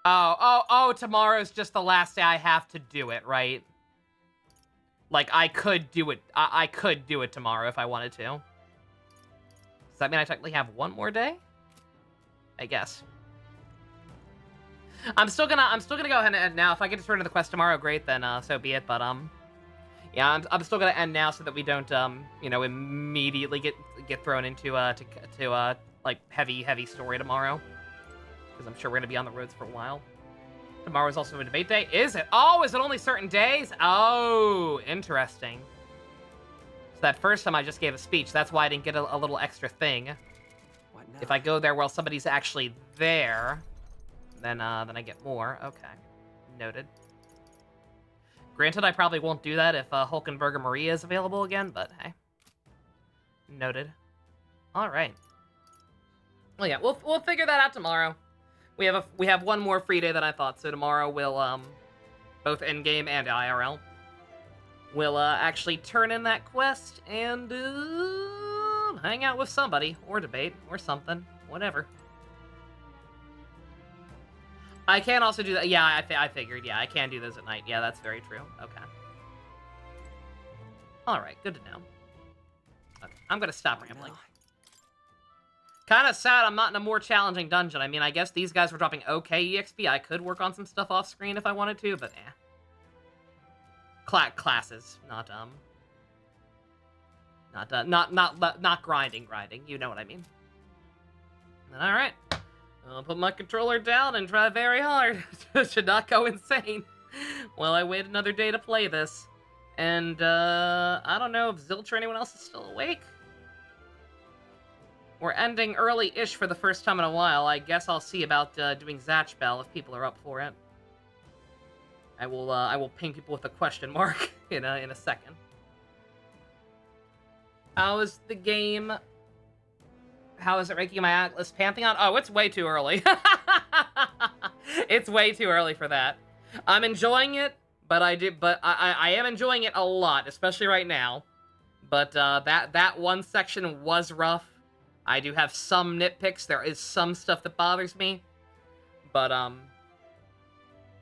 Oh, tomorrow's just the last day I have to do it, right? Like, I could do it. I could do it tomorrow if I wanted to. Does that mean I technically have one more day? I guess. I'm still gonna go ahead and end now. If I get to turn to the quest tomorrow, great, then so be it. But yeah, I'm still gonna end now so that we don't you know, immediately get thrown into like heavy story tomorrow, because I'm sure we're gonna be on the roads for a while. Tomorrow is also a debate day. Is it? Oh, is it only certain days? Oh, interesting. So that first time I just gave a speech. That's why I didn't get a little extra thing. What now? If I go there while somebody's actually there, then I get more. Okay, noted. Granted, I probably won't do that if Hulkenberger Maria is available again, but hey, noted. All right. Well, yeah, we'll figure that out tomorrow. We have one more free day than I thought, so tomorrow we'll both in game and IRL. We'll actually turn in that quest and hang out with somebody or debate or something, whatever. I can also do that. Yeah, I figured. Yeah, I can do those at night. Yeah, that's very true. Okay. All right, good to know. Okay, I'm gonna stop rambling. Kind of sad I'm not in a more challenging dungeon. I mean, I guess these guys were dropping okay EXP. I could work on some stuff off screen if I wanted to, but eh. Classes, not grinding. You know what I mean. All right. I'll put my controller down and try very hard to not go insane while I wait another day to play this. And, I don't know if Zilch or anyone else is still awake. We're ending early-ish for the first time in a while. I guess I'll see about doing Zatchbell if people are up for it. I will ping people with a question mark in a second. How is the game? How is it ranking my Atlas Pantheon? Oh, it's way too early. It's way too early for that. I'm enjoying it, but I am enjoying it a lot, especially right now. But that one section was rough. I do have some nitpicks. There is some stuff that bothers me, but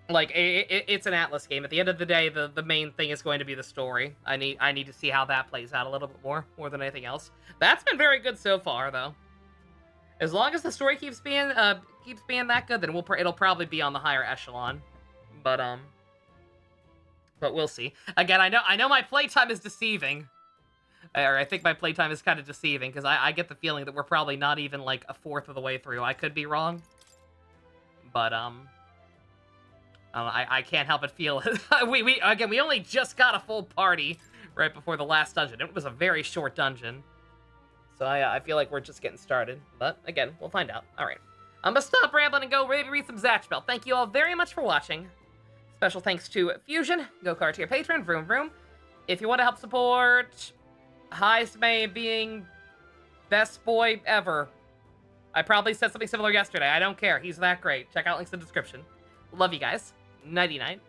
like it's an Atlas game. At the end of the day, the main thing is going to be the story. I need to see how that plays out a little bit more than anything else. That's been very good so far, though. As long as the story keeps being that good, then it'll probably be on the higher echelon. But we'll see. Again, I know my playtime is deceiving. Or I think my playtime is kind of deceiving, because I get the feeling that we're probably not even, like, a fourth of the way through. I could be wrong. But, I can't help but feel it. we only just got a full party right before the last dungeon. It was a very short dungeon. So I feel like we're just getting started. But, again, we'll find out. Alright. I'm gonna stop rambling and go read some Zatchbell. Thank you all very much for watching. Special thanks to Fusion, Go-Kart to your patron, Vroom Vroom. If you want to help support Heismay being best boy ever. I probably said something similar yesterday. I don't care. He's that great. Check out links in the description. Love you guys. Nighty-night.